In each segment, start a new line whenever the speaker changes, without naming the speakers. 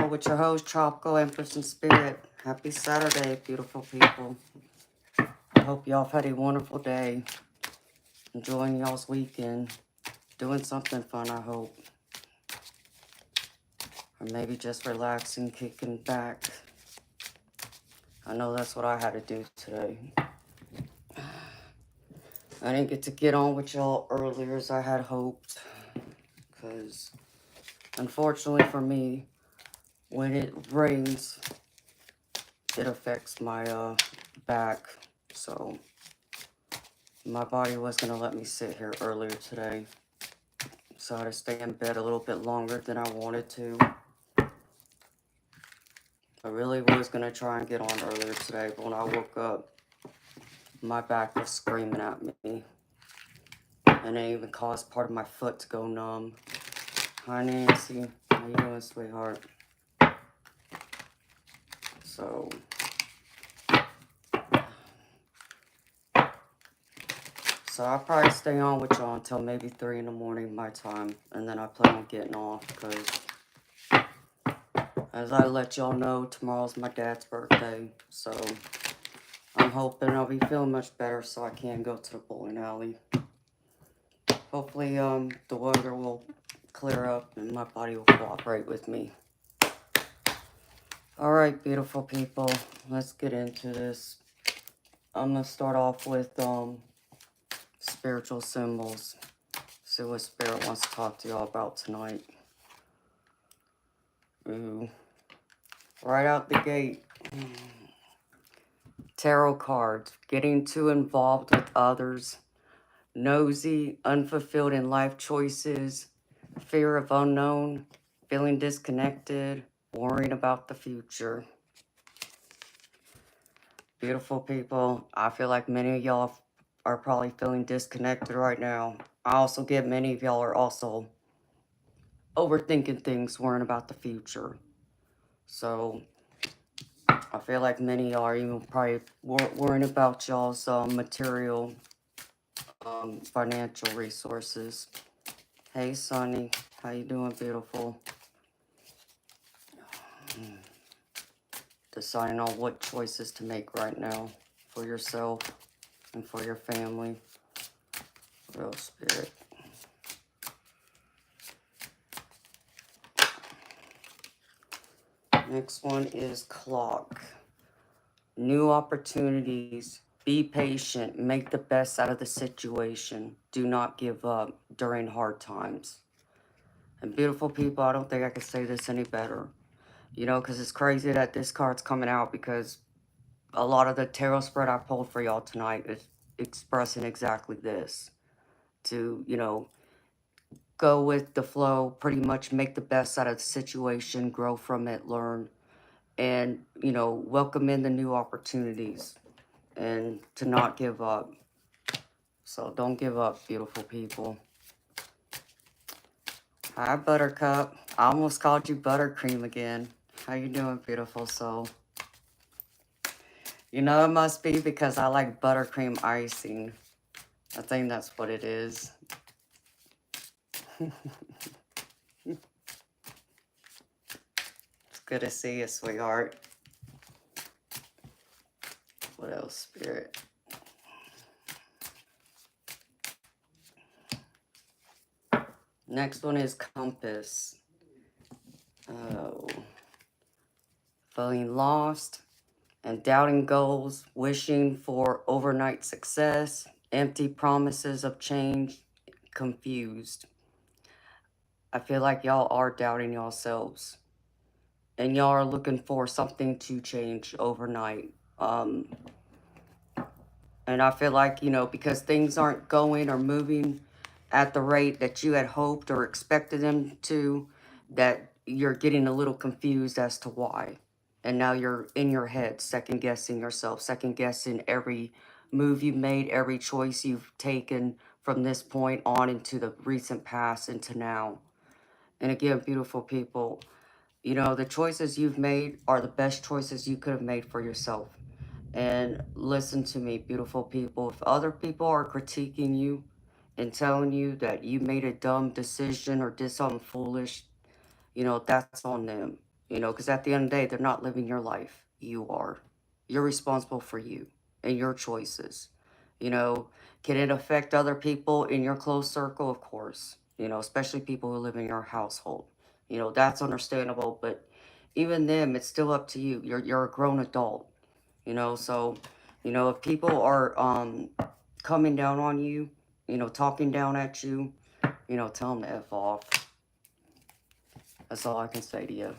with your host, Tropical Empress in Spirit. Happy Saturday, beautiful people. I hope y'all have had a wonderful day. Enjoying y'all's weekend. Doing something fun, I hope. Or maybe just relaxing, kicking back. I know that's what I had to do today. I didn't get to get on with y'all earlier as I had hoped. Because, unfortunately for me, when it rains, it affects my back. So my body was going to let me sit here earlier today. So I had to stay in bed a little bit longer than I wanted to. I really was going to try and get on earlier today, but when I woke up, my back was screaming at me. And it even caused part of my foot to go numb. Hi, Nancy. How you doing, sweetheart? So I'll probably stay on with y'all until maybe 3 in the morning my time. And then I plan on getting off because, as I let y'all know, tomorrow's my dad's birthday. So I'm hoping I'll be feeling much better so I can go to the bowling alley. Hopefully the weather will clear up and my body will cooperate with me. Alright, beautiful people. Let's get into this. I'm going to start off with spiritual symbols. See what Spirit wants to talk to y'all about tonight. Ooh. Right out the gate. Tarot cards. Getting too involved with others. Nosy, unfulfilled in life choices. Fear of unknown. Feeling disconnected. Worrying about the future. Beautiful people. I feel like many of y'all are probably feeling disconnected right now. I also get many of y'all are also overthinking things, worrying about the future. So I feel like many of y'all are even probably worrying about y'all's material, financial resources. Hey, Sonny. How you doing, beautiful? Deciding on what choices to make right now for yourself and for your family. Real Spirit. Next one is clock. New opportunities. Be patient. Make the best out of the situation. Do not give up during hard times. And beautiful people, I don't think I could say this any better. You know, because it's crazy that this card's coming out because a lot of the tarot spread I pulled for y'all tonight is expressing exactly this. To, you know, go with the flow, pretty much make the best out of the situation, grow from it, learn, and, you know, welcome in the new opportunities and to not give up. So don't give up, beautiful people. Hi, Buttercup. I almost called you Buttercream again. How you doing, beautiful soul? You know it must be because I like buttercream icing. I think that's what it is. It's good to see you, sweetheart. What else, Spirit? Next one is compass. Oh. Feeling lost and doubting goals, wishing for overnight success, empty promises of change, confused. I feel like y'all are doubting yourselves. And y'all are looking for something to change overnight. And I feel like, you know, because things aren't going or moving at the rate that you had hoped or expected them to, that you're getting a little confused as to why. And now you're in your head, second guessing yourself, second guessing every move you've made, every choice you've taken from this point on into the recent past into now. And again, beautiful people, you know, the choices you've made are the best choices you could have made for yourself. And listen to me, beautiful people. If other people are critiquing you and telling you that you made a dumb decision or did something foolish, you know, that's on them. You know, because at the end of the day, they're not living your life. You are. You're responsible for you and your choices. You know, can it affect other people in your close circle? Of course. You know, especially people who live in your household. You know, that's understandable, but even them, it's still up to you. You're a grown adult. You know, so, you know, if people are coming down on you, you know, talking down at you, you know, tell them to F off. That's all I can say to you.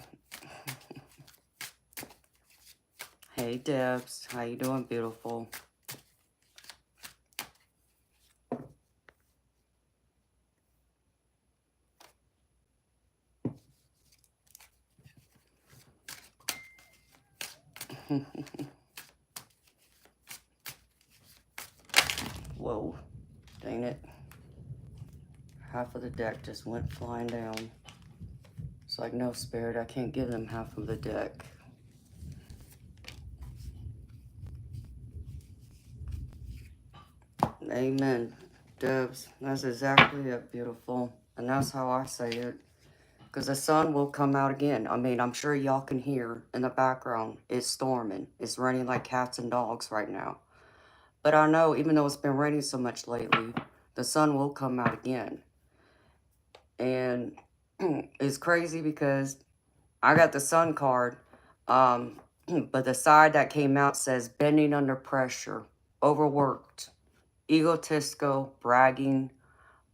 Hey, Debs. How you doing, beautiful? Whoa. Dang it. Half of the deck just went flying down. It's like, no, Spirit, I can't give them half of the deck. Amen, Debs. That's exactly it, beautiful. And that's how I say it. Because the sun will come out again. I mean, I'm sure y'all can hear in the background, it's storming. It's raining like cats and dogs right now. But I know, even though it's been raining so much lately, the sun will come out again. And it's crazy because I got the sun card, but the side that came out says bending under pressure, overworked, egotistical, bragging,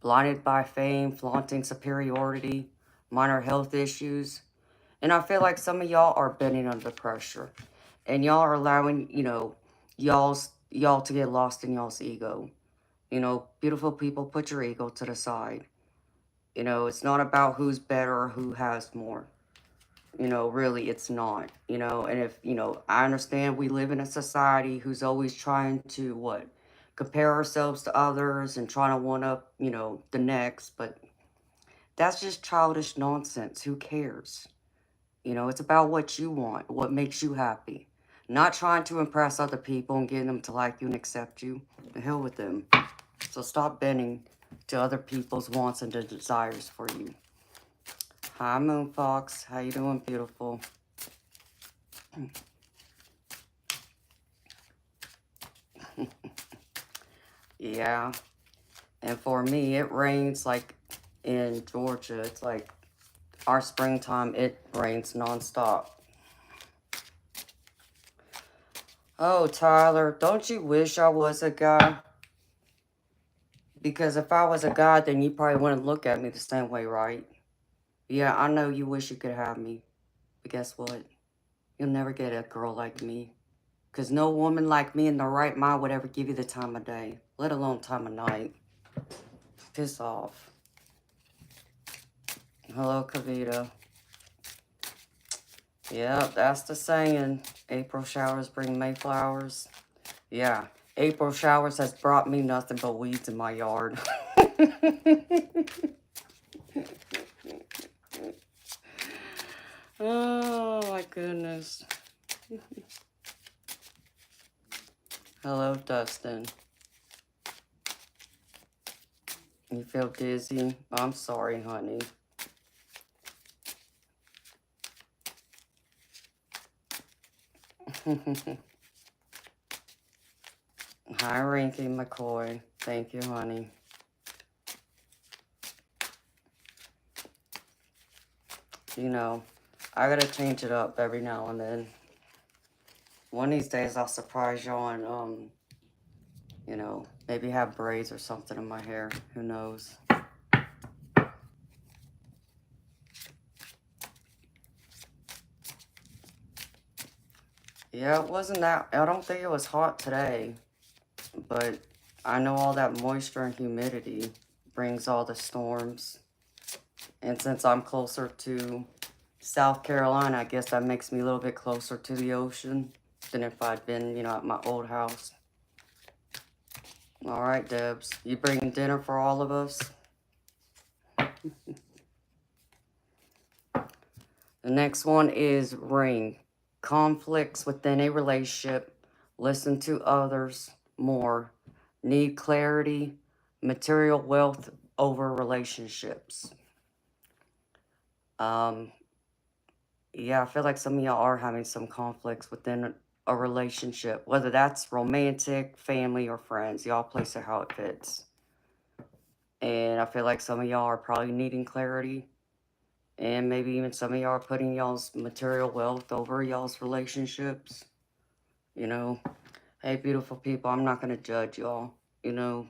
blinded by fame, flaunting superiority, minor health issues. And I feel like some of y'all are bending under pressure. And y'all are allowing, you know, y'all to get lost in y'all's ego. You know, beautiful people, put your ego to the side. You know, it's not about who's better or who has more. You know, really, it's not. You know, and if, you know, I understand we live in a society who's always trying to, what? Compare ourselves to others and trying to one up, you know, the next. But that's just childish nonsense. Who cares? You know, it's about what you want, what makes you happy. Not trying to impress other people and getting them to like you and accept you. The hell with them. So stop bending to other people's wants and desires for you. Hi, Moon Fox. How you doing, beautiful? Yeah. And for me, it rains like in Georgia. It's like our springtime, it rains nonstop. Oh, Tyler, don't you wish I was a guy? Because if I was a guy, then you probably wouldn't look at me the same way, right? Yeah, I know you wish you could have me. But guess what? You'll never get a girl like me. Because no woman like me in the right mind would ever give you the time of day, let alone time of night. Piss off. Hello, Kavita. Yep, that's the saying. April showers bring May flowers. Yeah, April showers has brought me nothing but weeds in my yard. Oh, my goodness. Hello, Dustin. You feel dizzy? I'm sorry, honey. Hi, Rinky McCoy. Thank you, honey. You know, I gotta change it up every now and then. One of these days, I'll surprise y'all and, you know, maybe have braids or something in my hair. Who knows? Yeah, it wasn't that... I don't think it was hot today. But I know all that moisture and humidity brings all the storms. And since I'm closer to South Carolina, I guess that makes me a little bit closer to the ocean than if I'd been, you know, at my old house. All right, Debs. You bringing dinner for all of us? The next one is ring. Conflicts within a relationship. Listen to others more. Need clarity. Material wealth over relationships. Yeah, I feel like some of y'all are having some conflicts within a relationship, whether that's romantic, family, or friends. Y'all place it how it fits. And I feel like some of y'all are probably needing clarity. And maybe even some of y'all are putting y'all's material wealth over y'all's relationships. You know, hey, beautiful people, I'm not going to judge y'all. You know,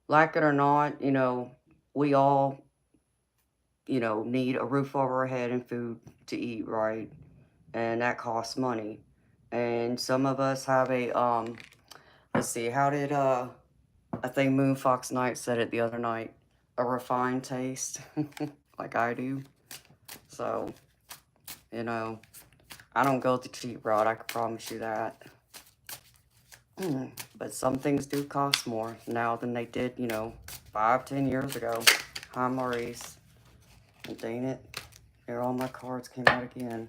like it or not, you know, we all, you know, need a roof over our head and food to eat, right? And that costs money. And some of us have let's see, how did, I think Moon Fox Knight said it the other night, a refined taste, like I do. So, you know, I don't go the cheap route, I can promise you that. But some things do cost more now than they did, you know, 5, 10 years ago. Hi, Maurice. And dang it, here all my cards came out again.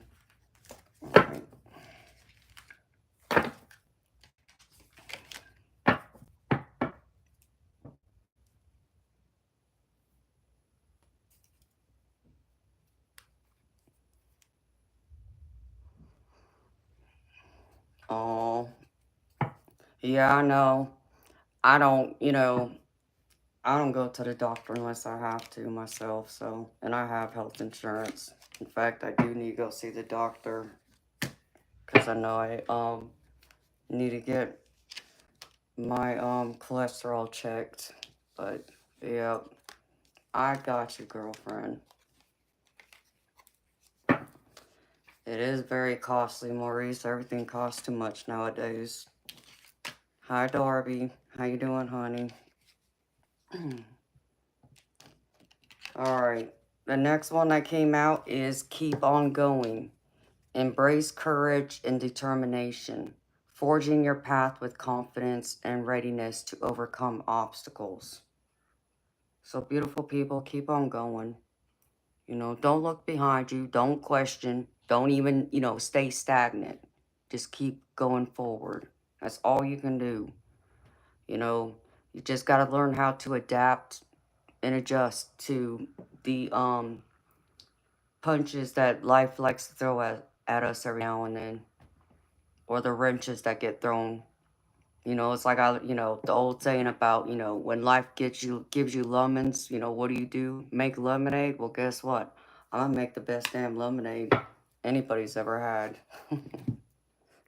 All right. Oh, yeah, I know. I don't, you know, I don't go to the doctor unless I have to myself, so, and I have health insurance. In fact, I do need to go see the doctor because I know I need to get my cholesterol checked. But yeah, I got you, girlfriend. It is very costly, Maurice. Everything costs too much nowadays. Hi, Darby. How you doing, honey? All right. The next one that came out is Keep On Going. Embrace courage and determination, forging your path with confidence and readiness to overcome obstacles. So, beautiful people, keep on going. You know, don't look behind you. Don't question. Don't even, you know, stay stagnant. Just keep going forward. That's all you can do. You know, you just got to learn how to adapt and adjust to the punches that life likes to throw at us every now and then, or the wrenches that get thrown. You know, it's like you know, the old saying about, you know, when life gives you lemons, you know, what do? Make lemonade? Well, guess what? I'm gonna make the best damn lemonade anybody's ever had.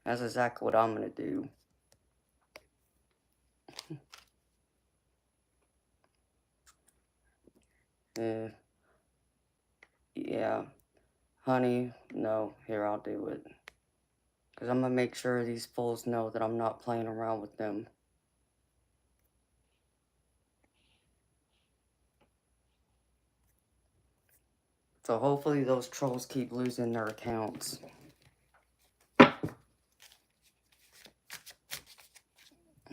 That's exactly what I'm gonna do. Yeah, yeah, honey. No, here, I'll do it. Cause I'm gonna make sure these fools know that I'm not playing around with them. So hopefully those trolls keep losing their accounts.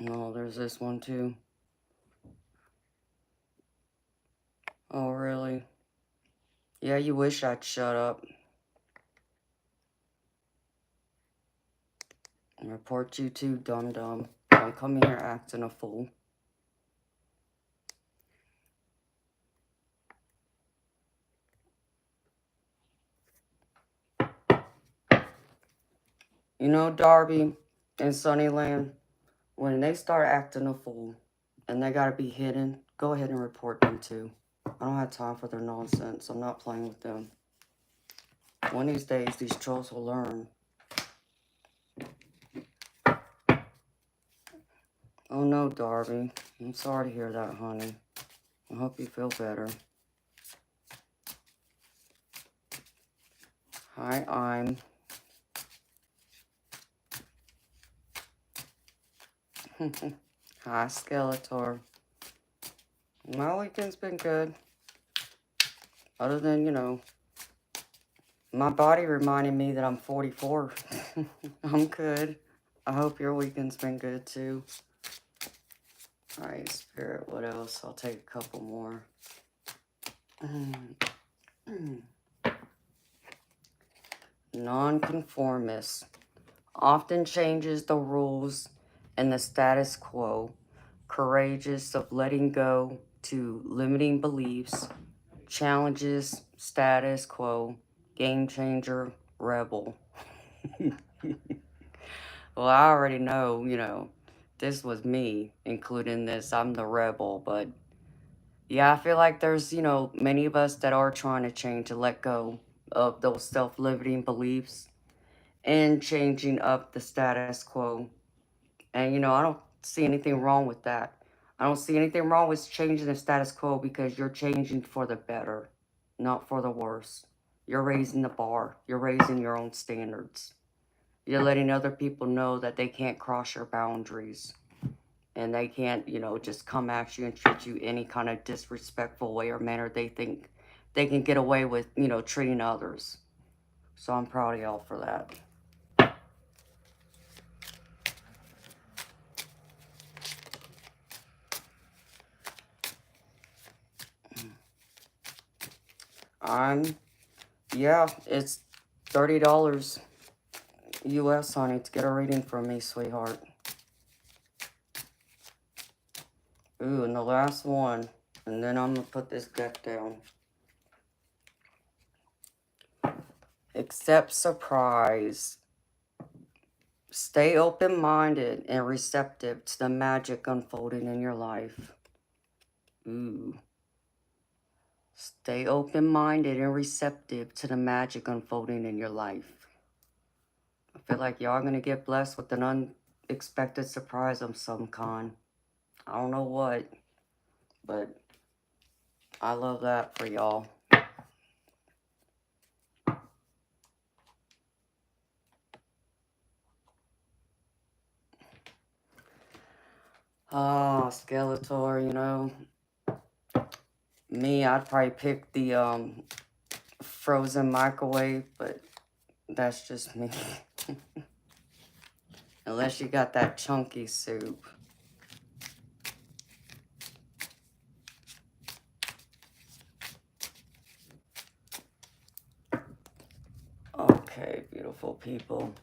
Oh, there's this one too. Oh, really? Yeah, you wish I'd shut up. Report you too, dum-dum. Don't come here acting a fool. You know, Darby and Sunnyland, when they start acting a fool and they gotta be hidden, go ahead and report them too. I don't have time for their nonsense. I'm not playing with them. One of these days, these trolls will learn. Oh no, Darby. I'm sorry to hear that, honey. I hope you feel better. Hi, I'm... Hi, Skeletor. My weekend's been good. Other than, you know, my body reminded me that I'm 44. I'm good. I hope your weekend's been good too. Alright, Spirit, what else? I'll take a couple more. Nonconformist. Often changes the rules and the status quo. Courageous of letting go to limiting beliefs. Challenges status quo. game changer, rebel. Well, I already know, this was me, including this. I'm the rebel, but yeah, I feel like there's, many of us that are trying to change and let go of those self-limiting beliefs and changing up the status quo. And, I don't see anything wrong with that. I don't see anything wrong with changing the status quo because you're changing for the better, not for the worse. You're raising the bar. You're raising your own standards. You're letting other people know that they can't cross your boundaries. And they can't, just come at you and treat you any kind of disrespectful way or manner they think they can get away with, treating others. So I'm proud of y'all for that. Yeah, it's $30 US, honey, to get a reading from me, sweetheart. Ooh, and the last one, and then I'm going to put this deck down. Accept surprise. Stay open-minded and receptive to the magic unfolding in your life. Ooh. Stay open-minded and receptive to the magic unfolding in your life. I feel like y'all are going to get blessed with an unexpected surprise of some kind. I don't know what, but I love that for y'all. Oh, Skeletor, me, I'd probably pick the frozen microwave, but that's just me. Unless you got that chunky soup. Okay, beautiful people.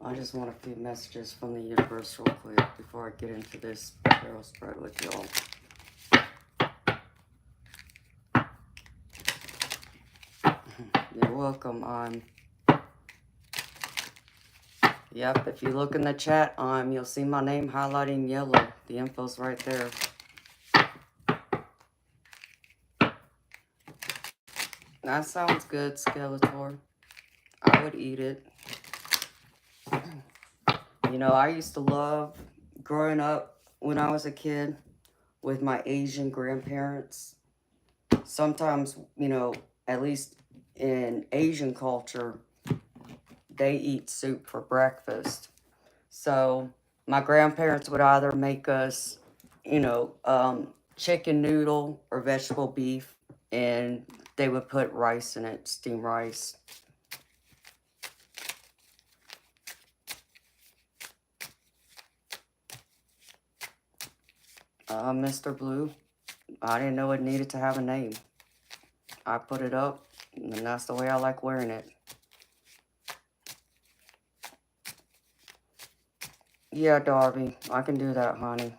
I just want a few messages from the universe real quick before I get into this tarot spread with y'all. You're welcome. Yep, if you look in the chat, you'll see my name highlighted in yellow. The info's right there. That sounds good, Skeletor. I would eat it. I used to love growing up when I was a kid with my Asian grandparents. Sometimes, at least in Asian culture, they eat soup for breakfast. So my grandparents would either make us, chicken noodle or vegetable beef, and they would put rice in it, steamed rice. Mr. Blue, I didn't know it needed to have a name. I put it up, and that's the way I like wearing it. Yeah, Darby, I can do that, honey.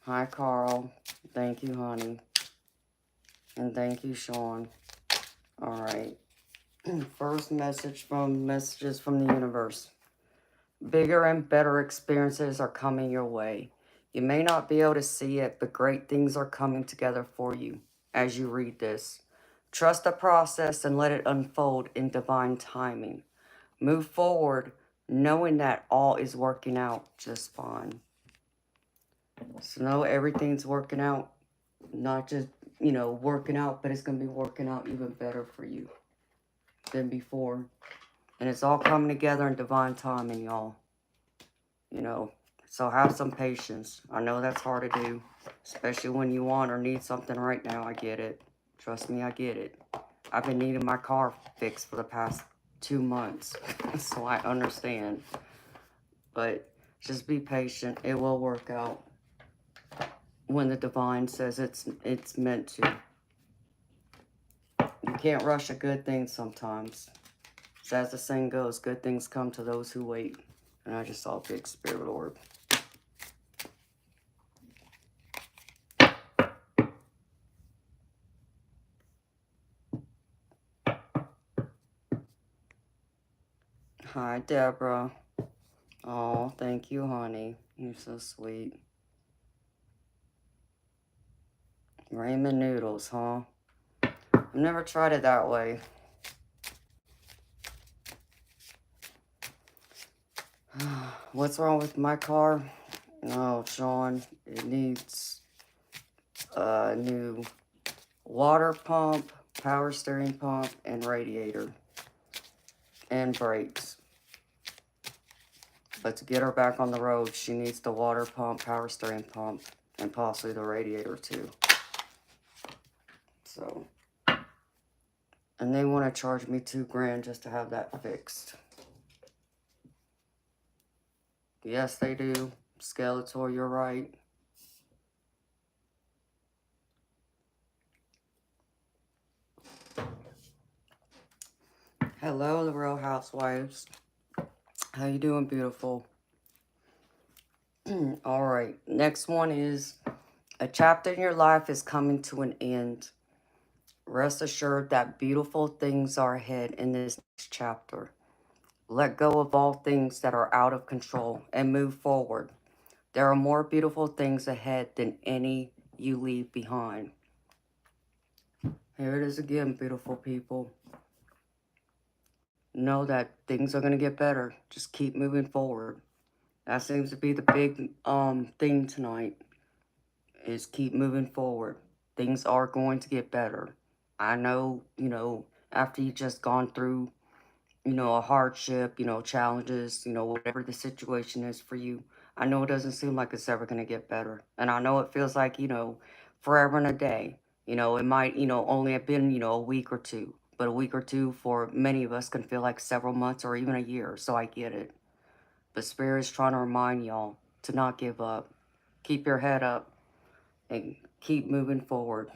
Hi, Carl. Thank you, honey. And thank you, Sean. All right. First messages from the universe. Bigger and better experiences are coming your way. You may not be able to see it, but great things are coming together for you as you read this. Trust the process and let it unfold in divine timing. Move forward knowing that all is working out just fine. So know everything's working out, not just, working out, but it's going to be working out even better for you than before. And it's all coming together in divine timing, y'all. So have some patience. I know that's hard to do, especially when you want or need something right now. I get it. Trust me, I get it. I've been needing my car fixed for the past 2 months, so I understand. But just be patient. It will work out when the divine says it's meant to. You can't rush a good thing sometimes. So as the saying goes, good things come to those who wait. And I just saw a big spirit orb. Hi, Deborah. Oh, thank you, honey. You're so sweet. Ramen noodles, huh? I've never tried it that way. What's wrong with my car? No, Sean, it needs a new water pump, power steering pump, and radiator, and brakes. But to get her back on the road, she needs the water pump, power steering pump, and possibly the radiator too. So, and they want to charge me $2,000 just to have that fixed. Yes, they do. Skeletor, you're right. Hello, the Real Housewives. How you doing, beautiful? All right. Next one is a chapter in your life is coming to an end. Rest assured that beautiful things are ahead in this next chapter. Let go of all things that are out of control and move forward. There are more beautiful things ahead than any you leave behind. Here it is again, beautiful people. Know that things are going to get better. Just keep moving forward. That seems to be the big thing tonight, is keep moving forward. Things are going to get better. I know, after you've just gone through, a hardship, challenges, whatever the situation is for you, I know it doesn't seem like it's ever going to get better. And I know it feels like, forever and a day. It might, only have been, a week or two. But a week or two for many of us can feel like several months or even a year. So I get it. But Spirit is trying to remind y'all to not give up. Keep your head up and keep moving forward.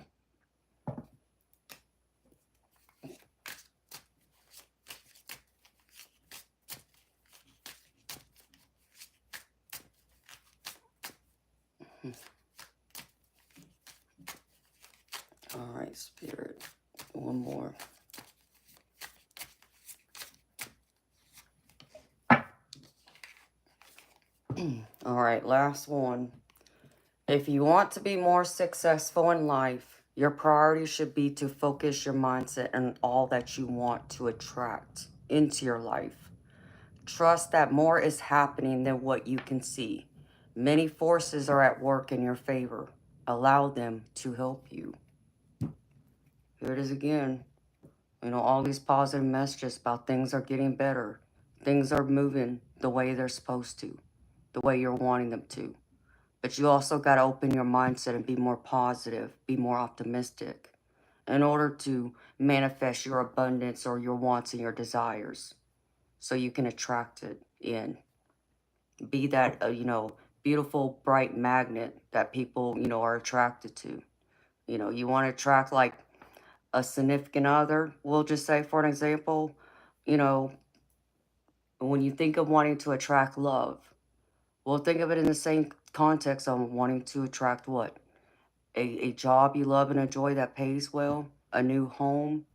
All right, Spirit. One more. All right, last one. If you want to be more successful in life, your priority should be to focus your mindset on all that you want to attract into your life. Trust that more is happening than what you can see. Many forces are at work in your favor. Allow them to help you. Here it is again. All these positive messages about things are getting better. Things are moving the way they're supposed to, the way you're wanting them to. But you also got to open your mindset and be more positive, be more optimistic in order to manifest your abundance or your wants and your desires so you can attract it in. Be that, beautiful, bright magnet that people, are attracted to. You want to attract like a significant other, we'll just say, for an example, when you think of wanting to attract love, well, think of it in the same context of wanting to attract what? A job you love and enjoy that pays well, a new home,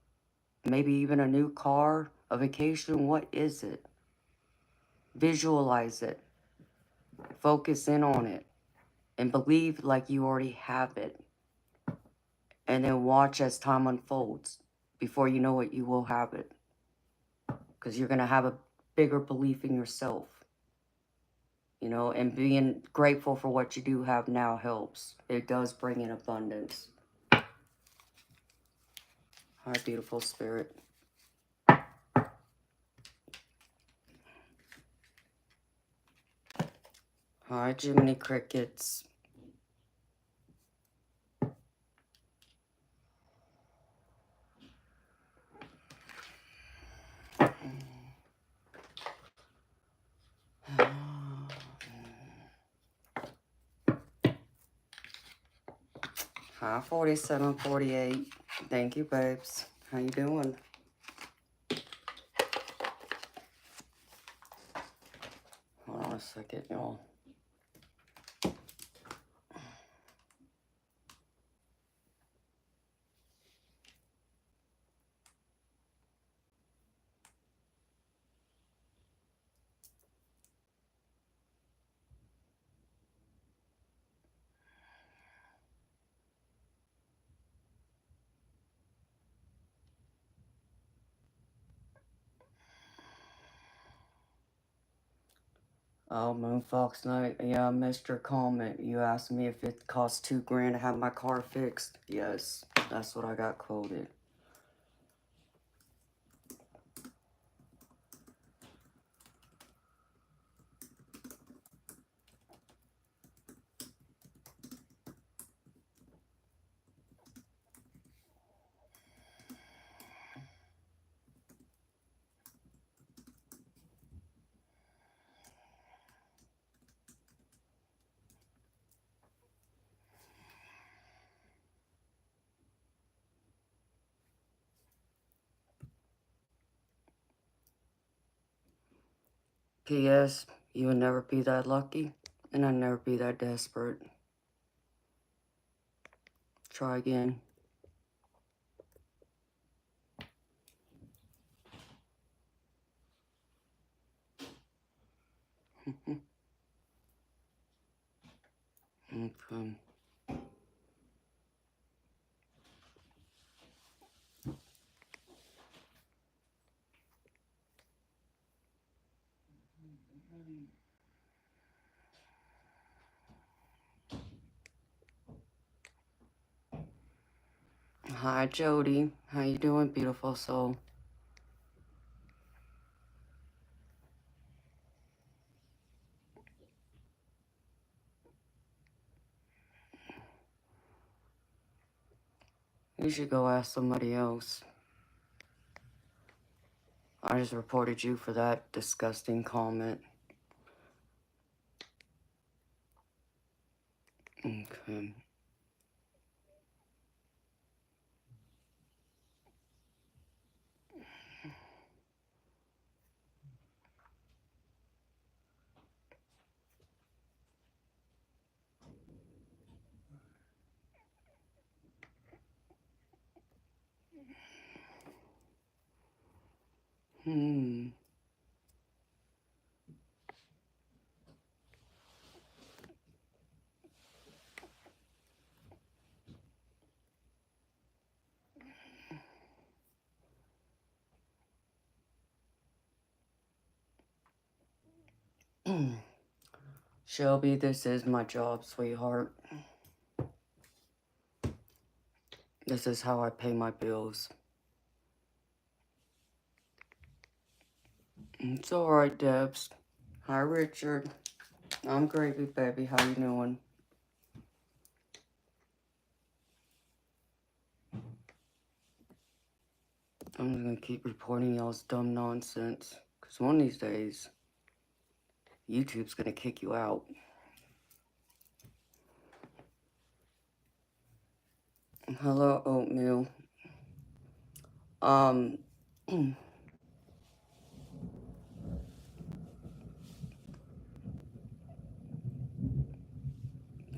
maybe even a new car, a vacation. What is it? Visualize it. Focus in on it. And believe like you already have it. And then watch as time unfolds. Before you know it, you will have it. Because you're going to have a bigger belief in yourself. And being grateful for what you do have now helps. It does bring in abundance. Our beautiful spirit. Hi, Jiminy Crickets. Hi, 4748. Thank you, babes. How you doing? second, y'all. Oh, Moonfox Knight. Yeah, I missed your comment. You asked me if it cost $2,000 to have my car fixed. Yes, that's what I got quoted. P.S. You would never be that lucky, and I'd never be that desperate. Try again. Okay. Hi, Jody. How you doing, beautiful soul? You should go ask somebody else. I just reported you for that disgusting comment. Okay. Hmm. Shelby, this is my job, sweetheart. This is how I pay my bills. It's alright, Debs. Hi, Richard. I'm gravy, baby. How you doing? I'm just gonna keep reporting y'all's dumb nonsense. Because one of these days, YouTube's gonna kick you out. Hello, Oatmeal.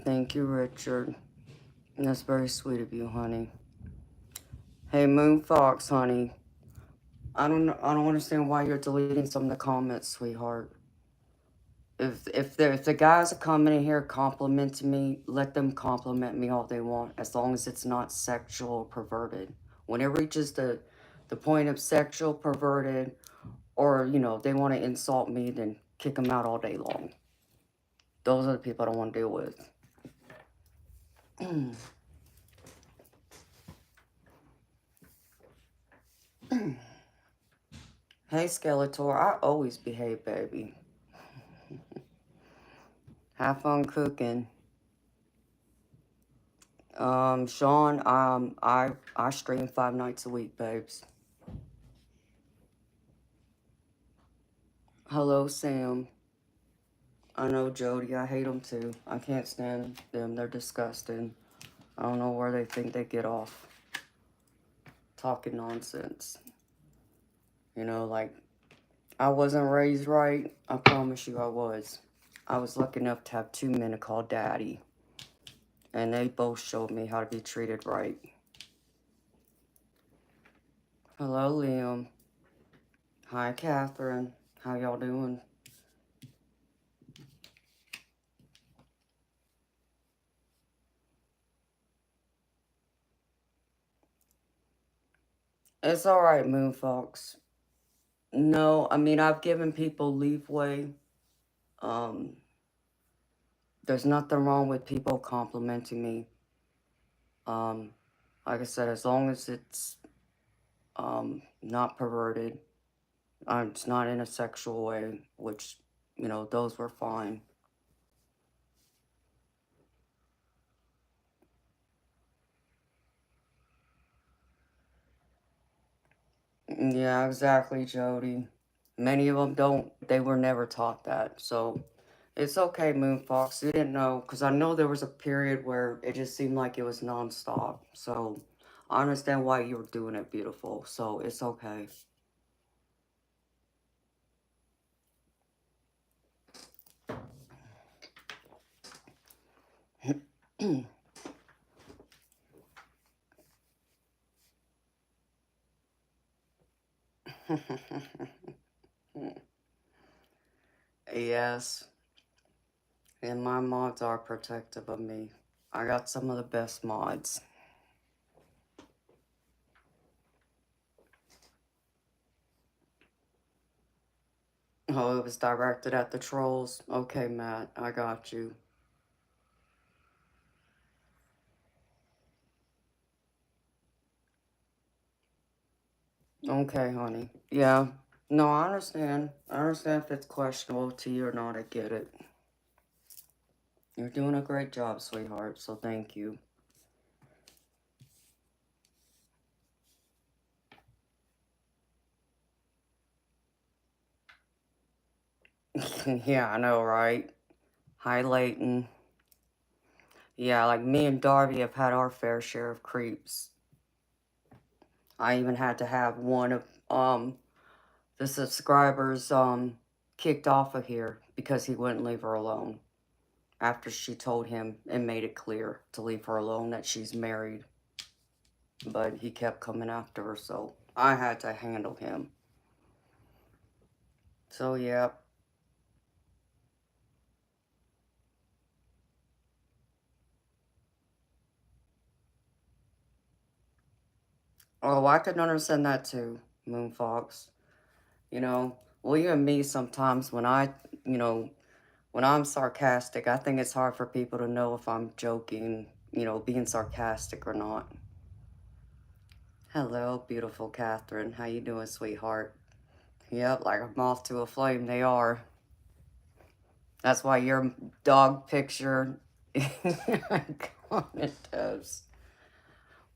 Thank you, Richard. That's very sweet of you, honey. Hey, Moon Fox, honey. I don't understand why you're deleting some of the comments, sweetheart. If the guys are coming in here complimenting me, let them compliment me all they want, as long as it's not sexual or perverted. When it reaches the point of sexual, perverted, or they want to insult me, then kick them out all day long. Those are the people I don't want to deal with. Hey, Skeletor, I always behave, baby. Have fun cooking. Sean, I stream 5 nights a week, babes. Hello, Sam. I know, Jody, I hate them too. I can't stand them. They're disgusting. I don't know where they think they get off talking nonsense. Like, I wasn't raised right. I promise you I was. I was lucky enough to have 2 men call daddy. And they both showed me how to be treated right. Hello, Liam. Hi, Catherine. How y'all doing? It's alright, Moonfox. No, I mean, I've given people leeway. Um, there's nothing wrong with people complimenting me. Like I said, as long as it's not perverted, it's not in a sexual way, which, you know, those were fine. Yeah, exactly, Jody. Many of them they were never taught that. So it's okay, Moonfox. You didn't know, because I know there was a period where it just seemed like it was nonstop. So I understand why you were doing it, beautiful. So it's okay. Yes. And my mods are protective of me. I got some of the best mods. Oh, it was directed at the trolls? Okay, Matt, I got you. Okay, honey. Yeah. No, I understand. I understand if it's questionable to you or not. I get it. You're doing a great job, sweetheart, so thank you. Yeah, I know, right? Hi, Leighton. Yeah, like me and Darby have had our fair share of creeps. I even had to have one of the subscribers kicked off of here because he wouldn't leave her alone after she told him and made it clear to leave her alone, that she's married. But he kept coming after her, so I had to handle him. So, yeah. Oh, I could understand that too, Moonfox. You know, well, you and me sometimes you know, when I'm sarcastic, I think it's hard for people to know if I'm joking, you know, being sarcastic or not. Hello, beautiful Catherine. How you doing, sweetheart? Yep, like a moth to a flame, they are. That's why your dog picture commentos.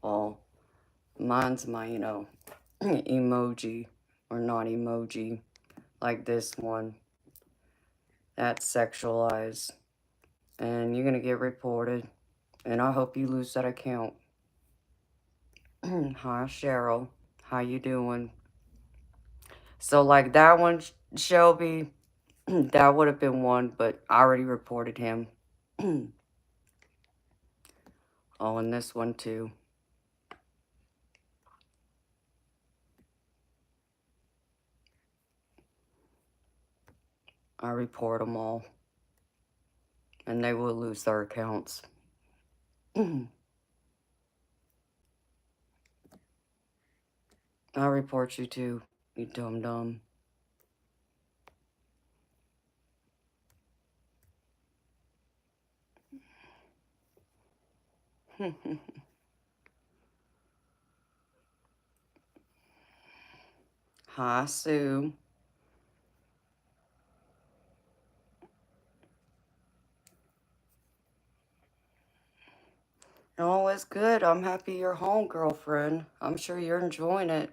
Well, mine's my, you know, emoji or not emoji, like this one. That's sexualized. And you're gonna get reported. And I hope you lose that account. Hi, Cheryl. How you doing? So, like that one, Shelby, that would have been one, but I already reported him. Oh, and this one too. I report them all. And they will lose their accounts. I report you too, you dumb dumb. Hi, Sue. Oh, it's good. I'm happy you're home, girlfriend. I'm sure you're enjoying it.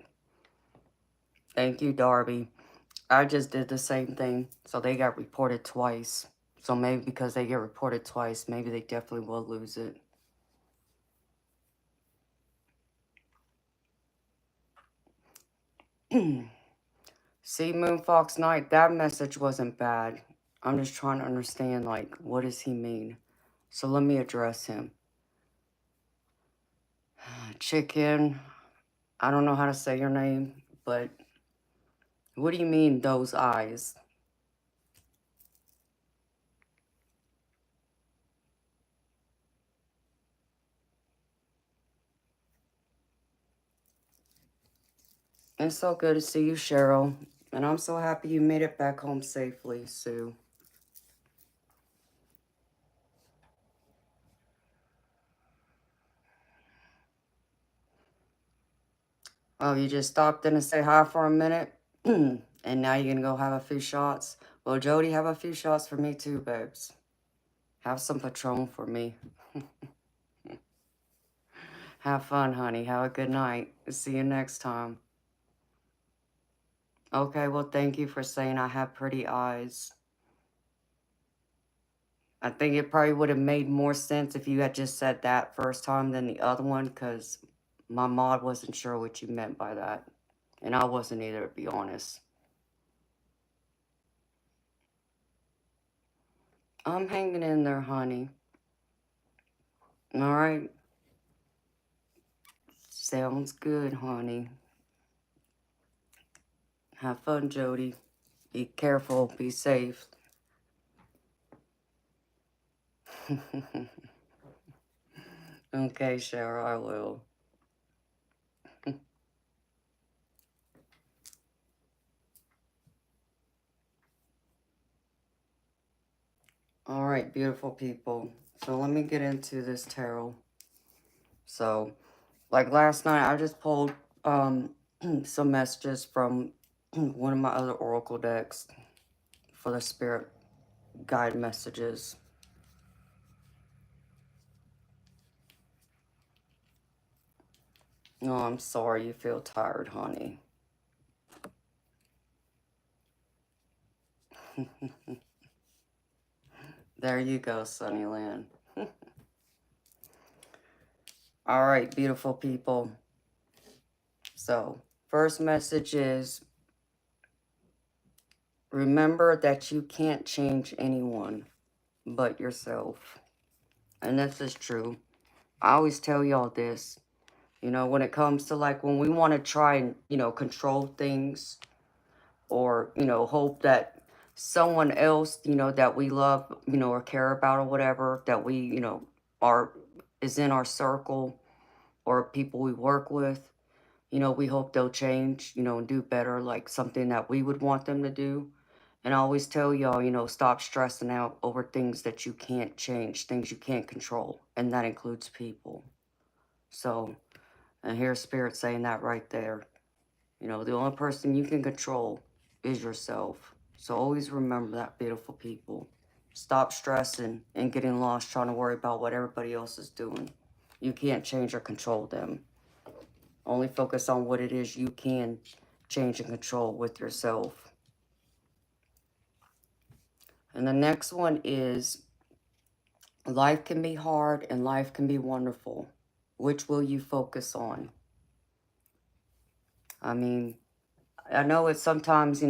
Thank you, Darby. I just did the same thing. So they got reported twice. So maybe because they get reported twice, maybe they definitely will lose it. See, Moonfox Knight, that message wasn't bad. I'm just trying to understand, like, what does he mean? So let me address him. Chicken, I don't know how to say your name, but what do you mean, those eyes? It's so good to see you, Cheryl. And I'm so happy you made it back home safely, Sue. Oh, you just stopped in to say hi for a minute? And now you're gonna go have a few shots? Well, Jody, have a few shots for me too, babes. Have some Patron for me. Have fun, honey. Have a good night. See you next time. Okay, well, thank you for saying I have pretty eyes. I think it probably would have made more sense if you had just said that first time than the other one, because my mod wasn't sure what you meant by that. And I wasn't either, to be honest. I'm hanging in there, honey. All right. Sounds good, honey. Have fun, Jody. Be careful. Be safe. Okay, Cheryl, I will. All right, beautiful people. So let me get into this tarot. So, like last night, I just pulled some messages from one of my other oracle decks for the spirit guide messages. No, I'm sorry you feel tired, honey. There you go, Sunnyland. All right, beautiful people. So, first message is, remember that you can't change anyone but yourself. And this is true. I always tell y'all this. You know, when it comes to like when we want to try and, control things or, hope that someone else, that we love, or care about or whatever, that we, are is in our circle or people we work with, we hope they'll change, and do better, like something that we would want them to do. And I always tell y'all, stop stressing out over things that you can't change, things you can't control. And that includes people. So, and here's Spirit saying that right there. The only person you can control is yourself. So always remember that, beautiful people. Stop stressing and getting lost trying to worry about what everybody else is doing. You can't change or control them. Only focus on what it is you can change and control with yourself. And the next one is, life can be hard and life can be wonderful. Which will you focus on? I mean, I know it's sometimes,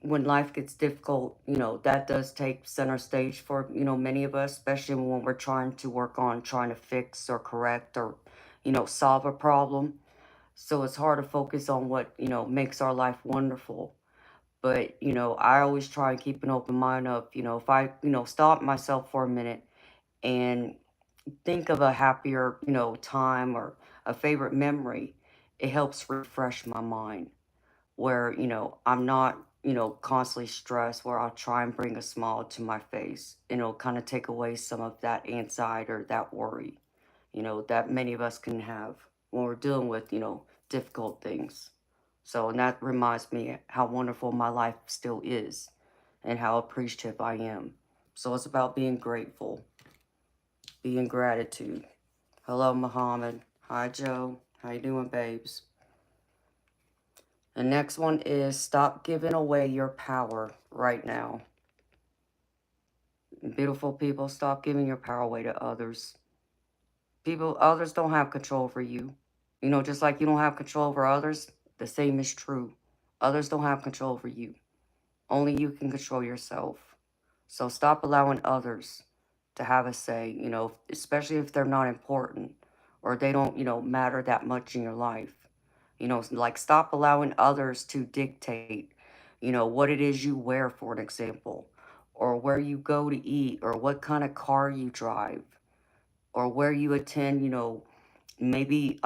when life gets difficult, that does take center stage for, many of us, especially when we're trying to work on trying to fix or correct or, solve a problem. So it's hard to focus on what, makes our life wonderful. But, I always try and keep an open mind of, if I, stop myself for a minute and think of a happier, time or a favorite memory, it helps refresh my mind where, I'm not, constantly stressed, where I'll try and bring a smile to my face. And it'll kind of take away some of that anxiety or that worry, that many of us can have when we're dealing with, difficult things. So, and that reminds me how wonderful my life still is and how appreciative I am. So it's about being grateful, being gratitude. Hello, Muhammad. Hi, Joe. How you doing, babes? The next one is, stop giving away your power right now. Beautiful people, stop giving your power away to others. Others don't have control over you. Just like you don't have control over others, the same is true. Others don't have control over you. Only you can control yourself. So stop allowing others to have a say, especially if they're not important or they don't, matter that much in your life. Like stop allowing others to dictate, what it is you wear, for an example, or where you go to eat, or what kind of car you drive, or where you attend, maybe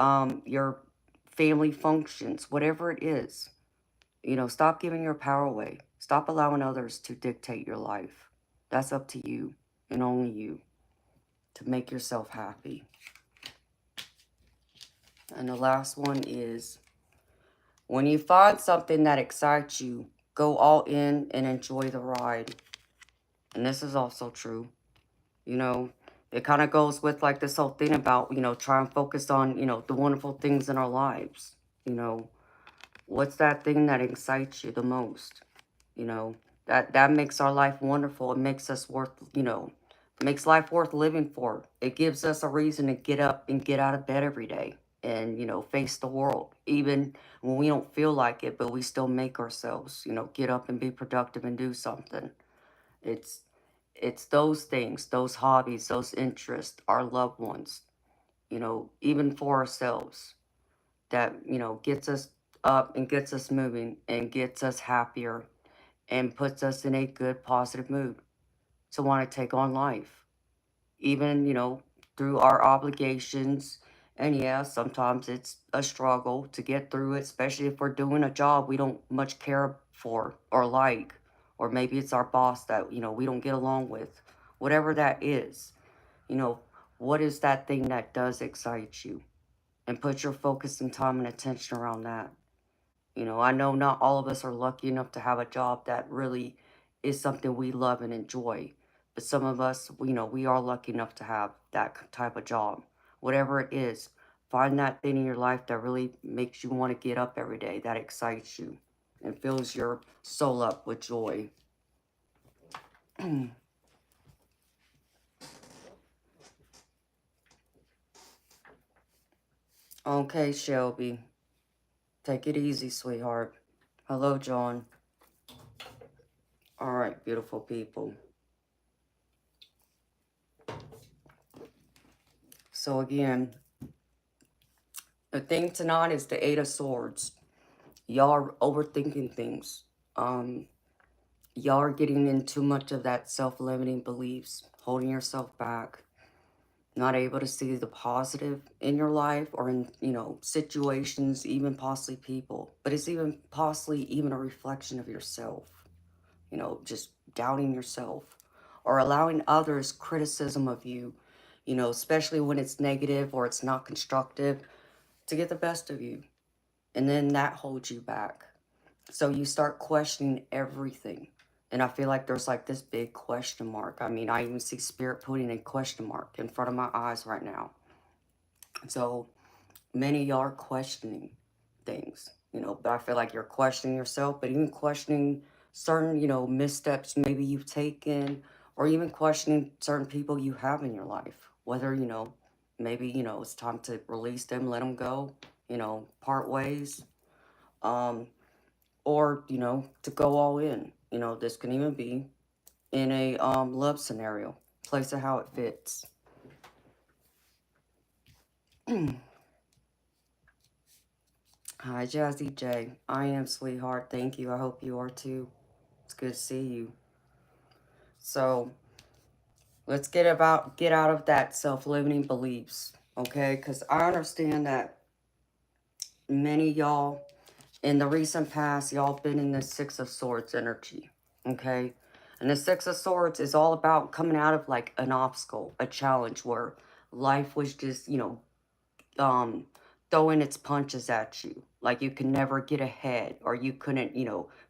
your family functions, whatever it is. Stop giving your power away. Stop allowing others to dictate your life. That's up to you and only you to make yourself happy. And the last one is, when you find something that excites you, go all in and enjoy the ride. And this is also true. You know, it kind of goes with like this whole thing about, try and focus on, the wonderful things in our lives. You know, what's that thing that excites you the most? You know, that makes our life wonderful. It makes us worth, makes life worth living for. It gives us a reason to get up and get out of bed every day and, face the world, even when we don't feel like it, but we still make ourselves, get up and be productive and do something. It's it's those things, those hobbies, those interests, our loved ones, even for ourselves, that, gets us up and gets us moving and gets us happier and puts us in a good, positive mood to want to take on life, even, through our obligations. And yeah, sometimes it's a struggle to get through it, especially if we're doing a job we don't much care for or like, or maybe it's our boss that, we don't get along with. Whatever that is, you know, what is that thing that does excite you? And put your focus and time and attention around that. I know not all of us are lucky enough to have a job that really is something we love and enjoy. But some of us, we are lucky enough to have that type of job. Whatever it is, find that thing in your life that really makes you want to get up every day, that excites you and fills your soul up with joy. Okay, Shelby. Take it easy, sweetheart. Hello, John. All right, beautiful people. So again, the thing tonight is the Eight of Swords. Y'all are overthinking things. Y'all are getting in too much of that self-limiting beliefs, holding yourself back, not able to see the positive in your life or in, situations, even possibly people. But it's even possibly even a reflection of yourself, just doubting yourself or allowing others' criticism of you, especially when it's negative or it's not constructive, to get the best of you. And then that holds you back. So you start questioning everything. And I feel like there's like this big question mark. I mean, I even see spirit putting a question mark in front of my eyes right now. So many of y'all are questioning things, but I feel like you're questioning yourself, but even questioning certain, missteps maybe you've taken, or even questioning certain people you have in your life. Whether, maybe, it's time to release them, let them go, part ways. Or, to go all in. This can even be in a love scenario. Place it how it fits. Hi, Jazzy J. I am, sweetheart. Thank you. I hope you are too. It's good to see you. So, let's get out of that self-limiting beliefs, okay? Because I understand that many y'all, in the recent past, y'all been in the Six of Swords energy, okay? And the Six of Swords is all about coming out of like an obstacle, a challenge where life was just, throwing its punches at you. Like you can never get ahead, or you couldn't,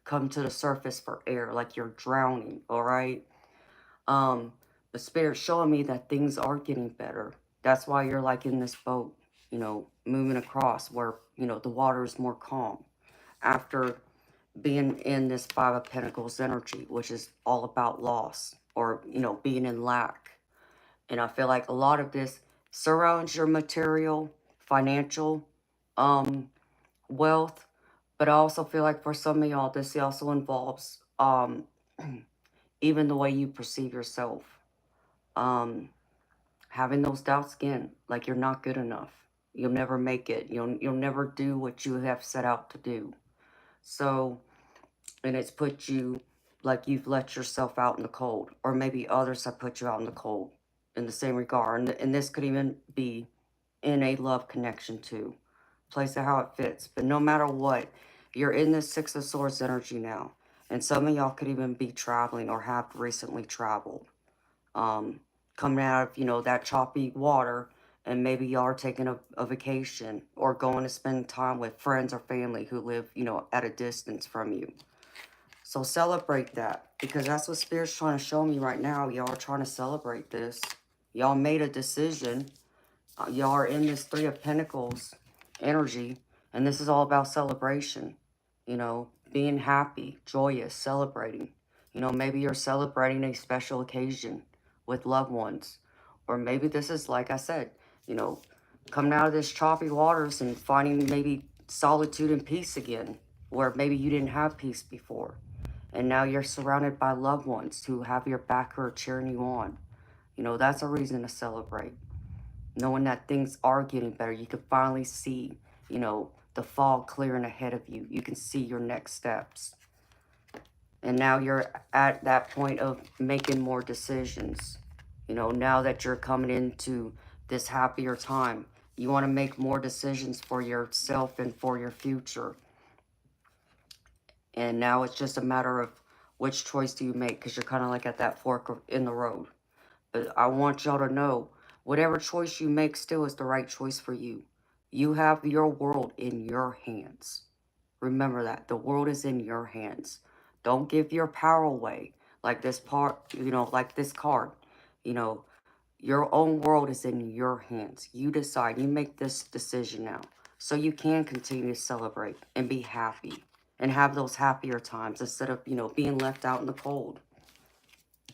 come to the surface for air, like you're drowning, all right? The Spirit's showing me that things are getting better. That's why you're like in this boat, moving across where, the water is more calm. After being in this Five of Pentacles energy, which is all about loss or, being in lack. And I feel like a lot of this surrounds your material, financial, wealth. But I also feel like for some of y'all, this also involves, even the way you perceive yourself. Um, Having those doubts again, like you're not good enough. You'll never make it. You'll never do what you have set out to do. So, and it's put you like you've let yourself out in the cold, or maybe others have put you out in the cold in the same regard. And this could even be in a love connection too. Place it how it fits. But no matter what, you're in this Six of Swords energy now. And some of y'all could even be traveling or have recently traveled. Um, Coming out of, that choppy water, and maybe y'all are taking a vacation or going to spend time with friends or family who live, at a distance from you. So celebrate that, because that's what Spirit's trying to show me right now. Y'all are trying to celebrate this. Y'all made a decision. Y'all are in this Three of Pentacles energy, and this is all about celebration. Being happy, joyous, celebrating. Maybe you're celebrating a special occasion with loved ones. Or maybe this is, like I said, you know, coming out of this choppy waters and finding maybe solitude and peace again, where maybe you didn't have peace before. And now you're surrounded by loved ones who have your back, who are cheering you on. That's a reason to celebrate. Knowing that things are getting better, you can finally see, the fog clearing ahead of you. You can see your next steps. And now you're at that point of making more decisions. Now that you're coming into this happier time, you want to make more decisions for yourself and for your future. And now it's just a matter of which choice do you make, because you're kind of like at that fork in the road. But I want y'all to know, whatever choice you make still is the right choice for you. You have your world in your hands. Remember that. The world is in your hands. Don't give your power away. Like this part, like this card. You know, your own world is in your hands. You decide. You make this decision now. So you can continue to celebrate and be happy. And have those happier times instead of, being left out in the cold.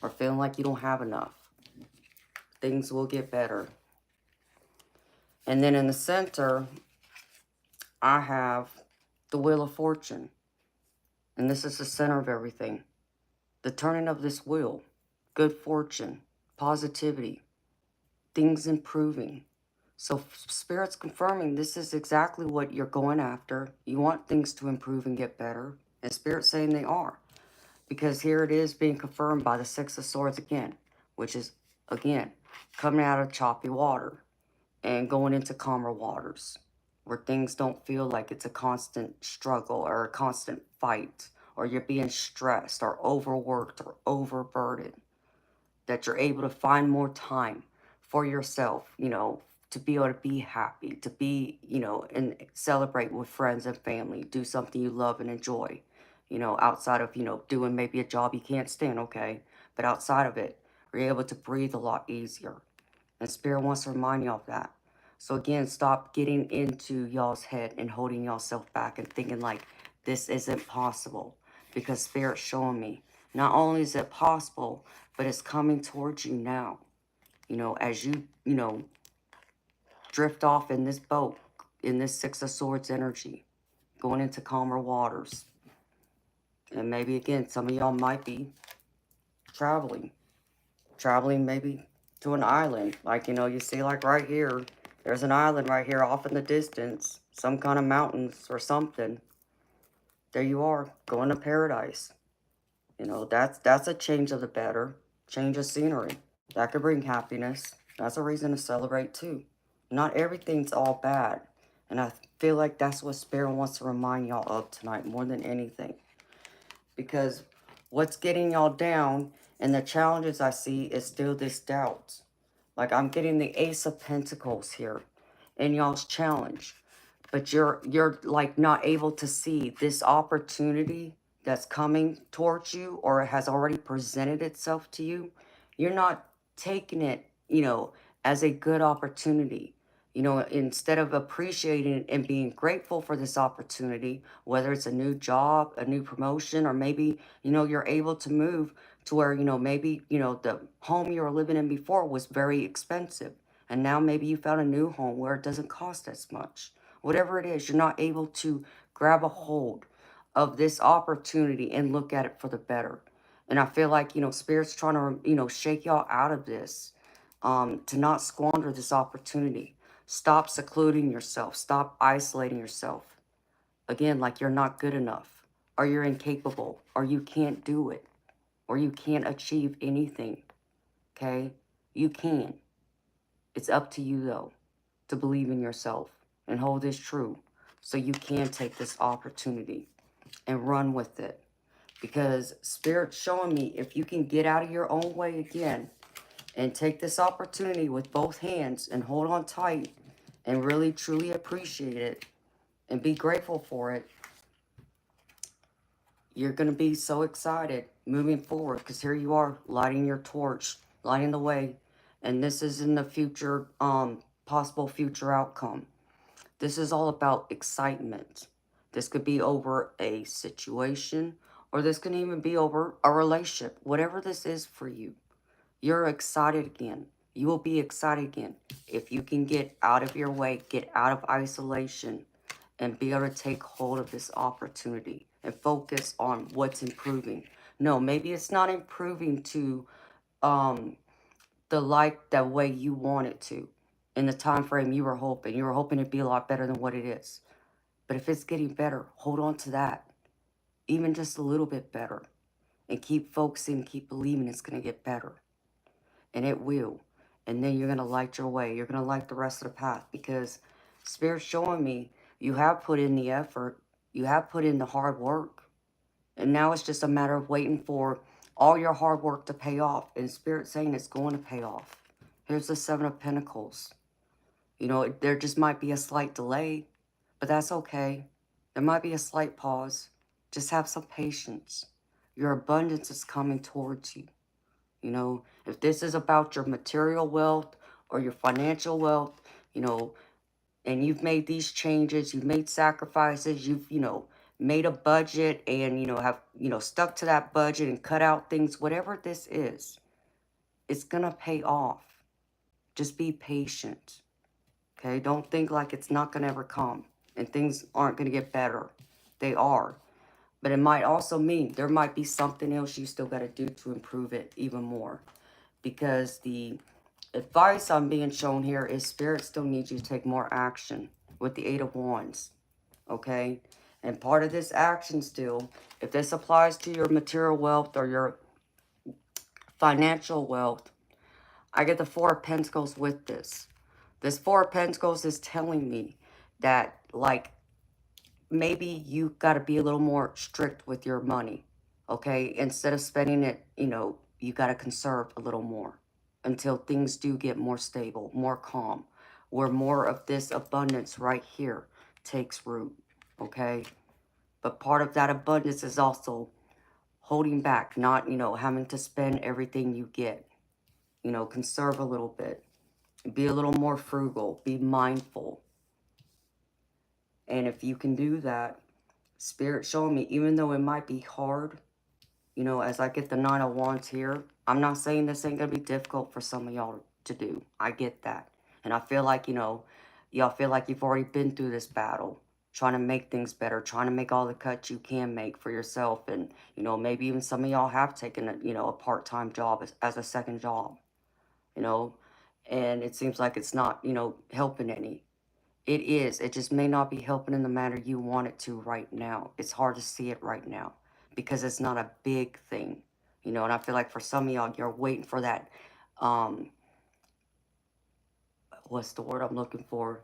Or feeling like you don't have enough. Things will get better. And then in the center, I have the Wheel of Fortune. And this is the center of everything. The turning of this wheel. Good fortune. Positivity. Things improving. So Spirit's confirming this is exactly what you're going after. You want things to improve and get better. And Spirit's saying they are. Because here it is being confirmed by the Six of Swords again. Which is, again, coming out of choppy water. And going into calmer waters, where things don't feel like it's a constant struggle or a constant fight, or you're being stressed or overworked or overburdened, that you're able to find more time for yourself, to be able to be happy, to be, and celebrate with friends and family, do something you love and enjoy, outside of, doing maybe a job you can't stand, okay, but outside of it, you're able to breathe a lot easier. And Spirit wants to remind y'all of that. So again, stop getting into y'all's head and holding yourself back and thinking like this isn't possible. Because Spirit's showing me, not only is it possible, but it's coming towards you now. As you, drift off in this boat, in this Six of Swords energy, going into calmer waters. And maybe again, some of y'all might be traveling. Traveling maybe to an island. Like, you see like right here, there's an island right here off in the distance. Some kind of mountains or something. There you are, going to paradise. That's a change of the better. Change of scenery. That could bring happiness. That's a reason to celebrate too. Not everything's all bad. And I feel like that's what Spirit wants to remind y'all of tonight more than anything. Because what's getting y'all down and the challenges I see is still this doubt. Like I'm getting the Ace of Pentacles here in y'all's challenge. But you're like not able to see this opportunity that's coming towards you or has already presented itself to you. You're not taking it, as a good opportunity. Instead of appreciating and being grateful for this opportunity, whether it's a new job, a new promotion, or maybe, you're able to move to where, maybe, the home you were living in before was very expensive. And now maybe you found a new home where it doesn't cost as much. Whatever it is, you're not able to grab a hold of this opportunity and look at it for the better. And I feel like, Spirit's trying to, shake y'all out of this, to not squander this opportunity. Stop secluding yourself. Stop isolating yourself. Again, like you're not good enough, or you're incapable, or you can't do it, or you can't achieve anything, okay? You can. It's up to you, though, to believe in yourself and hold this true so you can take this opportunity and run with it. Because Spirit's showing me if you can get out of your own way again and take this opportunity with both hands and hold on tight and really truly appreciate it and be grateful for it, you're going to be so excited moving forward, because here you are lighting your torch, lighting the way, and this is in the future, possible future outcome. This is all about excitement. This could be over a situation, or this can even be over a relationship. Whatever this is for you, you're excited again. You will be excited again if you can get out of your way, get out of isolation, and be able to take hold of this opportunity and focus on what's improving. No, maybe it's not improving to the way you want it to in the time frame you were hoping. You were hoping it'd be a lot better than what it is. But if it's getting better, hold on to that. Even just a little bit better. And keep focusing, keep believing it's going to get better. And it will. And then you're going to light your way. You're going to light the rest of the path, because Spirit's showing me you have put in the effort. You have put in the hard work. And now it's just a matter of waiting for all your hard work to pay off. And Spirit's saying it's going to pay off. Here's the Seven of Pentacles. There just might be a slight delay, but that's okay. There might be a slight pause. Just have some patience. Your abundance is coming towards you. If this is about your material wealth or your financial wealth, and you've made these changes, you've made sacrifices, you've, made a budget and, have, stuck to that budget and cut out things, whatever this is, it's going to pay off. Just be patient. Okay? Don't think like it's not going to ever come and things aren't going to get better. They are. But it might also mean there might be something else you still got to do to improve it even more. Because the advice I'm being shown here is Spirit still needs you to take more action with the Eight of Wands. Okay? And part of this action still, if this applies to your material wealth or your financial wealth, I get the Four of Pentacles with this. This Four of Pentacles is telling me that, like, maybe you got to be a little more strict with your money, okay? Instead of spending it, you got to conserve a little more until things do get more stable, more calm, where more of this abundance right here takes root, okay? But part of that abundance is also holding back, not, having to spend everything you get. Conserve a little bit. Be a little more frugal. Be mindful. And if you can do that, Spirit showing me, even though it might be hard, as I get the Nine of Wands here, I'm not saying this ain't going to be difficult for some of y'all to do. I get that. And I feel like, y'all feel like you've already been through this battle, trying to make things better, trying to make all the cuts you can make for yourself. And, maybe even some of y'all have taken, a part-time job as a second job, and it seems like it's not, helping any. It is. It just may not be helping in the manner you want it to right now. It's hard to see it right now because it's not a big thing, and I feel like for some of y'all, you're waiting for that, what's the word I'm looking for?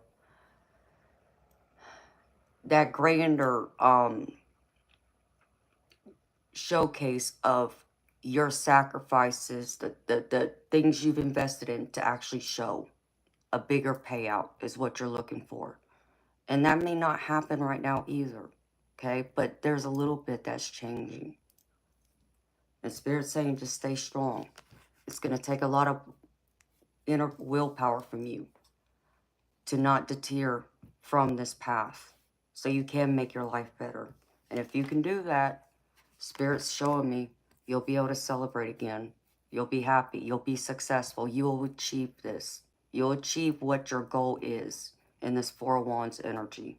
That grander, showcase of your sacrifices, the things you've invested in to actually show a bigger payout is what you're looking for. And that may not happen right now either, okay? But there's a little bit that's changing. And Spirit's saying just stay strong. It's going to take a lot of inner willpower from you to not deter from this path so you can make your life better. And if you can do that, Spirit's showing me you'll be able to celebrate again. You'll be happy. You'll be successful. You will achieve this. You'll achieve what your goal is in this Four of Wands energy.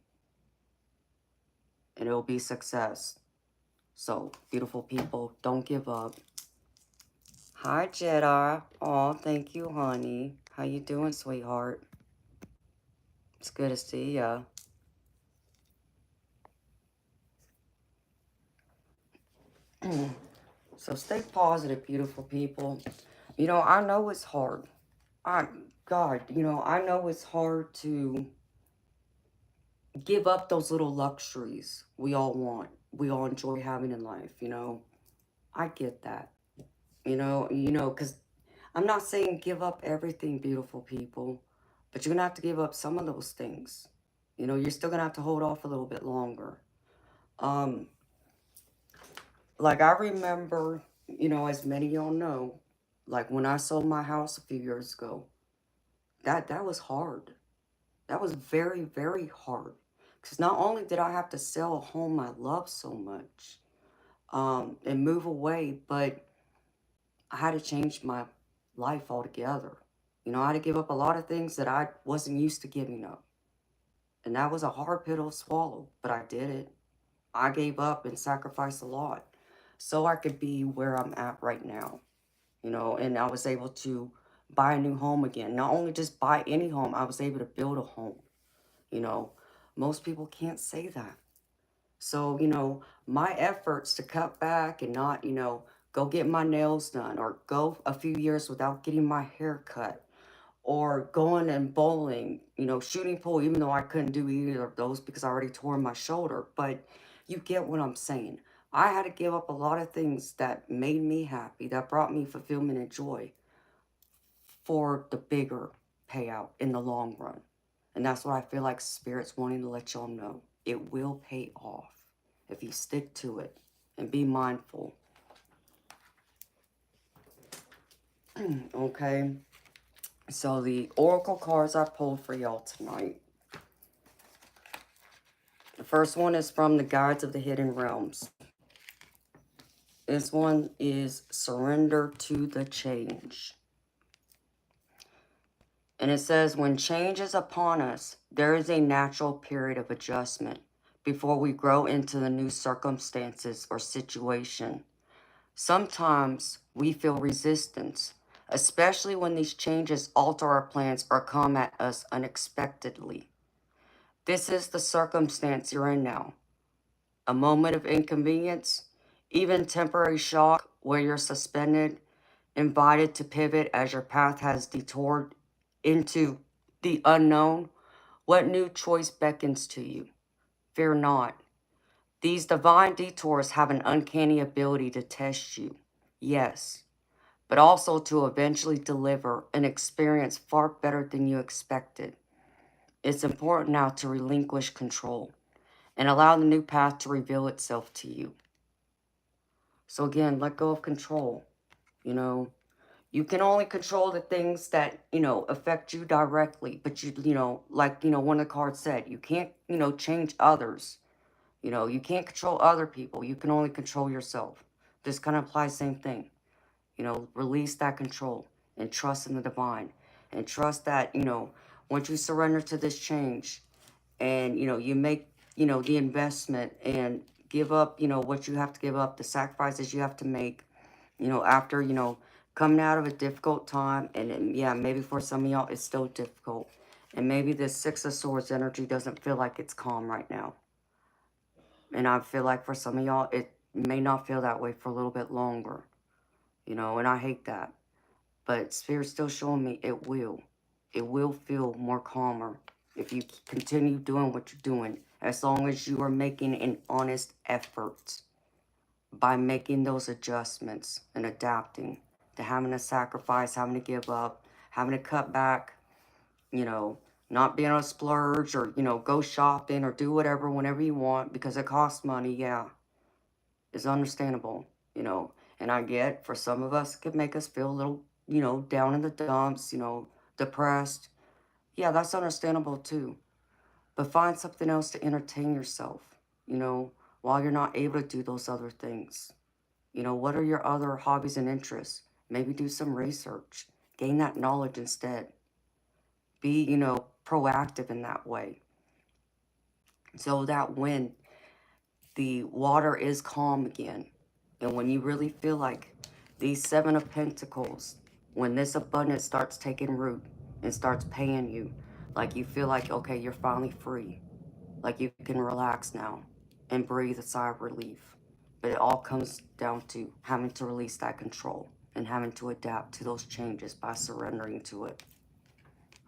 And it will be success. So, beautiful people, don't give up. Hi, Jedi. Oh, thank you, honey. How you doing, sweetheart? It's good to see ya. So stay positive, beautiful people. You know, I know it's hard. God, you know, I know it's hard to give up those little luxuries we all want, we all enjoy having in life, you know. I get that. Because I'm not saying give up everything, beautiful people, but you're gonna have to give up some of those things. You know, you're still gonna have to hold off a little bit longer. Um, like I remember, you know, as many of y'all know, like when I sold my house a few years ago, that was hard. That was very, very hard. Because not only did I have to sell a home I love so much, and move away, but I had to change my life altogether. You know, I had to give up a lot of things that I wasn't used to giving up. And that was a hard pill to swallow, but I did it. I gave up and sacrificed a lot so I could be where I'm at right now. You know, and I was able to buy a new home again. Not only just buy any home, I was able to build a home. You know, most people can't say that. So, you know, my efforts to cut back and not, you know, go get my nails done or go a few years without getting my hair cut or going and bowling, you know, shooting pool, even though I couldn't do either of those because I already tore my shoulder. But you get what I'm saying. I had to give up a lot of things that made me happy, that brought me fulfillment and joy for the bigger payout in the long run. And that's what I feel like Spirit's wanting to let y'all know. It will pay off if you stick to it and be mindful. Okay? So the oracle cards I pulled for y'all tonight. The first one is from the Guides of the Hidden Realms. This one is Surrender to the Change. And it says, when change is upon us, there is a natural period of adjustment before we grow into the new circumstances or situation. Sometimes we feel resistance, especially when these changes alter our plans or come at us unexpectedly. This is the circumstance you're in now. A moment of inconvenience, even temporary shock where you're suspended, invited to pivot as your path has detoured into the unknown. What new choice beckons to you? Fear not. These divine detours have an uncanny ability to test you, yes, but also to eventually deliver an experience far better than you expected. It's important now to relinquish control and allow the new path to reveal itself to you. So again, let go of control. You know, you can only control the things that, you know, affect you directly. But you know, like, you know, one of the cards said, you can't, you know, change others. You know, you can't control other people. You can only control yourself. This kind of applies the same thing. You know, release that control and trust in the divine. And trust that, you know, once you surrender to this change and, you know, you make, you know, the investment and give up, you know, what you have to give up, the sacrifices you have to make, you know, after, you know, coming out of a difficult time. And yeah, maybe for some of y'all, it's still difficult. And maybe this Six of Swords energy doesn't feel like it's calm right now. And I feel like for some of y'all, it may not feel that way for a little bit longer. You know, and I hate that. But Spirit's still showing me it will. It will feel more calmer if you continue doing what you're doing. As long as you are making an honest effort by making those adjustments and adapting to having to sacrifice, having to give up, having to cut back, you know, not being able to splurge or, you know, go shopping or do whatever whenever you want because it costs money, yeah, it's understandable, you know. And I get, for some of us, it could make us feel a little, you know, down in the dumps, you know, depressed. Yeah, that's understandable too. But find something else to entertain yourself, you know, while you're not able to do those other things. You know, what are your other hobbies and interests? Maybe do some research. Gain that knowledge instead. Be, you know, proactive in that way. So that when the water is calm again, and when you really feel like these Seven of Pentacles, when this abundance starts taking root and starts paying you, like you feel like, okay, you're finally free. Like you can relax now and breathe a sigh of relief. But it all comes down to having to release that control and having to adapt to those changes by surrendering to it.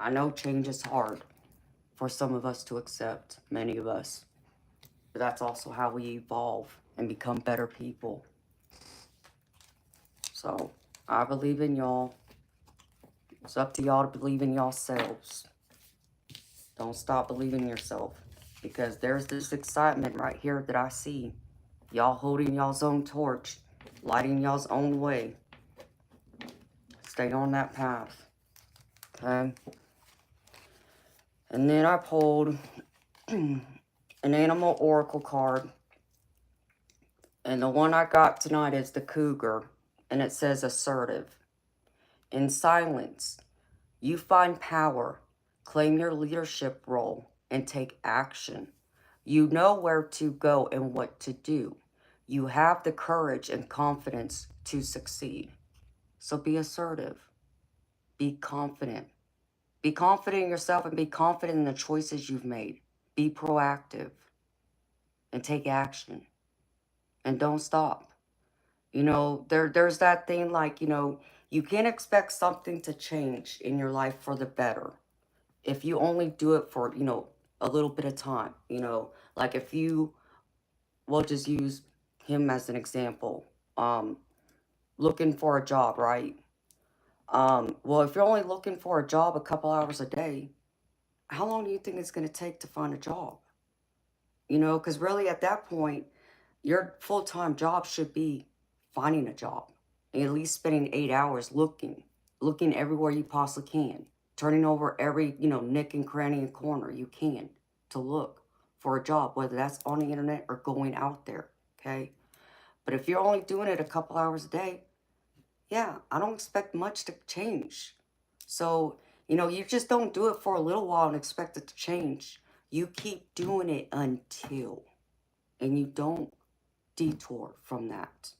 I know change is hard for some of us to accept, many of us. But that's also how we evolve and become better people. So, I believe in y'all. It's up to y'all to believe in yourselves. Don't stop believing yourself. Because there's this excitement right here that I see. Y'all holding y'all's own torch. Lighting y'all's own way. Stay on that path. Okay? And then I pulled an animal oracle card. And the one I got tonight is the cougar. And it says assertive. In silence, you find power, claim your leadership role, and take action. You know where to go and what to do. You have the courage and confidence to succeed. So be assertive. Be confident. Be confident in yourself and be confident in the choices you've made. Be proactive and take action. And don't stop. You know, there's that thing like, you know, you can't expect something to change in your life for the better if you only do it for, you know, a little bit of time. You know, like if you, we'll just use him as an example. Looking for a job, right? Well, if you're only looking for a job a couple hours a day, how long do you think it's going to take to find a job? You know, because really at that point, your full-time job should be finding a job. And at least spending 8 hours looking everywhere you possibly can. Turning over every, you know, nick and cranny and corner you can to look for a job, whether that's on the internet or going out there, okay? But if you're only doing it a couple hours a day, yeah, I don't expect much to change. So, you know, you just don't do it for a little while and expect it to change. You keep doing it until, and you don't detour from that.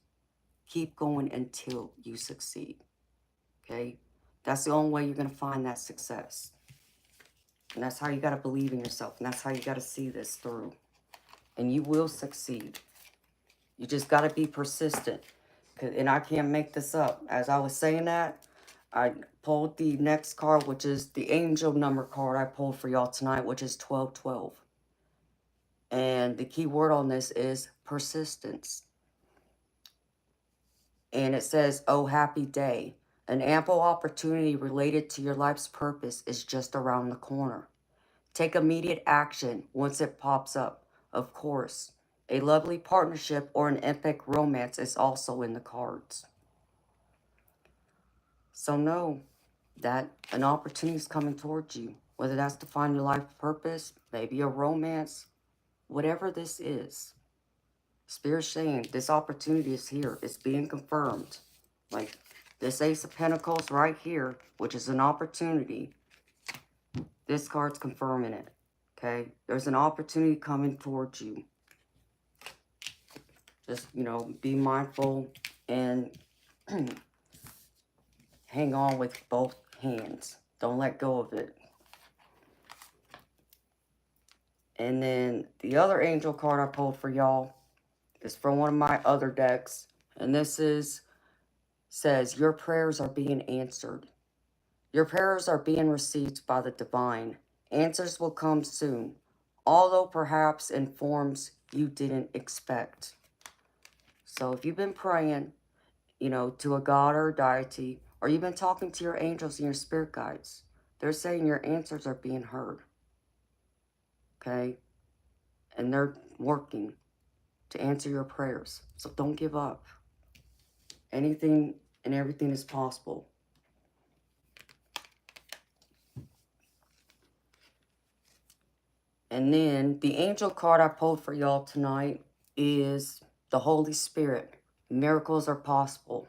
Keep going until you succeed, okay? That's the only way you're going to find that success. And that's how you got to believe in yourself. And that's how you got to see this through. And you will succeed. You just got to be persistent. And I can't make this up. As I was saying that, I pulled the next card, which is the angel number card I pulled for y'all tonight, which is 1212. And the key word on this is persistence. And it says, oh, happy day. An ample opportunity related to your life's purpose is just around the corner. Take immediate action once it pops up. Of course, a lovely partnership or an epic romance is also in the cards. So know that an opportunity is coming towards you, whether that's to find your life purpose, maybe a romance, whatever this is. Spirit's saying this opportunity is here. It's being confirmed. Like this Ace of Pentacles right here, which is an opportunity. This card's confirming it. Okay? There's an opportunity coming towards you. Just, you know, be mindful and hang on with both hands. Don't let go of it. And then the other angel card I pulled for y'all is from one of my other decks. And this says, your prayers are being answered. Your prayers are being received by the divine. Answers will come soon, although perhaps in forms you didn't expect. So if you've been praying, you know, to a god or a deity, or you've been talking to your angels and your spirit guides, they're saying your answers are being heard. Okay? And they're working to answer your prayers. So don't give up. Anything and everything is possible. And then the angel card I pulled for y'all tonight is the Holy Spirit. Miracles are possible.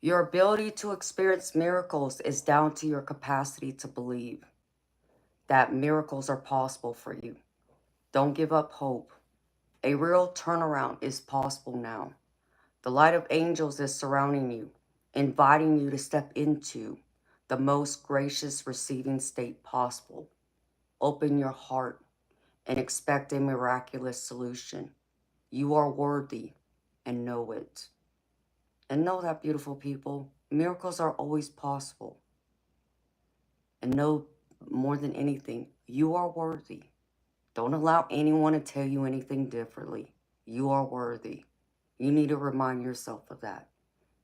Your ability to experience miracles is down to your capacity to believe that miracles are possible for you. Don't give up hope. A real turnaround is possible now. The light of angels is surrounding you, inviting you to step into the most gracious receiving state possible. Open your heart and expect a miraculous solution. You are worthy and know it. And know that, beautiful people, miracles are always possible. And know more than anything, you are worthy. Don't allow anyone to tell you anything differently. You are worthy. You need to remind yourself of that.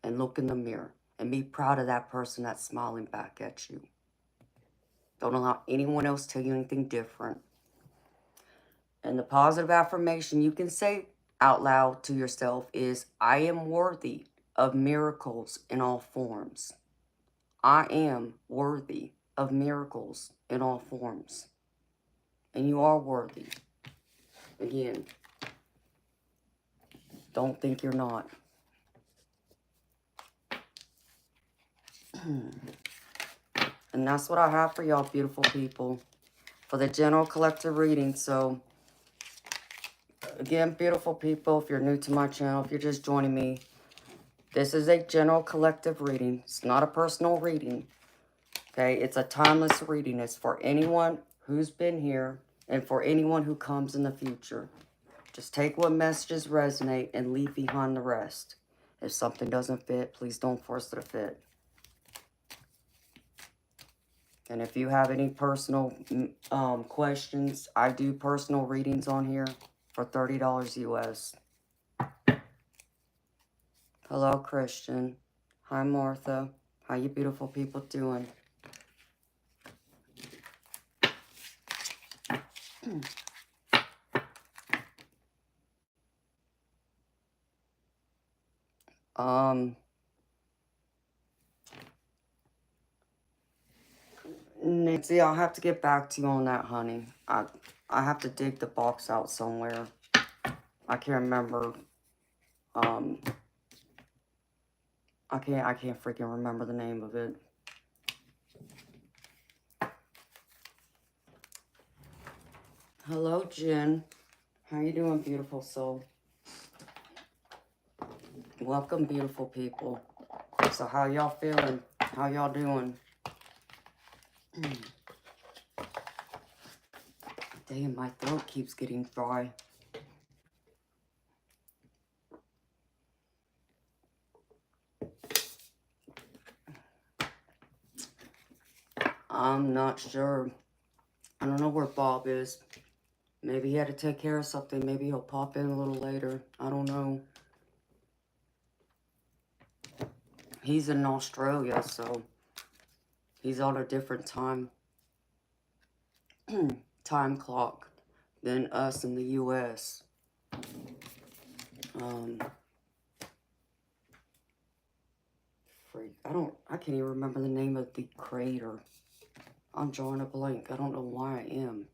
And look in the mirror and be proud of that person that's smiling back at you. Don't allow anyone else to tell you anything different. And the positive affirmation you can say out loud to yourself is, I am worthy of miracles in all forms. I am worthy of miracles in all forms. And you are worthy. Again, don't think you're not. And that's what I have for y'all, beautiful people, for the general collective reading. So, again, beautiful people, if you're new to my channel, if you're just joining me, this is a general collective reading. It's not a personal reading. Okay, it's a timeless reading. It's for anyone who's been here and for anyone who comes in the future. Just take what messages resonate and leave behind the rest. If something doesn't fit, please don't force it to fit. And if you have any personal questions, I do personal readings on here for $30 US. Hello, Christian. Hi, Martha. How you beautiful people doing? Nancy, I'll have to get back to you on that, honey. I have to dig the box out somewhere. I can't remember. I can't freaking remember the name of it. Hello, Jen. How you doing, beautiful soul? Welcome, beautiful people. So how y'all feeling? How y'all doing? Damn, my throat keeps getting dry. I'm not sure. I don't know where Bob is. Maybe he had to take care of something. Maybe he'll pop in a little later. I don't know. He's in Australia, so he's on a different time clock than us in the U.S. I can't even remember the name of the crater. I'm drawing a blank. I don't know why I am.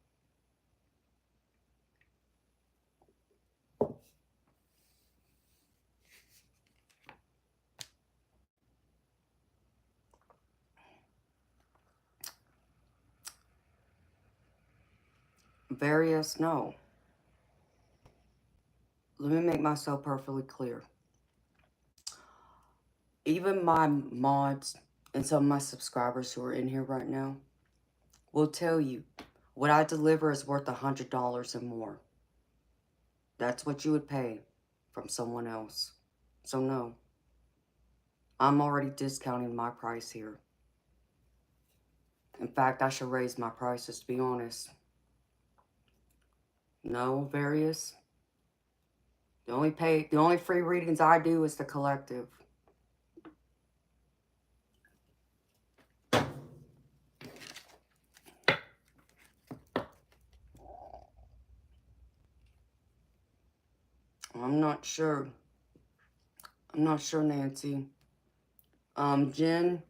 Various, no. Let me make myself perfectly clear. Even my mods and some of my subscribers who are in here right now will tell you what I deliver is worth $100 and more. That's what you would pay from someone else. So no, I'm already discounting my price here. In fact, I should raise my prices, to be honest. No, various. The only free readings I do is the collective. I'm not sure. I'm not sure, Nancy. Jen,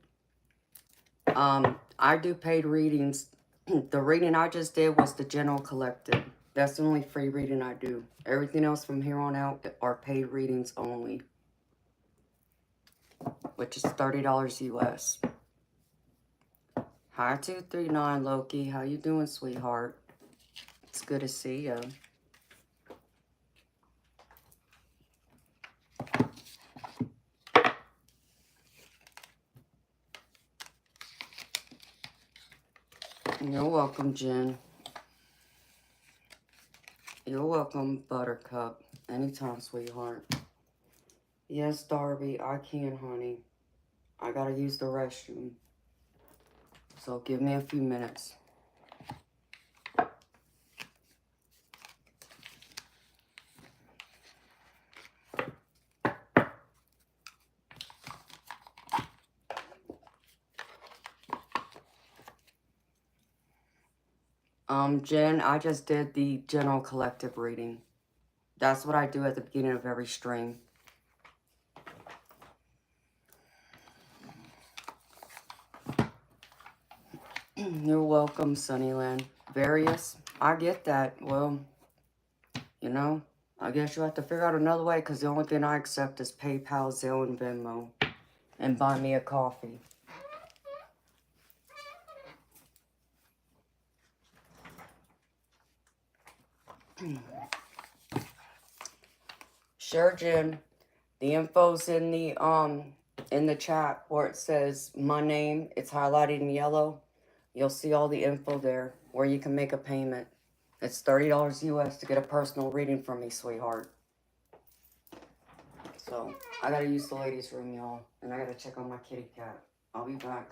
I do paid readings. The reading I just did was the general collective. That's the only free reading I do. Everything else from here on out are paid readings only, which is $30 US. Hi, 239 Loki. How you doing, sweetheart? It's good to see you. You're welcome, Jen. You're welcome, Buttercup. Anytime, sweetheart. Yes, Darby, I can, honey. I gotta use the restroom. So give me a few minutes. Jen, I just did the general collective reading. That's what I do at the beginning of every stream. You're welcome, Sunnyland. Various, I get that. Well, you know, I guess you'll have to figure out another way, because the only thing I accept is PayPal, Zelle, and Venmo. And buy me a coffee. Sure, Jen. The info's in the chat where it says my name. It's highlighted in yellow. You'll see all the info there where you can make a payment. It's $30 US to get a personal reading from me, sweetheart. So, I gotta use the ladies' room, y'all. And I gotta check on my kitty cat. I'll be back.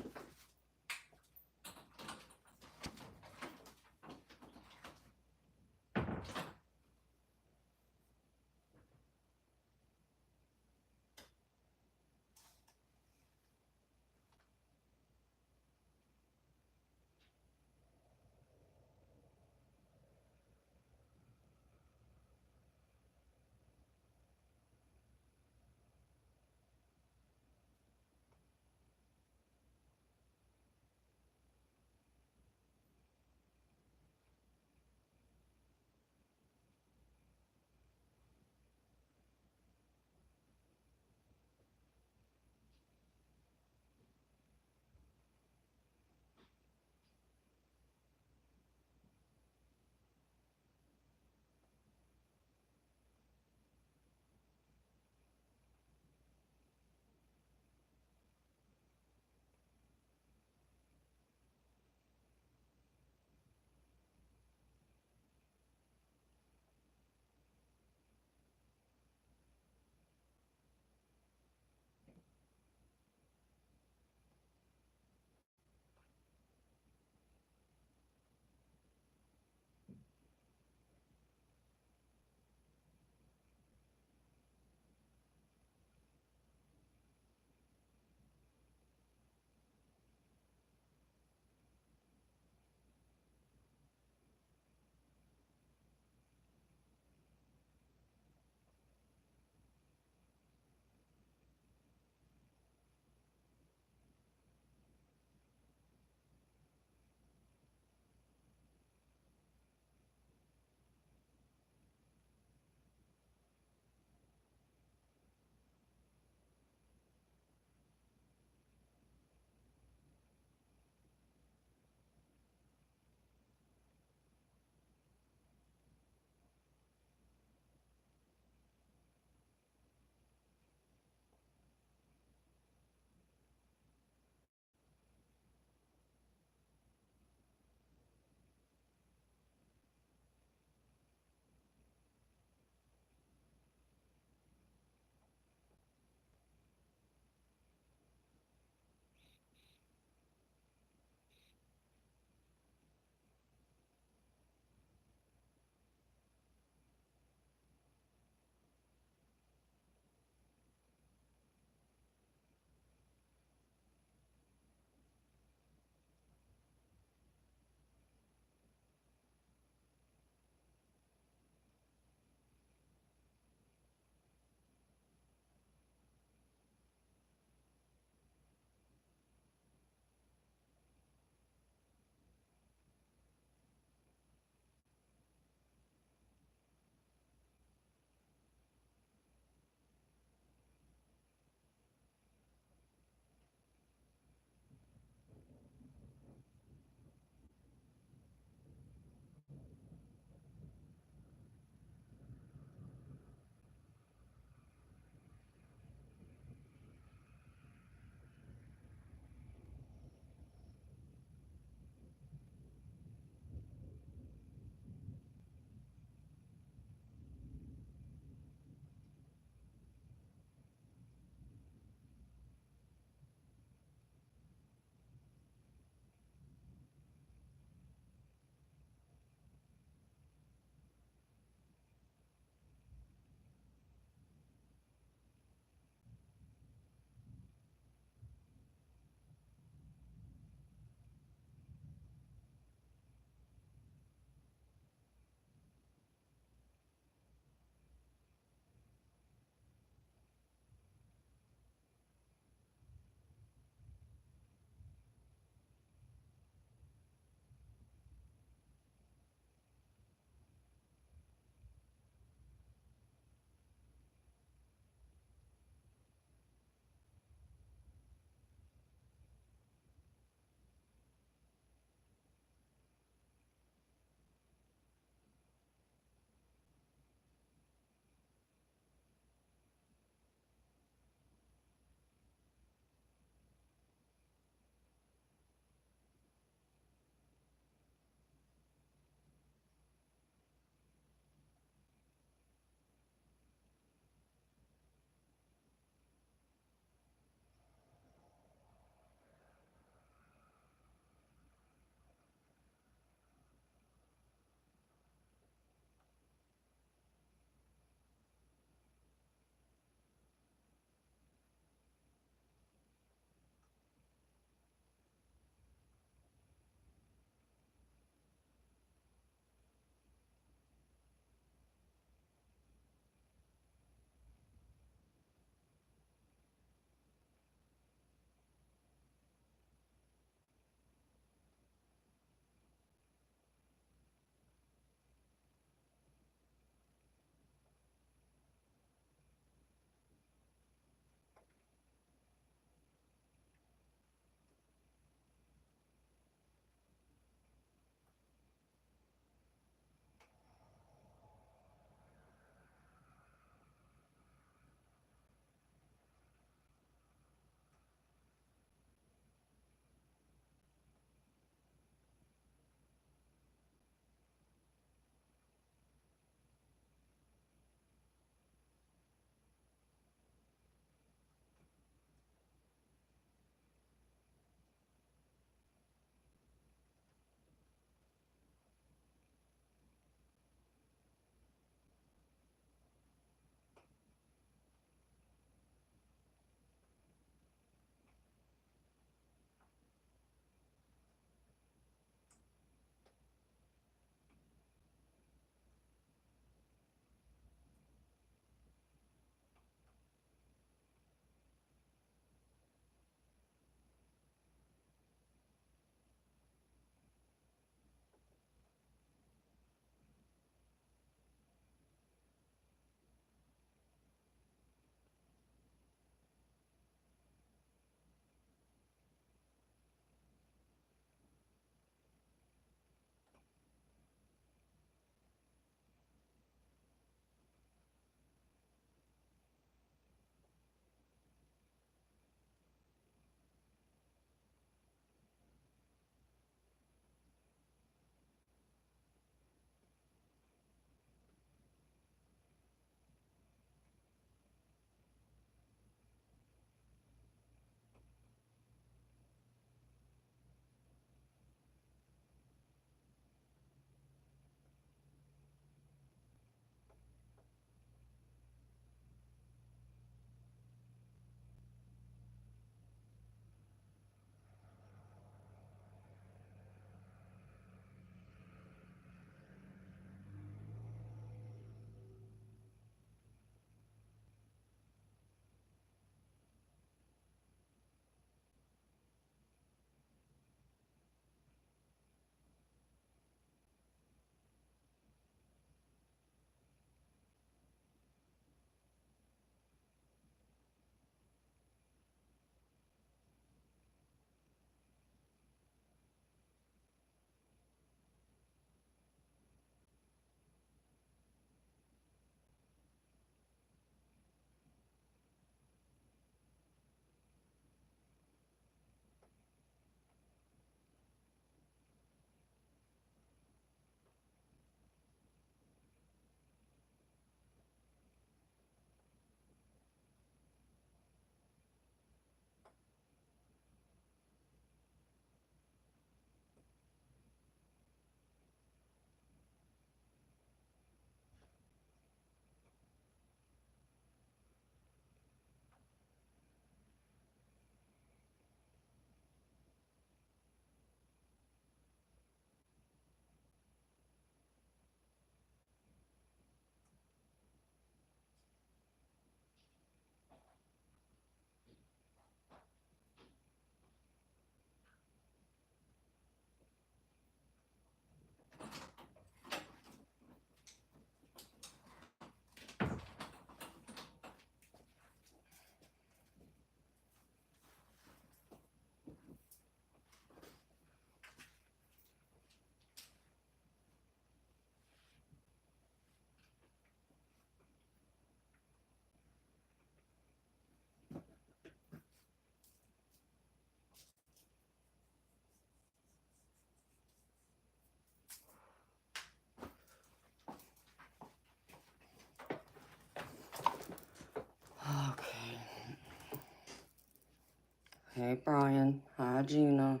Hey, Brian. Hi, Gina.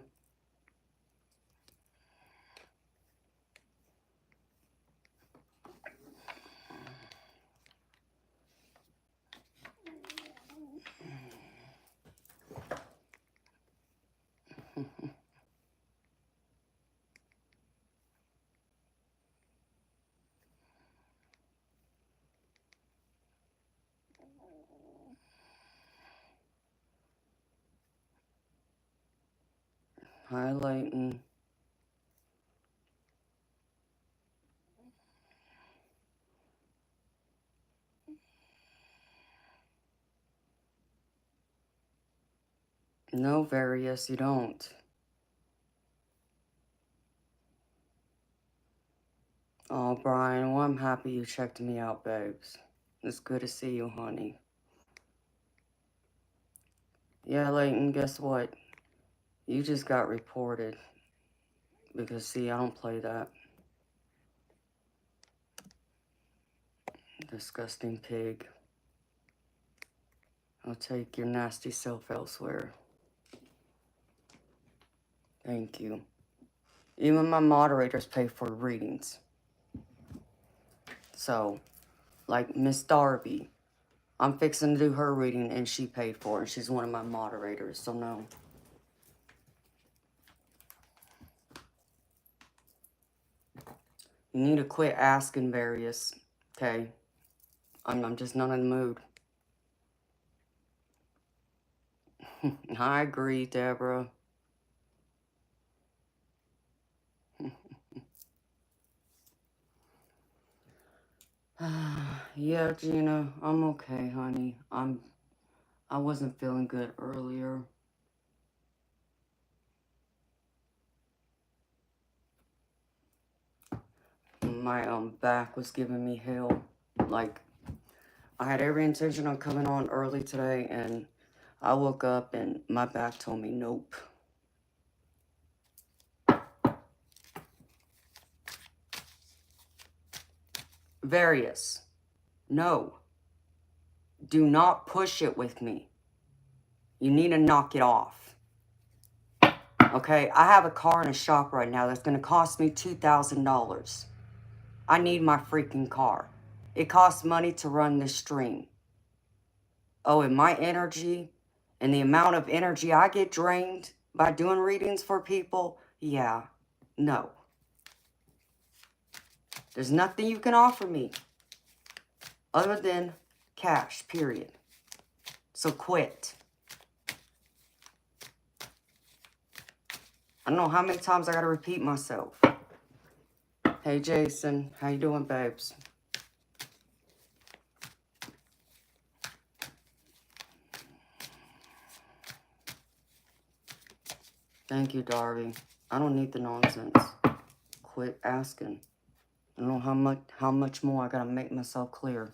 Hi, Layton. No, Various, you don't. Oh, Brian, well, I'm happy you checked me out, babes. It's good to see you, honey. Yeah, Layton, guess what? You just got reported. Because, see, I don't play that. Disgusting pig. I'll take your nasty self elsewhere. Thank you. Even my moderators pay for readings. So, like Miss Darby, I'm fixing to do her reading and she paid for it. She's one of my moderators, so no. You need to quit asking Various, okay? I'm just not in the mood. I agree, Deborah. Yeah, Gina, I'm okay, honey. I wasn't feeling good earlier. My back was giving me hell. Like, I had every intention on coming on early today, and I woke up and my back told me nope. Various. No. Do not push it with me. You need to knock it off. Okay? I have a car in a shop right now that's going to cost me $2,000. I need my freaking car. It costs money to run this stream. Oh, and my energy and the amount of energy I get drained by doing readings for people, yeah, no. There's nothing you can offer me other than cash, period. So quit. I don't know how many times I gotta repeat myself. Hey, Jason. How you doing, babes? Thank you, Darby. I don't need the nonsense. Quit asking. I don't know how much more I gotta make myself clear.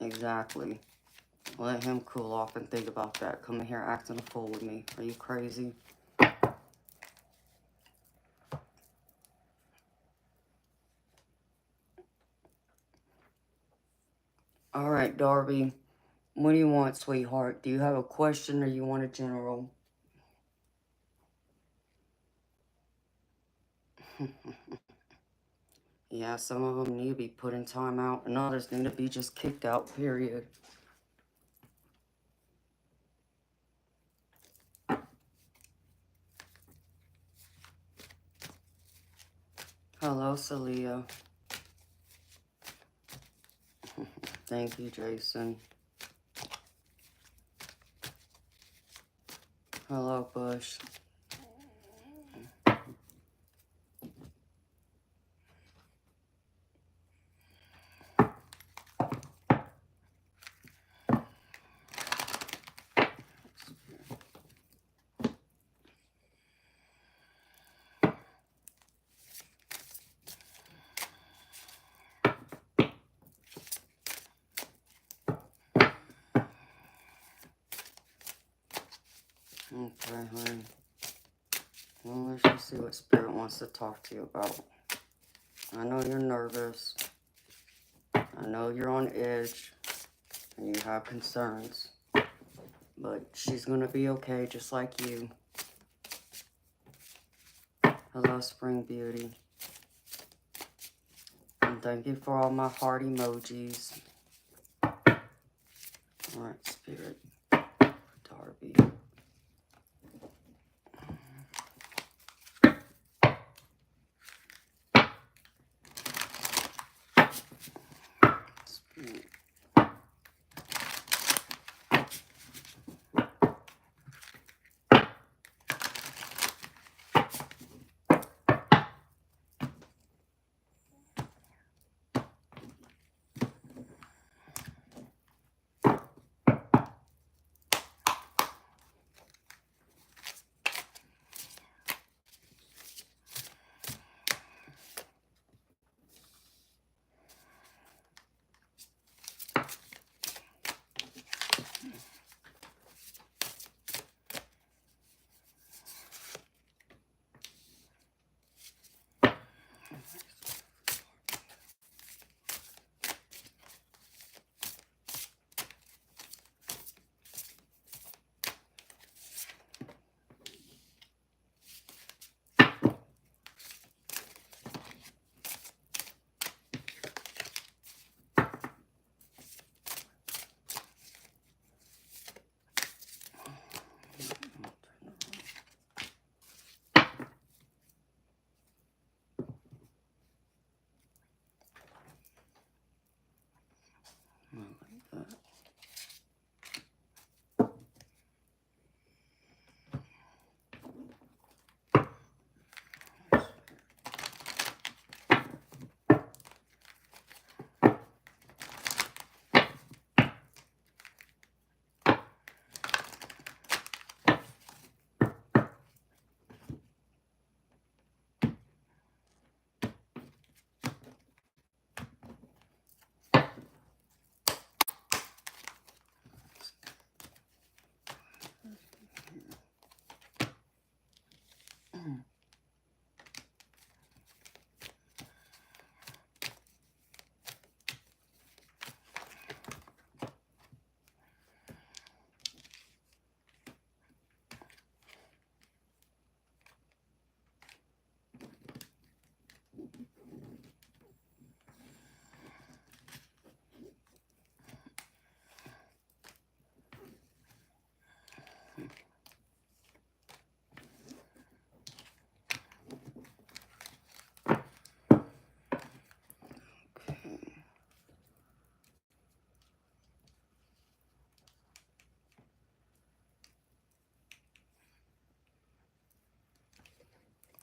Exactly. Let him cool off and think about that. Coming here acting a fool with me. Are you crazy? All right, Darby. What do you want, sweetheart? Do you have a question or you want a general? Yeah, some of them need to be put in timeout and others need to be just kicked out, period. Hello, Celia. Thank you, Jason. Hello, Bush. Okay, honey. Well, let's just see what Spirit wants to talk to you about. I know you're nervous. I know you're on edge. And you have concerns. But she's going to be okay, just like you. Hello, Spring Beauty. And thank you for all my heart emojis. Alright, Spirit. Darby. Spirit.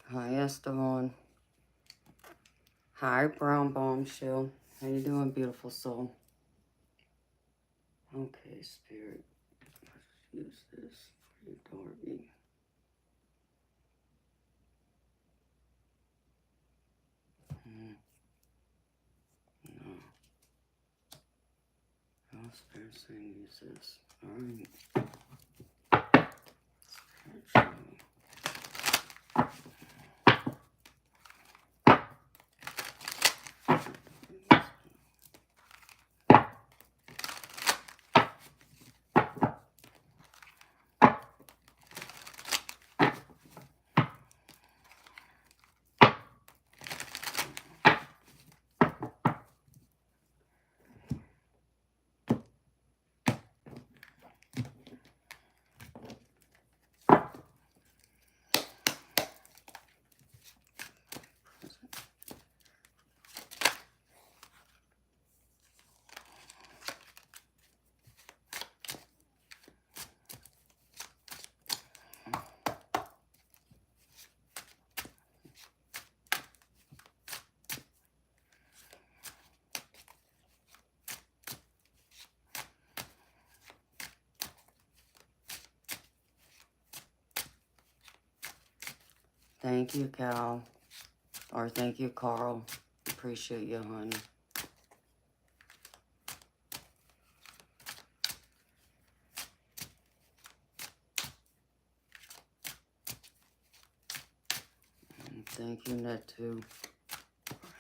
Hi, Esteban. Hi, Brown Bombshell. How you doing, beautiful soul? Okay, Spirit. Let's use this for you, Darby. No. No, Spirit saying use this. Alright. Thank you, Cal. Or thank you, Carl. Appreciate you, honey. Thank you, Net, too.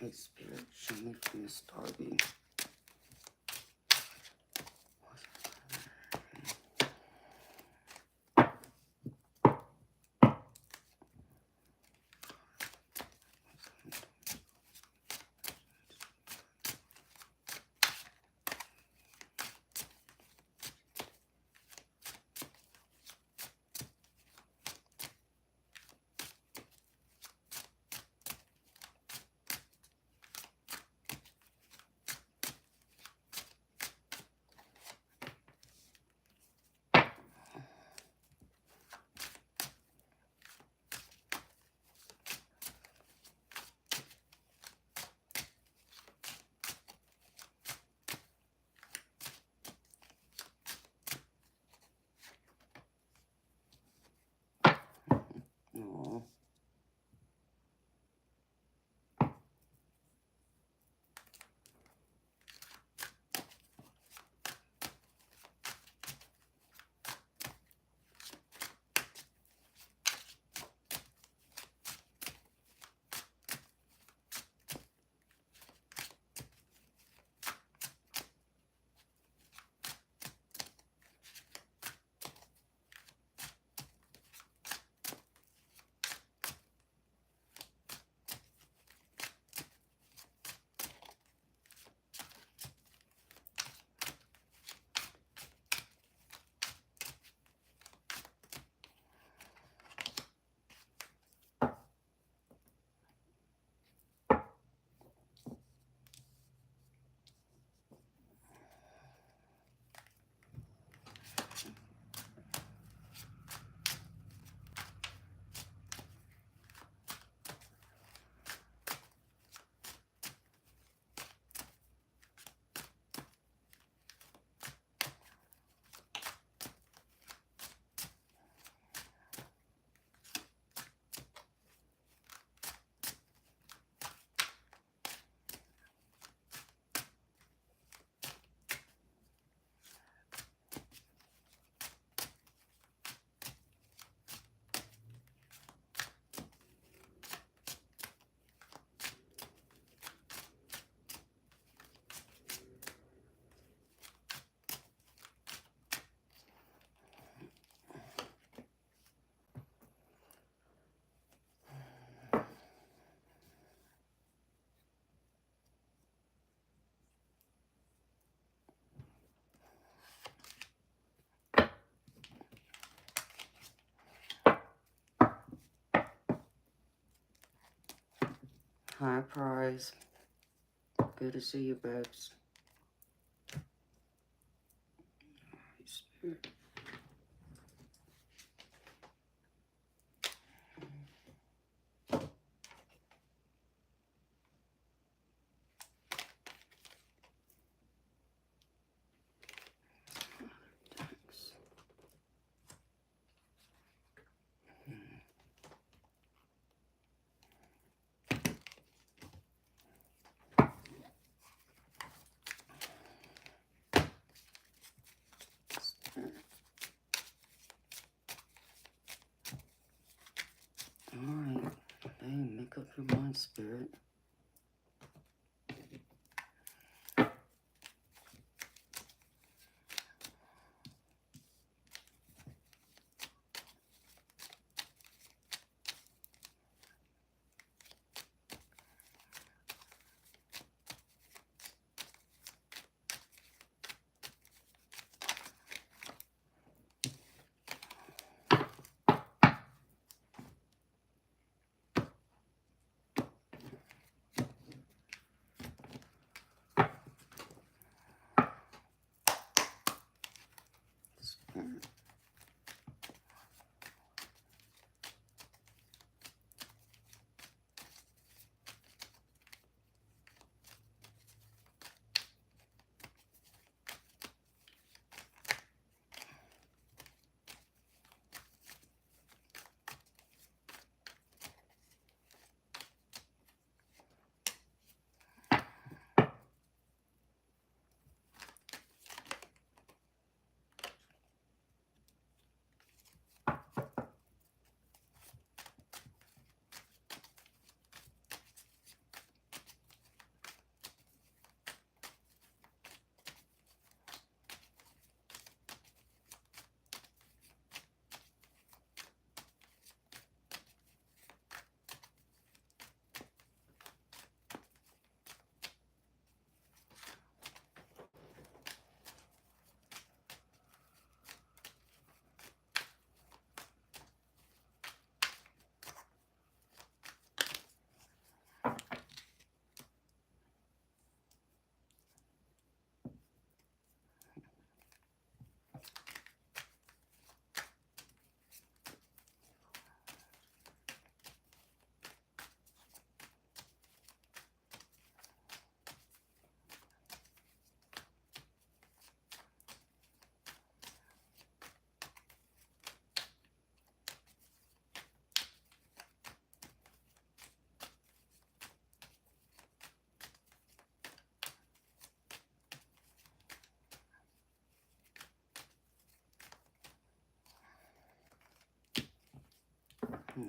Alright, Spirit, show me from Miss Darby. Oh. Hi, Prize. Good to see you, babes. Spirit. Thanks. Alright. Hey, make up your mind, Spirit. Spirit. Oh.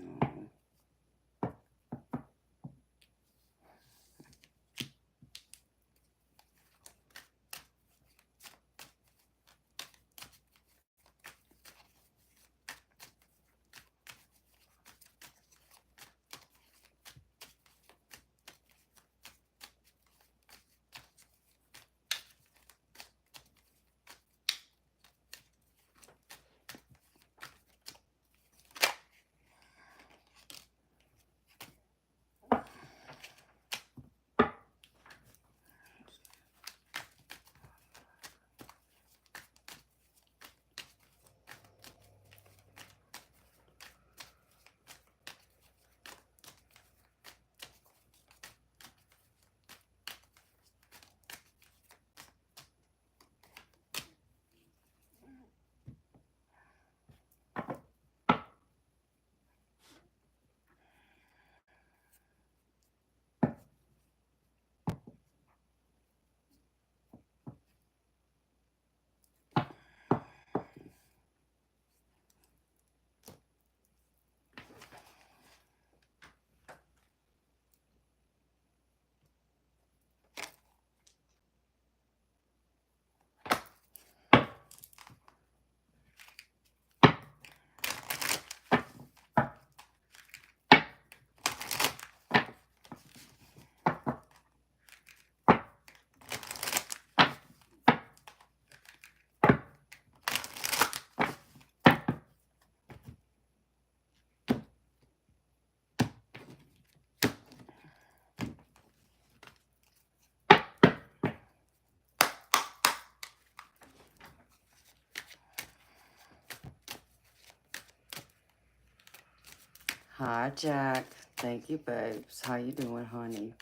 Hi, Jack. Thank you, babes. How you doing, honey?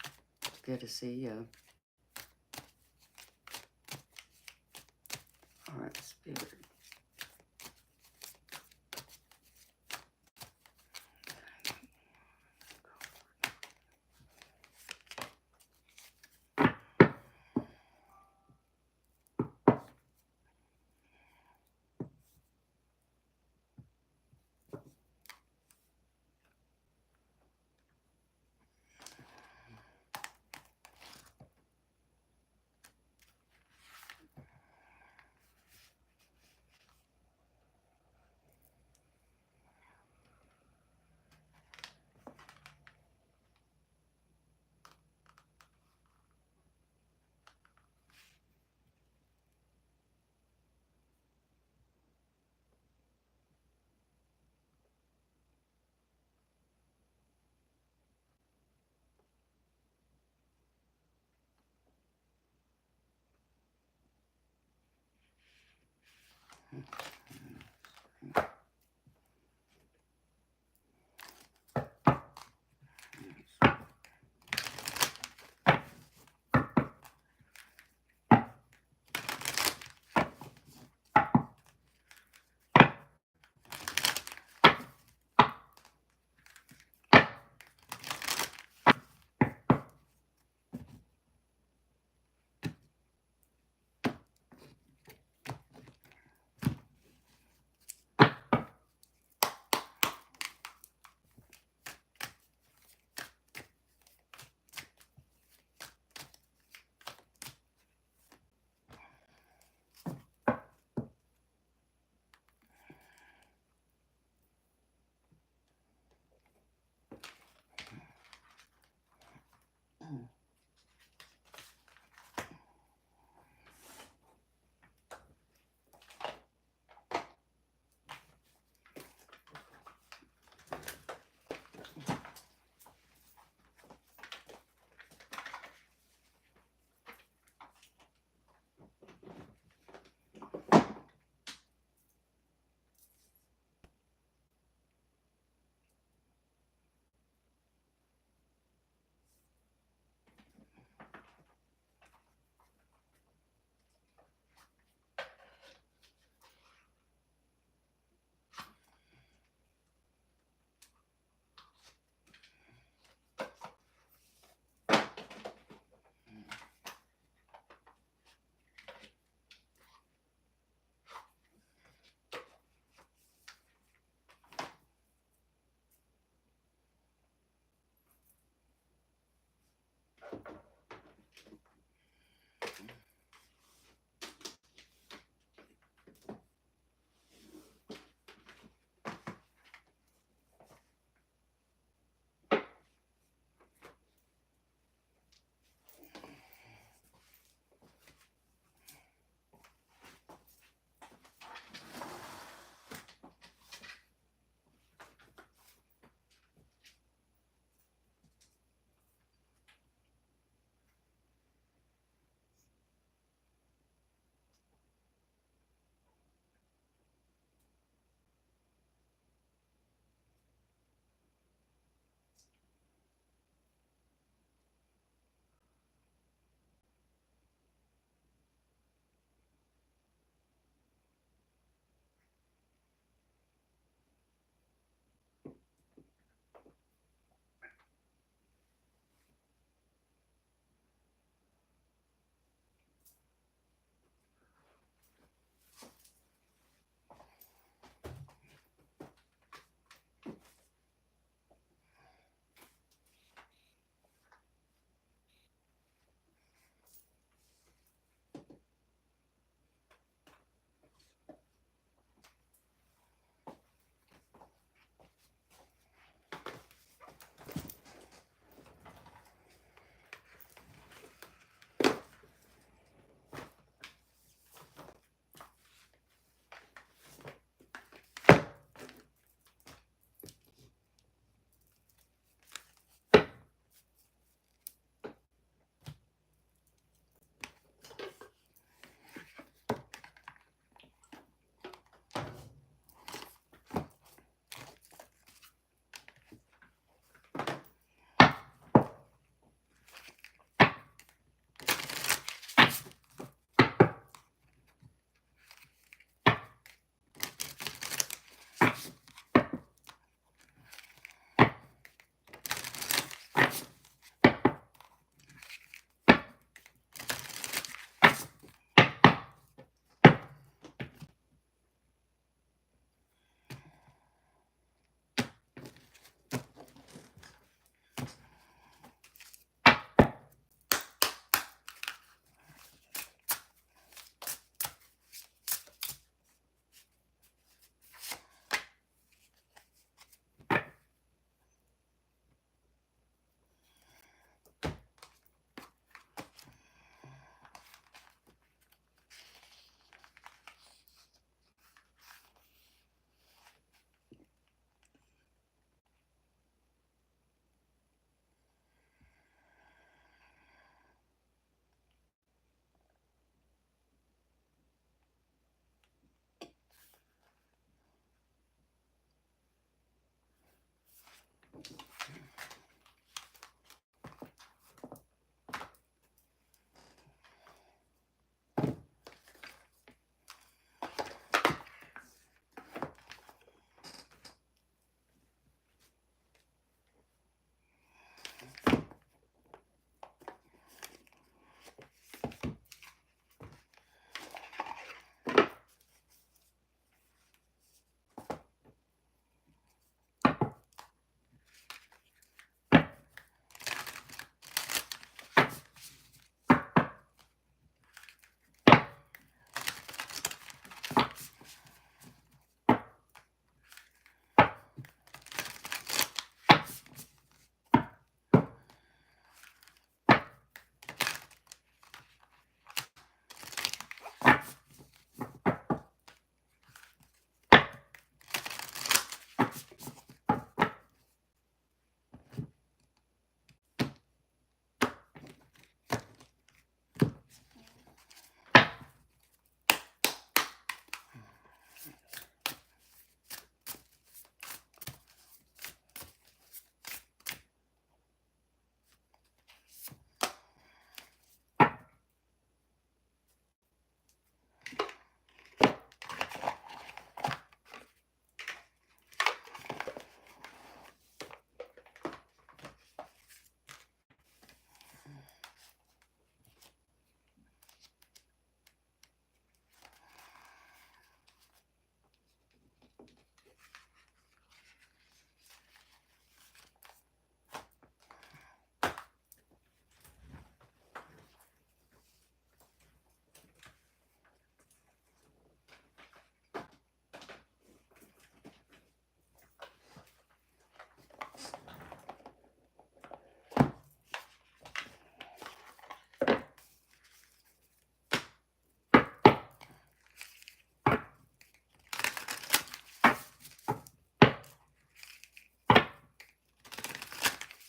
Good to see you. All right, Spirit.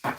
I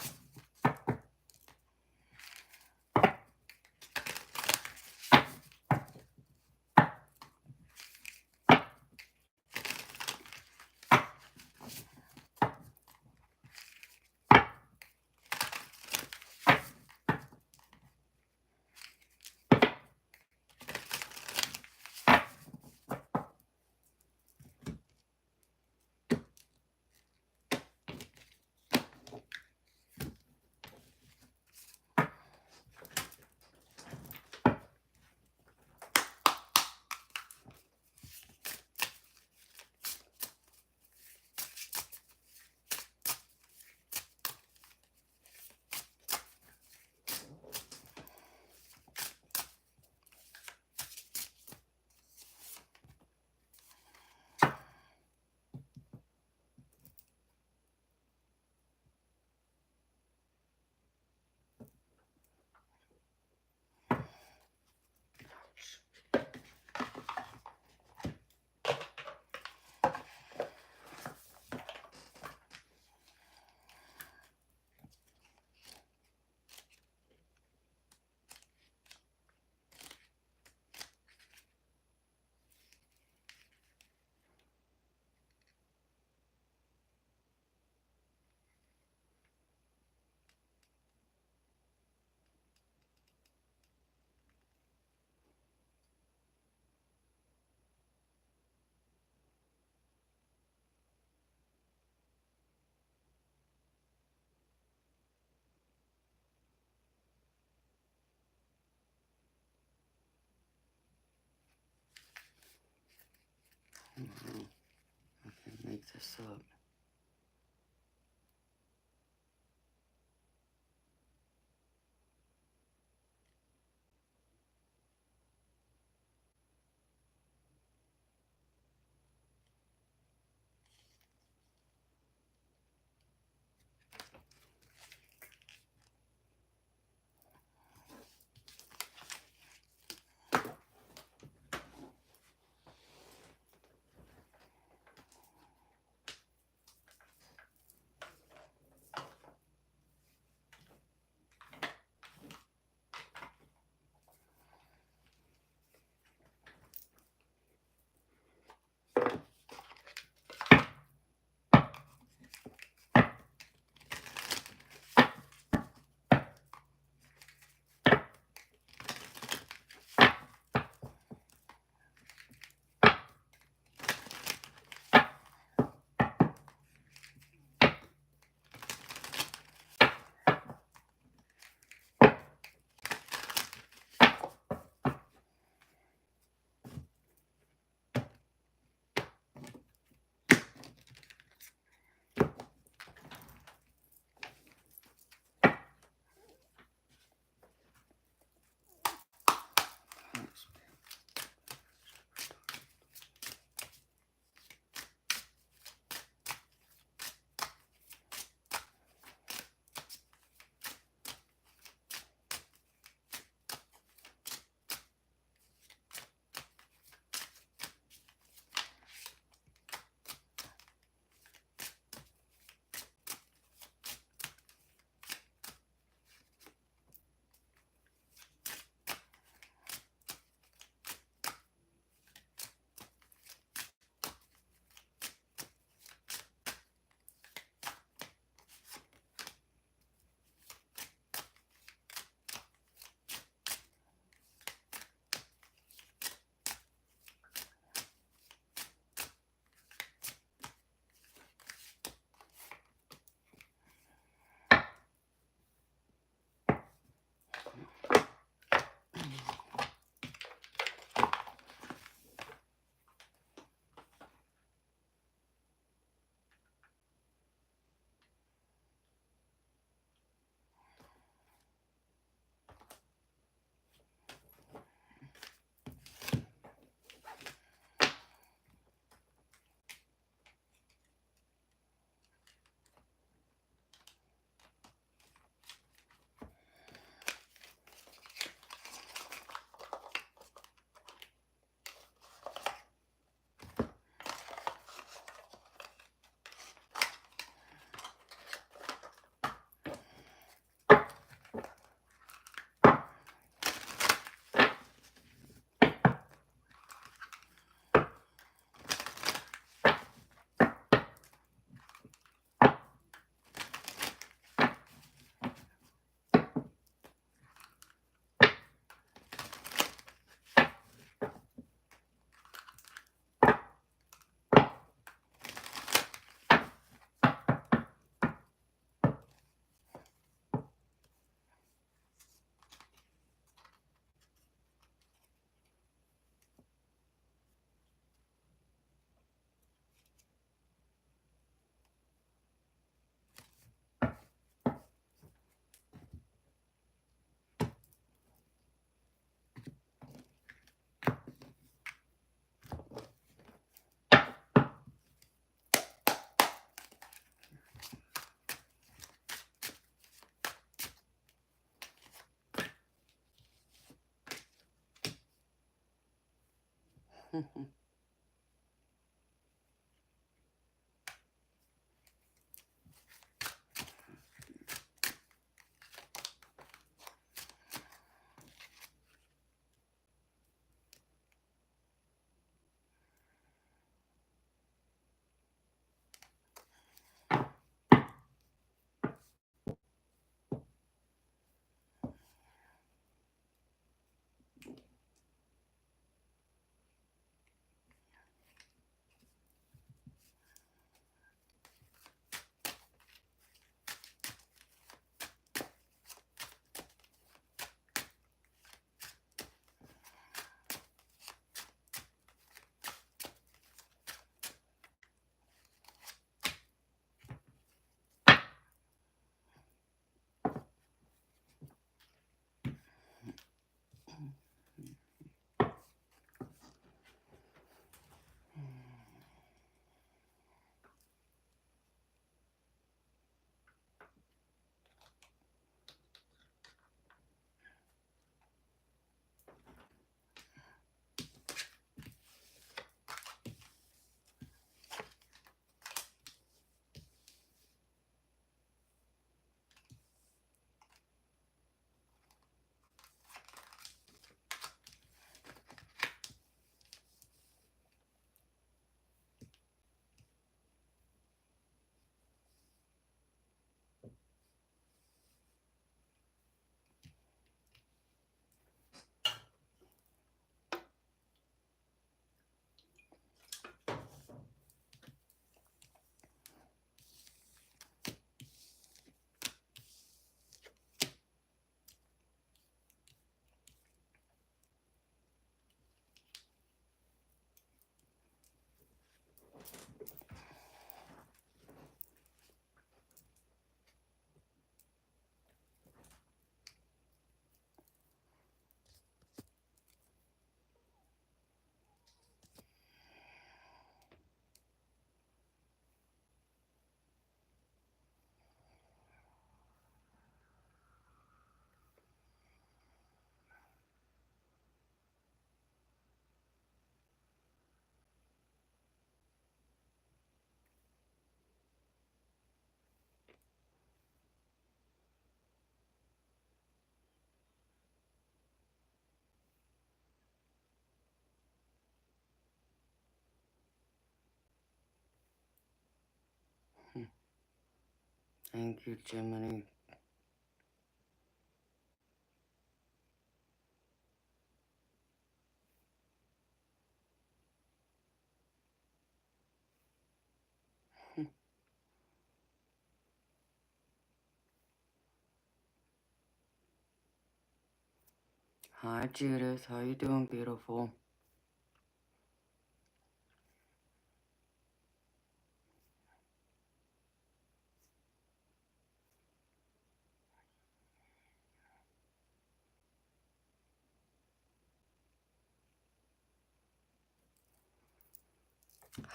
can make this up. Thank you, Jiminy. Hi, Judith. How you doing, beautiful?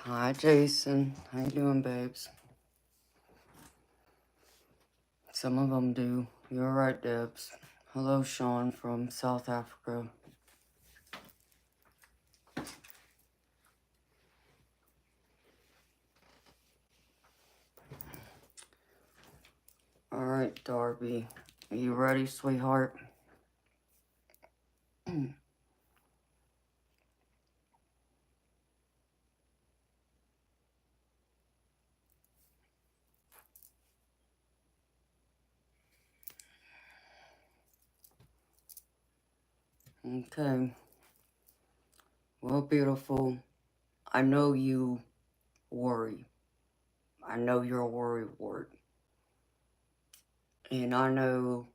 Hi, Jason. How you doing, babes? Some of them do. You're right, Debs. Hello, Sean from South Africa. All right, Darby. Are you ready, sweetheart? Okay. Well, beautiful. I know you worry. I know you're a worry wart. And I know,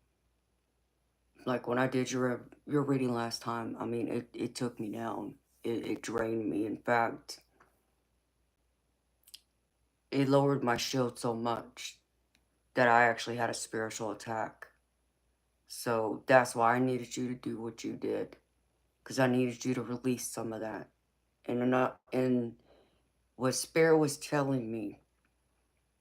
like, when I did your reading last time, I mean, it took me down. It drained me. In fact, it lowered my shield so much that I actually had a spiritual attack. So that's why I needed you to do what you did. Because I needed you to release some of that. And what Spirit was telling me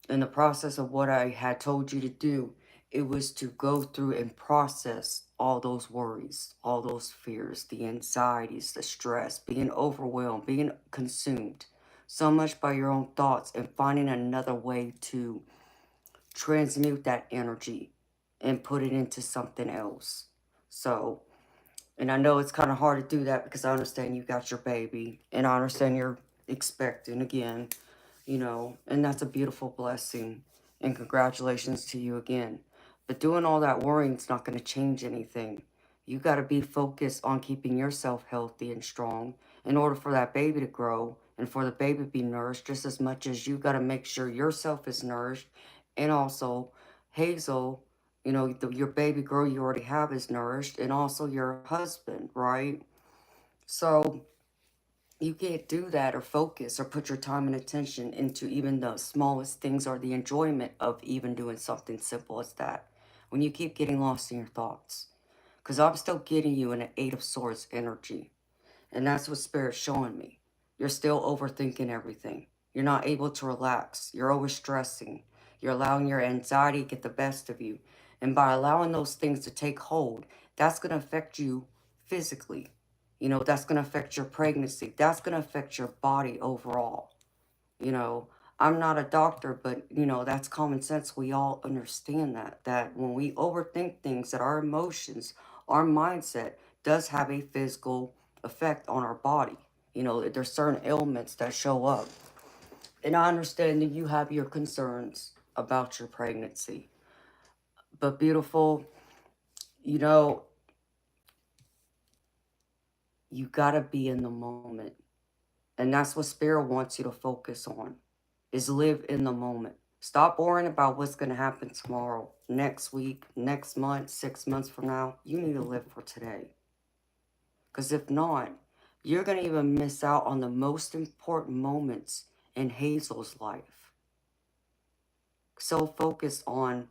in the process of what I had told you to do It was to go through and process all those worries, all those fears, the anxieties, the stress, being overwhelmed, being consumed so much by your own thoughts, and finding another way to transmute that energy and put it into something else. So, and I know it's kind of hard to do that because I understand you got your baby and I understand you're expecting again, and that's a beautiful blessing. And congratulations to you again. But doing all that worrying is not going to change anything. You got to be focused on keeping yourself healthy and strong in order for that baby to grow and for the baby to be nourished just as much as you got to make sure yourself is nourished. And also, Hazel, your baby girl you already have is nourished, and also your husband, right? So you can't do that or focus or put your time and attention into even the smallest things or the enjoyment of even doing something simple as that when you keep getting lost in your thoughts. Because I'm still getting you in an Eight of Swords energy. And that's what Spirit's showing me. You're still overthinking everything. You're not able to relax. You're overstressing. You're allowing your anxiety to get the best of you. And by allowing those things to take hold, that's going to affect you physically. That's going to affect your pregnancy. That's going to affect your body overall. You know, I'm not a doctor, but, that's common sense. We all understand that when we overthink things, that our emotions, our mindset does have a physical effect on our body. There's certain ailments that show up. And I understand that you have your concerns about your pregnancy. But beautiful, you know, you gotta be in the moment. And that's what Spirit wants you to focus on, is live in the moment. Stop worrying about what's going to happen tomorrow, next week, next month, 6 months from now. You need to live for today. Because if not, you're going to even miss out on the most important moments in Hazel's life. So focused on,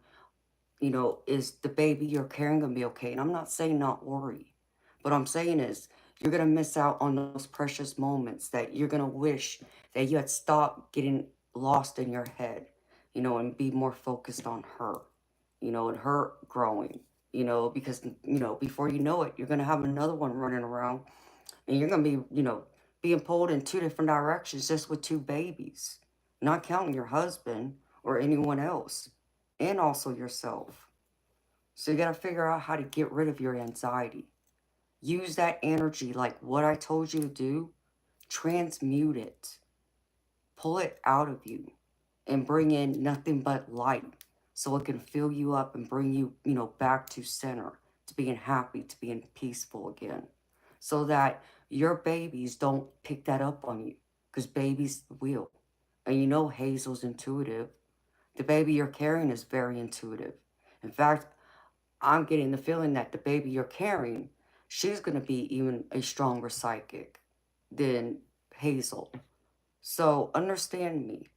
is the baby you're carrying going to be okay? And I'm not saying not worry. What I'm saying is, you're going to miss out on those precious moments that you're going to wish that you had stopped getting lost in your head, and be more focused on her, and her growing, because, before you know it, you're going to have another one running around and you're going to be, being pulled in two different directions just with two babies, not counting your husband or anyone else, and also yourself. So you got to figure out how to get rid of your anxiety. Use that energy like what I told you to do. Transmute it. Pull it out of you and bring in nothing but light so it can fill you up and bring you, back to center, to being happy, to being peaceful again. So that your babies don't pick that up on you, because babies will. And Hazel's intuitive. The baby you're carrying is very intuitive. In fact, I'm getting the feeling that the baby you're carrying, she's going to be even a stronger psychic than Hazel. So understand me.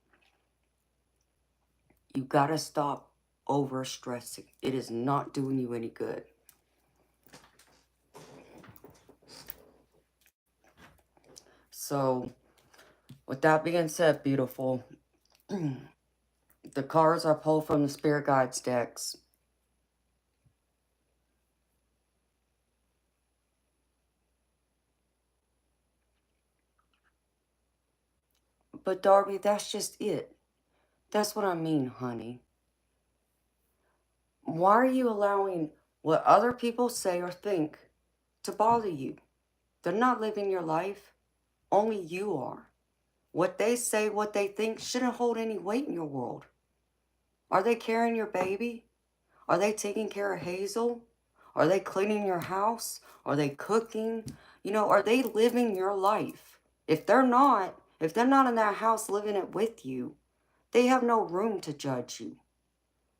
You got to stop over-stressing. It is not doing you any good. So, with that being said, beautiful, the cards are pulled from the Spirit Guides decks. But Darby, that's just it. That's what I mean, honey. Why are you allowing what other people say or think to bother you? They're not living your life. Only you are. What they say, what they think shouldn't hold any weight in your world. Are they carrying your baby? Are they taking care of Hazel? Are they cleaning your house? Are they cooking? Are they living your life? If they're not in that house living it with you, they have no room to judge you.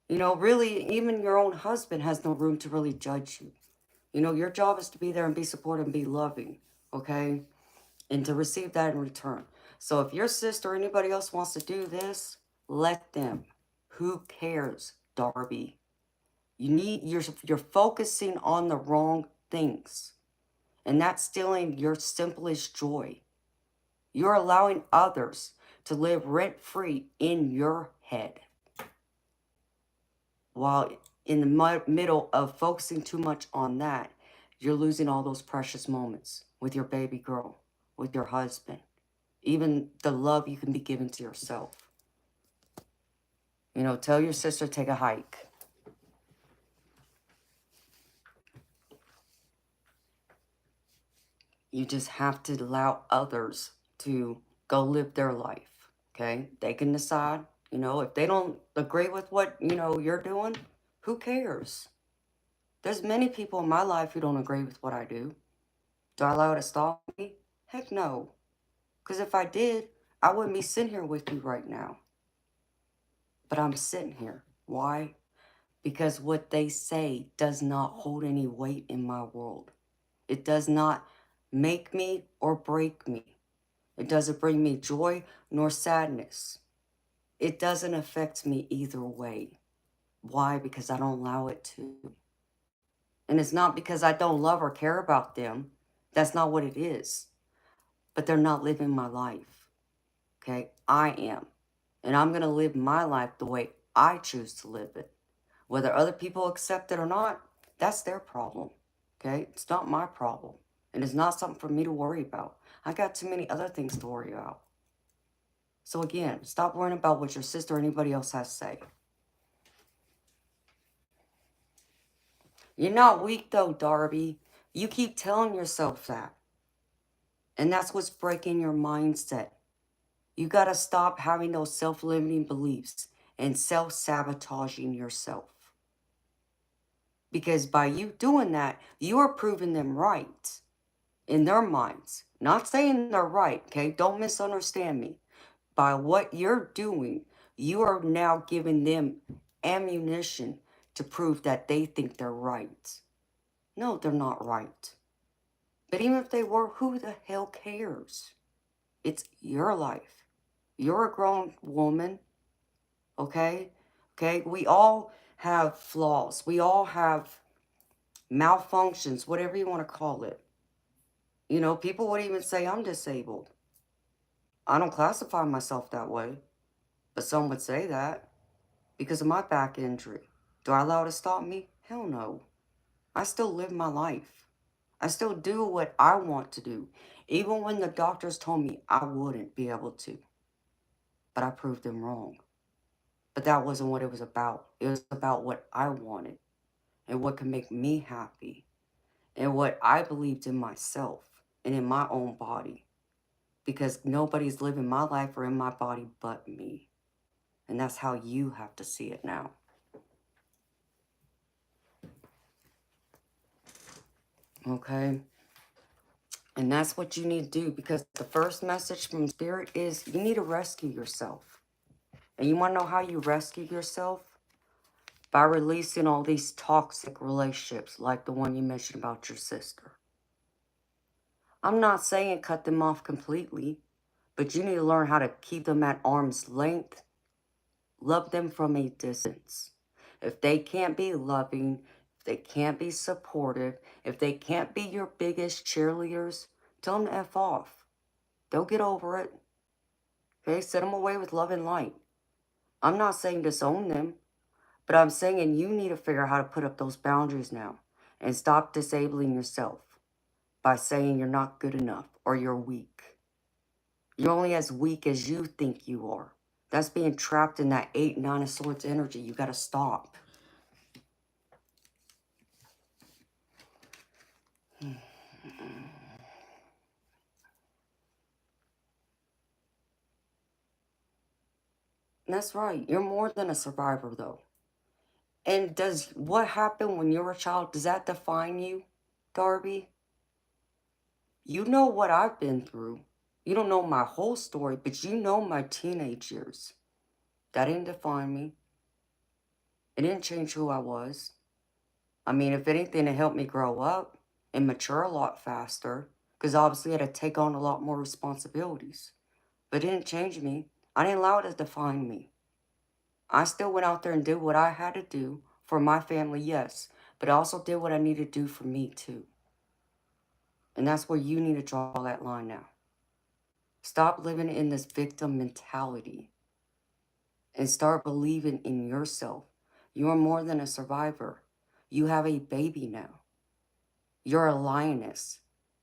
Really, even your own husband has no room to really judge you. Your job is to be there and be supportive and be loving, okay? And to receive that in return. So if your sister or anybody else wants to do this, let them. Who cares, Darby? You're focusing on the wrong things. And that's stealing your simplest joy. You're allowing others to live rent-free in your head, while in the middle of focusing too much on that, you're losing all those precious moments with your baby girl, with your husband, even the love you can be given to yourself. You know, tell your sister to take a hike. You just have to allow others to go live their life, okay? They can decide, you know, if they don't agree with what, you know, you're doing, who cares? There's many people in my life who don't agree with what I do. Do I allow it to stop me? Heck no. Because if I did, I wouldn't be sitting here with you right now. But I'm sitting here. Why? Because what they say does not hold any weight in my world. It does not make me or break me. It doesn't bring me joy nor sadness. It doesn't affect me either way. Why? Because I don't allow it to. And it's not because I don't love or care about them. That's not what it is. But they're not living my life. Okay? I am. And I'm going to live my life the way I choose to live it. Whether other people accept it or not, that's their problem. Okay? It's not my problem. And it's not something for me to worry about. I got too many other things to worry about. So again, stop worrying about what your sister or anybody else has to say. You're not weak though, Darby. You keep telling yourself that. And that's what's breaking your mindset. You got to stop having those self-limiting beliefs and self-sabotaging yourself. Because by you doing that, you are proving them right in their minds. Not saying they're right, okay? Don't misunderstand me. By what you're doing, you are now giving them ammunition to prove that they think they're right. No, they're not right. But even if they were, who the hell cares? It's your life. You're a grown woman, okay? Okay, we all have flaws. We all have malfunctions, whatever you want to call it. You know, people would even say I'm disabled. I don't classify myself that way, but some would say that because of my back injury. Do I allow it to stop me? Hell no. I still live my life. I still do what I want to do, even when the doctors told me I wouldn't be able to. But I proved them wrong. But that wasn't what it was about. It was about what I wanted and what could make me happy and what I believed in myself and in my own body. Because nobody's living my life or in my body but me. And that's how you have to see it now. Okay? And that's what you need to do, because the first message from Spirit is you need to rescue yourself. And you want to know how you rescue yourself? By releasing all these toxic relationships like the one you mentioned about your sister. I'm not saying cut them off completely, but you need to learn how to keep them at arm's length. Love them from a distance. If they can't be loving, if they can't be supportive, if they can't be your biggest cheerleaders, tell them to F off. They'll get over it. Okay, set them away with love and light. I'm not saying disown them, but I'm saying you need to figure out how to put up those boundaries now and stop disabling yourself by saying you're not good enough or you're weak. You're only as weak as you think you are. That's being trapped in that 8, 9 of Swords energy. You got to stop. That's right. You're more than a survivor, though. And does what happened when you were a child, does that define you, Darby? You know what I've been through. You don't know my whole story, but you know my teenage years. That didn't define me. It didn't change who I was. I mean, if anything, it helped me grow up and mature a lot faster, because obviously I had to take on a lot more responsibilities. But it didn't change me. I didn't allow it to define me. I still went out there and did what I had to do for my family, yes, but I also did what I needed to do for me too. And that's where you need to draw that line now. Stop living in this victim mentality and start believing in yourself. You are more than a survivor. You have a baby now. You're a lioness.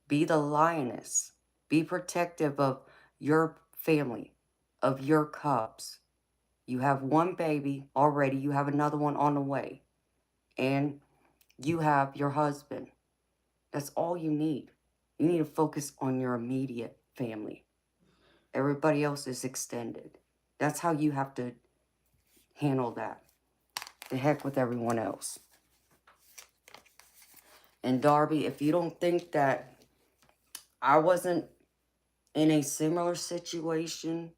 Be the lioness. Be protective of your family, of your cubs. You have one baby already. You have another one on the way. And you have your husband. That's all you need. You need to focus on your immediate family. Everybody else is extended. That's how you have to handle that. The heck with everyone else. And Darby, if you don't think that I wasn't in a similar situation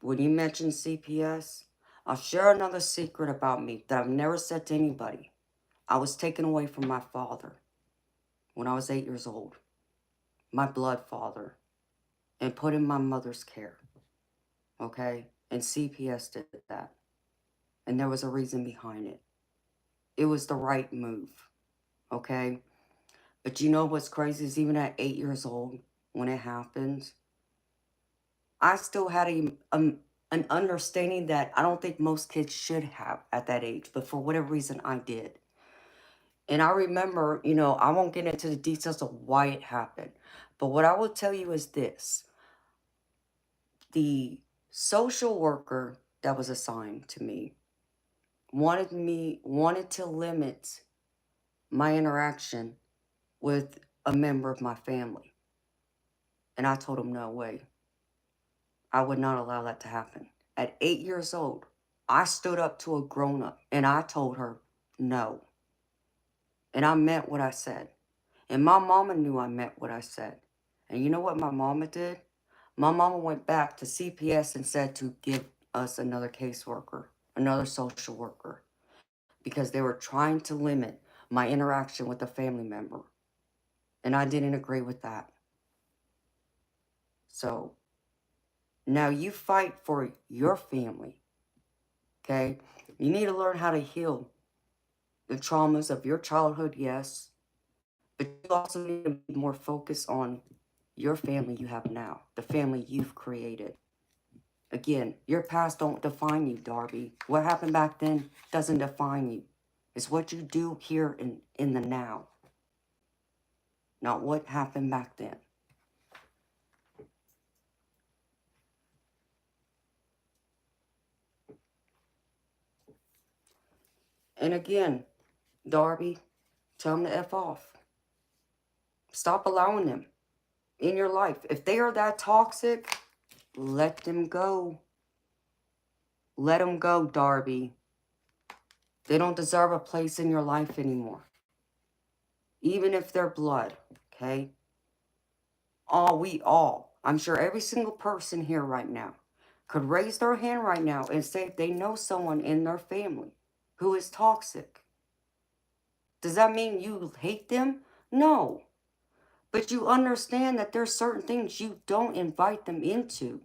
when you mentioned CPS, I'll share another secret about me that I've never said to anybody. I was taken away from my father when I was 8 years old, my blood father, and put in my mother's care, okay? And CPS did that. And there was a reason behind it. It was the right move, okay? But you know what's crazy is even at 8 years old, when it happened, I still had an understanding that I don't think most kids should have at that age, but for whatever reason I did. And I remember, you know, I won't get into the details of why it happened, but what I will tell you is this. The social worker that was assigned to me wanted to limit my interaction with a member of my family. And I told him no way. I would not allow that to happen. At 8 years old, I stood up to a grown-up and I told her no. And I meant what I said. And my mama knew I meant what I said. And you know what my mama did? My mama went back to CPS and said to give us another caseworker, another social worker, because they were trying to limit my interaction with a family member. And I didn't agree with that. So now you fight for your family, okay? You need to learn how to heal the traumas of your childhood, yes, but you also need to be more focused on your family you have now, the family you've created. Again, your past don't define you, Darby. What happened back then doesn't define you. It's what you do here in the now, not what happened back then. And again, Darby, tell them to F off. Stop allowing them in your life. If they are that toxic, let them go. Let them go, Darby. They don't deserve a place in your life anymore. Even if they're blood, okay? I'm sure every single person here right now could raise their hand right now and say they know someone in their family who is toxic. Does that mean you hate them? No. But you understand that there's certain things you don't invite them into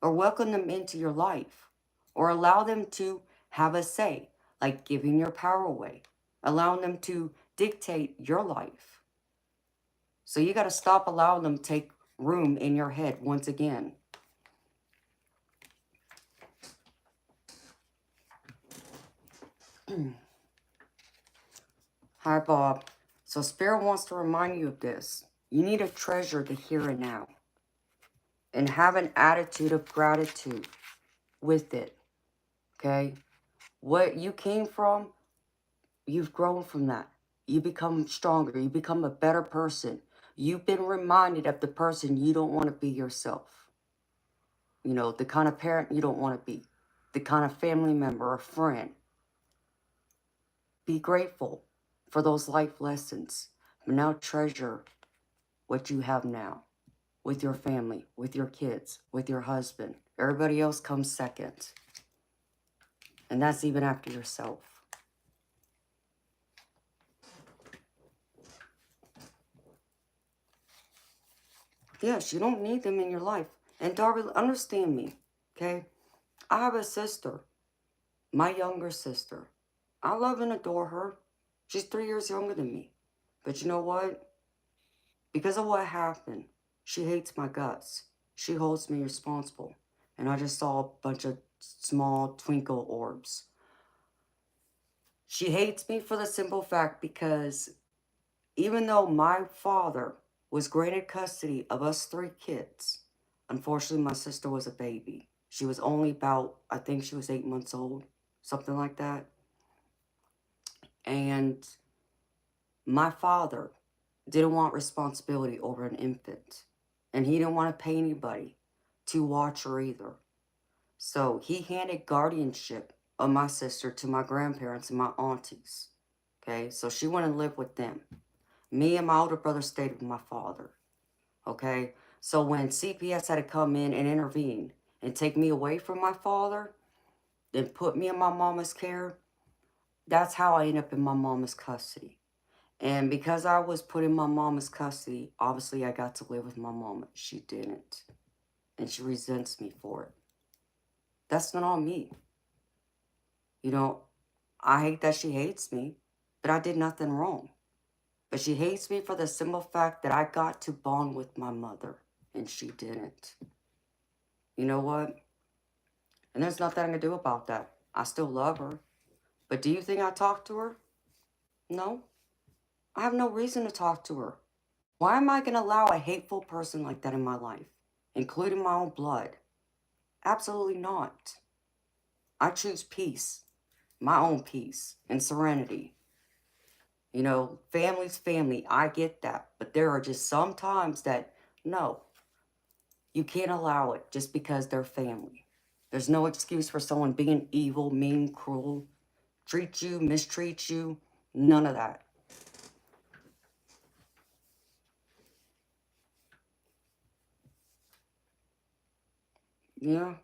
or welcome them into your life or allow them to have a say, like giving your power away, allowing them to dictate your life. So you got to stop allowing them to take room in your head once again. Hi, Bob. So Spirit wants to remind you of this. You need to treasure the here and now and have an attitude of gratitude with it, okay? What you came from, you've grown from that. You become stronger. You become a better person. You've been reminded of the person you don't want to be yourself. You know, the kind of parent you don't want to be. The kind of family member or friend. Be grateful for those life lessons. But now treasure what you have now. With your family, with your kids, with your husband. Everybody else comes second. And that's even after yourself. Yes, you don't need them in your life. And Darby, understand me, okay? I have a sister, my younger sister. I love and adore her. She's 3 years younger than me. But you know what? Because of what happened, she hates my guts. She holds me responsible. And I just saw a bunch of small twinkle orbs. She hates me for the simple fact because even though my father was granted custody of us 3 kids, unfortunately my sister was a baby. She was only about, I think she was 8 months old, something like that. And my father didn't want responsibility over an infant. And he didn't want to pay anybody to watch her either. So he handed guardianship of my sister to my grandparents and my aunties. Okay, so she went and lived with them. Me and my older brother stayed with my father. Okay, so when CPS had to come in and intervene and take me away from my father, then put me in my mama's care, that's how I ended up in my mama's custody. And because I was put in my mama's custody, obviously I got to live with my mama. She didn't. And she resents me for it. That's not on me. You know, I hate that she hates me, but I did nothing wrong. But she hates me for the simple fact that I got to bond with my mother, and she didn't. You know what? And there's nothing I can do about that. I still love her. But do you think I talk to her? No. I have no reason to talk to her. Why am I going to allow a hateful person like that in my life, including my own blood? Absolutely not. I choose peace, my own peace, and serenity. You know, family's family, I get that. But there are just some times that, no, you can't allow it just because they're family. There's no excuse for someone being evil, mean, cruel, treat you, mistreat you, none of that. Yeah.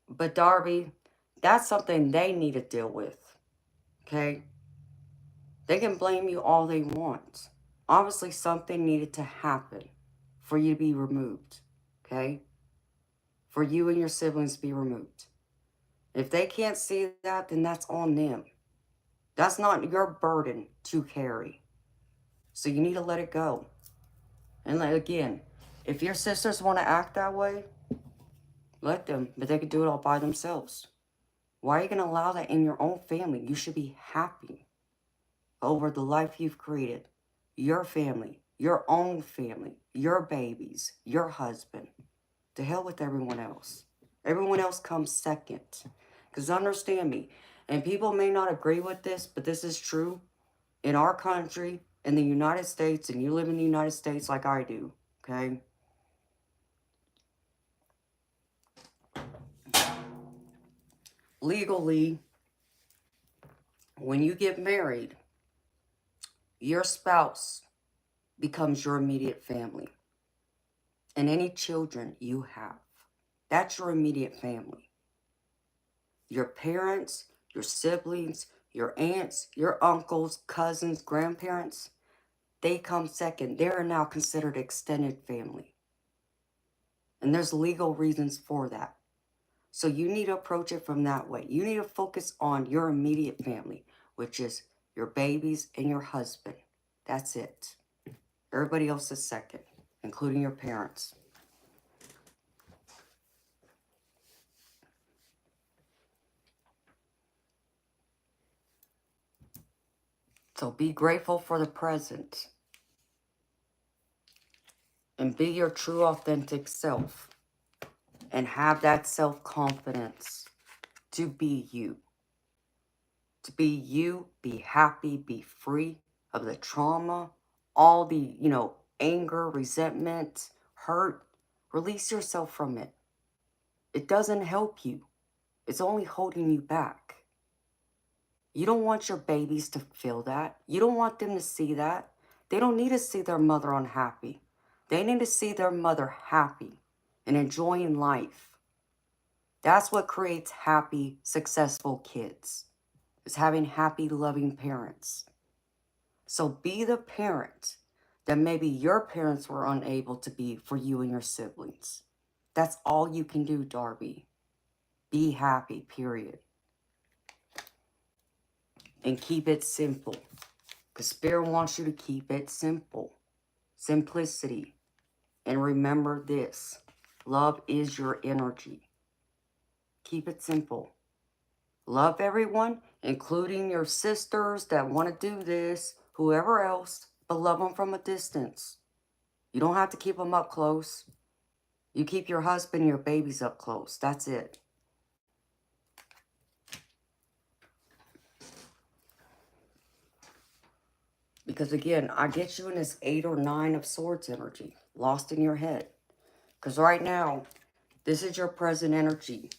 But Darby, that's something they need to deal with, okay? They can blame you all they want. Obviously, something needed to happen for you to be removed, okay? For you and your siblings to be removed. If they can't see that, then that's on them. That's not your burden to carry. So you need to let it go. And again, if your sisters want to act that way, let them, but they can do it all by themselves. Why are you going to allow that in your own family? You should be happy over the life you've created. Your family, your own family, your babies, your husband. To hell with everyone else. Everyone else comes second. Because understand me, and people may not agree with this, but this is true. In our country, in the United States, and you live in the United States like I do, okay? Legally, when you get married, your spouse becomes your immediate family. And any children you have, that's your immediate family. Your parents, your siblings, your aunts, your uncles, cousins, grandparents, they come second. They are now considered extended family. And there's legal reasons for that. So you need to approach it from that way. You need to focus on your immediate family, which is your babies and your husband. That's it. Everybody else is second, including your parents. So be grateful for the present and be your true authentic self and have that self-confidence to be you. To be you, be happy, be free of the trauma, all the, anger, resentment, hurt. Release yourself from it. It doesn't help you. It's only holding you back. You don't want your babies to feel that. You don't want them to see that. They don't need to see their mother unhappy. They need to see their mother happy and enjoying life. That's what creates happy, successful kids, is having happy, loving parents. So be the parent that maybe your parents were unable to be for you and your siblings. That's all you can do, Darby. Be happy, period. And keep it simple. Because Spirit wants you to keep it simple. simplicity. And remember this, love is your energy. Keep it simple. Love everyone, including your sisters that want to do this, whoever else, but love them from a distance. You don't have to keep them up close. You keep your husband and your babies up close. That's it. Because again, I get you in this 8 or 9 of Swords energy, lost in your head. Because right now, this is your present energy.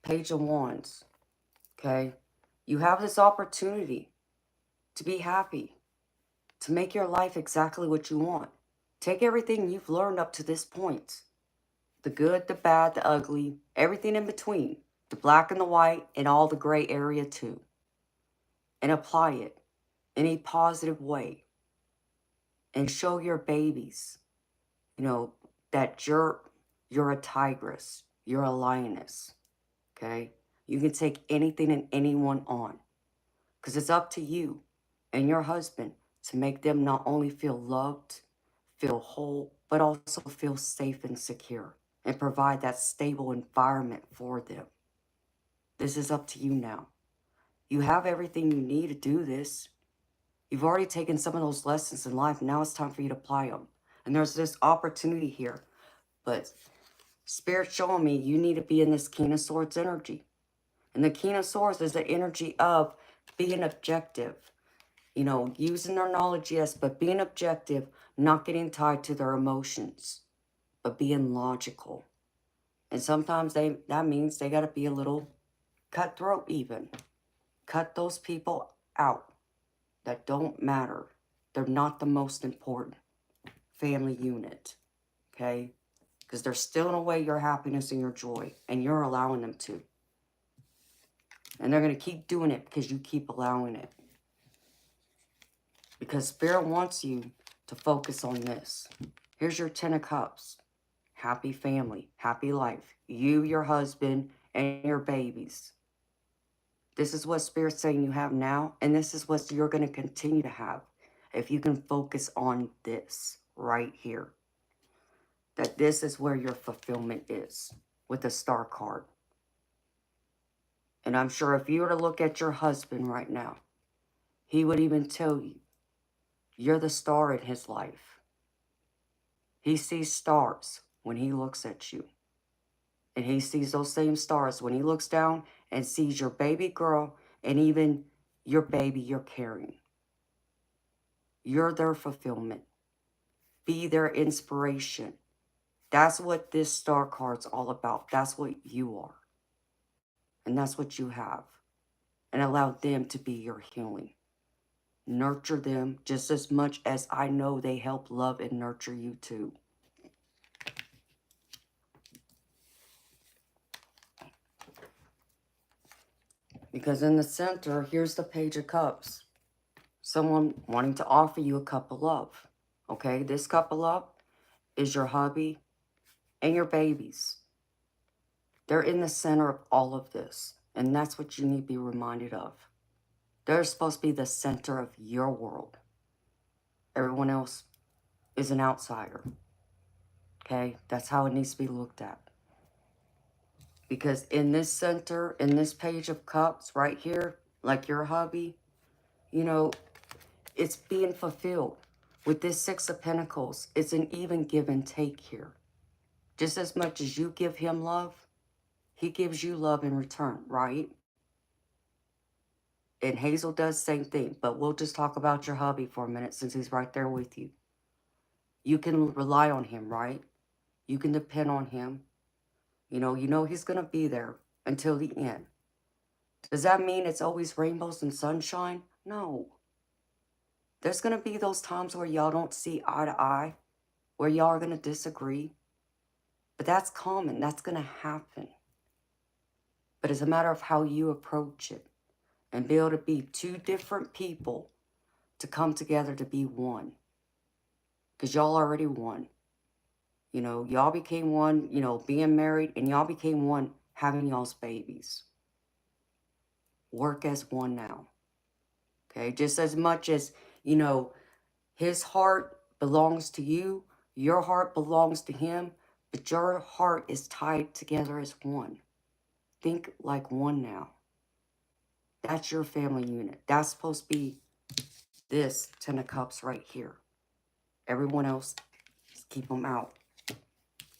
Page of Wands. Okay? You have this opportunity to be happy, to make your life exactly what you want. Take everything you've learned up to this point. The good, the bad, the ugly, everything in between. The black and the white, and all the gray area too. And apply it in a positive way. And show your babies, you know, that you're a tigress. You're a lioness. Okay? You can take anything and anyone on. Because it's up to you and your husband to make them not only feel loved, feel whole, but also feel safe and secure. And provide that stable environment for them. This is up to you now. You have everything you need to do this. You've already taken some of those lessons in life. Now it's time for you to apply them. And there's this opportunity here. But Spirit's showing me you need to be in this King of Swords energy. And the King of Swords is the energy of being objective. You know, using their knowledge, yes, but being objective, not getting tied to their emotions, but being logical. And sometimes that means they got to be a little cutthroat even. Cut those people out that don't matter. They're not the most important family unit, okay? Because they're stealing away your happiness and your joy, and you're allowing them to. And they're going to keep doing it because you keep allowing it. Because Spirit wants you to focus on this. Here's your 10 of Cups. Happy family, happy life. You, your husband, and your babies. This is what Spirit's saying you have now, and this is what you're going to continue to have if you can focus on this right here. That this is where your fulfillment is with the Star card. And I'm sure if you were to look at your husband right now, he would even tell you, you're the star in his life. He sees stars when he looks at you. And he sees those same stars when he looks down and sees your baby girl and even your baby you're carrying. You're their fulfillment. Be their inspiration. That's what this star card's all about. That's what you are. And that's what you have. And allow them to be your healing. Nurture them just as much as I know they help love and nurture you too. Because in the center, here's the Page of Cups. Someone wanting to offer you a cup of love. Okay, this cup of love is your hubby and your babies. They're in the center of all of this. And that's what you need to be reminded of. They're supposed to be the center of your world. Everyone else is an outsider. Okay, that's how it needs to be looked at. Because in this center, in this Page of Cups right here, like your hubby, you know, it's being fulfilled. With this Six of Pentacles, it's an even give and take here. Just as much as you give him love, he gives you love in return, right? And Hazel does the same thing, but we'll just talk about your hubby for a minute since he's right there with you. You can rely on him, right? You can depend on him. You know he's going to be there until the end. Does that mean it's always rainbows and sunshine? No. There's going to be those times where y'all don't see eye to eye, where y'all are going to disagree. But that's common. That's going to happen. But it's a matter of how you approach it and be able to be two different people to come together to be one. Because y'all already one. You know, y'all became one, you know, being married, and y'all became one having y'all's babies. Work as one now. Okay, just as much as, you know, his heart belongs to you. Your heart belongs to him. But your heart is tied together as one. Think like one now. That's your family unit. That's supposed to be this 10 of Cups right here. Everyone else, keep them out.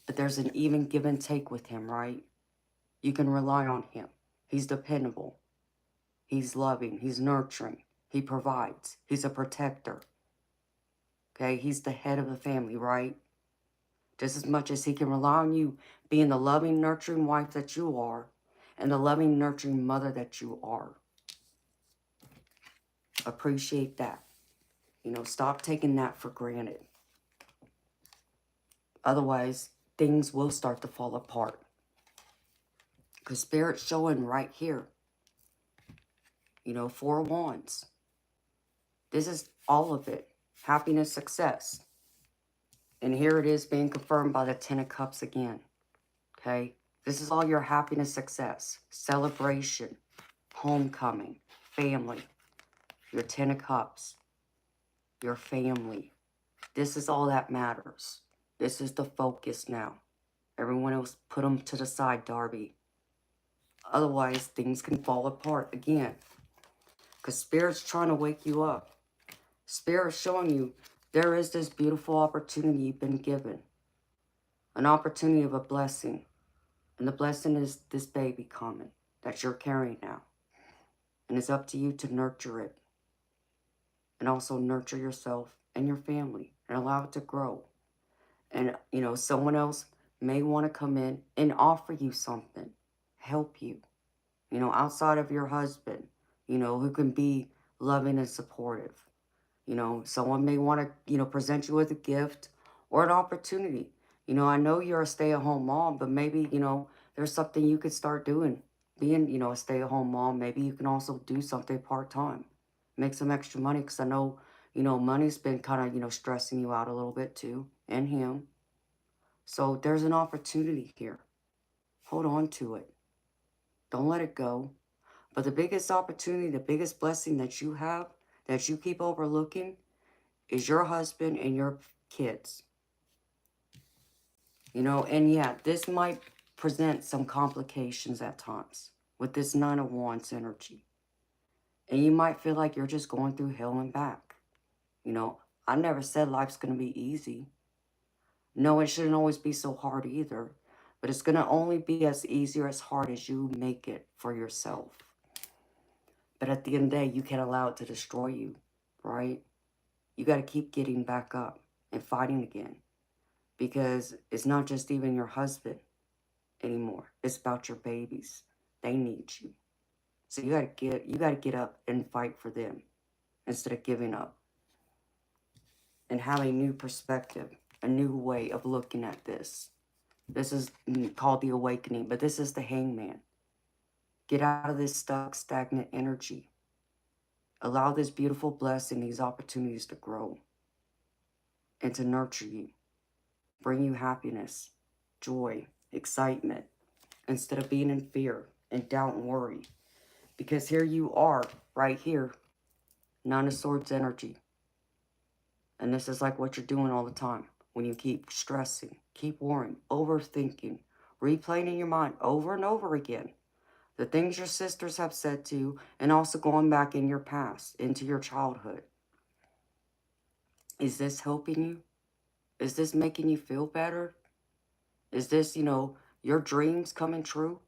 But there's an even give and take with him, right? You can rely on him. He's dependable. He's loving. He's nurturing. He provides. He's a protector. Okay? He's the head of the family, right? Just as much as he can rely on you being the loving, nurturing wife that you are and the loving, nurturing mother that you are. Appreciate that. You know, stop taking that for granted. Otherwise, things will start to fall apart. Because Spirit's showing right here. You know, 4 of Wands. This is all of it. Happiness, success. And here it is being confirmed by the 10 of Cups again. Okay? This is all your happiness, success, celebration, homecoming, family, your 10 of Cups, your family. This is all that matters. This is the focus now. Everyone else, put them to the side, Darby. Otherwise, things can fall apart again. Because Spirit's trying to wake you up. Spirit's showing you there is this beautiful opportunity you've been given. An opportunity of a blessing. And the blessing is this baby coming that you're carrying now. And it's up to you to nurture it. And also nurture yourself and your family. And allow it to grow. And, you know, someone else may want to come in and offer you something. Help you. You know, outside of your husband. You know, who can be loving and supportive. You know, someone may want to, you know, present you with a gift or an opportunity. You know, I know you're a stay-at-home mom, but maybe, you know, there's something you could start doing. Being, you know, a stay-at-home mom, maybe you can also do something part-time. Make some extra money, because I know, you know, money's been kind of, you know, stressing you out a little bit too, and him. So there's an opportunity here. Hold on to it. Don't let it go. But the biggest opportunity, the biggest blessing that you have, that you keep overlooking, is your husband and your kids. You know, and yeah, this might present some complications at times with this 9 of Wands energy. And you might feel like you're just going through hell and back. You know, I never said life's going to be easy. No, it shouldn't always be so hard either. But it's going to only be as easy or as hard as you make it for yourself. But at the end of the day, you can't allow it to destroy you, right? You got to keep getting back up and fighting again. Because it's not just even your husband anymore. It's about your babies. They need you. So you gotta get up and fight for them instead of giving up. And have a new perspective, a new way of looking at this. This is called the awakening, but this is the Hangman. Get out of this stuck, stagnant energy. Allow this beautiful blessing, these opportunities to grow and to nurture you. Bring you happiness, joy, excitement, instead of being in fear and doubt and worry. Because here you are, right here, 9 of Swords energy. And this is like what you're doing all the time. When you keep stressing, keep worrying, overthinking, replaying in your mind over and over again. The things your sisters have said to you, and also going back in your past, into your childhood. Is this helping you? Is this making you feel better? Is this, you know, your dreams coming true?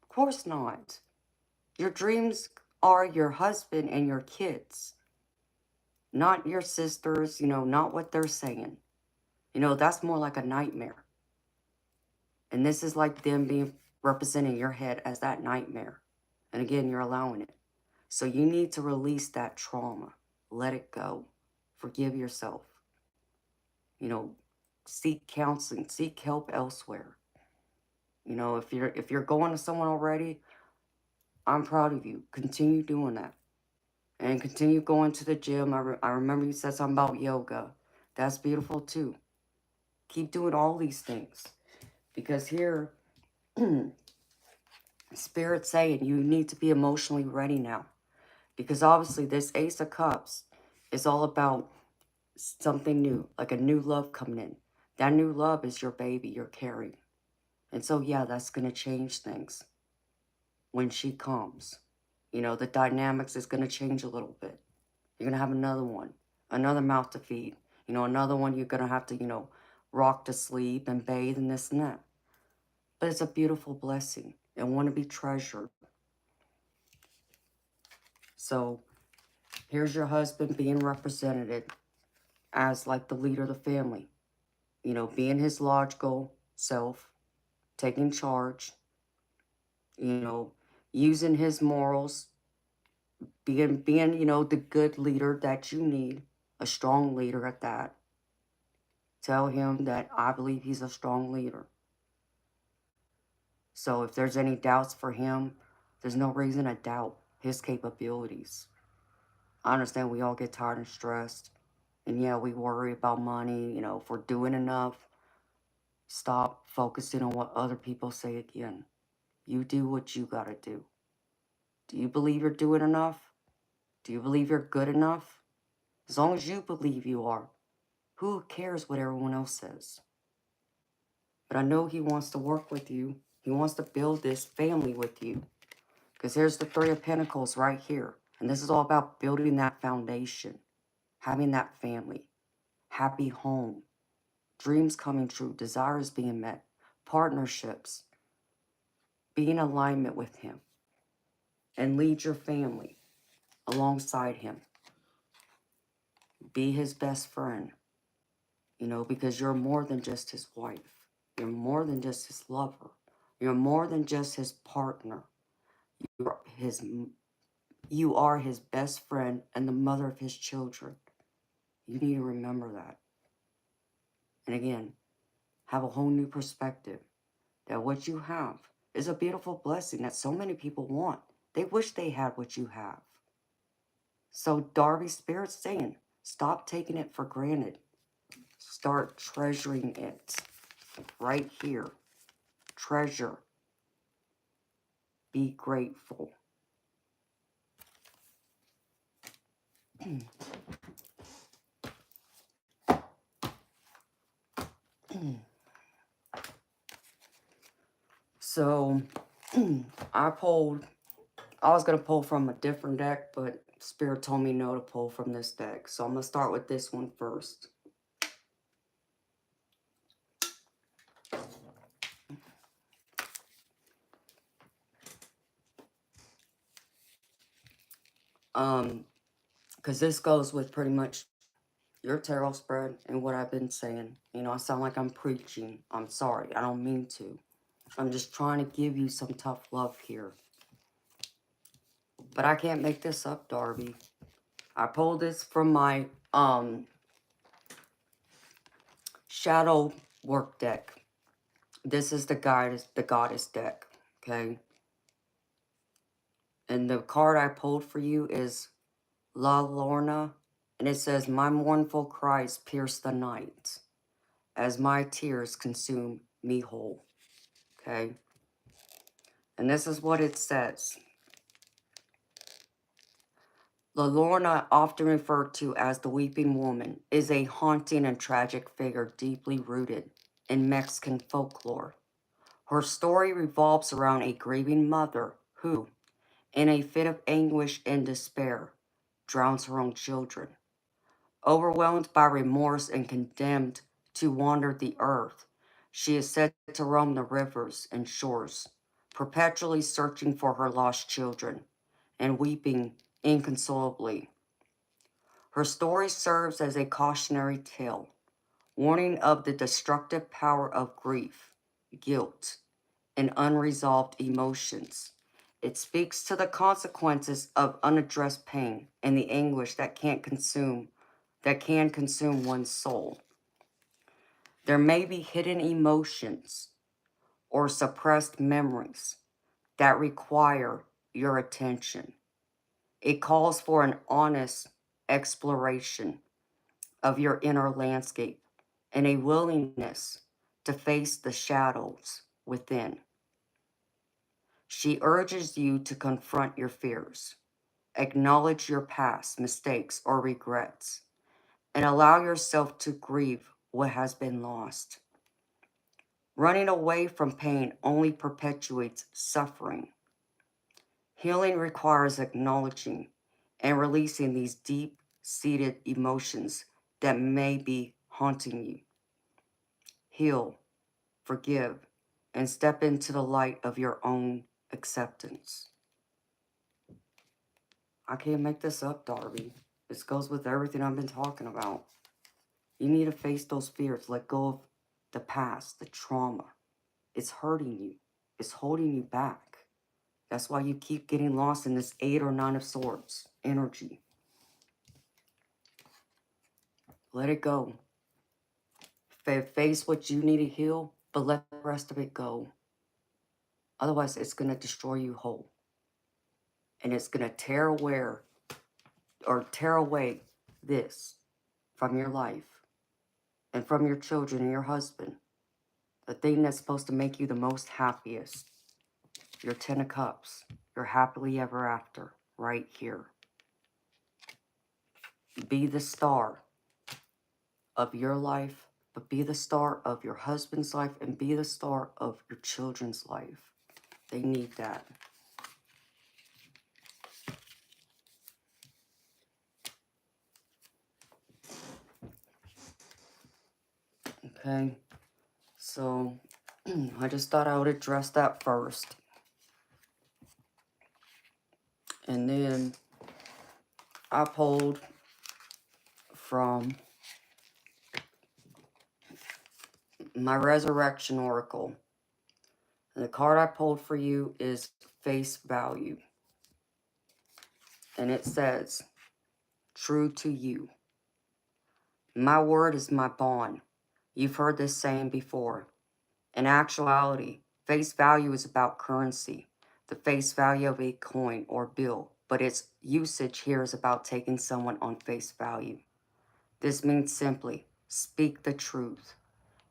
Of course not. Your dreams are your husband and your kids. Not your sisters, you know, not what they're saying. You know, that's more like a nightmare. And this is like them being representing your head as that nightmare. And again, you're allowing it. So you need to release that trauma. Let it go. Forgive yourself. You know, seek counseling, seek help elsewhere. You know, if you're going to someone already, I'm proud of you. Continue doing that. And continue going to the gym. I remember you said something about yoga. That's beautiful too. Keep doing all these things. Because here, Spirit's saying you need to be emotionally ready now. Because obviously this Ace of Cups is all about something new, like a new love coming in. That new love is your baby you're carrying. And so, yeah, that's going to change things when she comes. You know, the dynamics is going to change a little bit. You're going to have another one, another mouth to feed. You know, another one you're going to have to, rock to sleep and bathe and this and that. But it's a beautiful blessing and want to be treasured. So here's your husband being represented as like the leader of the family. You know, being his logical self, taking charge, using his morals, being, the good leader that you need, a strong leader at that. Tell him that I believe he's a strong leader. So if there's any doubts for him, there's no reason to doubt his capabilities. I understand we all get tired and stressed. And yeah, we worry about money, if we're doing enough. Stop focusing on what other people say again. You do what you gotta do. Do you believe you're doing enough? Do you believe you're good enough? As long as you believe you are, who cares what everyone else says? But I know he wants to work with you. He wants to build this family with you. Because here's the Three of Pentacles right here. And this is all about building that foundation. Having that family. Happy home. Dreams coming true. Desires being met. Partnerships. Be in alignment with him. And lead your family alongside him. Be his best friend. Because you're more than just his wife. You're more than just his lover. You're more than just his partner. You are his best friend and the mother of his children. You need to remember that. And again, have a whole new perspective that what you have is a beautiful blessing that so many people want. They wish they had what you have. So Darby Spirit's saying, stop taking it for granted. Start treasuring it right here. Treasure. Be grateful. So I was going to pull from a different deck, but Spirit told me no to pull from this deck. So I'm going to start with this one first. Because this goes with pretty much your tarot spread and what I've been saying. I sound like I'm preaching. I'm sorry. I don't mean to. I'm just trying to give you some tough love here. But I can't make this up, Darby. I pulled this from my shadow work deck. This is the goddess deck, okay? And the card I pulled for you is La Lorna, and it says, my mournful cries pierce the night, as my tears consume me whole, okay? And this is what it says. La Lorna, often referred to as the Weeping Woman, is a haunting and tragic figure deeply rooted in Mexican folklore. Her story revolves around a grieving mother who, in a fit of anguish and despair, drowns her own children. Overwhelmed by remorse and condemned to wander the earth, she is said to roam the rivers and shores, perpetually searching for her lost children and weeping inconsolably. Her story serves as a cautionary tale, warning of the destructive power of grief, guilt, and unresolved emotions. It speaks to the consequences of unaddressed pain and the anguish that can consume one's soul. There may be hidden emotions or suppressed memories that require your attention. It calls for an honest exploration of your inner landscape and a willingness to face the shadows within. She urges you to confront your fears, acknowledge your past mistakes or regrets, and allow yourself to grieve what has been lost. Running away from pain only perpetuates suffering. Healing requires acknowledging and releasing these deep-seated emotions that may be haunting you. Heal, forgive, and step into the light of your own acceptance. I can't make this up, Darby. This goes with everything I've been talking about. You need to face those fears, let go of the past, the trauma. It's hurting you. It's holding you back. That's why you keep getting lost in this 8 or 9 of Swords energy. Let it go. Face what you need to heal, but let the rest of it go. Otherwise, it's going to destroy you whole. And it's going to tear away this from your life and from your children and your husband. The thing that's supposed to make you the most happiest. Your 10 of Cups. Your happily ever after. Right here. Be the star of your life, but be the star of your husband's life and be the star of your children's life. They need that. Okay, so I just thought I would address that first. And then I pulled from my Resurrection Oracle. And the card I pulled for you is Face Value. And it says, true to you. My word is my bond. You've heard this saying before. In actuality, face value is about currency, the face value of a coin or bill, but its usage here is about taking someone on face value. This means simply, speak the truth,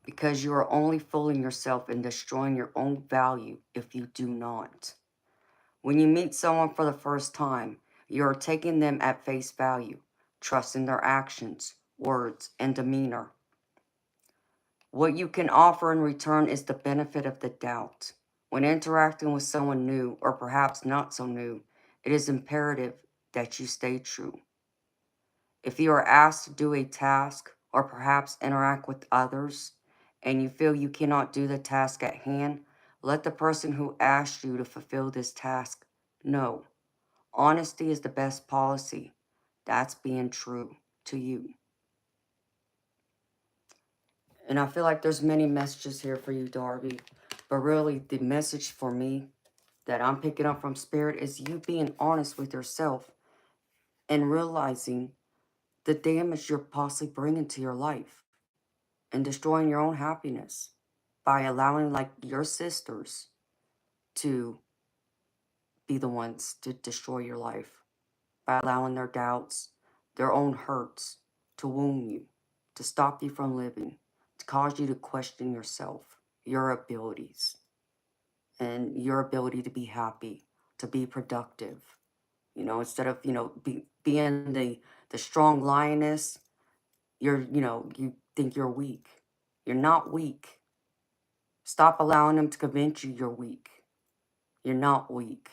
because you are only fooling yourself and destroying your own value if you do not. When you meet someone for the first time, you are taking them at face value, trusting their actions, words, and demeanor. What you can offer in return is the benefit of the doubt. When interacting with someone new, or perhaps not so new, it is imperative that you stay true. If you are asked to do a task, or perhaps interact with others, and you feel you cannot do the task at hand, let the person who asked you to fulfill this task know. Honesty is the best policy. That's being true to you. And I feel like there's many messages here for you, Darby. But really, the message for me that I'm picking up from Spirit is you being honest with yourself and realizing the damage you're possibly bringing to your life and destroying your own happiness by allowing, like, your sisters to be the ones to destroy your life, by allowing their doubts, their own hurts to wound you, to stop you from living, to cause you to question yourself, your abilities, and your ability to be happy, to be productive. You know, instead of, being the strong lioness, you think you're weak. You're not weak. Stop allowing them to convince you you're weak. You're not weak.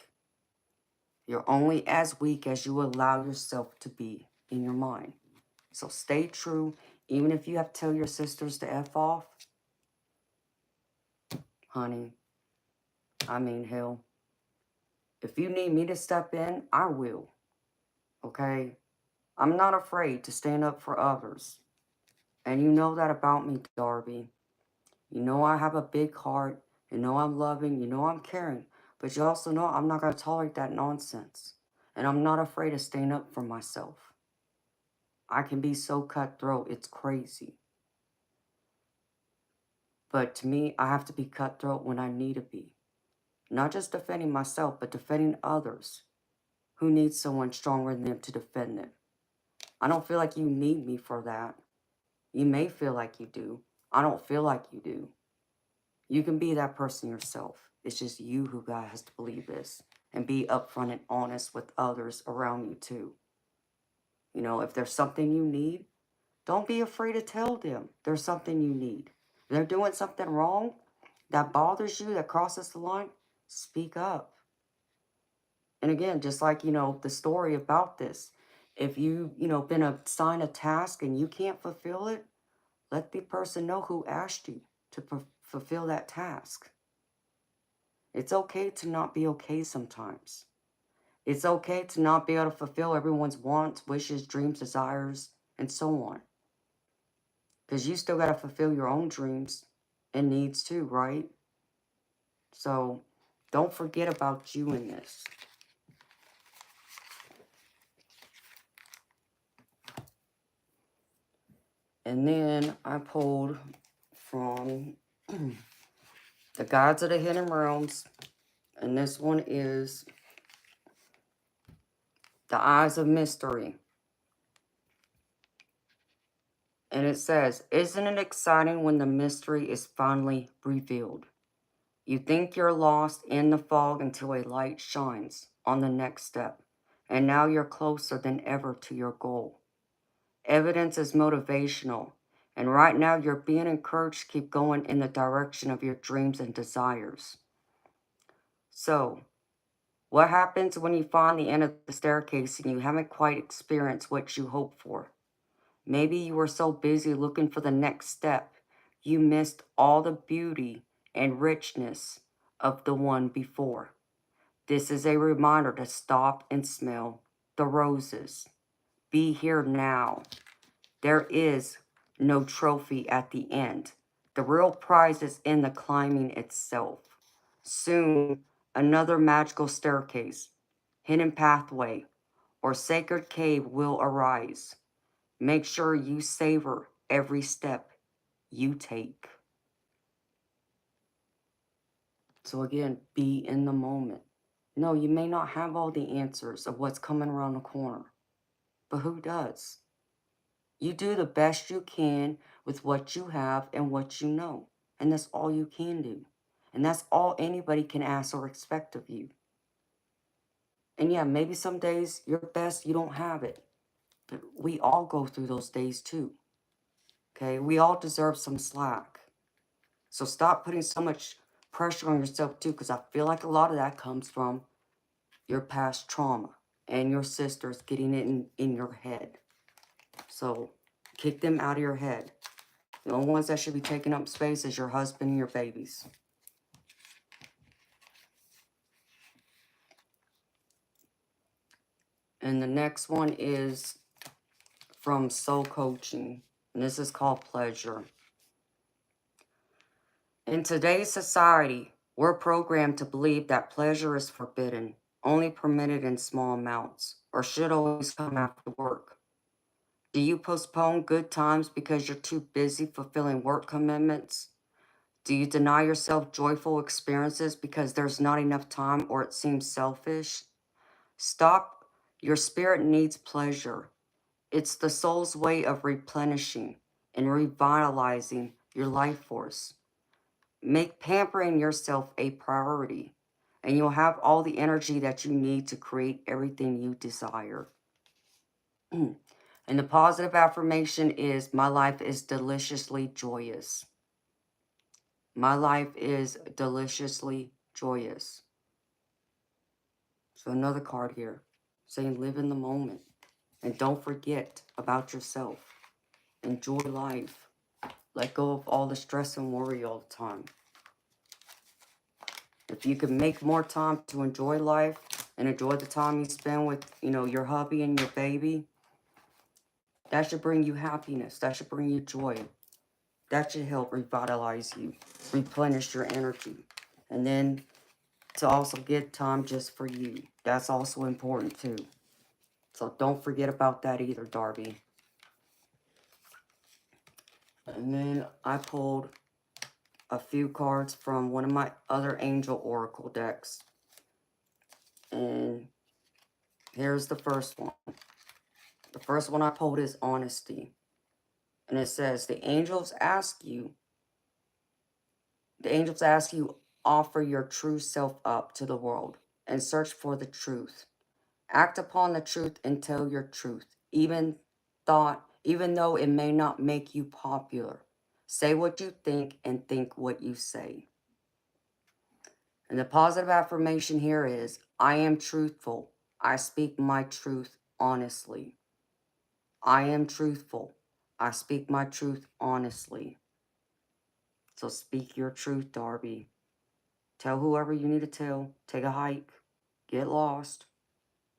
You're only as weak as you allow yourself to be in your mind. So stay true, even if you have to tell your sisters to F off. Honey, I mean, hell, if you need me to step in, I will. Okay? I'm not afraid to stand up for others. And you know that about me, Darby. You know I have a big heart. You know I'm loving. You know I'm caring. But you also know I'm not going to tolerate that nonsense. And I'm not afraid of standing up for myself. I can be so cutthroat, it's crazy. But to me, I have to be cutthroat when I need to be. Not just defending myself, but defending others who need someone stronger than them to defend them. I don't feel like you need me for that. You may feel like you do. I don't feel like you do. You can be that person yourself. It's just you who God has to believe this and be upfront and honest with others around you too. You know, if there's something you need, Don't be afraid to tell them there's something you need. If they're doing something wrong that bothers you, that crosses the line, speak up. And again, just like, the story about this, if been assigned a task and you can't fulfill it, let the person know who asked you to fulfill that task. It's okay to not be okay sometimes. It's okay to not be able to fulfill everyone's wants, wishes, dreams, desires, and so on. Because you still got to fulfill your own dreams and needs too, right? So don't forget about you in this. And then I pulled from the Gods of the Hidden Realms. And this one is the Eyes of Mystery. And it says, isn't it exciting when the mystery is finally revealed? You think you're lost in the fog until a light shines on the next step. And now you're closer than ever to your goal. Evidence is motivational. And right now you're being encouraged to keep going in the direction of your dreams and desires. So, what happens when you find the end of the staircase and you haven't quite experienced what you hoped for? Maybe you were so busy looking for the next step, you missed all the beauty and richness of the one before. This is a reminder to stop and smell the roses. Be here now. There is no trophy at the end. The real prize is in the climbing itself. Soon, another magical staircase, hidden pathway, or sacred cave will arise. Make sure you savor every step you take. So again, be in the moment. No, you may not have all the answers of what's coming around the corner, but who does? You do the best you can with what you have and what you know, and that's all you can do. And that's all anybody can ask or expect of you. And yeah, maybe some days your best, you don't have it, but we all go through those days too. Okay, we all deserve some slack. So stop putting so much pressure on yourself too, because I feel like a lot of that comes from your past trauma and your sisters getting it in your head. So kick them out of your head. The only ones that should be taking up space is your husband and your babies. And the next one is from Soul Coaching, and this is called Pleasure. In today's society, we're programmed to believe that pleasure is forbidden, only permitted in small amounts, or should always come after work. Do you postpone good times because you're too busy fulfilling work commitments? Do you deny yourself joyful experiences because there's not enough time or it seems selfish? Stop. Your spirit needs pleasure. It's the soul's way of replenishing and revitalizing your life force. Make pampering yourself a priority, and you'll have all the energy that you need to create everything you desire. And the positive affirmation is, my life is deliciously joyous. My life is deliciously joyous. So another card here saying live in the moment. And don't forget about yourself. Enjoy life. Let go of all the stress and worry all the time. If you can make more time to enjoy life and enjoy the time you spend with, your hubby and your baby, that should bring you happiness. That should bring you joy. That should help revitalize you, replenish your energy. And then to also get time just for you. That's also important too. So don't forget about that either, Darby. And then I pulled a few cards from one of my other Angel Oracle decks. And here's the first one. The first one I pulled is Honesty. And it says, the angels ask you, offer your true self up to the world and search for the truth. Act upon the truth and tell your truth. Even thought even though it may not make you popular. Say what you think and think what you say. And the positive affirmation here is, I am truthful. I speak my truth honestly. I am truthful. I speak my truth honestly. So speak your truth, Darby. Tell whoever you need to tell. Take a hike. Get lost.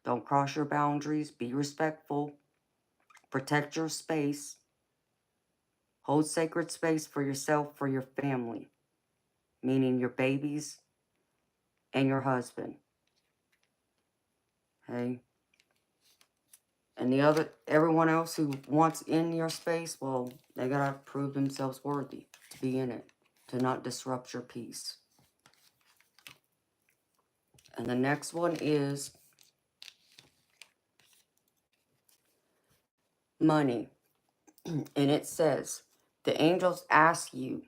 Don't cross your boundaries. Be respectful. Protect your space. Hold sacred space for yourself, for your family, meaning your babies and your husband. Okay? And everyone else who wants in your space, well, they gotta prove themselves worthy to be in it, to not disrupt your peace. And the next one is money. And it says, the angels ask you,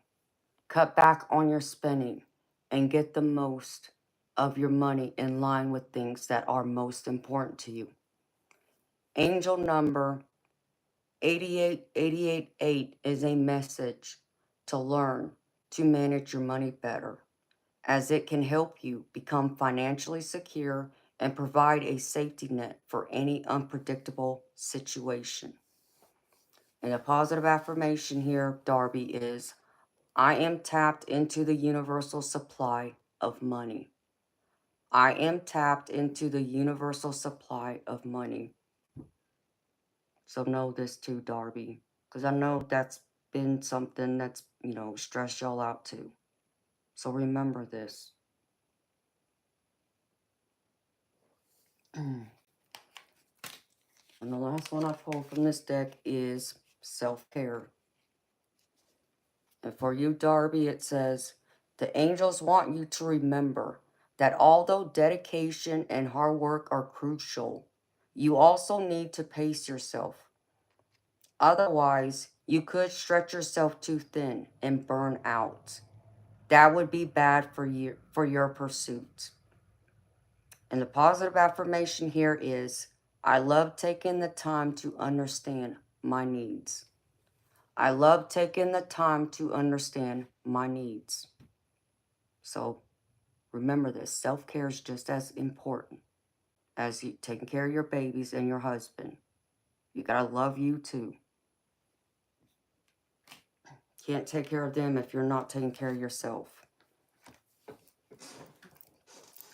cut back on your spending and get the most of your money in line with things that are most important to you. Angel number 88888 is a message to learn to manage your money better, as it can help you become financially secure and provide a safety net for any unpredictable situation. And a positive affirmation here, Darby, is, I am tapped into the universal supply of money. I am tapped into the universal supply of money. So know this too, Darby, because I know that's been something that's, stressed y'all out too. So remember this. And the last one I pulled from this deck is self-care. And for you, Darby, it says, the angels want you to remember that although dedication and hard work are crucial, you also need to pace yourself. Otherwise, you could stretch yourself too thin and burn out. That would be bad for your pursuit. And the positive affirmation here is, I love taking the time to understand my needs. I love taking the time to understand my needs. So remember this, self-care is just as important as you taking care of your babies and your husband. You gotta love you too. Can't take care of them if you're not taking care of yourself.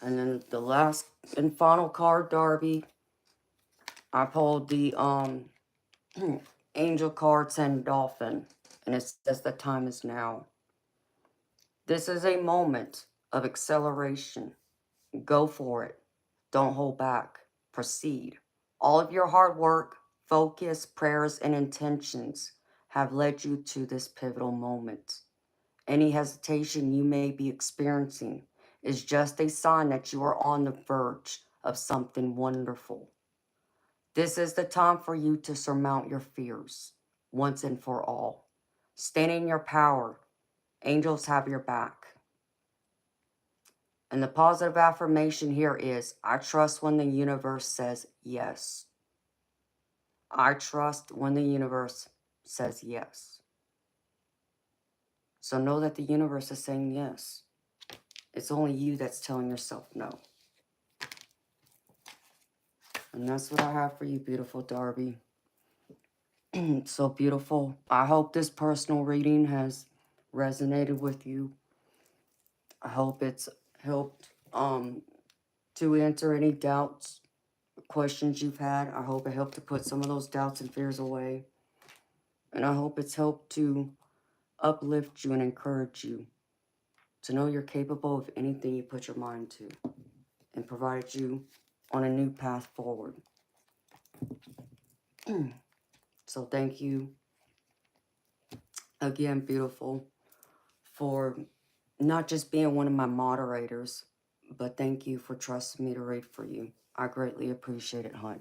And then the last and final card, Darby, I pulled the angel card saying dolphin, and it says the time is now. This is a moment of acceleration. Go for it. Don't hold back. Proceed. All of your hard work, focus, prayers, and intentions have led you to this pivotal moment. Any hesitation you may be experiencing is just a sign that you are on the verge of something wonderful. This is the time for you to surmount your fears once and for all. Stand in your power. Angels have your back. And the positive affirmation here is, I trust when the universe says yes. I trust when the universe says yes. So know that the universe is saying yes. It's only you that's telling yourself no. And that's what I have for you, beautiful Darby. So beautiful. I hope this personal reading has resonated with you. I hope it's helped to answer any doubts, questions you've had. I hope it helped to put some of those doubts and fears away. And I hope it's helped to uplift you and encourage you to know you're capable of anything you put your mind to, and provided you on a new path forward. So thank you again, beautiful, for not just being one of my moderators, but thank you for trusting me to read for you. I greatly appreciate it, honey.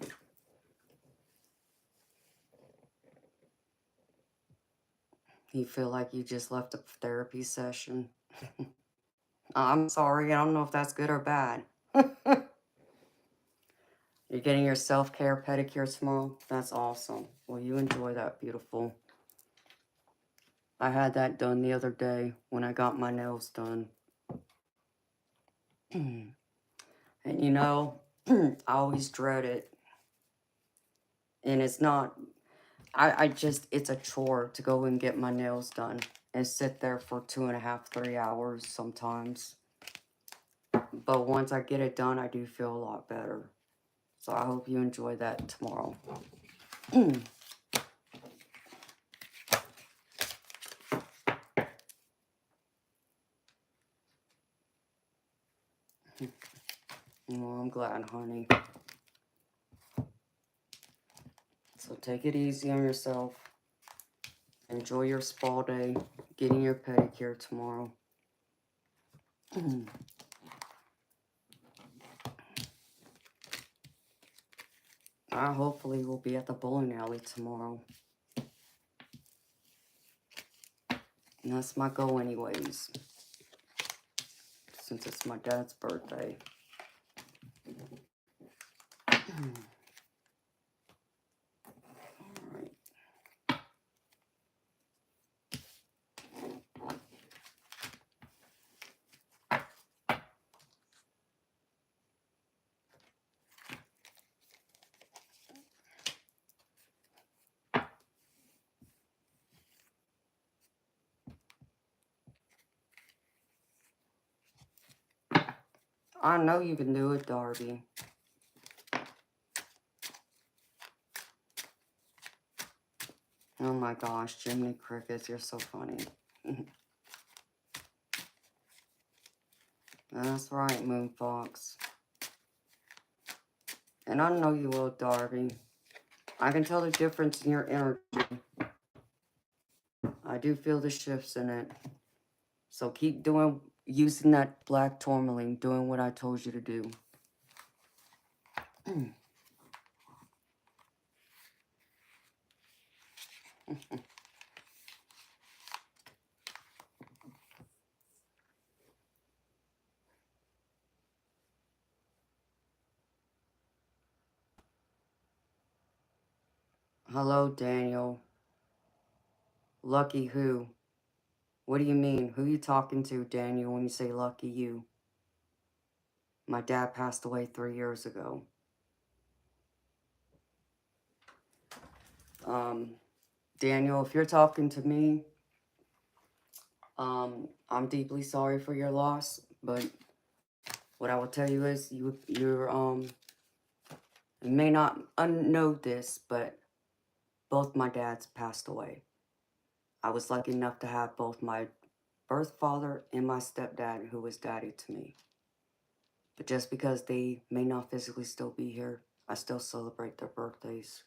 You feel like you just left a therapy session? I'm sorry, I don't know if that's good or bad. getting your self-care pedicure tomorrow? That's awesome. Well, you enjoy that, beautiful. I had that done the other day when I got my nails done. And you know, I always dread it. And it's not, it's a chore to go and get my nails done and sit there for 2.5, 3 hours sometimes. But once I get it done, I do feel a lot better. So I hope you enjoy that tomorrow. Well, I'm glad, honey. So take it easy on yourself. Enjoy your spa day. Getting your pedicure tomorrow. I hopefully will be at the bowling alley tomorrow. And that's my goal anyways. Since it's my dad's birthday. Alright. I know you can do it, Darby. Oh my gosh, Jiminy Crickets, you're so funny. That's right, Moon Fox. And I know you will, Darby. I can tell the difference in your energy. I do feel the shifts in it. So keep using that black tourmaline, doing what I told you to do. Hello, Daniel. Lucky who? What do you mean? Who you talking to, Daniel, when you say lucky you? My dad passed away 3 years ago. Daniel, if you're talking to me, I'm deeply sorry for your loss, but what I will tell you is you may not know this, but both my dads passed away. I was lucky enough to have both my birth father and my stepdad, who was daddy to me. But just because they may not physically still be here, I still celebrate their birthdays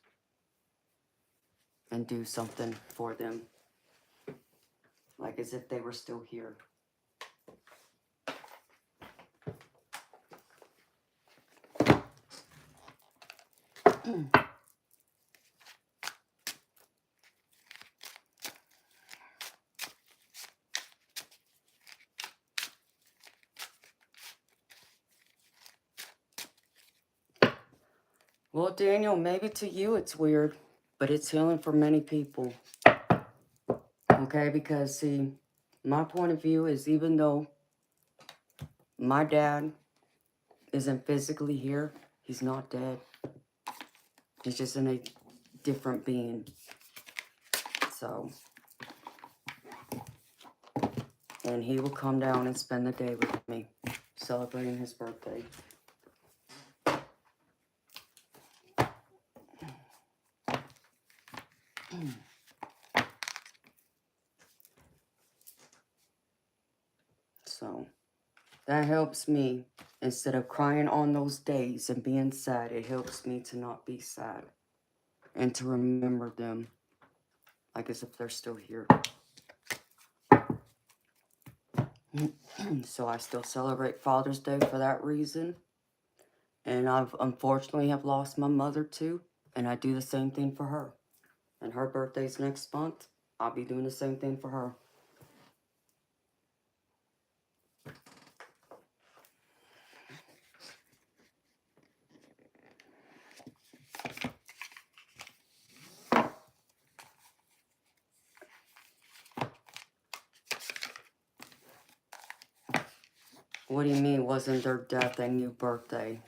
and do something for them, like as if they were still here. Well, Daniel, maybe to you it's weird, but it's healing for many people. Okay, because see, my point of view is even though my dad isn't physically here, he's not dead. He's just in a different being. So, and he will come down and spend the day with me, celebrating his birthday. So, that helps me. Instead of crying on those days and being sad, it helps me to not be sad. And to remember them, like as if they're still here. So I still celebrate Father's Day for that reason. And I've unfortunately have lost my mother too. And I do the same thing for her. And her birthday's next month. I'll be doing the same thing for her. What do you mean, wasn't their death a new birthday?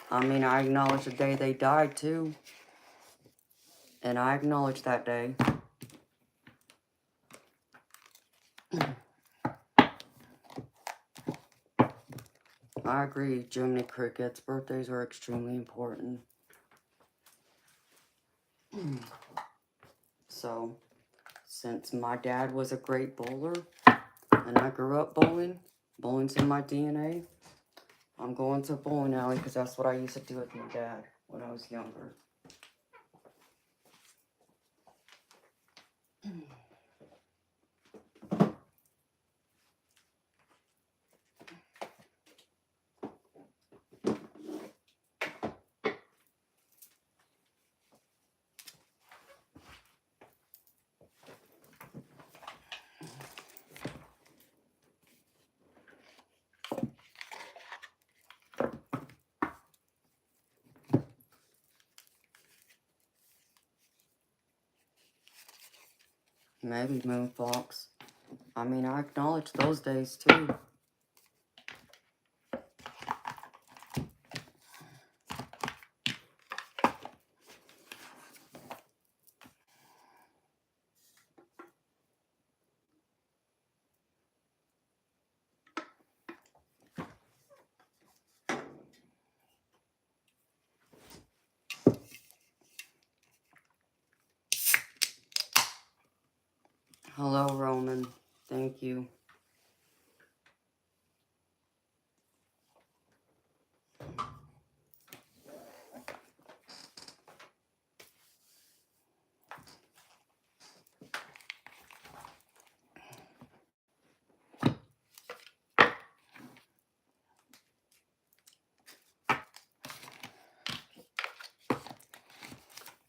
I mean, I acknowledge the day they died, too. And I acknowledge that day. I agree, Jiminy Cricket's birthdays are extremely important. So, since my dad was a great bowler, and I grew up bowling, bowling's in my DNA, I'm going to a bowling alley because that's what I used to do with my dad when I was younger. Maybe Moonfox. I mean, I acknowledge those days too. Hello, Roman. Thank you.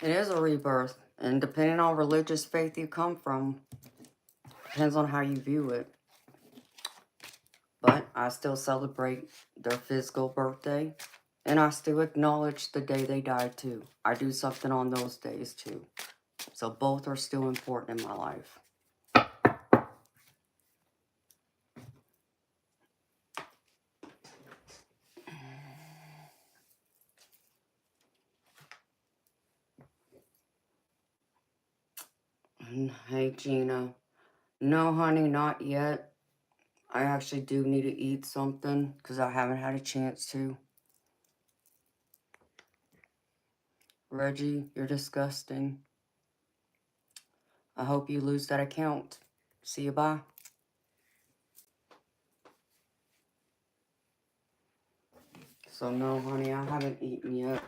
It is a rebirth, and depending on religious faith you come from, depends on how you view it. But I still celebrate their physical birthday, and I still acknowledge the day they died too. I do something on those days too. So both are still important in my life. Hey, Gina. No, honey, not yet. I actually do need to eat something because I haven't had a chance to. Reggie, you're disgusting. I hope you lose that account. See you, bye. So no, honey, I haven't eaten yet.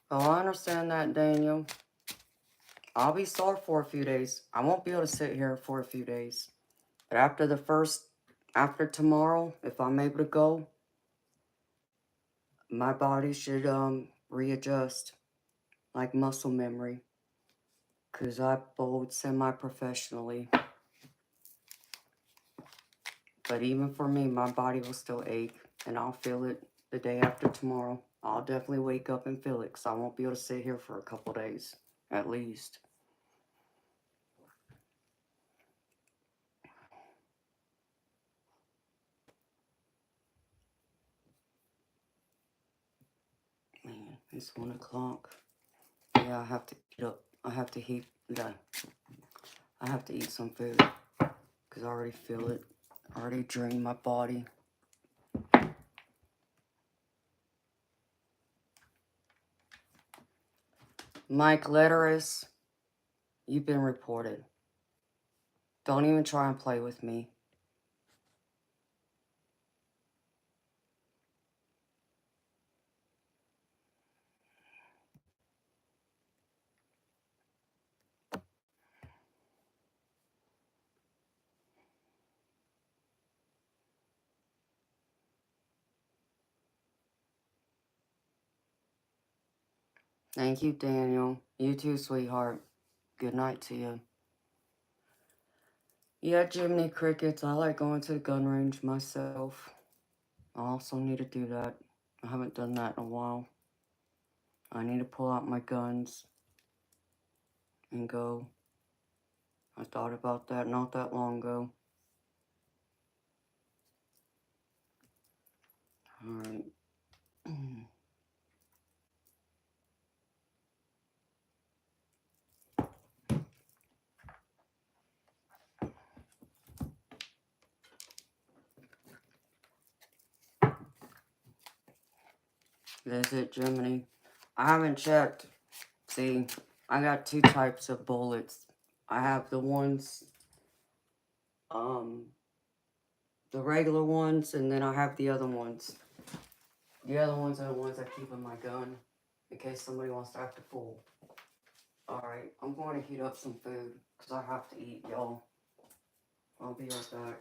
Oh, I understand that, Daniel. I'll be sore for a few days. I won't be able to sit here for a few days. But after tomorrow, if I'm able to go, my body should readjust like muscle memory. Because I bowled semi-professionally. But even for me, my body will still ache. And I'll feel it the day after tomorrow. I'll definitely wake up and feel it. Because I won't be able to sit here for a couple days. At least. Man, it's 1 o'clock. Yeah, I have to get up. I have to eat some food. Because I already feel it. I already drained my body. Mike Letteris, you've been reported. Don't even try and play with me. Thank you, Daniel. You too, sweetheart. Good night to you. Yeah, Jiminy Crickets. I like going to the gun range myself. I also need to do that. I haven't done that in a while. I need to pull out my guns and go. I thought about that not that long ago. Alright. Visit Germany. I haven't checked. See, I got two types of bullets. I have the ones, the regular ones, and then I have the other ones. The other ones are the ones I keep in my gun, in case somebody wants to act a fool. Alright, I'm going to heat up some food, because I have to eat, y'all. I'll be right back.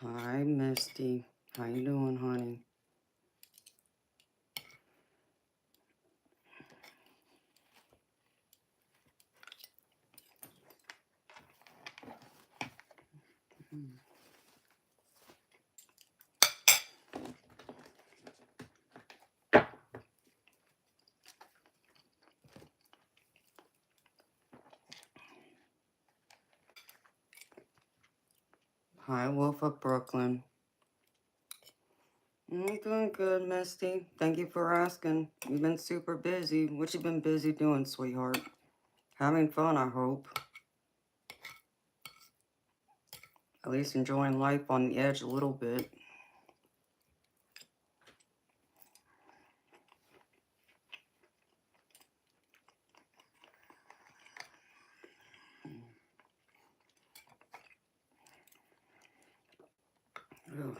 Hi, Misty. How you doing, honey? Hi, Wolf of Brooklyn. I'm doing good, Misty. Thank you for asking. You've been super busy. What you been busy doing, sweetheart? Having fun, I hope. At least enjoying life on the edge a little bit. Ugh.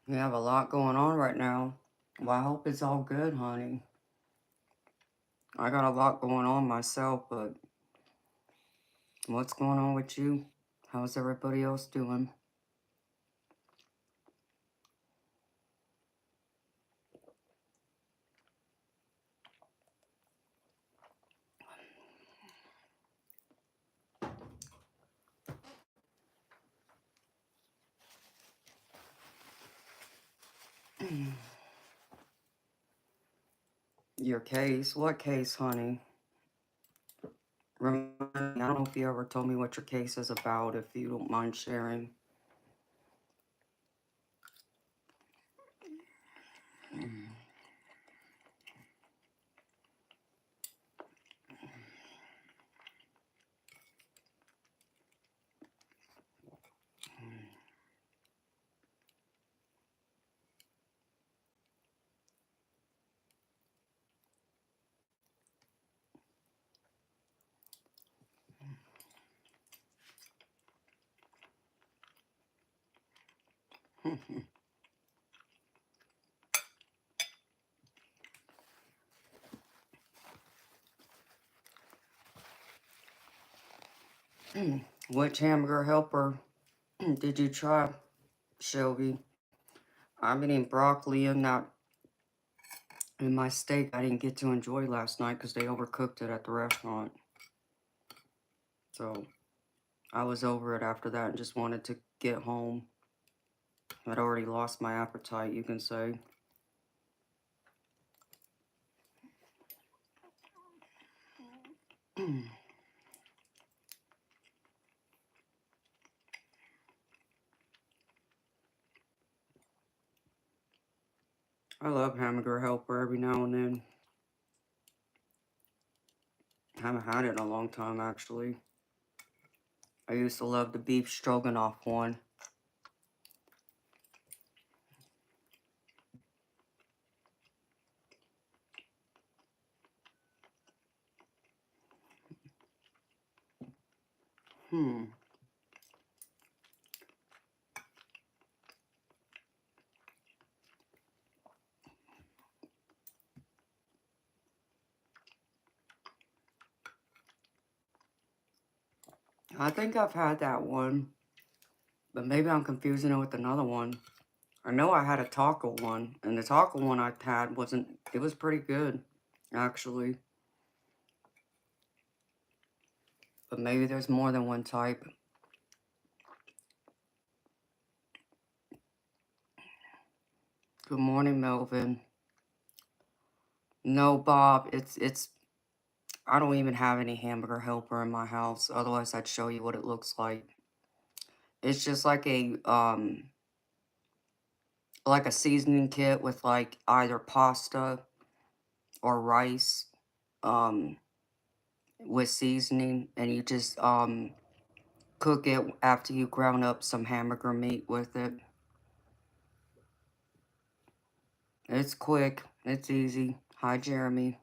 We have a lot going on right now. Well, I hope it's all good, honey. I got a lot going on myself, but what's going on with you? How's everybody else doing? Your case? What case, honey? Remind me, I don't know if you ever told me what your case is about, if you don't mind sharing. Which hamburger helper did you try, Shelby? I've been eating broccoli and that in my steak I didn't get to enjoy last night because they overcooked it at the restaurant. So I was over it after that and just wanted to get home. I'd already lost my appetite, you can say. I love hamburger helper every now and then. Haven't had it in a long time, actually. I used to love the beef stroganoff one. I think I've had that one, but maybe I'm confusing it with another one. I know I had a taco one, and the taco one I had it was pretty good, actually. But maybe there's more than one type. Good morning, Melvin. No, Bob, I don't even have any hamburger helper in my house, otherwise I'd show you what it looks like. It's just like a seasoning kit with like either pasta or rice, um, with seasoning, and you just cook it after you ground up some hamburger meat with it. It's quick. It's easy. Hi, Jeremy.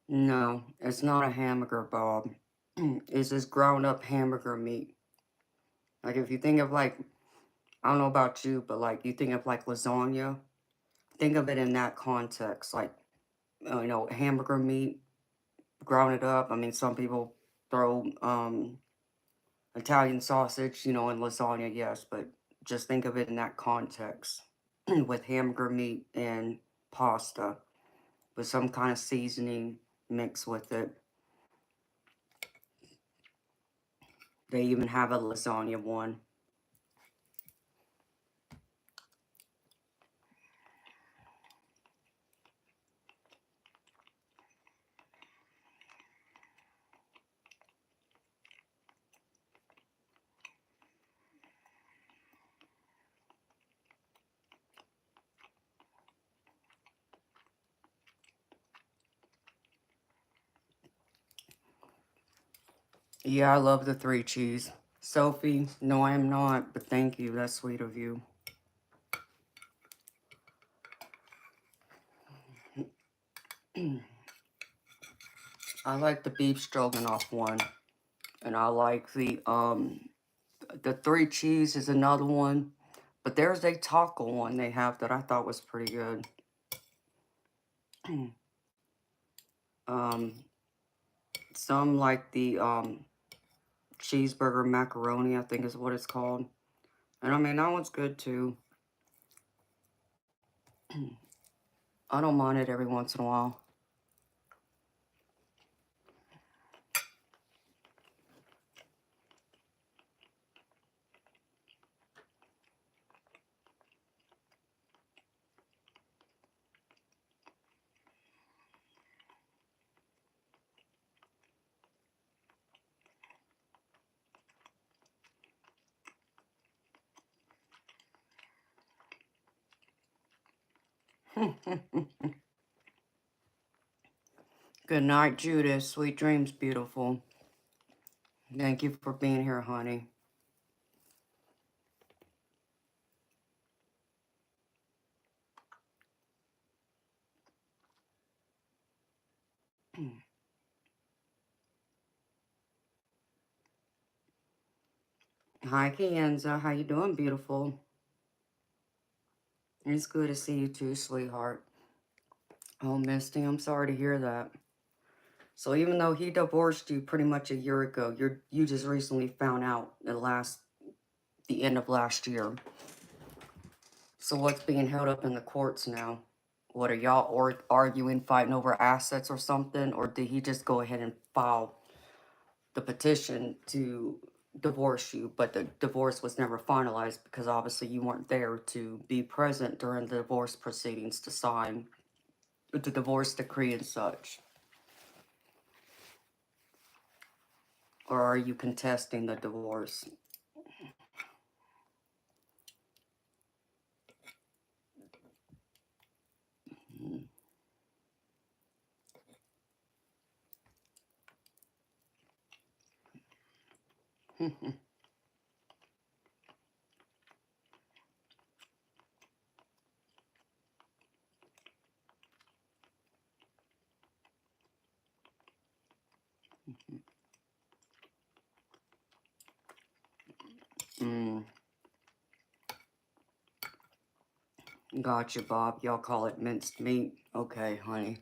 No, it's not a hamburger, Bob. It's just ground up hamburger meat. Like, if you think of, like, I don't know about you, but, like, you think of, like, lasagna, think of it in that context. Like, hamburger meat, ground it up. I mean, some people throw Italian sausage, in lasagna, yes, but just think of it in that context with hamburger meat and pasta with some kind of seasoning mixed with it. They even have a lasagna one. Yeah, I love the 3 cheese. Sophie, no, I am not, but thank you. That's sweet of you. I like the beef stroganoff one, and I like the 3 cheese is another one, but there's a taco one they have that I thought was pretty good. Some like the cheeseburger macaroni, I think is what it's called, and I mean that one's good too. I don't mind it every once in a while. Good night, Judith. Sweet dreams, beautiful. Thank you for being here, honey. Hi, Kienza. How you doing, beautiful? It's good to see you too, sweetheart. Oh, Misty, I'm sorry to hear that. So even though he divorced you pretty much a year ago, you just recently found out the end of last year. So what's being held up in the courts now? What are y'all arguing, fighting over assets or something? Or did he just go ahead and file the petition to divorce you, but the divorce was never finalized because obviously you weren't there to be present during the divorce proceedings to sign the divorce decree and such? Or are you contesting the divorce? Mm. Gotcha, Bob. Y'all call it minced meat. Okay, honey.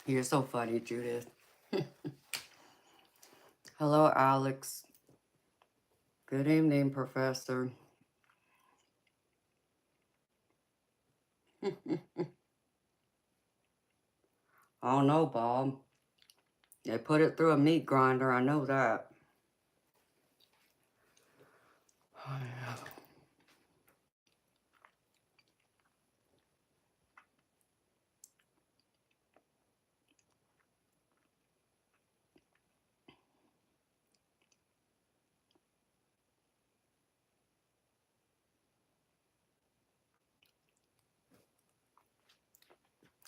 You're so funny, Judith. Hello, Alex. Good evening, Professor. I don't know, Bob. They put it through a meat grinder, I know that.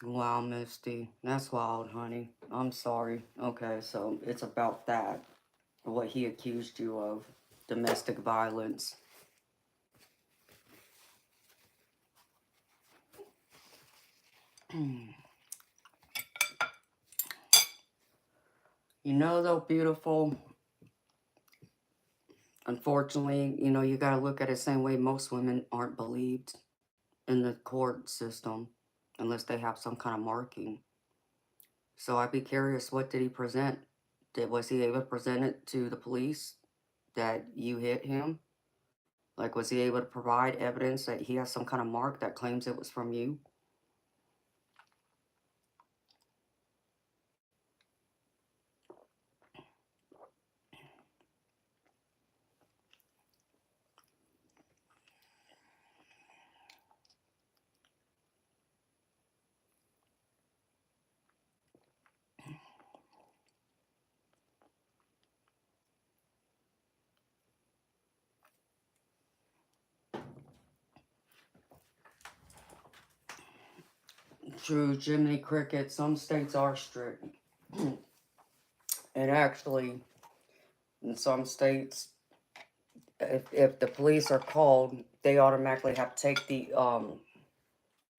Wow, Misty. That's wild, honey. I'm sorry. Okay, so it's about that. What he accused you of. Domestic violence. You know, though, beautiful, unfortunately, you know, you got to look at it the same way most women aren't believed in the court system unless they have some kind of marking. So I'd be curious, what did he present? Was he able to present it to the police that you hit him? Like, was he able to provide evidence that he has some kind of mark that claims it was from you? True, Jiminy Cricket, some states are strict. And actually, in some states, if the police are called, they automatically have to take the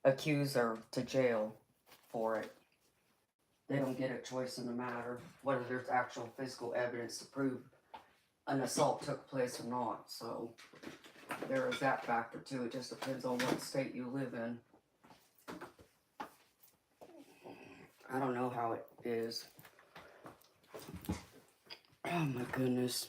accuser to jail for it. They don't get a choice in the matter whether there's actual physical evidence to prove an assault took place or not. So there is that factor too. It just depends on what state you live in. I don't know how it is. Oh my goodness.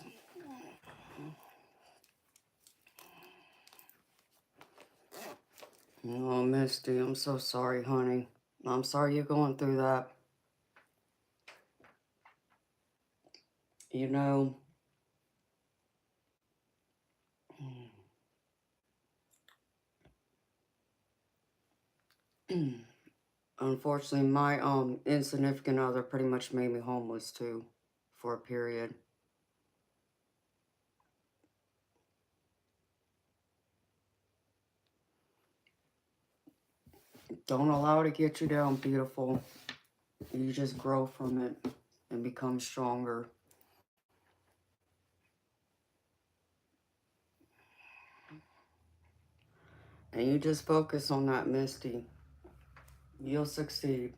Oh, Misty, I'm so sorry, honey. I'm sorry you're going through that. You know, unfortunately, my insignificant other pretty much made me homeless too, for a period. Don't allow it to get you down, beautiful. You just grow from it and become stronger. And you just focus on that, Misty. You'll succeed.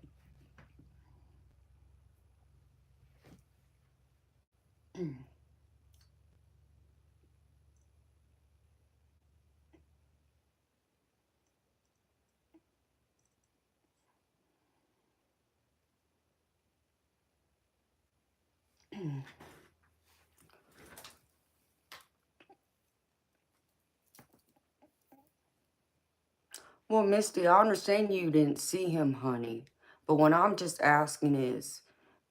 Well, Misty, I understand you didn't see him, honey. But what I'm just asking is,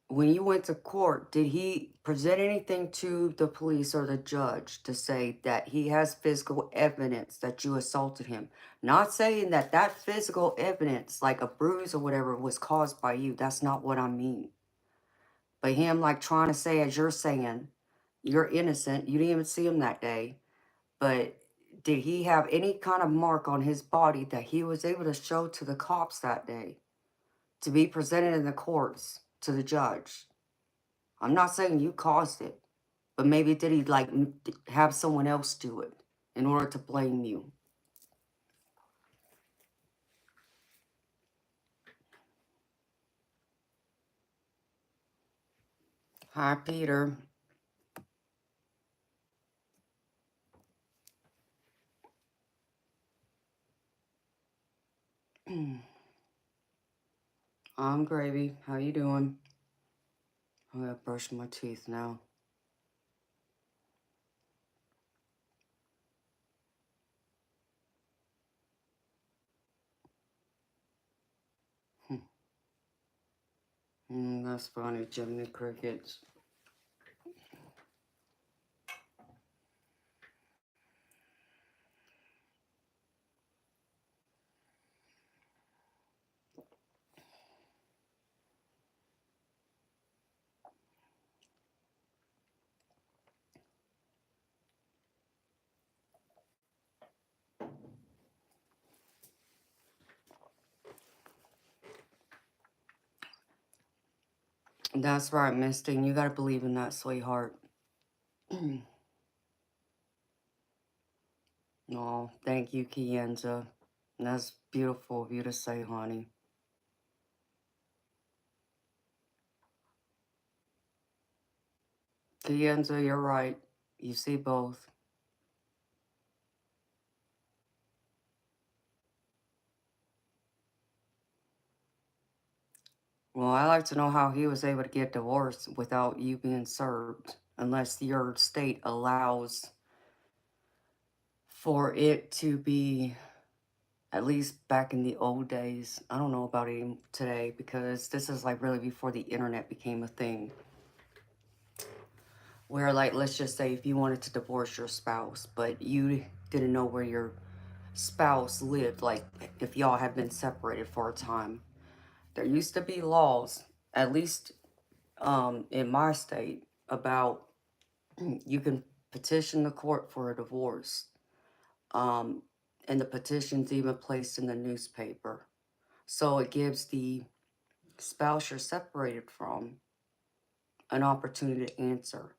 when you went to court, did he present anything to the police or the judge to say that he has physical evidence that you assaulted him? Not saying that that physical evidence, like a bruise or whatever, was caused by you. That's not what I mean. But him, like, trying to say, as you're saying, you're innocent. You didn't even see him that day. But did he have any kind of mark on his body that he was able to show to the cops that day to be presented in the courts to the judge? I'm not saying you caused it, but maybe did he like have someone else do it in order to blame you? Hi, Peter. I'm Gravy. How you doing? I gotta brush my teeth now. That's funny, Jiminy Crickets. That's right, Misty. You gotta believe in that, sweetheart. Oh, thank you, Kienza. That's beautiful of you to say, honey. Kienza, you're right. You see both. Well, I like to know how he was able to get divorced without you being served, unless your state allows for it to be, at least back in the old days. I don't know about it today because this is like really before the internet became a thing. Where, like, let's just say if you wanted to divorce your spouse, but you didn't know where your spouse lived, like if y'all had been separated for a time, there used to be laws, at least in my state, about you can petition the court for a divorce. And the petition's even placed in the newspaper. So it gives the spouse you're separated from an opportunity to answer.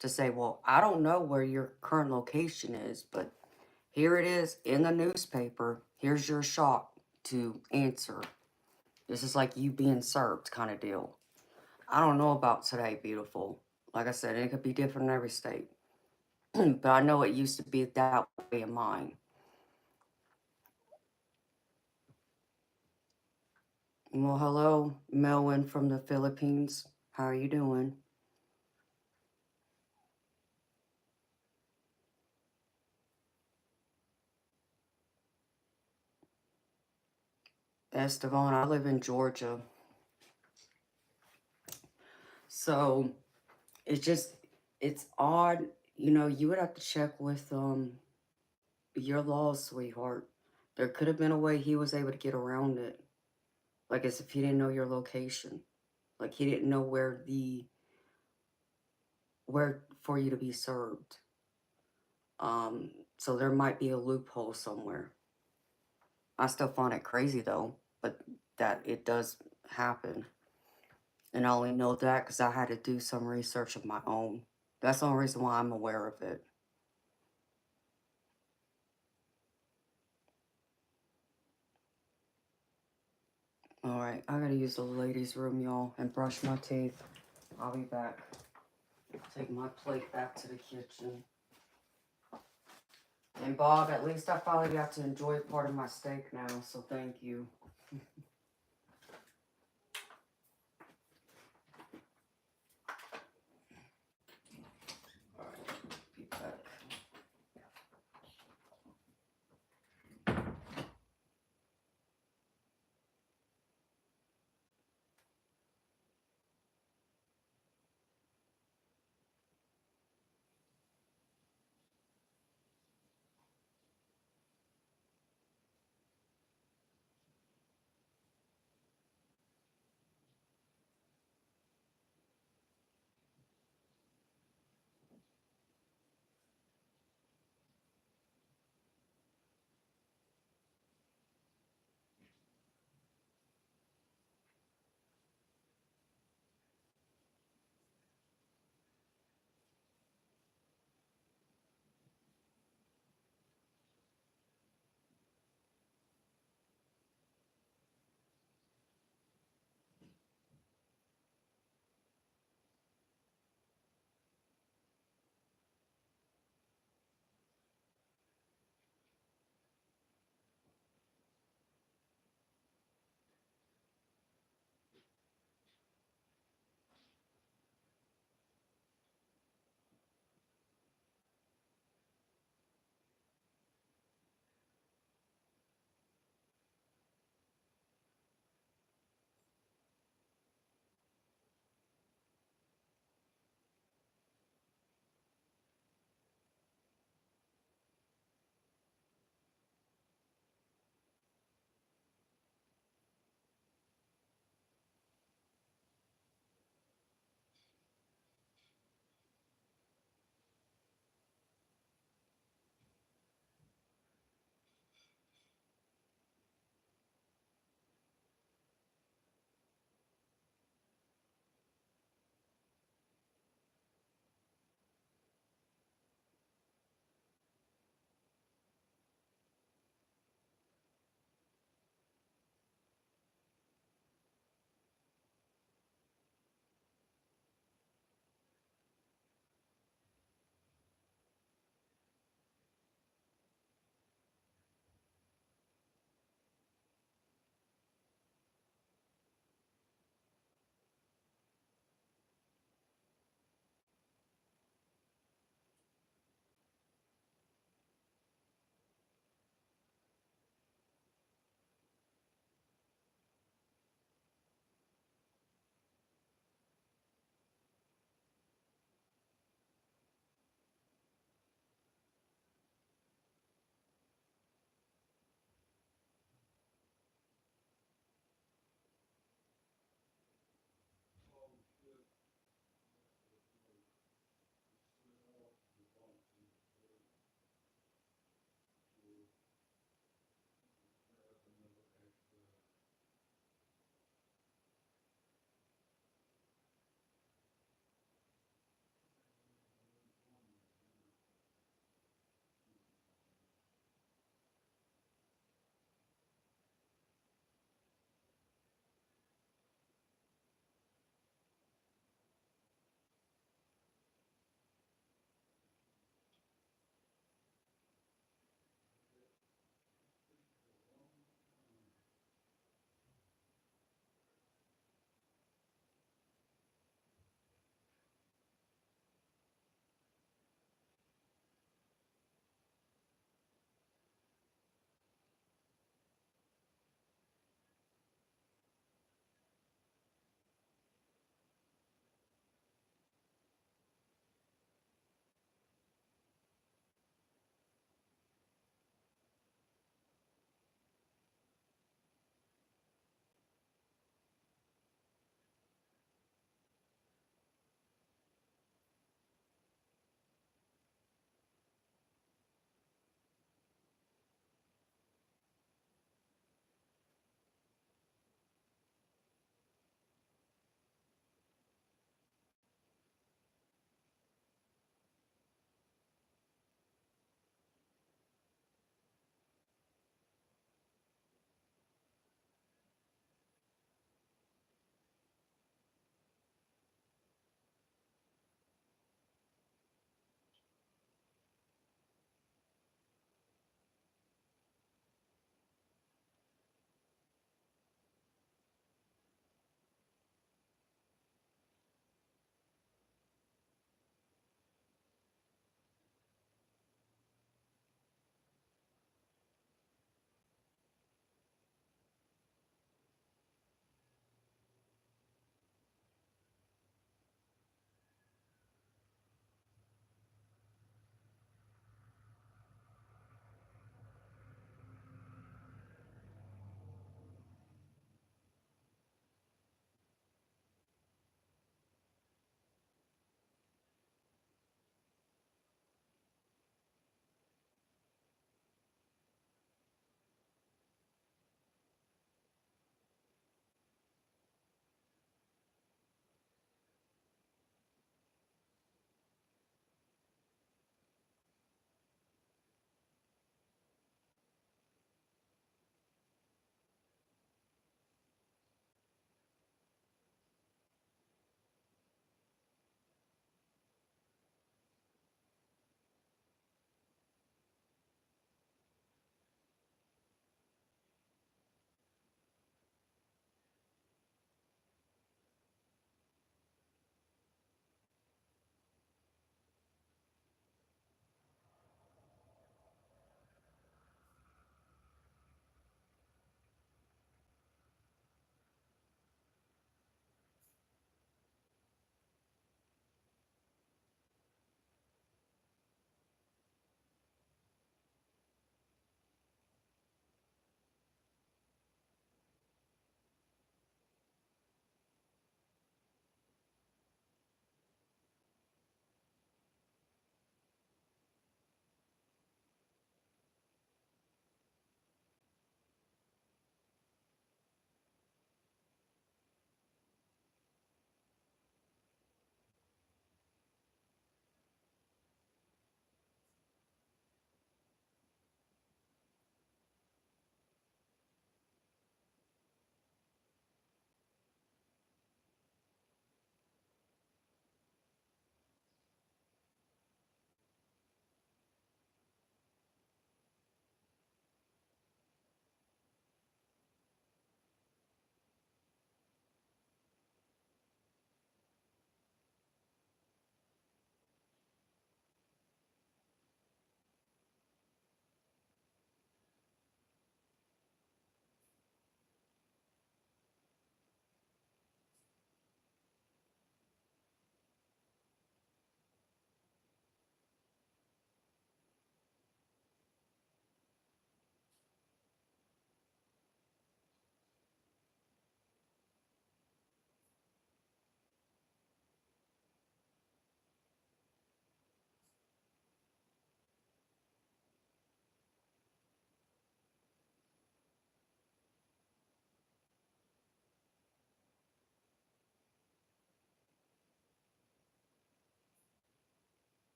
To say, well, I don't know where your current location is, but here it is in the newspaper. Here's your shot to answer. This is like you being served kind of deal. I don't know about today, beautiful. Like I said, it could be different in every state. But I know it used to be that way in mine. Well, hello, Melvin from the Philippines. How are you doing? Estevan, I live in Georgia. So it's just, it's odd. You know, you would have to check with your laws, sweetheart. There could have been a way he was able to get around it. Like as if he didn't know your location. Like he didn't know where for you to be served. So there might be a loophole somewhere. I still find it crazy though, but that it does happen. And I only know that because I had to do some research of my own. That's the only reason why I'm aware of it. Alright, I gotta use the ladies' room, y'all, and brush my teeth. I'll be back. Take my plate back to the kitchen. And Bob, at least I finally got to enjoy part of my steak now, so thank you. Alright, be back.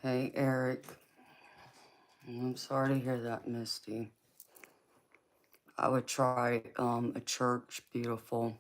Hey, Eric. I'm sorry to hear that, Misty. I would try a church, beautiful.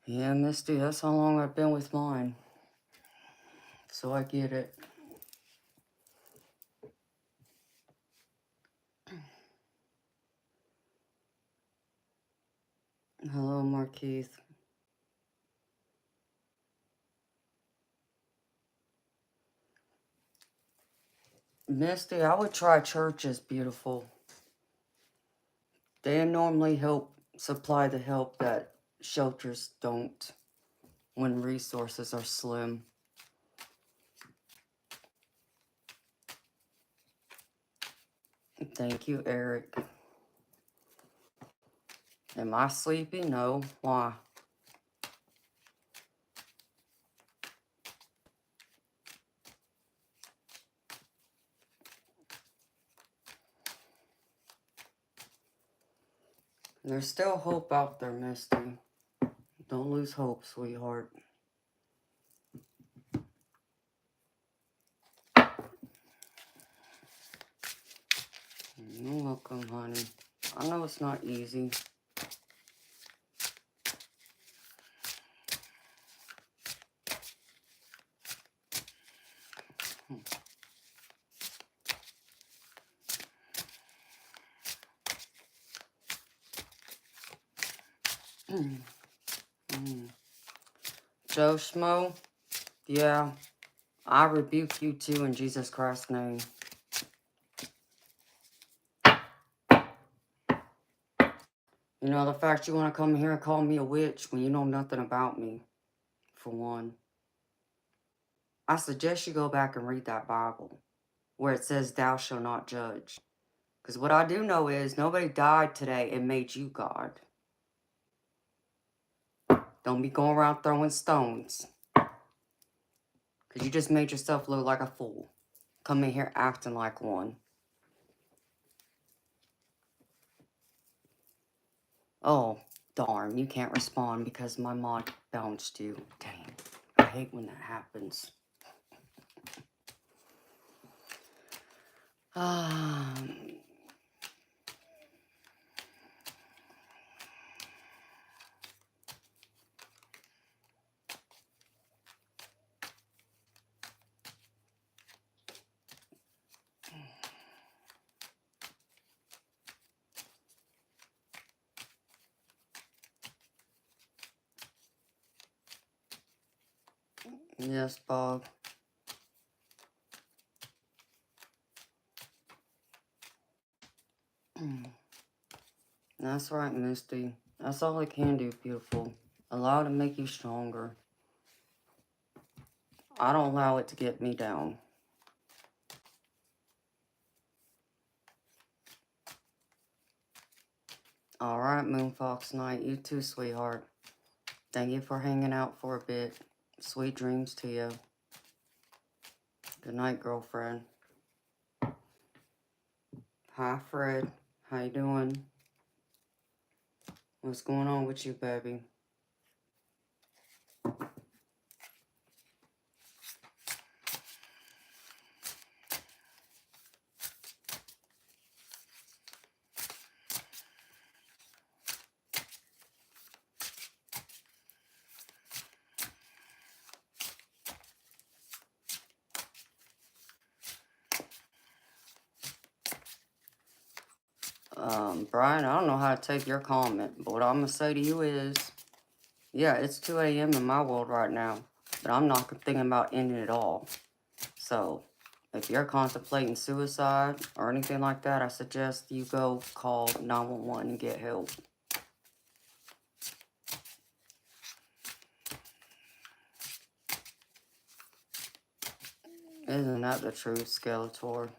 Yeah, Misty, that's how long I've been with mine. So I get it. Hello, Markeith. Misty, I would try churches, beautiful. They normally help supply the help that shelters don't when resources are slim. Thank you, Eric. Am I sleepy? No. Why? There's still hope out there, Misty. Don't lose hope, sweetheart. You're welcome, honey. I know it's not easy. Joe Schmo, yeah, I rebuke you too in Jesus Christ's name. You know, the fact you want to come here and call me a witch when you know nothing about me, for one. I suggest you go back and read that Bible, where it says, thou shalt not judge. Because what I do know is, nobody died today and made you God. Don't be going around throwing stones. Because you just made yourself look like a fool. Come in here acting like one. Oh, darn, you can't respond because my mod bounced you. Dang, I hate when that happens. Yes, Bob. That's right, Misty. That's all I can do, beautiful. Allow it to make you stronger. I don't allow it to get me down. Alright, Moonfox Knight. You too, sweetheart. Thank you for hanging out for a bit. Sweet dreams to you. Good night, girlfriend. Hi, Fred. How you doing? What's going on with you, baby? Brian, I don't know how to take your comment, but what I'm going to say to you is, yeah, it's 2 a.m. in my world right now, but I'm not thinking about ending it all. So, if you're contemplating suicide or anything like that, I suggest you go call 911 and get help. Isn't that the truth, Skeletor?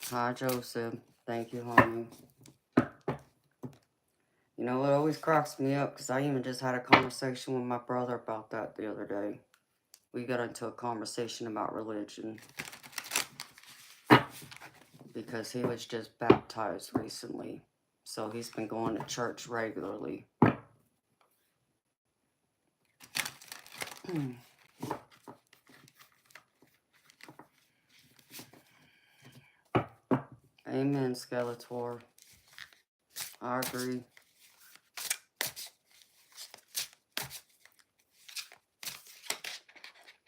Hi, Joseph. Thank you, homie. You know, it always cracks me up because I even just had a conversation with my brother about that the other day. We got into a conversation about religion because he was just baptized recently. So he's been going to church regularly. Amen, Skeletor. I agree.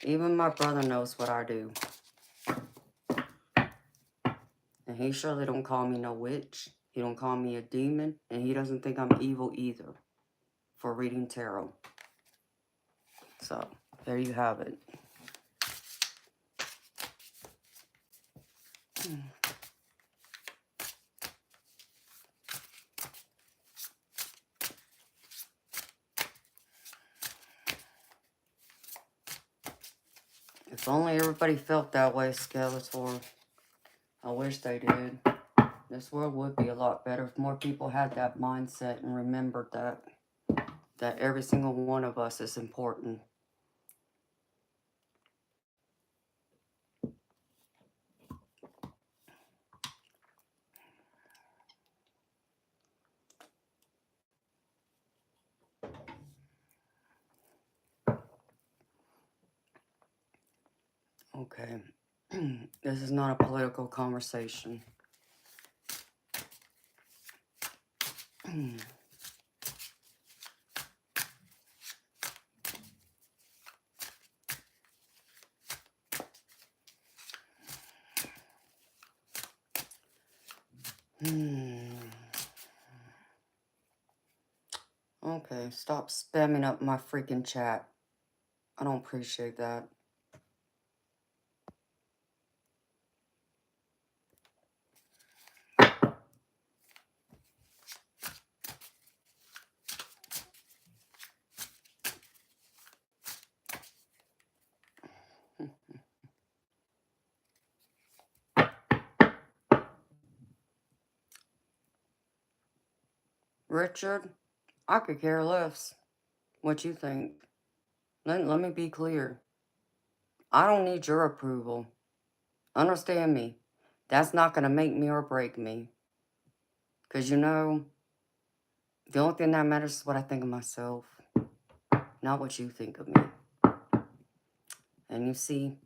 Even my brother knows what I do. And he surely don't call me no witch. He don't call me a demon. And he doesn't think I'm evil either for reading tarot. So, there you have it. If only everybody felt that way, Skeletor. I wish they did. This world would be a lot better if more people had that mindset and remembered that every single one of us is important. Okay. This is not a political conversation. Okay, stop spamming up my freaking chat. I don't appreciate that. Richard, I could care less what you think. Let me be clear. I don't need your approval. Understand me. That's not going to make me or break me. Because you know, the only thing that matters is what I think of myself, not what you think of me. And you see,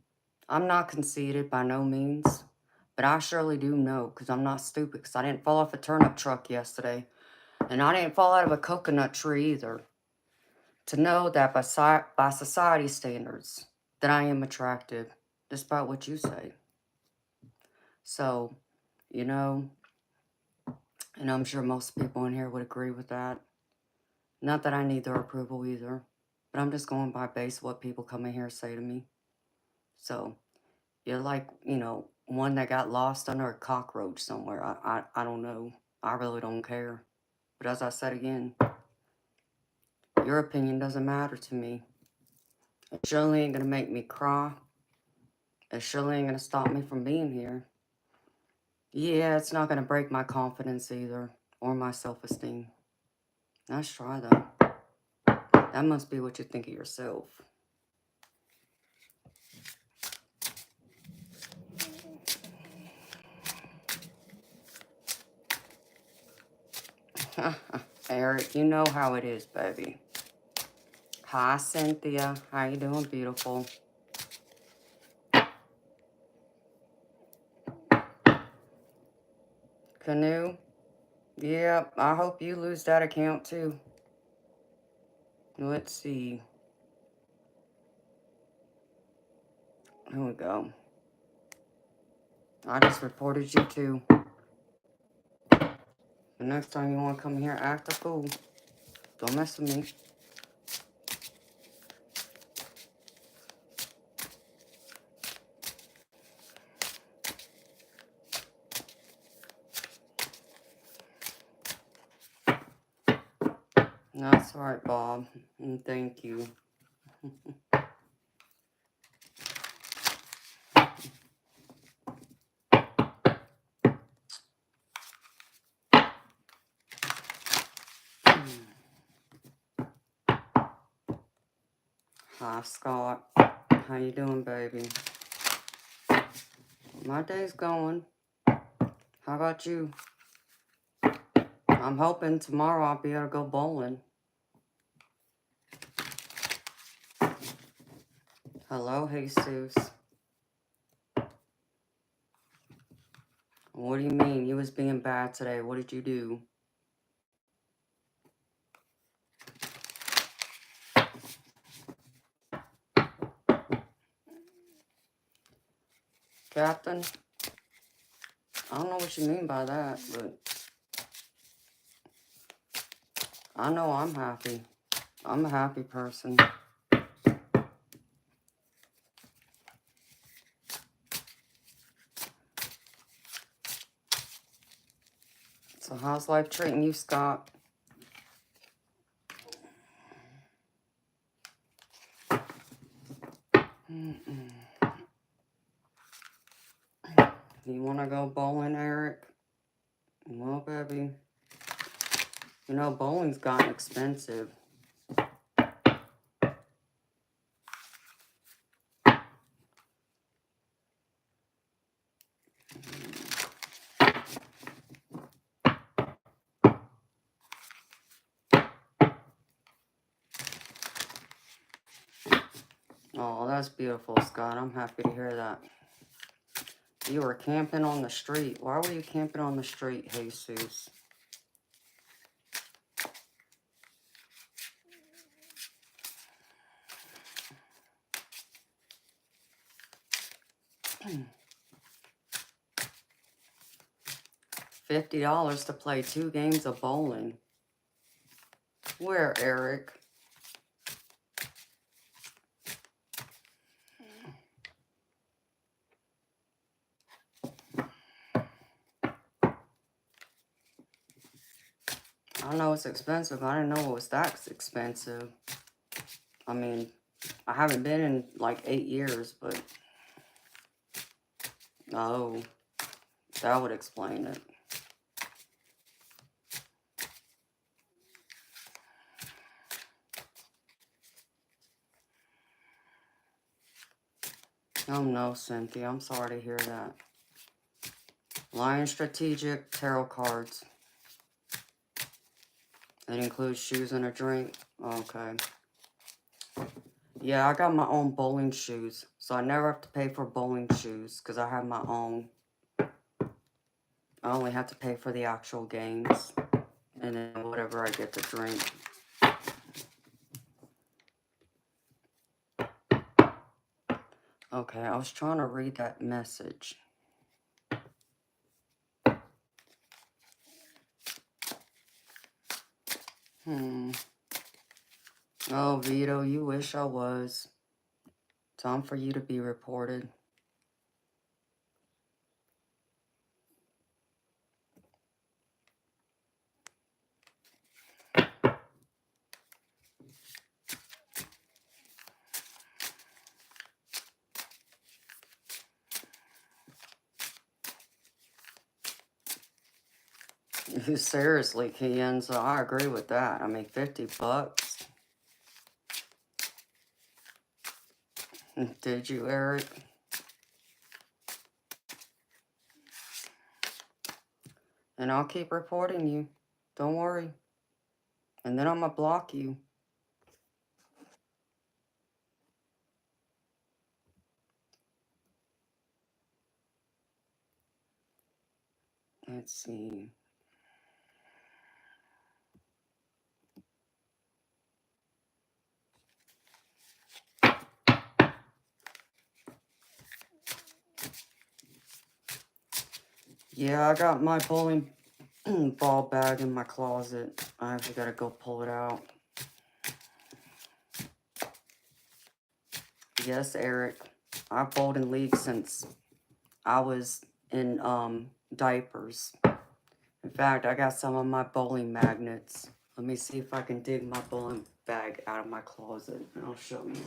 I'm not conceited by no means, but I surely do know, because I'm not stupid, because I didn't fall off a turnip truck yesterday, and I didn't fall out of a coconut tree either, to know that by society standards, that I am attractive, despite what you say. So, you know, and I'm sure most people in here would agree with that. Not that I need their approval either, but I'm just going by base what people come in here and say to me. So, you're like, you know, one that got lost under a cockroach somewhere. I don't know. I really don't care. But as I said again, your opinion doesn't matter to me. It surely ain't going to make me cry. It surely ain't going to stop me from being here. Yeah, it's not going to break my confidence either, or my self-esteem. Nice try, though. That must be what you think of yourself. Eric, you know how it is, baby. Hi, Cynthia. How you doing, beautiful? Canoe? Yeah, I hope you lose that account, too. Let's see. Here we go. I just reported you, too. The next time you want to come here, act a fool. Don't mess with me. That's right, Bob. And thank you. Hi, Scott. How you doing, baby? My day's going. How about you? I'm hoping tomorrow I'll be able to go bowling. Hello, Jesus. What do you mean? You was being bad today. What did you do? Captain? I don't know what you mean by that, but I know I'm happy. I'm a happy person. So how's life treating you, Scott? You want to go bowling, Eric? Well, baby, you know, bowling's gotten expensive. Oh, that's beautiful, Scott. I'm happy to hear that. You were camping on the street. Why were you camping on the street, Jesus? $50 to play 2 games of bowling. Where, Eric? I know it's expensive. I didn't know it was that expensive. I mean, I haven't been in like 8 years, but... Oh, that would explain it. Oh no, Cynthia. I'm sorry to hear that. Lion Strategic Tarot cards. It includes shoes and a drink. Okay. Yeah, I got my own bowling shoes. So I never have to pay for bowling shoes because I have my own. I only have to pay for the actual games. And then whatever I get to drink. Okay, I was trying to read that message. Oh, Vito, you wish I was. Time for you to be reported. Seriously, Kian, so I agree with that. I mean, $50. Did you, Eric? And I'll keep reporting you. Don't worry. And then I'm going to block you. Let's see. Yeah, I got my bowling ball bag in my closet. I actually got to go pull it out. Yes, Eric. I've bowled in league since I was in diapers. In fact, I got some of my bowling magnets. Let me see if I can dig my bowling bag out of my closet, and I'll show you.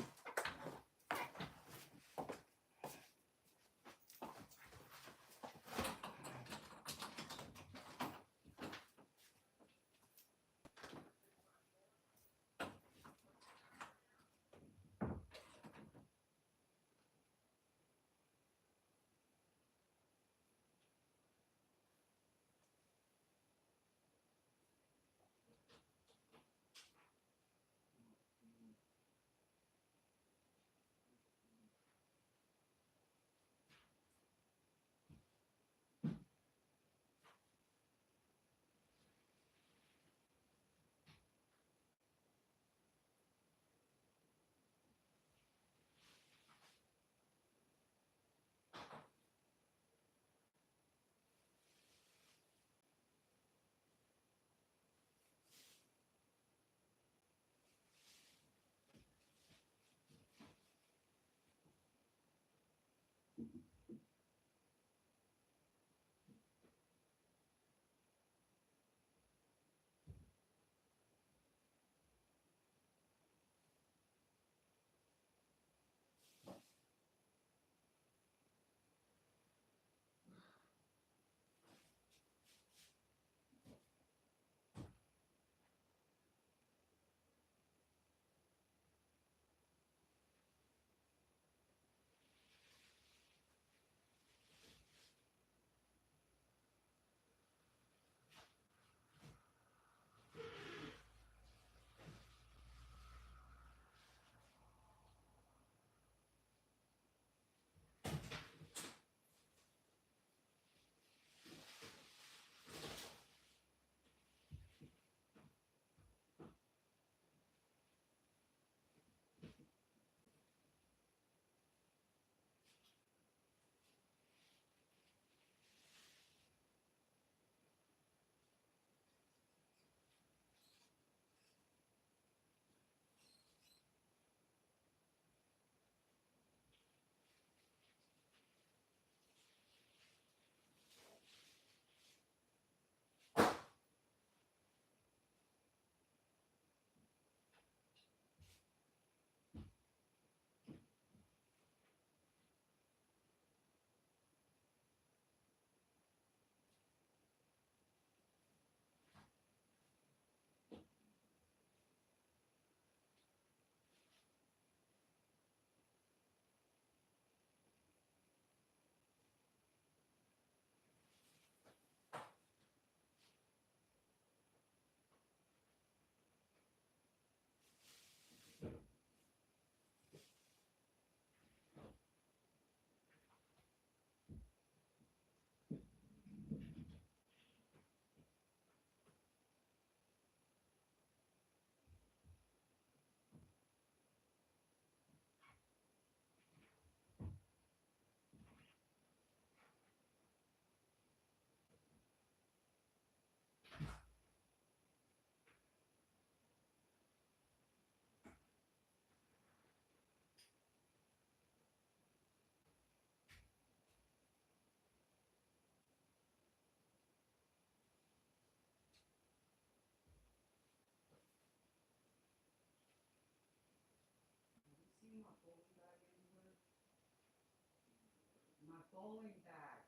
bowling bag.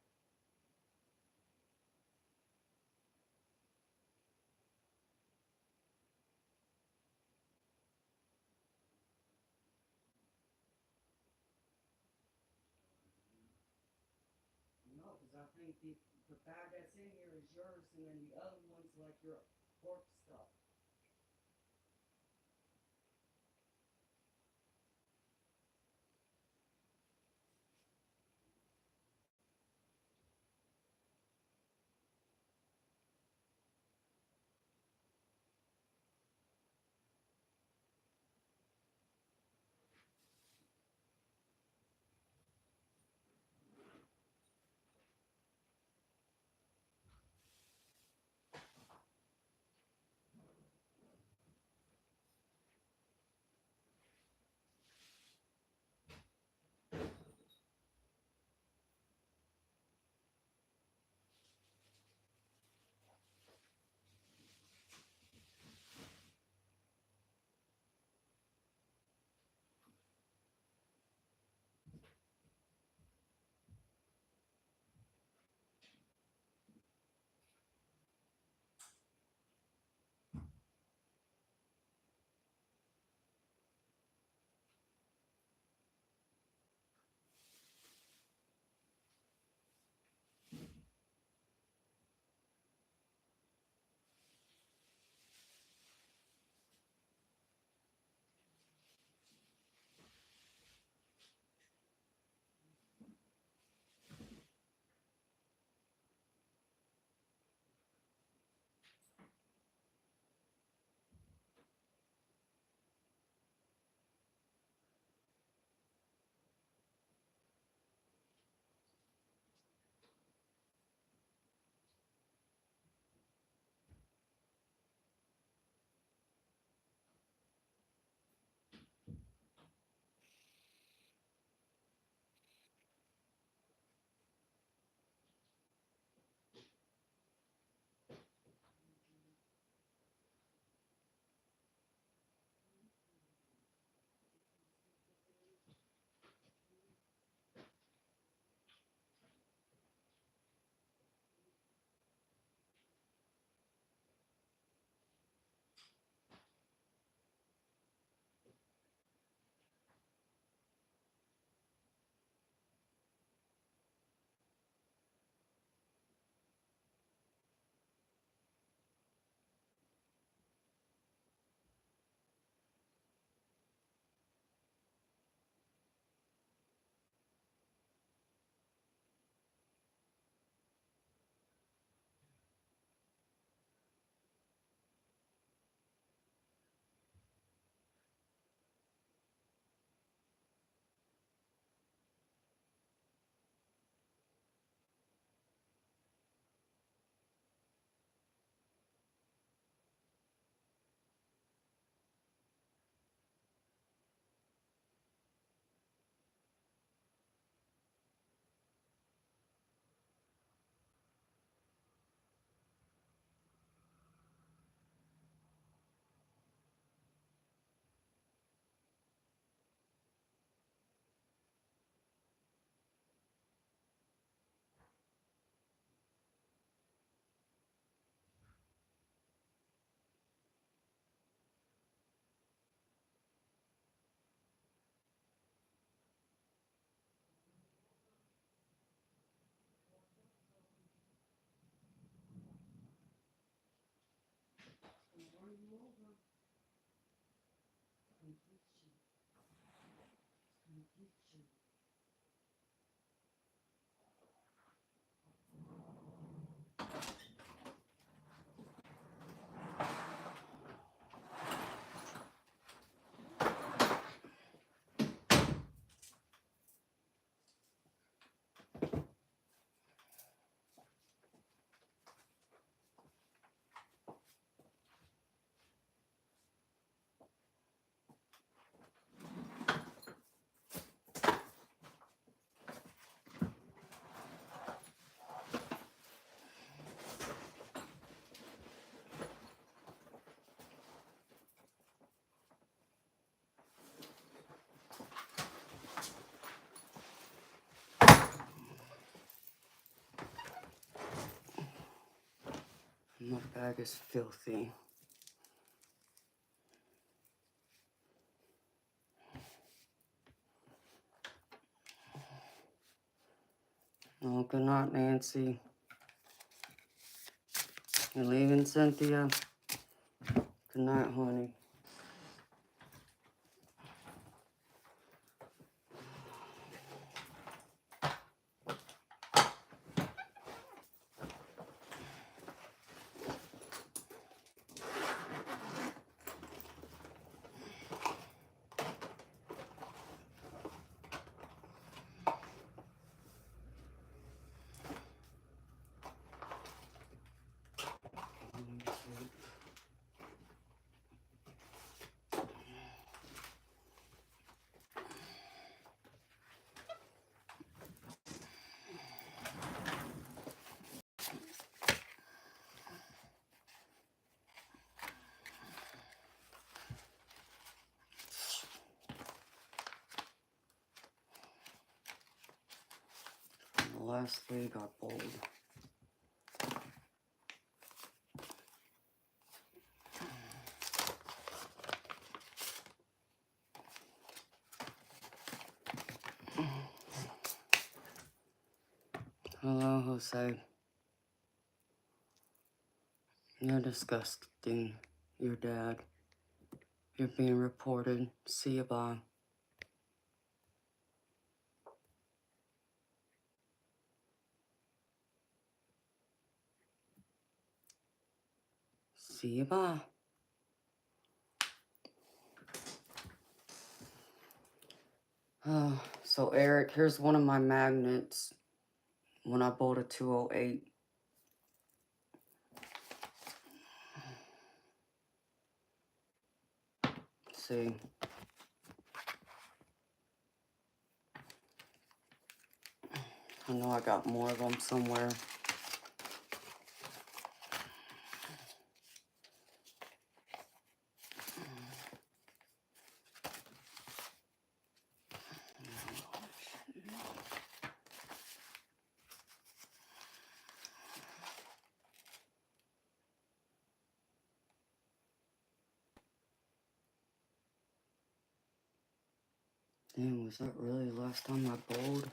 No, because I think the bag that's in here is yours, and then the other one's like your work stuff. Where are you over? Completion. Completion. My bag is filthy. Oh, good night, Nancy. You're leaving, Cynthia? Good night, honey. The last three got bold. Hello, Jose. You're disgusting. Your dad. You're being reported. See you, bye. See you, bye. So Eric, here's one of my magnets when I bought a 208. See. I know I got more of them somewhere. Damn, was that really the last time I bowled?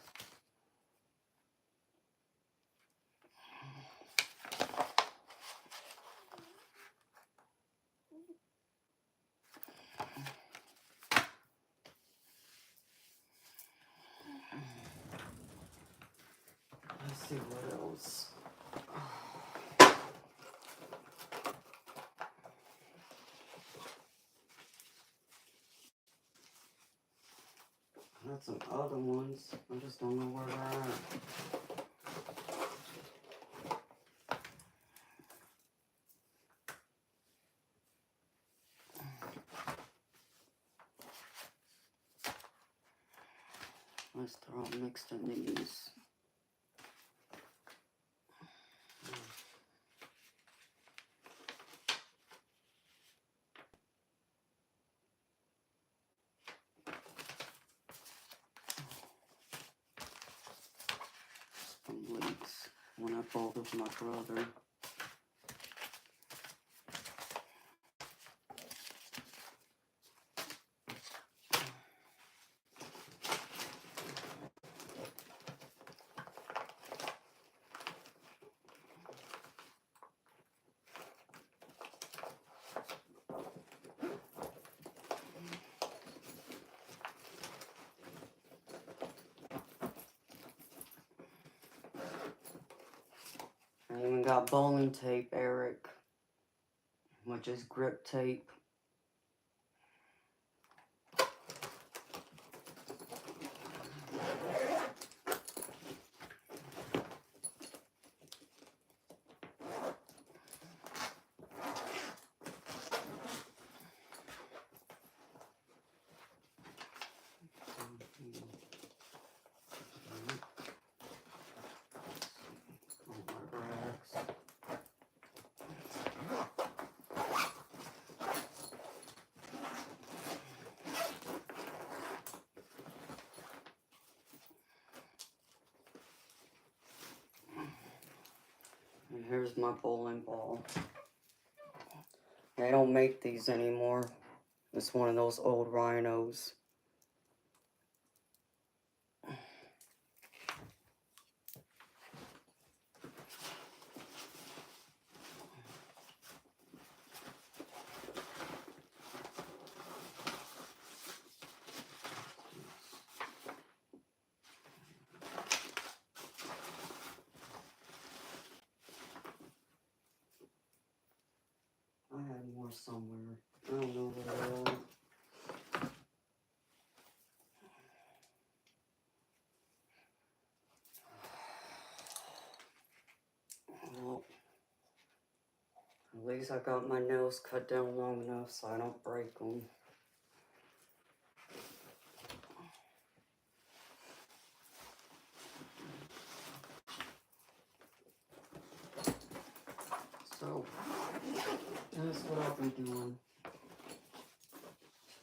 Let's see what else. I had some other ones. I just don't know where they're at. Unless they're all mixed in these. Some leaks when I bowled with my brother. I even got bowling tape, Eric, which is grip tape. Here's my bowling ball. They don't make these anymore. It's one of those old rhinos. I had more somewhere. I don't know where they are. Well, at least I got my nails cut down long enough so I don't break them. So, that's what I'll be doing.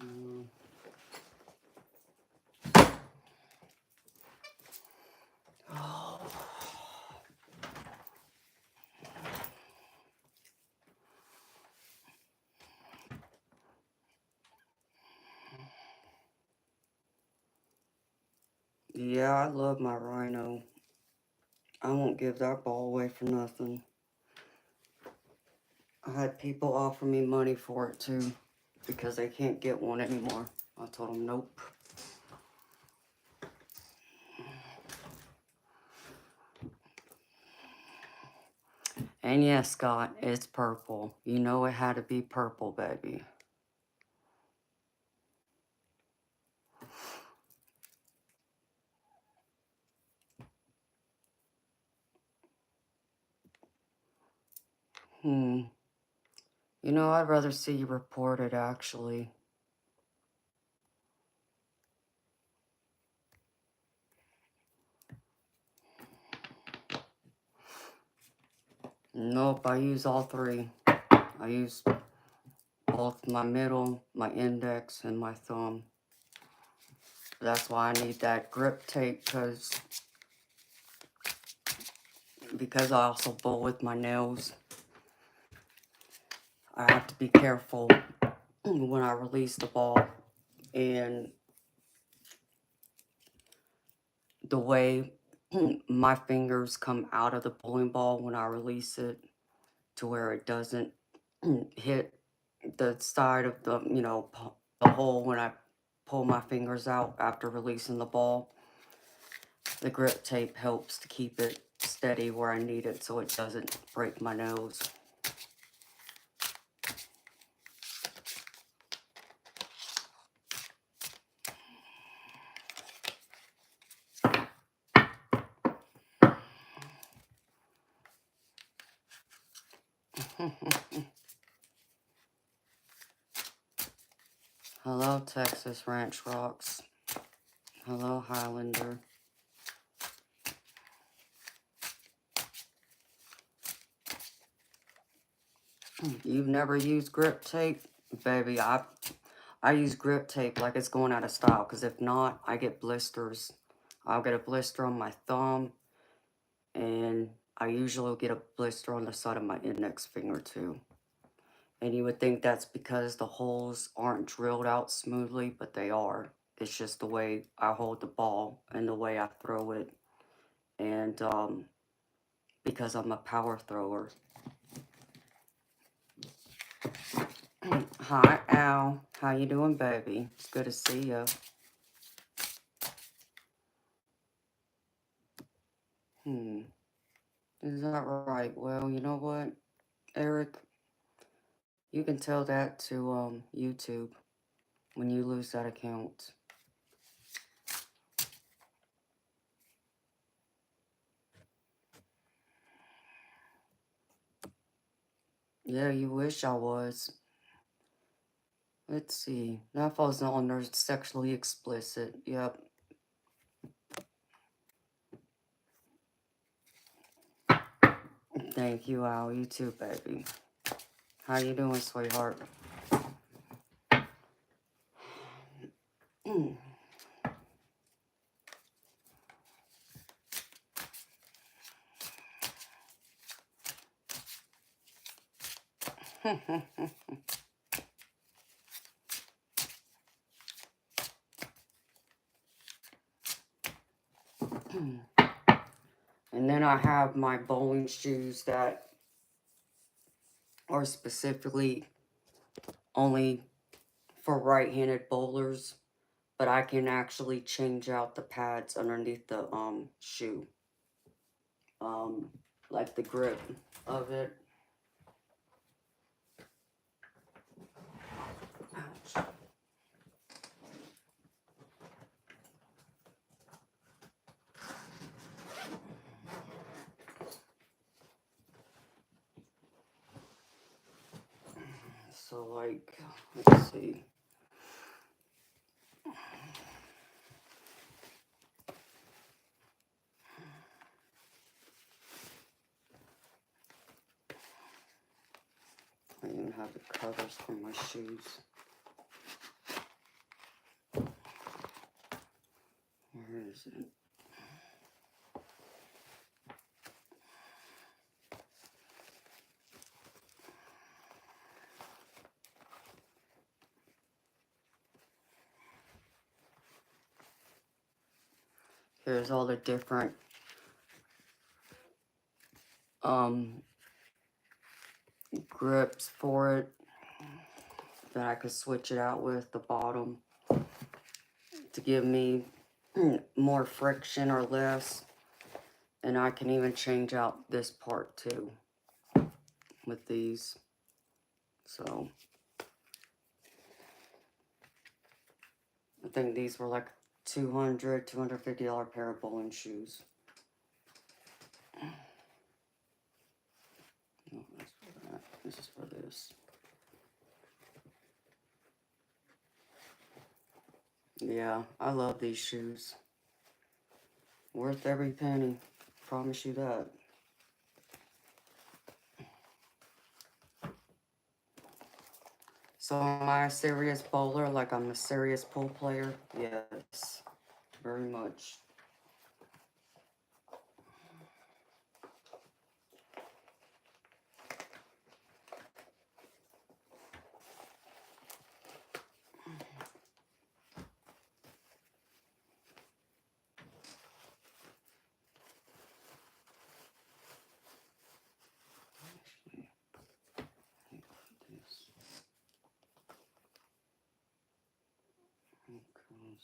Oh. Yeah, I love my rhino. I won't give that ball away for nothing. I had people offer me money for it too, because they can't get one anymore. I told them nope. And yes, Scott, it's purple. You know it had to be purple, baby. You know, I'd rather see you report it, actually. Nope, I use all three. I use both my middle, my index, and my thumb. That's why I need that grip tape, because I also bowl with my nails. I have to be careful when I release the ball, and the way my fingers come out of the bowling ball when I release it, to where it doesn't hit the side of the, the hole when I pull my fingers out after releasing the ball. The grip tape helps to keep it steady where I need it so it doesn't break my nose. Hello, Texas Ranch Rocks. Hello, Highlander. You've never used grip tape? Baby, I use grip tape like it's going out of style, because if not, I get blisters. I'll get a blister on my thumb, and I usually get a blister on the side of my index finger too. And you would think that's because the holes aren't drilled out smoothly, but they are. It's just the way I hold the ball and the way I throw it. And because I'm a power thrower. Hi, Al. How you doing, baby? It's good to see you. Is that right? Well, you know what, Eric? You can tell that to YouTube when you lose that account. Yeah, you wish I was. Let's see. That falls under sexually explicit. Yep. Thank you, Al. You too, baby. How you doing, sweetheart? And then I have my bowling shoes that are specifically only for right-handed bowlers, but I can actually change out the pads underneath the shoe. Like the grip of it. Ouch. So like, let's see. I even have the covers for my shoes. Where is it? Here's all the different grips for it that I could switch it out with the bottom to give me more friction or less. And I can even change out this part too with these. So I think these were like $250 pair of bowling shoes. No, that's for that. This is for this. Yeah, I love these shoes. Worth every penny. Promise you that. So am I a serious bowler? Like I'm a serious pool player? Yes, very much.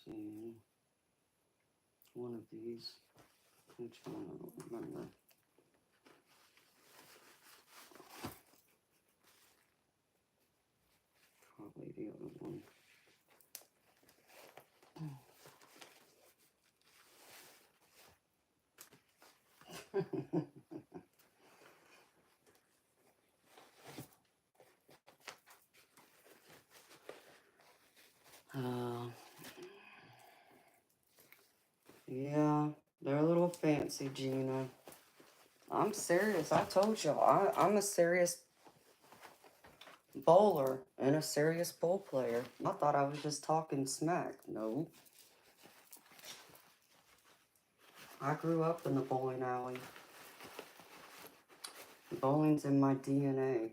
See one of these. Which one? I don't remember. Probably the other one. Yeah, they're a little fancy, Gina. I'm serious. I told y'all, I'm a serious bowler and a serious bowl player. I thought I was just talking smack. No. I grew up in the bowling alley. Bowling's in my DNA.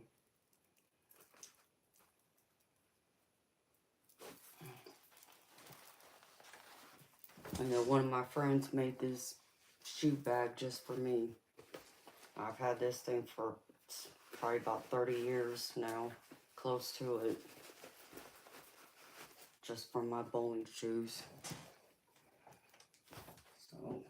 I know one of my friends made this shoe bag just for me. I've had this thing for probably about 30 years now, close to it, just for my bowling shoes. So,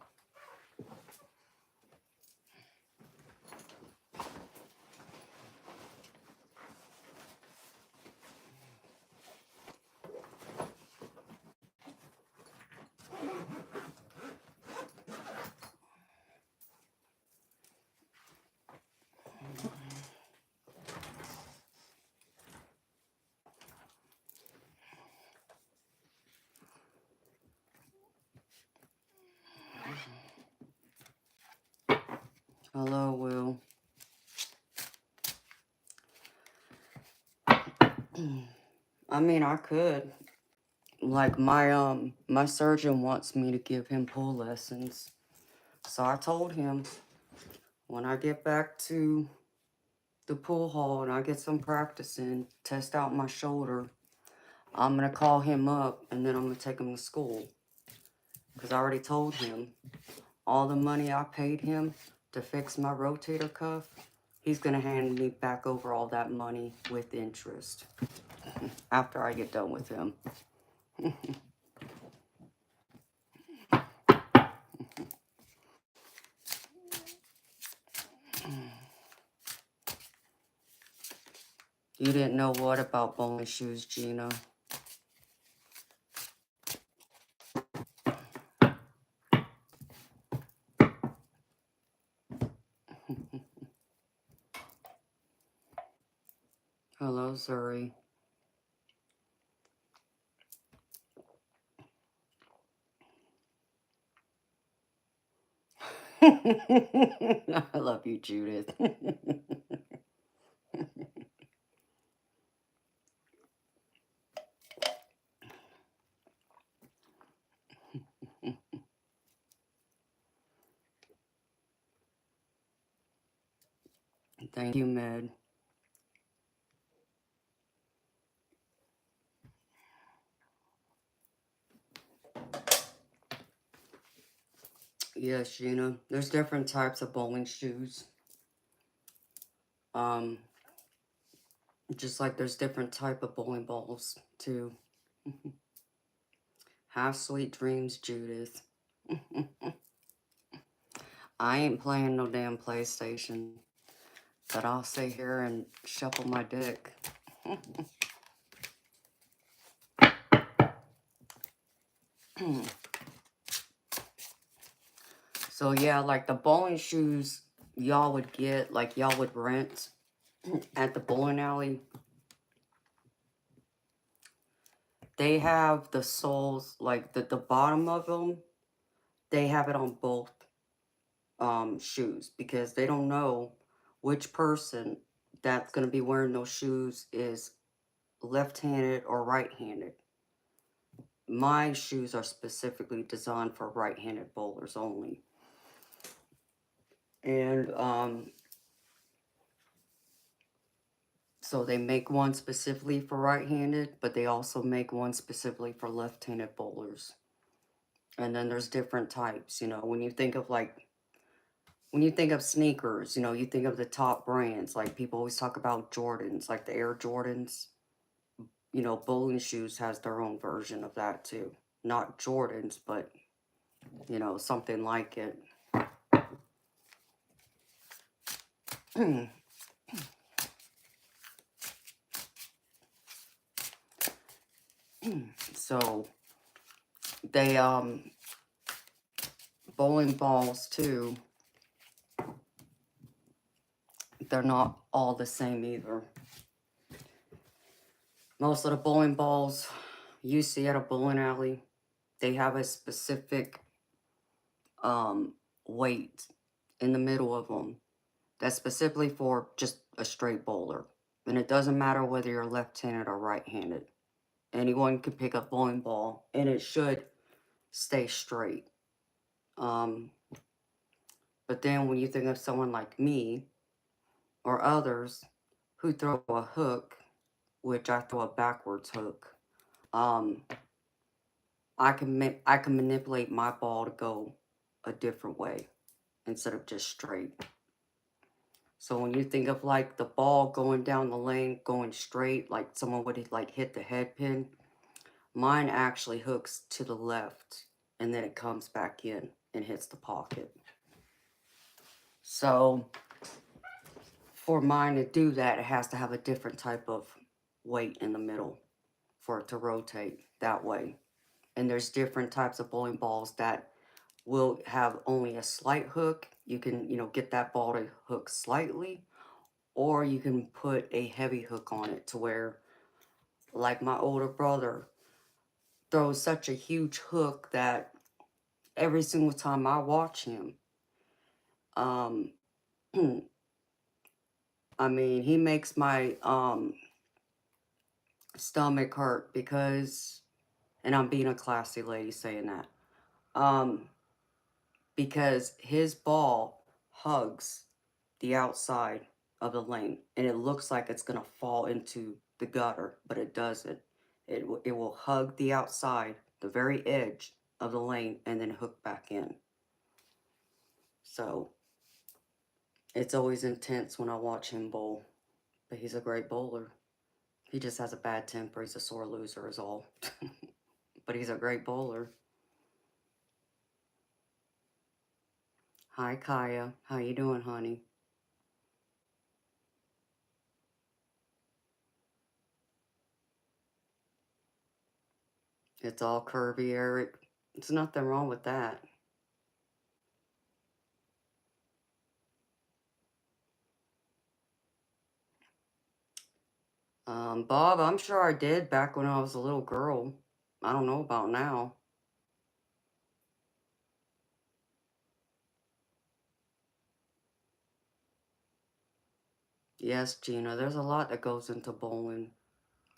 hello, Will. I mean, I could. Like my surgeon wants me to give him pool lessons. So I told him when I get back to the pool hall and I get some practice in, test out my shoulder, I'm going to call him up and then I'm going to take him to school. Because I already told him all the money I paid him to fix my rotator cuff, he's going to hand me back over all that money with interest after I get done with him. You didn't know what about bowling shoes, Gina? Hello, Zuri. I love you, Judith. Thank you, Med. Yes, Gina. There's different types of bowling shoes. Just like there's different type of bowling balls, too. Have sweet dreams, Judith. I ain't playing no damn PlayStation. But I'll sit here and shuffle my deck. So yeah, like the bowling shoes y'all would get, like y'all would rent at the bowling alley. They have the soles, like the bottom of them, they have it on both shoes because they don't know which person that's going to be wearing those shoes is left-handed or right-handed. My shoes are specifically designed for right-handed bowlers only. And so they make one specifically for right-handed, but they also make one specifically for left-handed bowlers. And then there's different types, you know, when you think of sneakers, you know, you think of the top brands, like people always talk about Jordans, like the Air Jordans. You know, bowling shoes has their own version of that too. Not Jordans, but, you know, something like it. So they bowling balls too, they're not all the same either. Most of the bowling balls you see at a bowling alley, they have a specific weight in the middle of them that's specifically for just a straight bowler. And it doesn't matter whether you're left-handed or right-handed. Anyone can pick up bowling ball and it should stay straight. But then when you think of someone like me or others who throw a hook, which I throw a backwards hook, I can manipulate my ball to go a different way instead of just straight. So when you think of like the ball going down the lane, going straight, like someone would like hit the head pin, mine actually hooks to the left and then it comes back in and hits the pocket. So for mine to do that, it has to have a different type of weight in the middle for it to rotate that way. And there's different types of bowling balls that will have only a slight hook. You can, you know, get that ball to hook slightly, or you can put a heavy hook on it to where, like my older brother, throws such a huge hook that every single time I watch him, I mean, he makes my stomach hurt because, and I'm being a classy lady saying that, because his ball hugs the outside of the lane, and it looks like it's going to fall into the gutter, but it doesn't. It will hug the outside, the very edge of the lane, and then hook back in. So it's always intense when I watch him bowl, but he's a great bowler. He just has a bad temper. He's a sore loser is all. But he's a great bowler. Hi, Kaya. How you doing, honey? It's all curvy, Eric. There's nothing wrong with that. Bob, I'm sure I did back when I was a little girl. I don't know about now. Yes, Gina, there's a lot that goes into bowling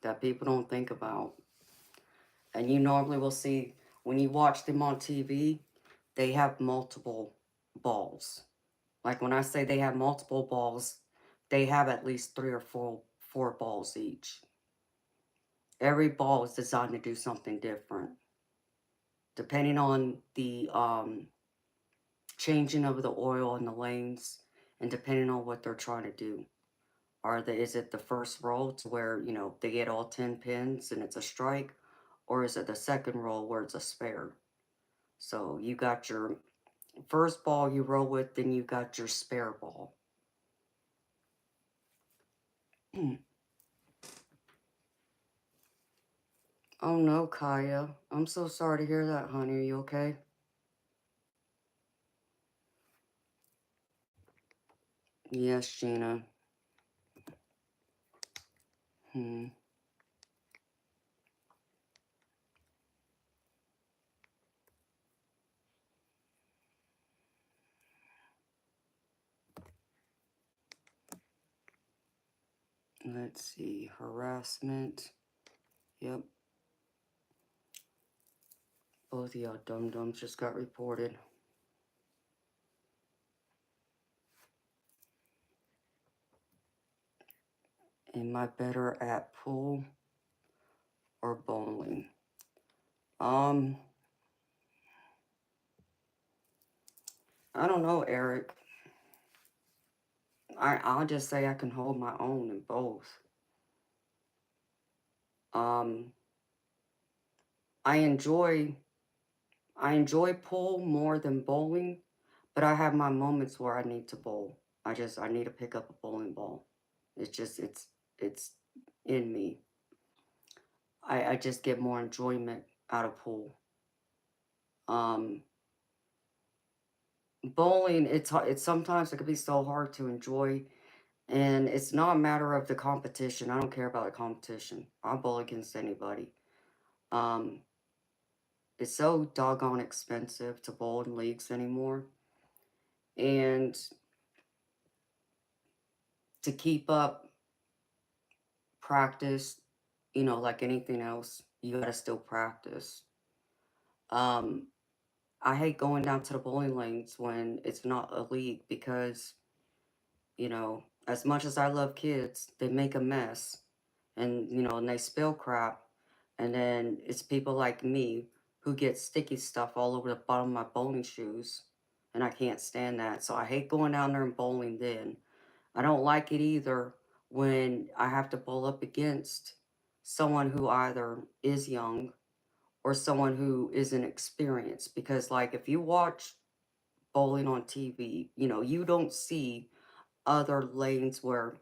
that people don't think about. And you normally will see, when you watch them on TV, they have multiple balls. Like when I say they have multiple balls, they have at least three or four balls each. Every ball is designed to do something different. Depending on the changing of the oil in the lanes, and depending on what they're trying to do. Is it the first roll to where, they get all 10 pins and it's a strike, or is it the second roll where it's a spare? So you got your first ball you roll with, then you got your spare ball. Oh no, Kaya. I'm so sorry to hear that, honey. Are you okay? Yes, Gina. Hmm. Let's see. Harassment. Yep. Both of y'all dum-dums just got reported. Am I better at pool or bowling? I don't know, Eric. I'll just say I can hold my own in both. Um, I enjoy pool more than bowling, but I have my moments where I need to bowl. I need to pick up a bowling ball. It's in me. I just get more enjoyment out of pool. Um, Bowling, it's sometimes it can be so hard to enjoy, and it's not a matter of the competition. I don't care about the competition. I'll bowl against anybody. Um, it's so doggone expensive to bowl in leagues anymore, and to keep up practice, like anything else, you gotta still practice. Um, I hate going down to the bowling lanes when it's not a league because, as much as I love kids, they make a mess and, and they spill crap. And then it's people like me who get sticky stuff all over the bottom of my bowling shoes. And I can't stand that. So I hate going down there and bowling then. I don't like it either when I have to bowl up against someone who either is young or someone who isn't experienced. Because, like, if you watch bowling on TV, you don't see other lanes where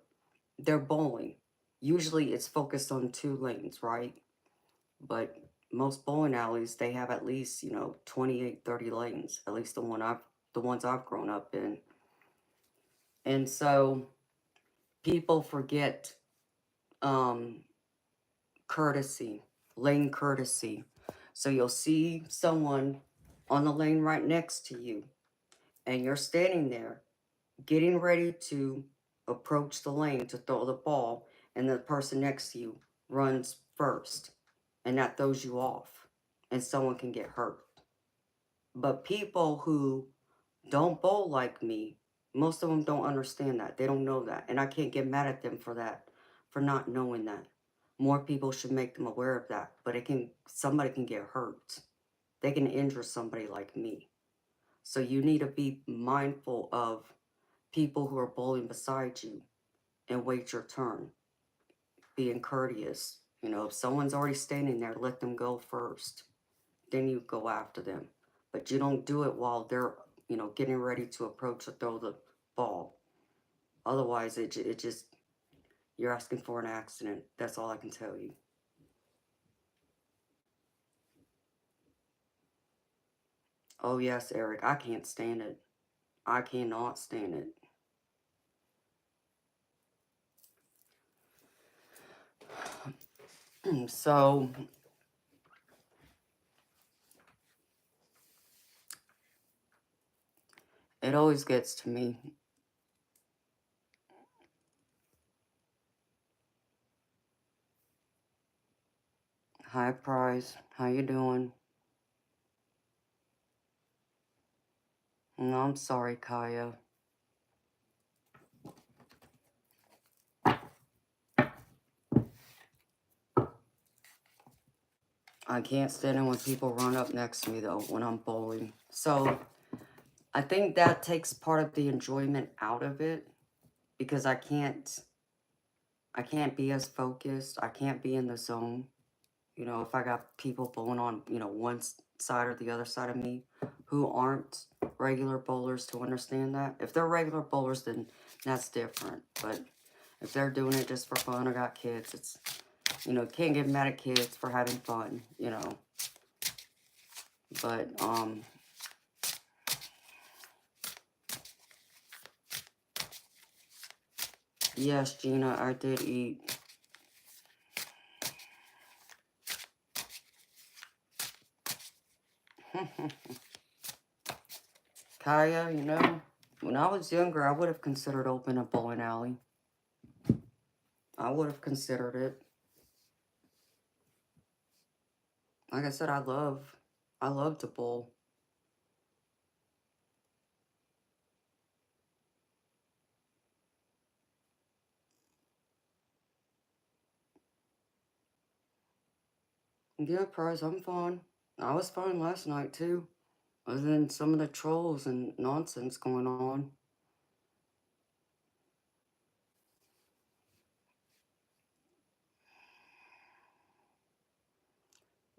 they're bowling. Usually it's focused on two lanes, right? But most bowling alleys, they have at least, 28, 30 lanes, at least the ones I've grown up in. And so people forget um, courtesy, lane courtesy. So you'll see someone on the lane right next to you, and you're standing there getting ready to approach the lane to throw the ball, and the person next to you runs first, and that throws you off, and someone can get hurt. But people who don't bowl like me, Most of them don't understand that. They don't know that. And I can't get mad at them for that, for not knowing that. More people should make them aware of that. But somebody can get hurt. They can injure somebody like me. So you need to be mindful of people who are bullying beside you and wait your turn. Being courteous. You know, if someone's already standing there, let them go first. Then you go after them. But you don't do it while they're, getting ready to approach or throw the ball. Otherwise, it just, you're asking for an accident. That's all I can tell you. Oh, yes, Eric, I can't stand it. I cannot stand it. So, it always gets to me. Hi, Prize. How you doing? No, I'm sorry, Kaya. I can't stand it when people run up next to me, though, when I'm bowling. So, I think that takes part of the enjoyment out of it, because I can't be as focused. I can't be in the zone. You know, if I got people bowling on, one side or the other side of me who aren't regular bowlers to understand that. If they're regular bowlers, then that's different. But if they're doing it just for fun or got kids, it's, can't get mad at kids for having fun, But, yes, Gina, I did eat. Kaya, when I was younger, I would have considered opening a bowling alley. I would have considered it. Like I said, I love to bowl. Yeah, Prize, I'm fine. I was fine last night, too. Other than some of the trolls and nonsense going on.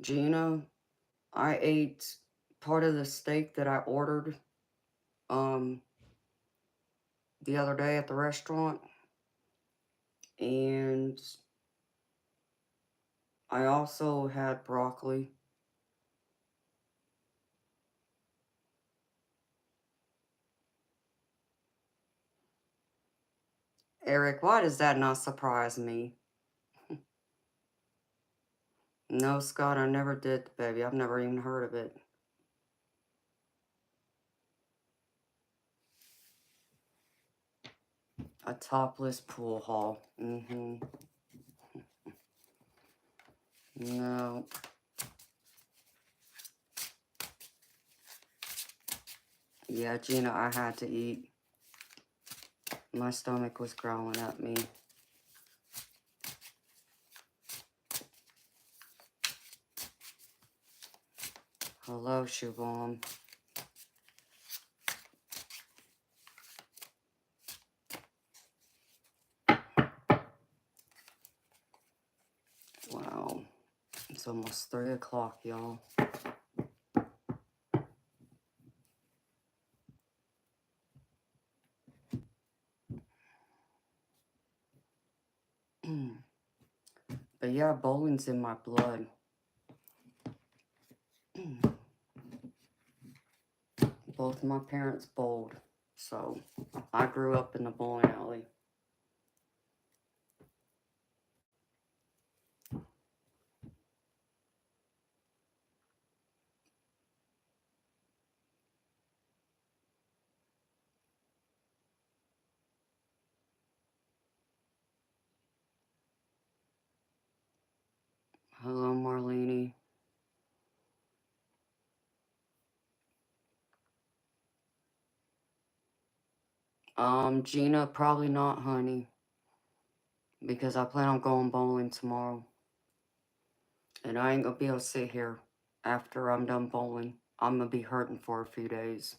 Gina, I ate part of the steak that I ordered the other day at the restaurant. And I also had broccoli. Eric, why does that not surprise me? No, Scott, I never did, baby. I've never even heard of it. A topless pool hall. No. Yeah, Gina, I had to eat. My stomach was growling at me. Hello, Shubham. Wow. It's almost 3 o'clock, y'all. But yeah, bowling's in my blood. Both my parents bowled, so I grew up in the bowling alley. Hello, Marlene. Gina, probably not, honey. Because I plan on going bowling tomorrow. And I ain't gonna be able to sit here after I'm done bowling. I'm gonna be hurting for a few days.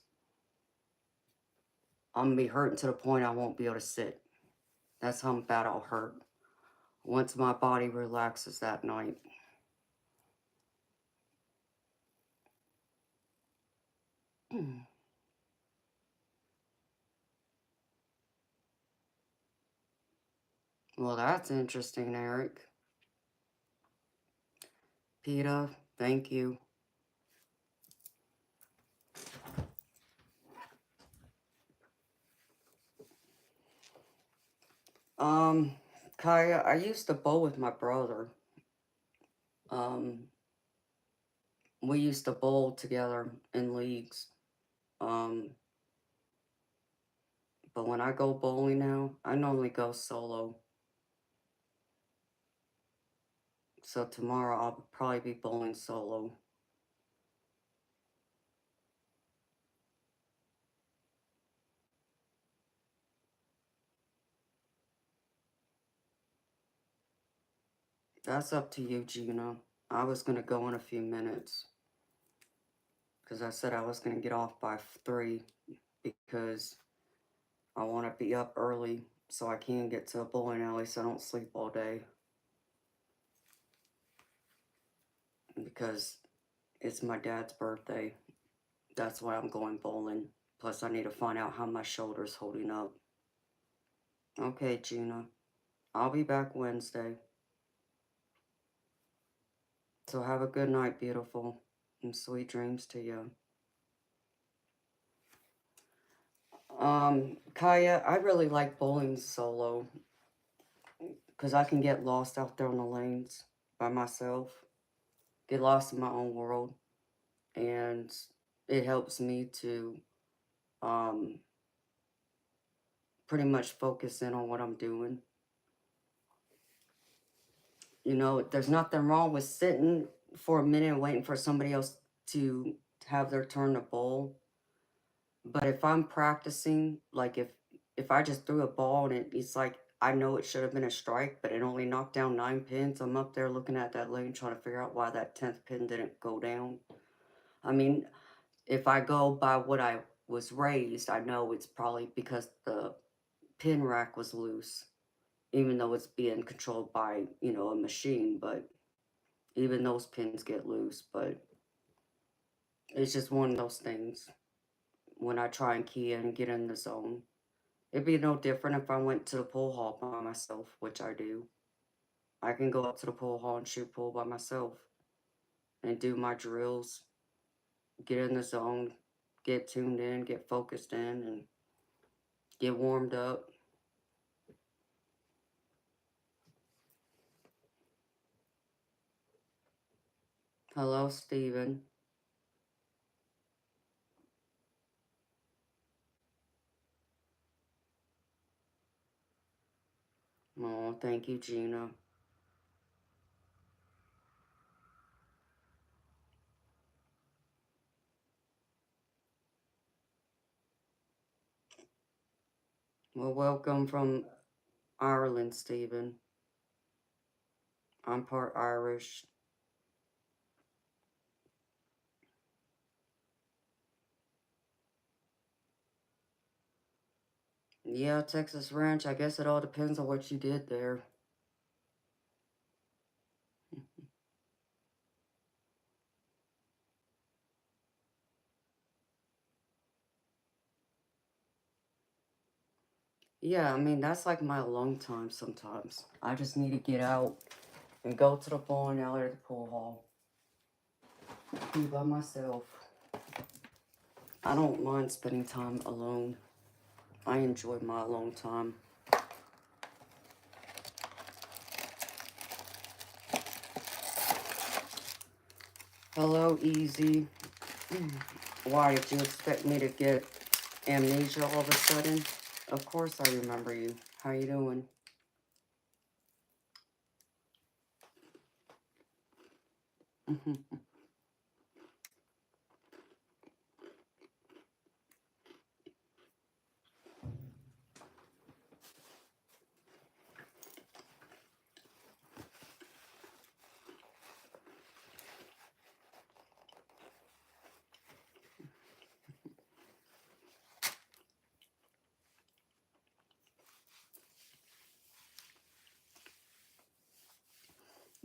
I'm gonna be hurting to the point I won't be able to sit. That's how bad I'll hurt once my body relaxes that night. Well, that's interesting, Eric. PETA, thank you. Kaya, I used to bowl with my brother. We used to bowl together in leagues. But when I go bowling now, I normally go solo. So tomorrow I'll probably be bowling solo. That's up to you, Gina. I was gonna go in a few minutes. Because I said I was gonna get off by 3. Because I want to be up early so I can get to a bowling alley so I don't sleep all day. Because it's my dad's birthday. That's why I'm going bowling. Plus I need to find out how my shoulder's holding up. Okay, Gina. I'll be back Wednesday. So have a good night, beautiful. And sweet dreams to you. Kaya, I really like bowling solo. Because I can get lost out there on the lanes by myself. Get lost in my own world. And it helps me to pretty much focus in on what I'm doing. You know, there's nothing wrong with sitting for a minute and waiting for somebody else to have their turn to bowl. But if I'm practicing, like if I just threw a ball and it's like I know it should have been a strike, but it only knocked down 9 pins, I'm up there looking at that lane trying to figure out why that 10th pin didn't go down. I mean, if I go by what I was raised, I know it's probably because the pin rack was loose, even though it's being controlled by, you know, a machine, but even those pins get loose. But it's just one of those things when I try and key in and get in the zone. It'd be no different if I went to the pool hall by myself, which I do. I can go up to the pool hall and shoot pool by myself and do my drills, get in the zone, get tuned in, get focused in, and get warmed up. Hello, Steven. Oh, thank you, Gina. Well, welcome from Ireland, Steven. I'm part Irish. Yeah, Texas Ranch. I guess it all depends on what you did there. Yeah, I mean, that's like my alone time sometimes. I just need to get out and go to the bowling alley or the pool hall. Be by myself. I don't mind spending time alone. I enjoy my alone time. Hello, Easy. Why did you expect me to get amnesia all of a sudden? Of course I remember you. How you doing?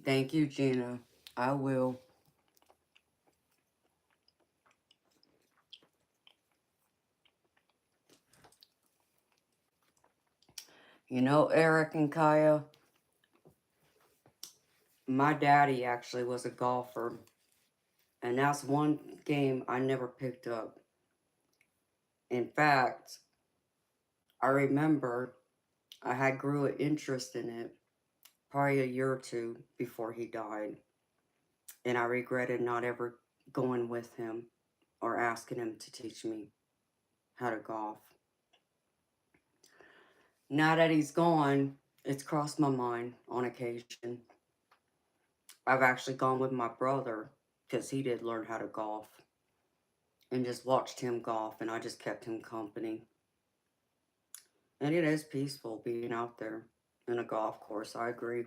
Thank you, Gina. I will. You know, Eric and Kaya, my daddy actually was a golfer, and that's one game I never picked up. In fact, I remember I had grew an interest in it probably a year or two before he died, and I regretted not ever going with him or asking him to teach me how to golf. Now that he's gone, it's crossed my mind on occasion. I've actually gone with my brother because he did learn how to golf and just watched him golf, and I just kept him company. And it is peaceful being out there in a golf course, I agree.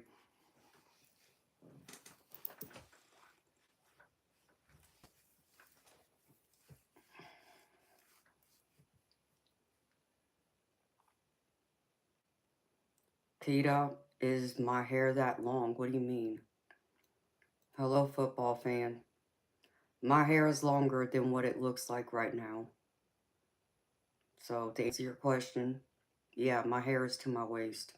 Tita, is my hair that long? What do you mean? Hello, football fan. My hair is longer than what it looks like right now. So, to answer your question, yeah, my hair is to my waist.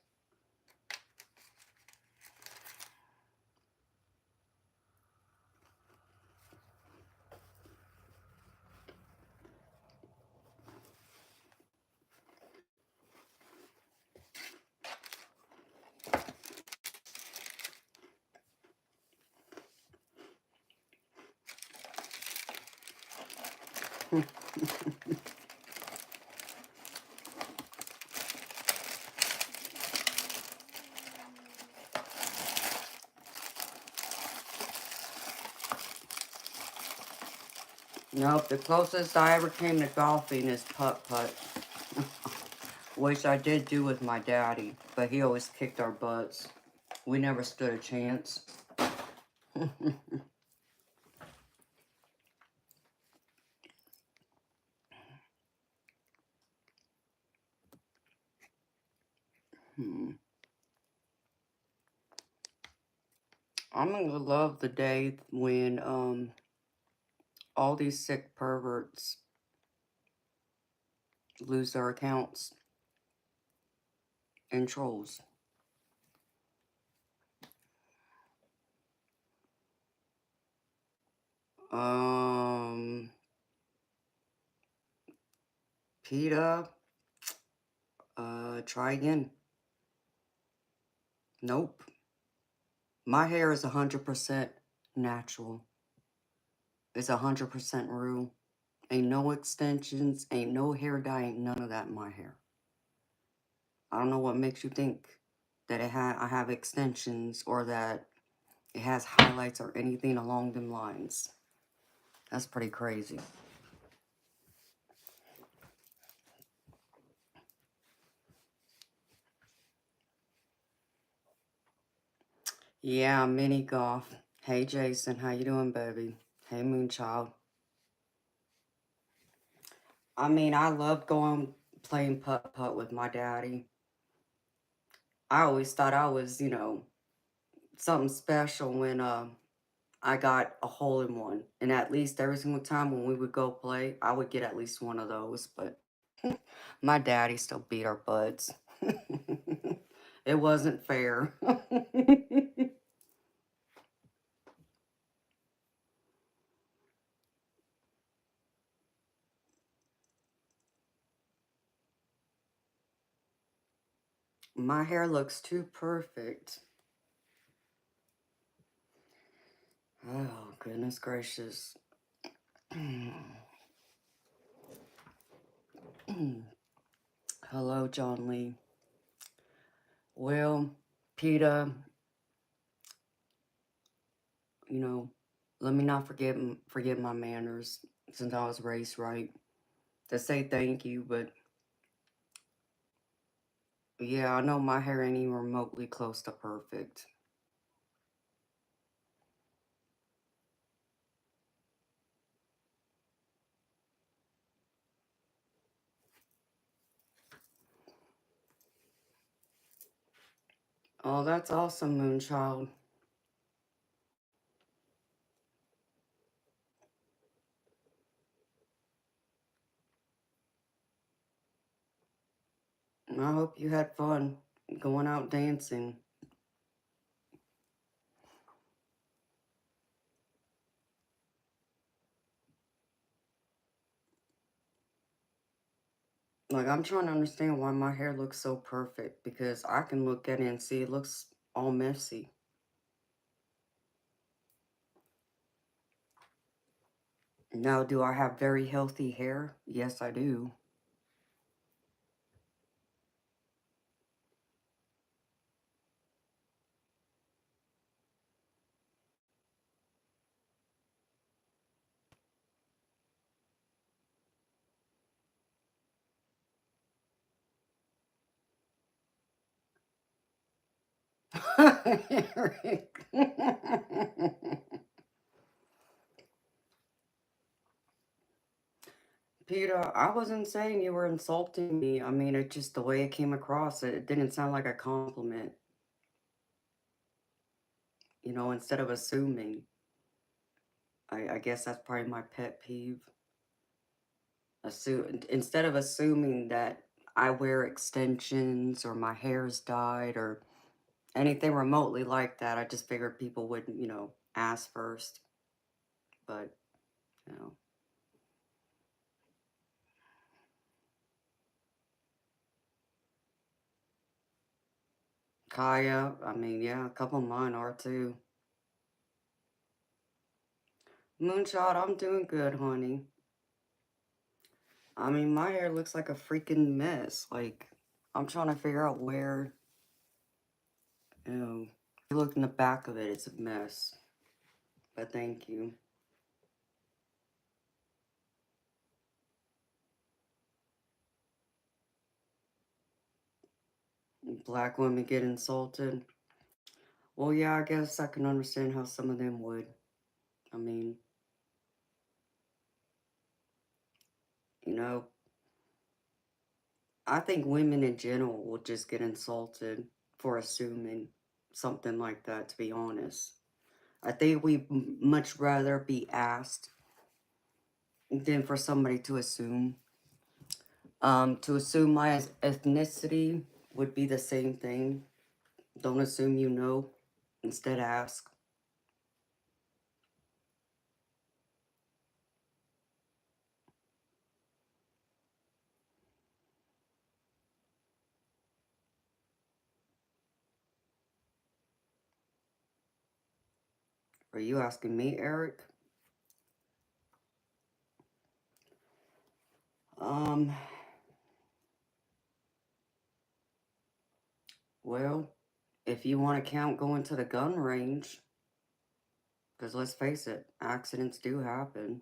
Nope, the closest I ever came to golfing is putt-putt, which I did do with my daddy, but he always kicked our butts. We never stood a chance. I'm gonna love the day when all these sick perverts lose their accounts and trolls. Um, PETA, try again. Nope. My hair is 100% natural. It's 100% real. Ain't no extensions, ain't no hair dye, ain't none of that in my hair. I don't know what makes you think that I have extensions or that it has highlights or anything along them lines. That's pretty crazy. Yeah, mini golf. Hey Jason, how you doing, baby? Hey Moonchild. I mean, I love going playing putt putt with my daddy. I always thought I was, something special when I got a hole in one. And at least every single time when we would go play, I would get at least one of those. But my daddy still beat our butts. It wasn't fair. My hair looks too perfect. Oh, goodness gracious. Hello, John Lee. Well, PETA, you know, let me not forget my manners since I was raised right to say thank you, but yeah, I know my hair ain't even remotely close to perfect. Oh, that's awesome, Moonchild. I hope you had fun going out dancing. Like, I'm trying to understand why my hair looks so perfect, because I can look at it and see it looks all messy. Now, do I have very healthy hair? Yes, I do. Eric. Peter, I wasn't saying you were insulting me. I mean, it's just the way it came across. It didn't sound like a compliment. Instead of assuming. I guess that's probably my pet peeve. Instead of assuming that I wear extensions or my hair's dyed or anything remotely like that, I just figured people would, ask first. But, you know, Kaya, I mean, yeah, a couple of mine are too. Moonshot, I'm doing good, honey. I mean, my hair looks like a freaking mess. Like, I'm trying to figure out where, if you look in the back of it, it's a mess. But thank you. Black women get insulted. Well, yeah, I guess I can understand how some of them would. I mean, you know, I think women in general will just get insulted for assuming something like that, to be honest. I think we much rather be asked than for somebody to assume. To assume my ethnicity would be the same thing. Don't assume you know, instead ask. Are you asking me, Eric? Um, well, if you want to count going to the gun range, because let's face it, accidents do happen.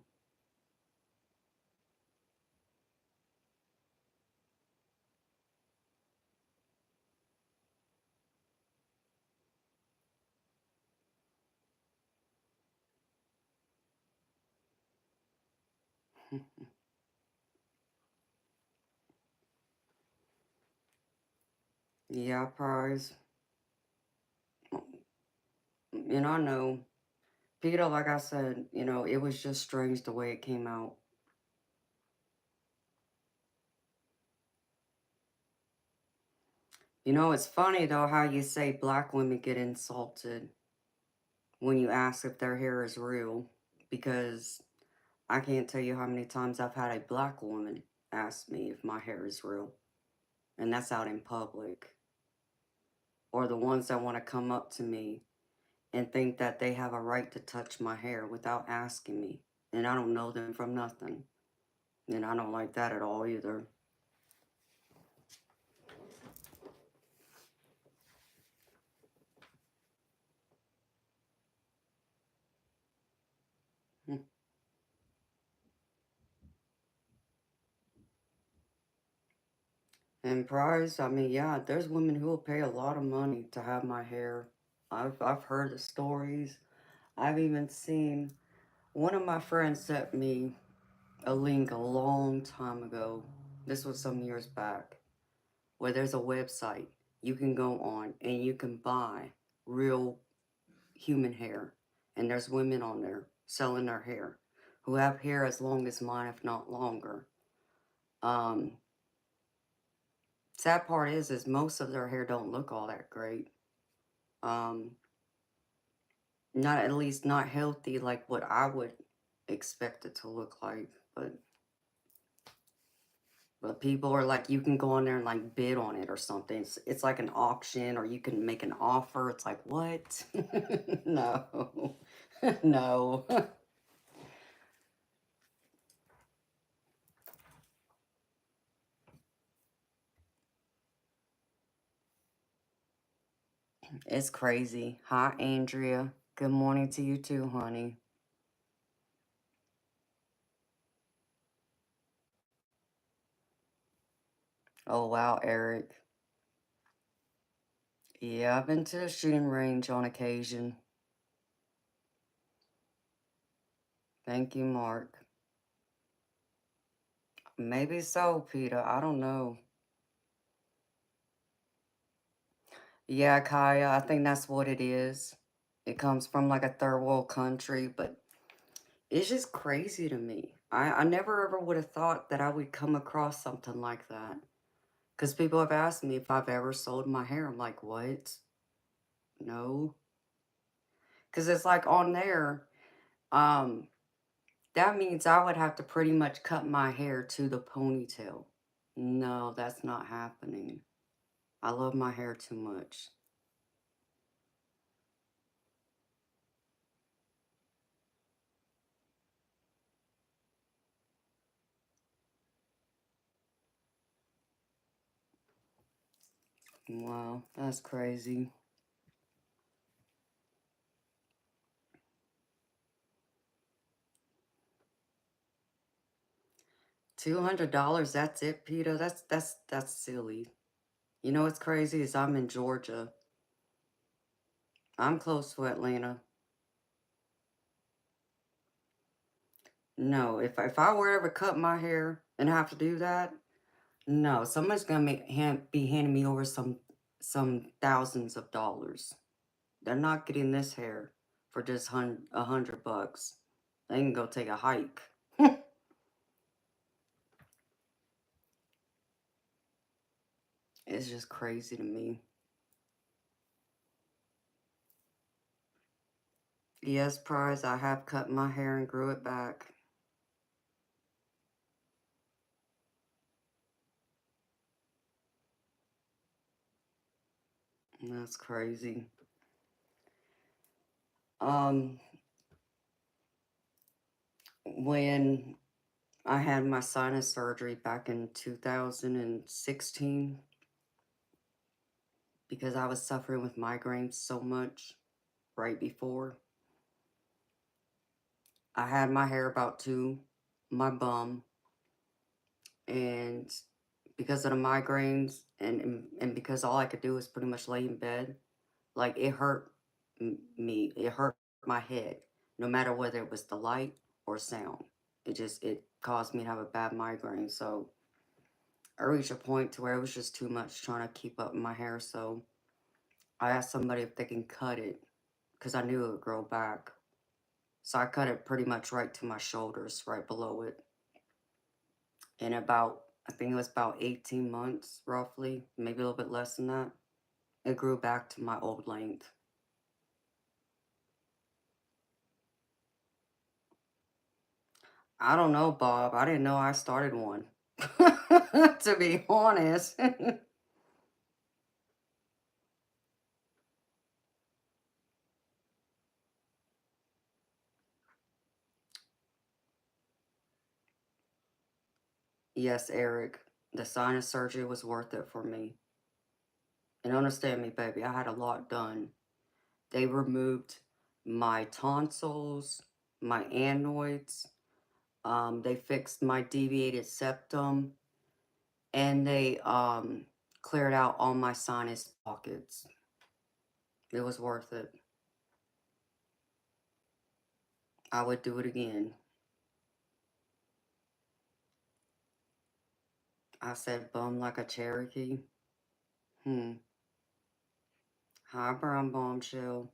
Yeah, prize. I know. Peter, like I said, it was just strange the way it came out. It's funny though how you say black women get insulted when you ask if their hair is real, because I can't tell you how many times I've had a black woman ask me if my hair is real, and that's out in public. Or the ones that want to come up to me and think that they have a right to touch my hair without asking me, and I don't know them from nothing. And I don't like that at all either. And price, I mean, yeah, there's women who will pay a lot of money to have my hair. I've heard the stories. I've even seen one of my friends sent me a link a long time ago. This was some years back, where there's a website you can go on and you can buy real human hair. And there's women on there selling their hair who have hair as long as mine, if not longer. Um, Sad part is most of their hair don't look all that great. Um, Not at least not healthy like what I would expect it to look like. But people are like, you can go on there and like bid on it or something. It's like an auction, or you can make an offer. It's like, what? No. No. It's crazy. Hi, Andrea. Good morning to you too, honey. Oh, wow, Eric. Yeah, I've been to the shooting range on occasion. Thank you, Mark. Maybe so, Peter. I don't know. Yeah, Kaya, I think that's what it is. It comes from like a third world country, but it's just crazy to me. I never ever would have thought that I would come across something like that. Because people have asked me if I've ever sold my hair. I'm like, what? No. Because it's like on there, um, that means I would have to pretty much cut my hair to the ponytail. No, that's not happening. I love my hair too much. Wow, that's crazy. $200, that's it, Peter. That's silly. You know what's crazy is I'm in Georgia. I'm close to Atlanta. No, if I were to ever cut my hair and have to do that, no, someone's gonna be handing me over some thousands of dollars. They're not getting this hair for just $100. They can go take a hike. It's just crazy to me. Yes, Prize, I have cut my hair and grew it back. That's crazy. Um, when I had my sinus surgery back in 2016, because I was suffering with migraines so much right before. I had my hair about to my bum, and because of the migraines and because all I could do was pretty much lay in bed, like it hurt me. It hurt my head, no matter whether it was the light or sound. It caused me to have a bad migraine. So I reached a point to where it was just too much trying to keep up my hair. So I asked somebody if they can cut it because I knew it would grow back. So I cut it pretty much right to my shoulders, right below it. In about, I think it was about 18 months, roughly, maybe a little bit less than that, it grew back to my old length. I don't know, Bob. I didn't know I started one. To be honest. Yes, Eric, the sinus surgery was worth it for me. And understand me, baby, I had a lot done. They removed my tonsils, my adenoids, they fixed my deviated septum, and they cleared out all my sinus pockets. It was worth it. I would do it again. I said bum like a Cherokee. Hmm. Hi, Brown Bombshell.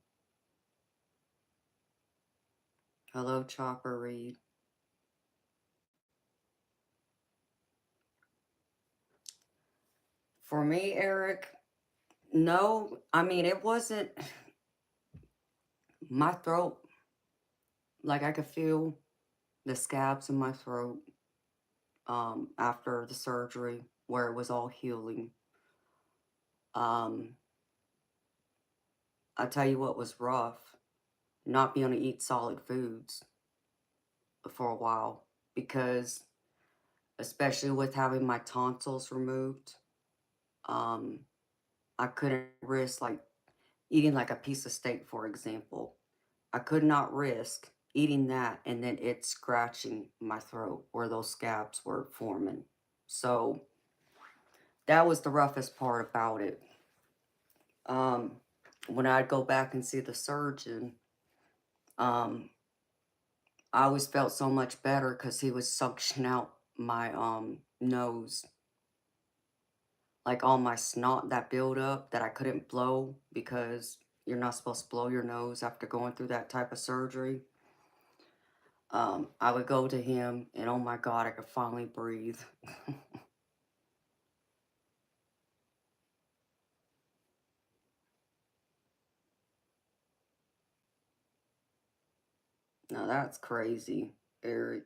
Hello, Chopper Reed. For me, Eric, no. I mean, it wasn't my throat. Like, I could feel the scabs in my throat after the surgery where it was all healing. Um, I tell you what was rough, not being able to eat solid foods for a while because, especially with having my tonsils removed, um, I couldn't risk like eating like a piece of steak, for example. I could not risk eating that and then it scratching my throat where those scabs were forming. So that was the roughest part about it. Um, when I'd go back and see the surgeon, um, I always felt so much better because he was suction out my nose, like all my snot that built up that I couldn't blow because you're not supposed to blow your nose after going through that type of surgery. I would go to him and oh my God, I could finally breathe. Now that's crazy, Eric.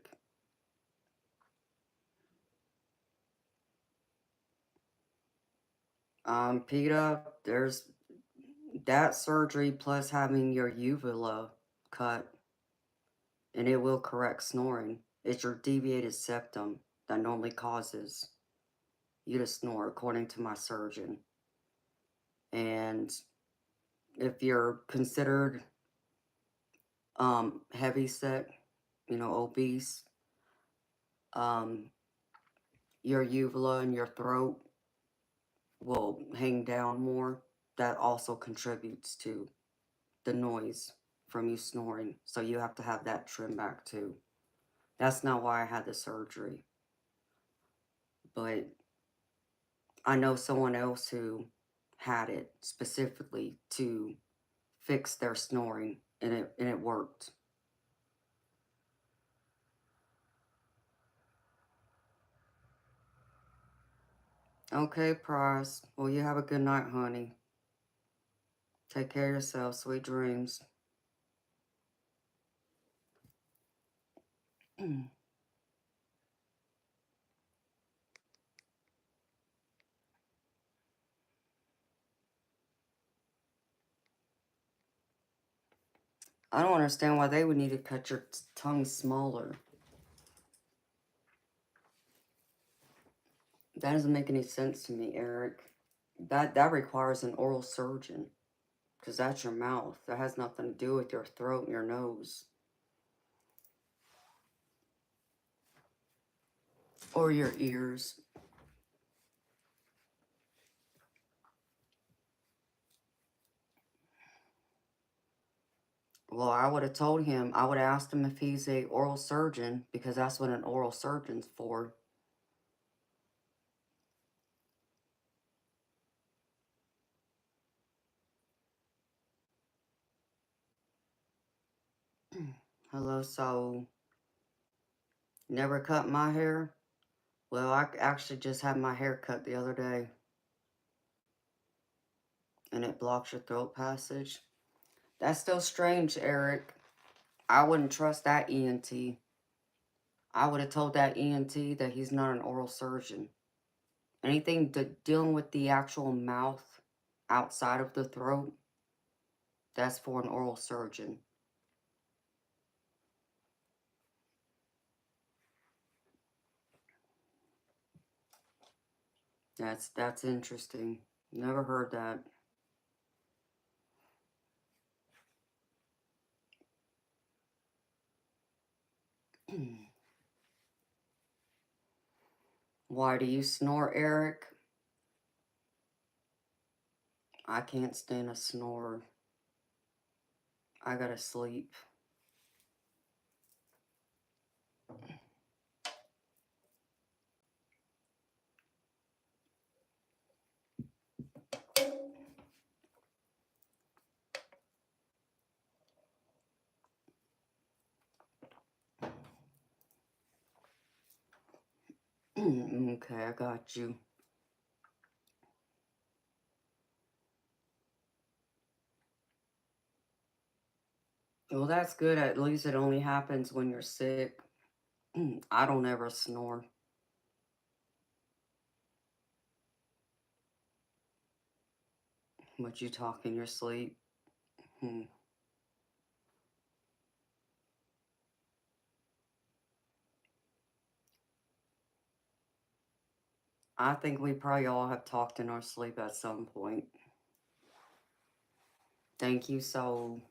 PETA, there's that surgery plus having your uvula cut, and it will correct snoring. It's your deviated septum that normally causes you to snore, according to my surgeon. And if you're considered heavy set, obese, um, your uvula and your throat will hang down more. That also contributes to the noise from you snoring. So you have to have that trimmed back too. That's not why I had the surgery. But I know someone else who had it specifically to fix their snoring and it worked. Okay, Prize. Well, you have a good night, honey. Take care of yourself. Sweet dreams. I don't understand why they would need to cut your tongue smaller. That doesn't make any sense to me, Eric. That requires an oral surgeon. Because that's your mouth. That has nothing to do with your throat and your nose. Or your ears. Well, I would have told him, I would have asked him if he's a oral surgeon, because that's what an oral surgeon's for. Hello, so never cut my hair? Well, I actually just had my hair cut the other day. And it blocks your throat passage. That's still strange, Eric. I wouldn't trust that ENT. I would have told that ENT that he's not an oral surgeon. Anything dealing with the actual mouth outside of the throat, that's for an oral surgeon. That's interesting. Never heard that. Why do you snore, Eric? I can't stand a snore. I gotta sleep. Okay, I got you. Well, that's good. At least it only happens when you're sick. I don't ever snore. But you talk in your sleep. Hmm. I think we probably all have talked in our sleep at some point. Thank you, so.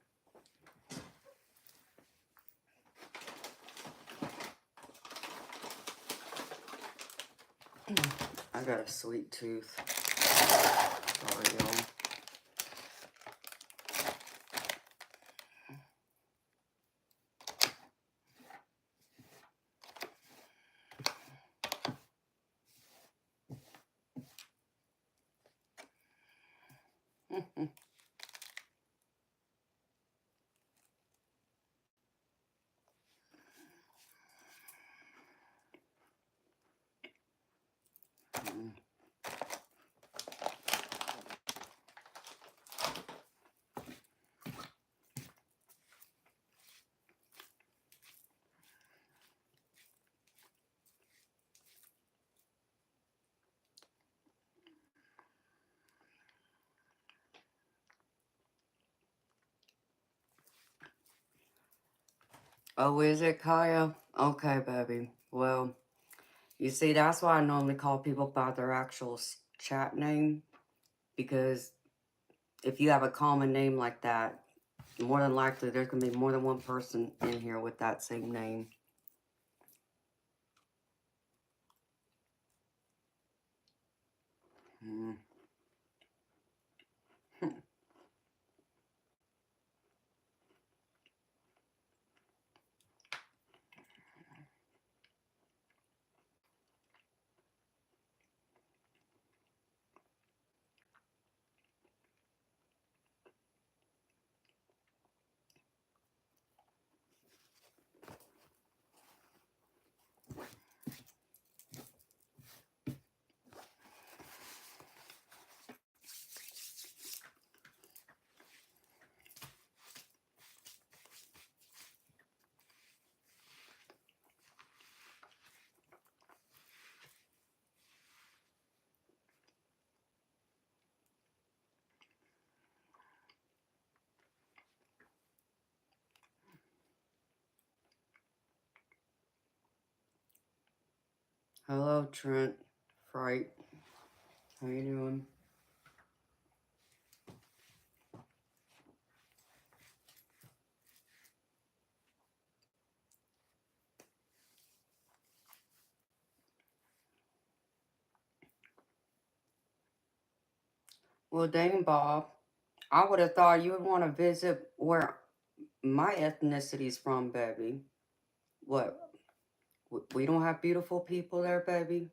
I got a sweet tooth. Sorry, y'all. Oh, is it, Kaya? Okay, baby. Well, you see, that's why I normally call people by their actual chat name. Because if you have a common name like that, more than likely there's going to be more than one person in here with that same name. Mm. Hello, Trent. Fright. How you doing? Well, dang, Bob. I would have thought you would want to visit where my ethnicity's from, baby. What? We don't have beautiful people there, baby?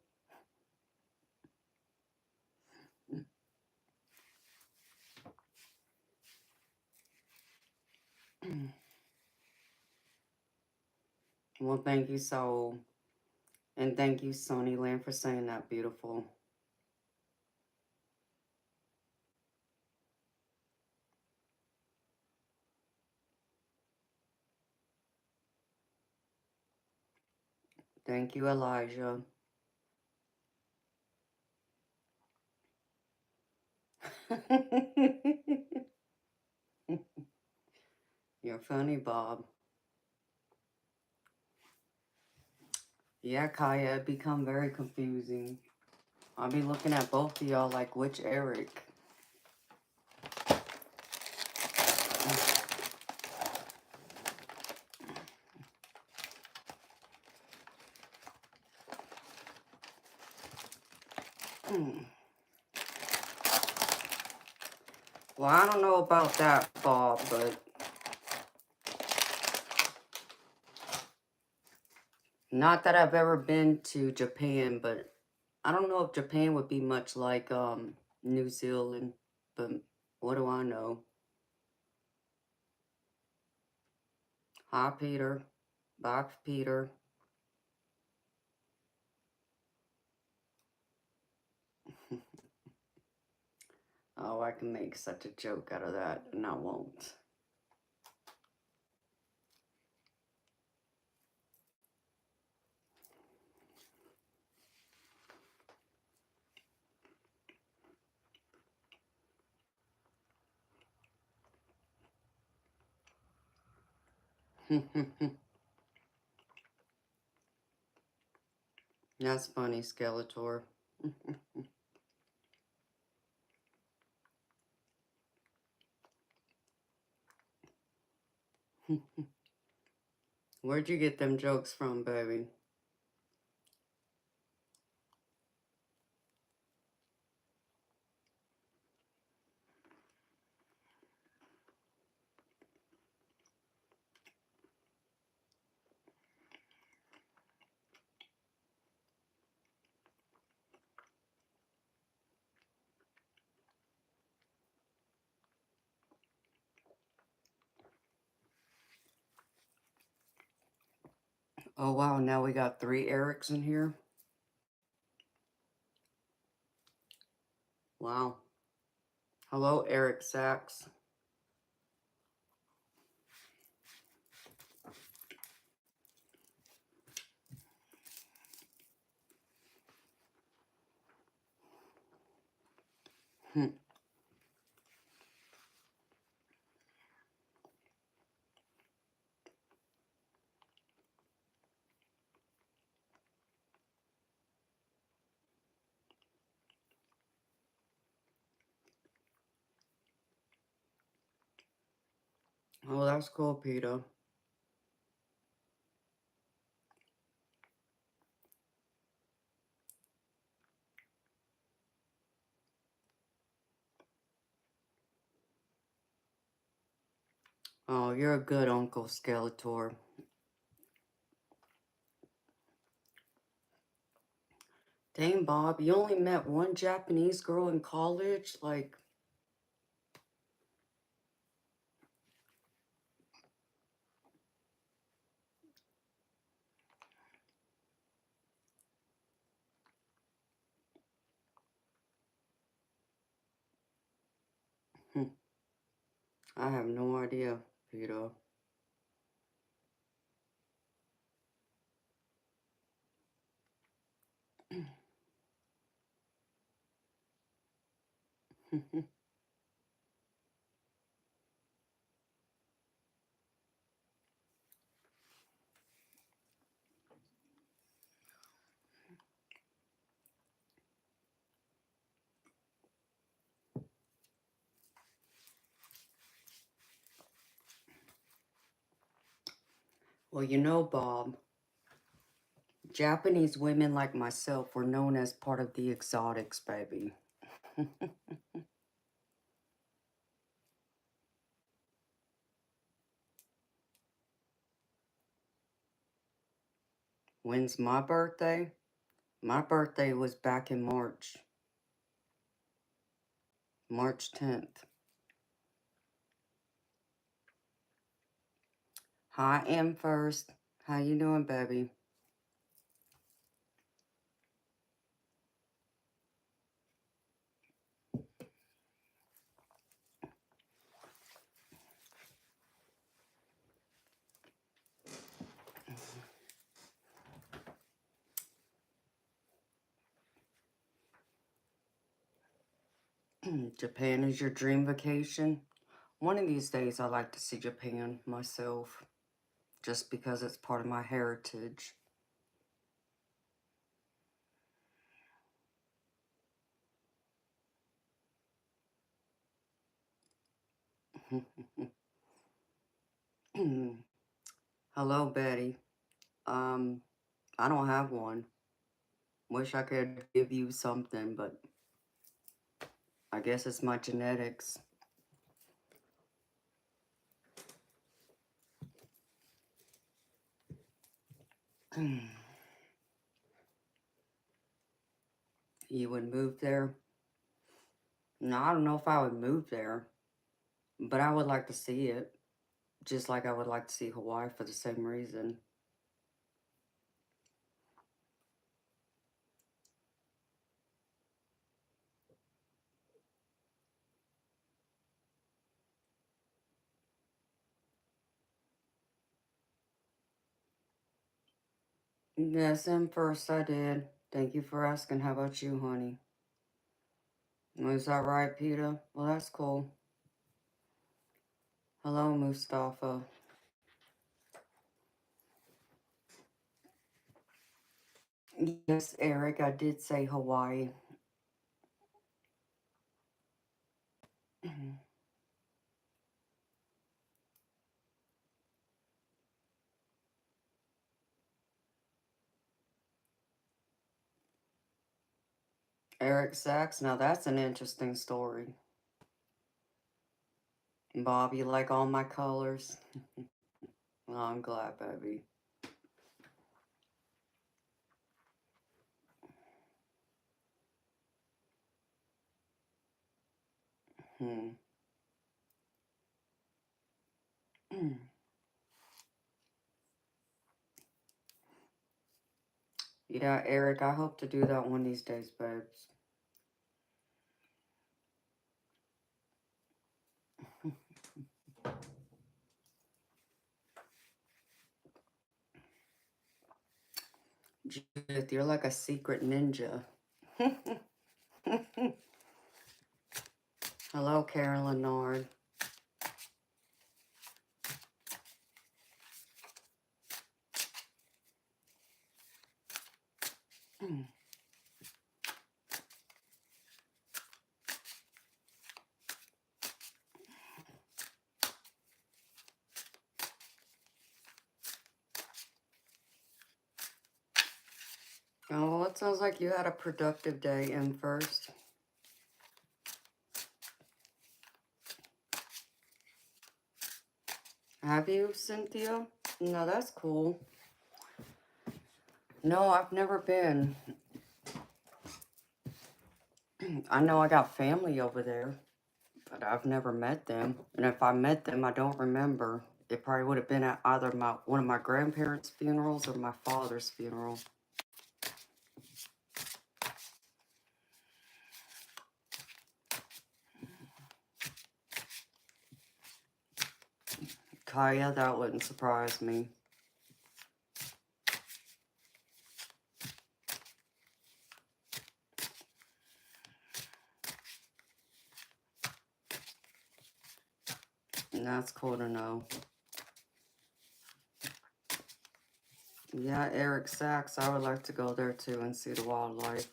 Well, thank you, Soul. And thank you, Sonny Land, for saying that beautiful. Thank you, Elijah. You're funny, Bob. Yeah, Kaya, it become very confusing. I'll be looking at both of y'all like, which Eric? Well, I don't know about that, Bob, but not that I've ever been to Japan, but I don't know if Japan would be much like New Zealand, but what do I know? Hi, Peter. Bye, Peter. Oh, I can make such a joke out of that, and I won't. That's funny, Skeletor. Where'd you get them jokes from, baby? Oh, wow, now we got 3 Erics in here. Wow. Hello, Eric Sachs. Oh, that's cool, Peter. Oh, you're a good Uncle Skeletor. Dang, Bob, you only met one Japanese girl in college? Like, I have no idea, Peter. Well, you know, Bob, Japanese women like myself were known as part of the exotics, baby. When's my birthday? My birthday was back in March. March 10th. Hi, Empress. How you doing, baby? Japan is your dream vacation? One of these days I'd like to see Japan myself, just because it's part of my heritage. Hello, Betty. Um, I don't have one. Wish I could give you something, but I guess it's my genetics. You would move there? No, I don't know if I would move there, but I would like to see it, just like I would like to see Hawaii for the same reason. Yes, and first I did. Thank you for asking. How about you, honey? Was that right, Peter? Well, that's cool. Hello, Mustafa. Yes, Eric, I did say Hawaii. Eric Sachs, now that's an interesting story. Bob, you like all my colors? Oh, I'm glad, baby. Hmm. Yeah, Eric, I hope to do that one of these days, babes. Judith, you're like a secret ninja. Hello, Carolyn Nord. Oh, well, it sounds like you had a productive day in first. Have you, Cynthia? No, that's cool. No, I've never been. I know I got family over there, but I've never met them. And if I met them, I don't remember. It probably would have been at either one of my grandparents' funerals or my father's funeral. Kaya, that wouldn't surprise me. And that's cool to know. Yeah, Eric Sachs, I would like to go there too and see the wildlife.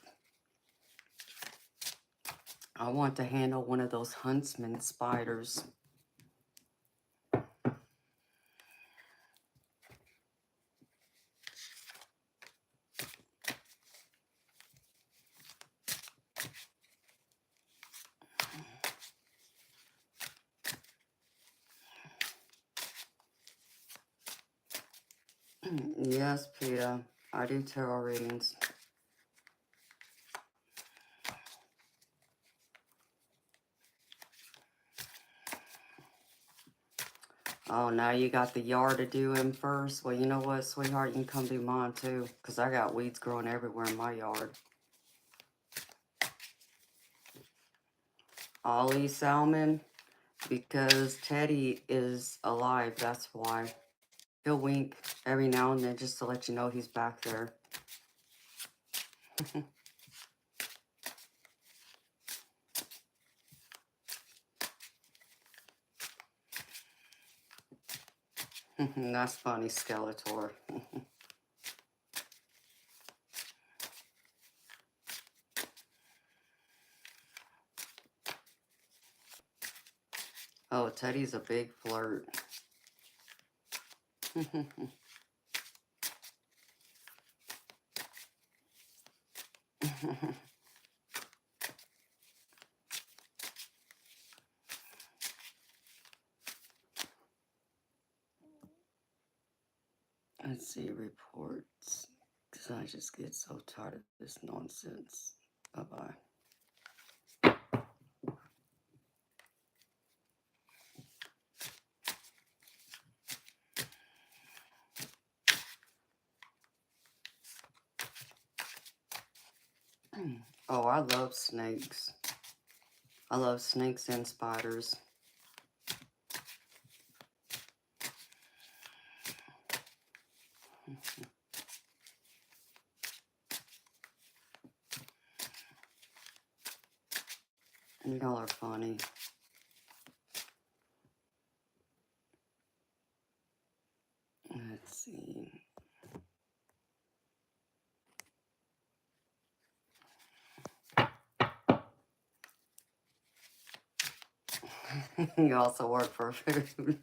I want to handle one of those huntsman spiders. Yes, Peter, I do tarot readings. Oh, now you got the yard to do in first. Well, you know what, sweetheart? You can come do mine too, because I got weeds growing everywhere in my yard. Ollie Salmon, because Teddy is alive, that's why. He'll wink every now and then just to let you know he's back there. That's funny, Skeletor. Oh, Teddy's a big flirt. Let's see, reports. Because I just get so tired of this nonsense. Bye-bye. Oh, I love snakes. I love snakes and spiders. Y'all are funny. Let's see. You also work for food.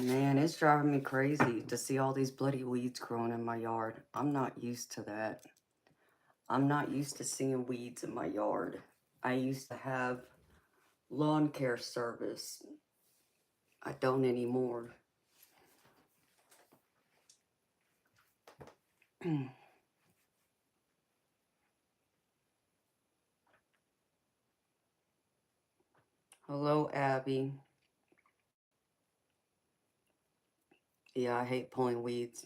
Man, it's driving me crazy to see all these bloody weeds growing in my yard. I'm not used to that. I'm not used to seeing weeds in my yard. I used to have lawn care service. I don't anymore. Hello, Abby. Yeah, I hate pulling weeds.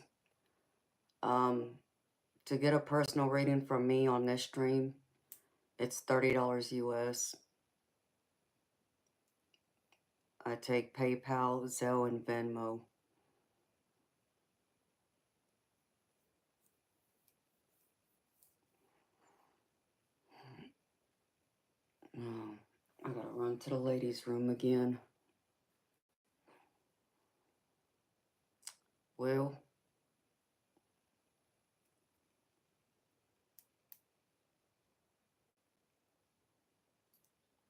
To get a personal reading from me on this stream, it's $30 US. I take PayPal, Zelle, and Venmo. Oh, I gotta run to the ladies' room again. Well,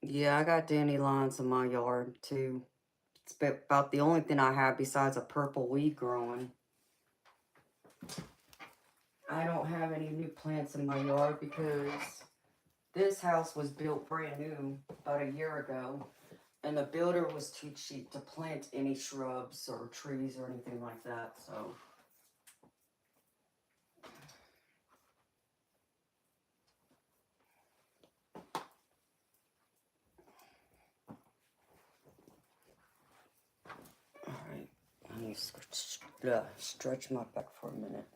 yeah, I got dandelions in my yard too. It's about the only thing I have besides a purple weed growing. I don't have any new plants in my yard because this house was built brand new about a year ago, and the builder was too cheap to plant any shrubs or trees or anything like that, so. Alright, I need to stretch my back for a minute.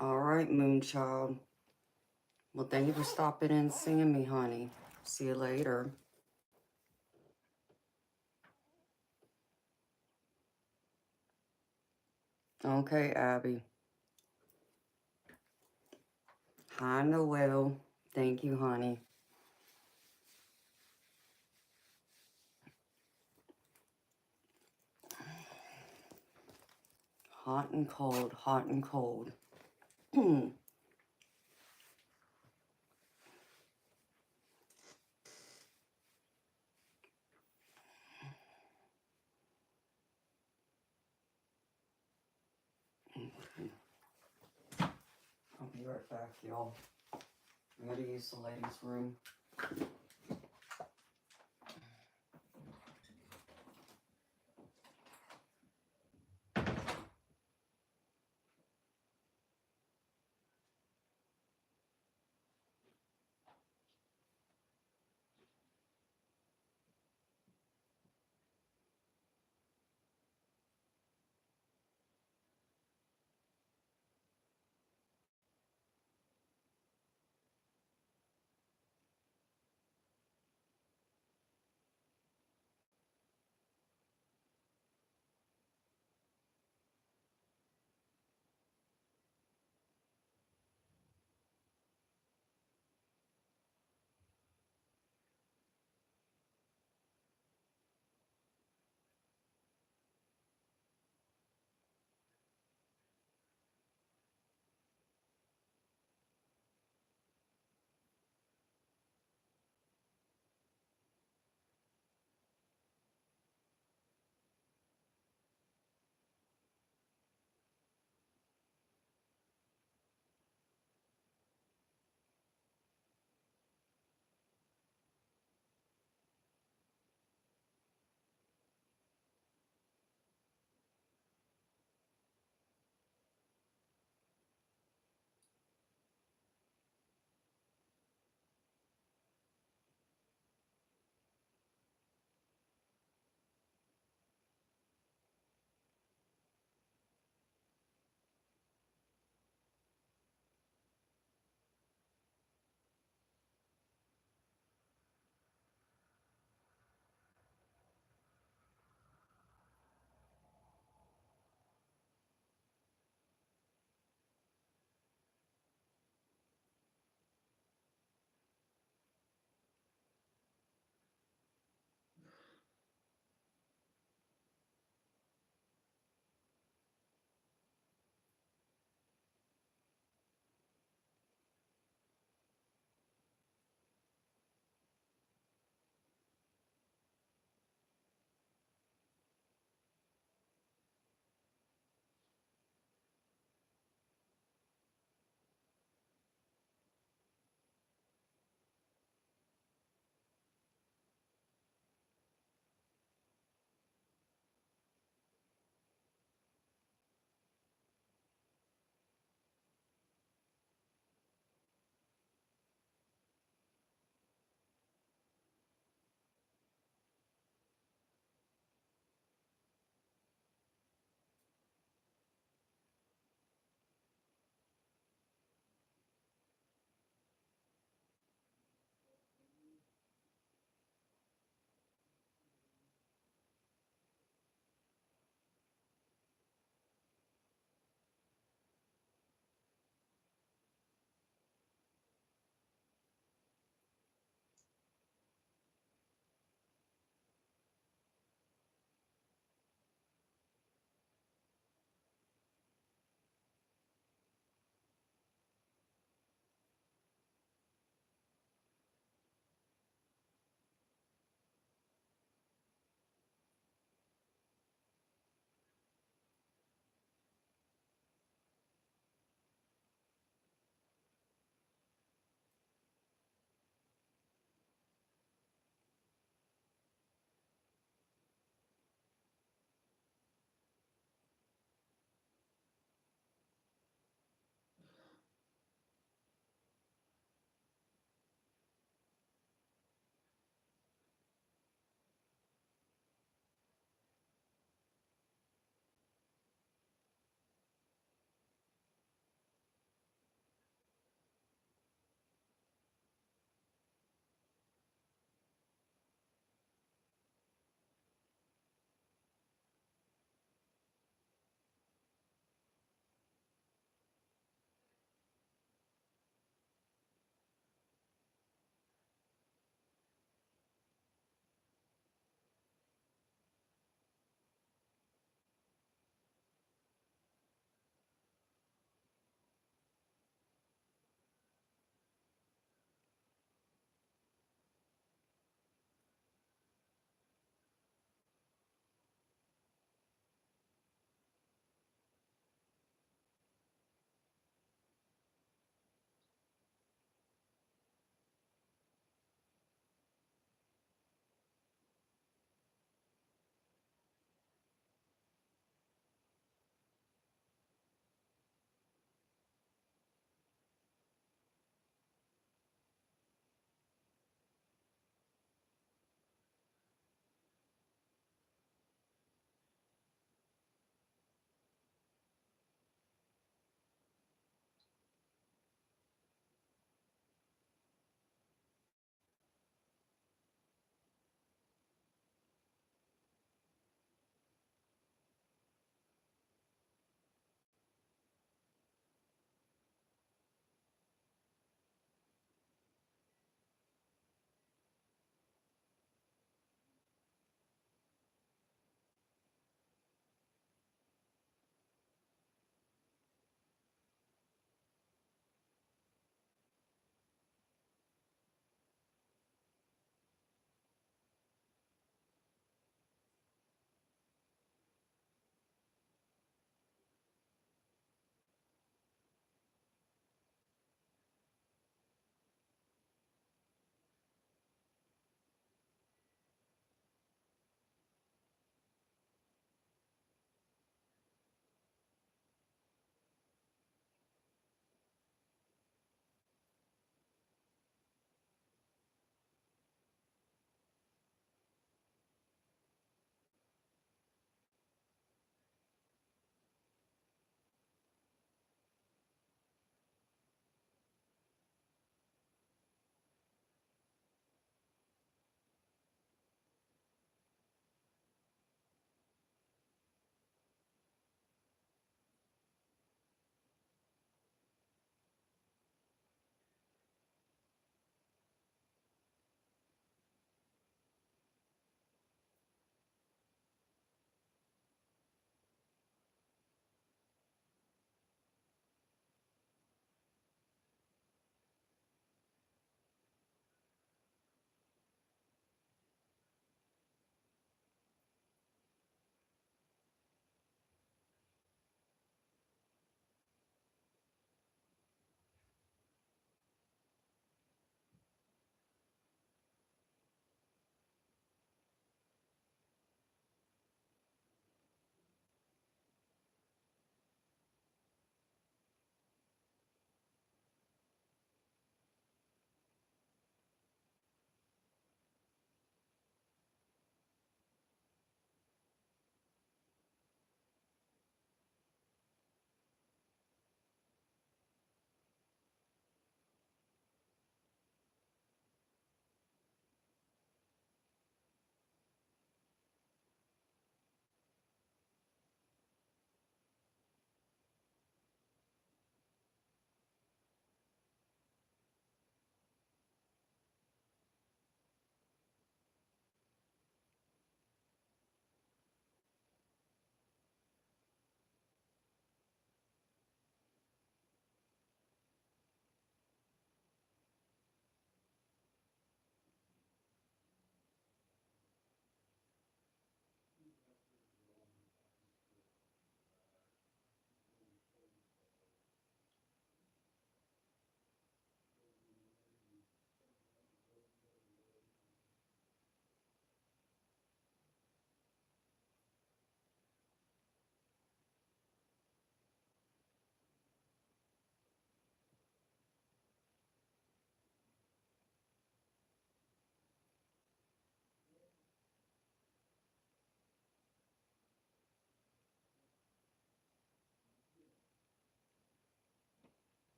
Alright, Moonchild. Well, thank you for stopping in and seeing me, honey. See you later. Okay, Abby. Hi, Noel. Thank you, honey. Hot and cold, hot and cold. Okay. I'll be right back, y'all. I'm gonna use the ladies' room.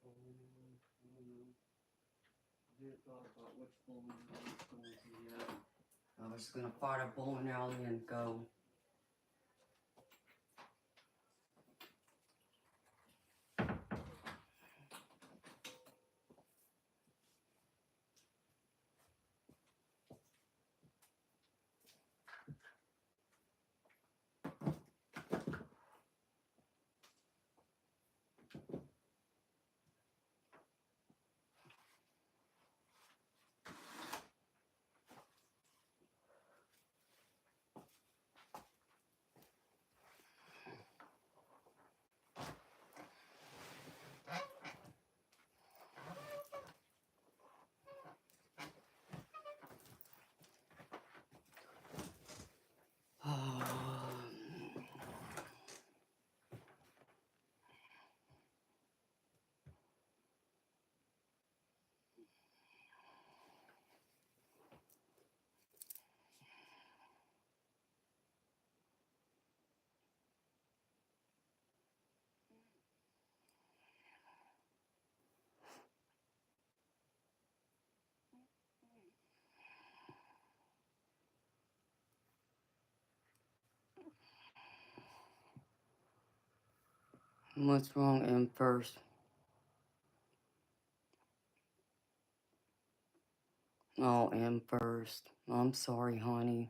I was gonna find a bowling alley and go. What's wrong, Empress? Oh, Empress. I'm sorry, honey.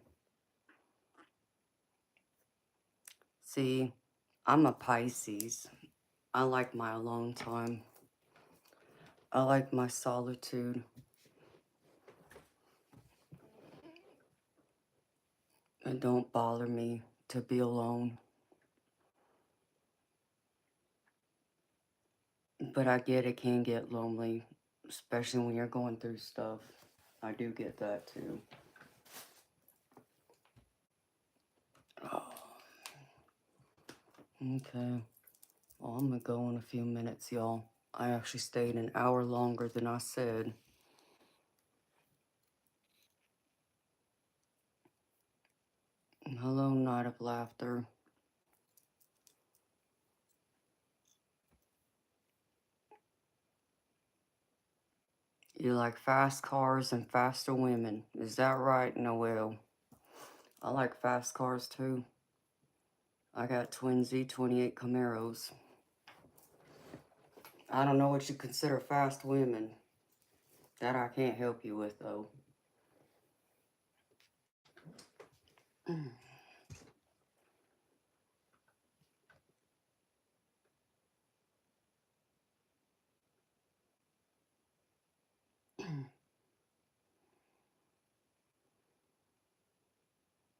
See, I'm a Pisces. I like my alone time. I like my solitude. It don't bother me to be alone. But I get it can get lonely, especially when you're going through stuff. I do get that too. Oh, okay. Well, I'm gonna go in a few minutes, y'all. I actually stayed an hour longer than I said. Hello, Night of Laughter. You like fast cars and faster women. Is that right, Noel? I like fast cars too. I got twin Z28 Camaros. I don't know what you consider fast women. That I can't help you with, though.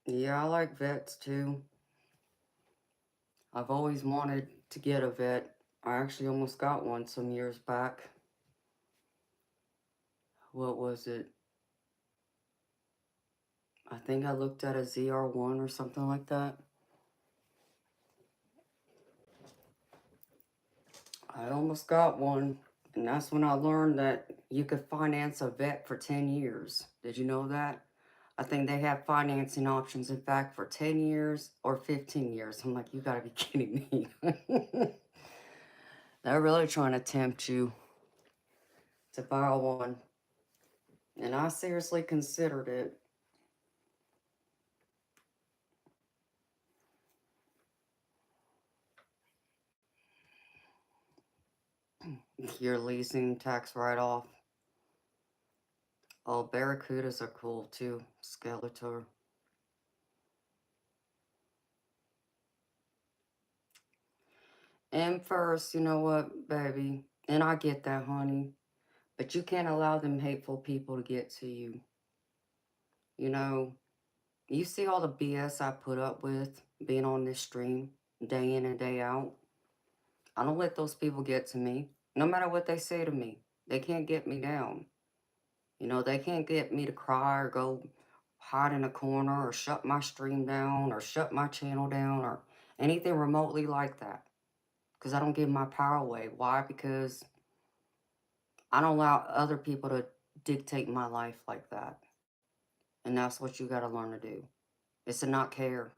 Yeah, I like vets too. I've always wanted to get a vet. I actually almost got one some years back. What was it? I think I looked at a ZR1 or something like that. I almost got one, and that's when I learned that you could finance a vet for 10 years. Did you know that? I think they have financing options, in fact, for 10 years or 15 years. I'm like, you gotta be kidding me. They're really trying to tempt you to buy one. And I seriously considered it. Your leasing tax write-off. Oh, barracudas are cool too. Skeletor. And first, you know what, baby? And I get that, honey. But you can't allow them hateful people to get to you. You know, you see all the BS I put up with being on this stream day in and day out. I don't let those people get to me. No matter what they say to me, they can't get me down. You know, they can't get me to cry or go hide in a corner or shut my stream down or shut my channel down or anything remotely like that. Because I don't give my power away. Why? Because I don't allow other people to dictate my life like that. And that's what you got to learn to do. Is to not care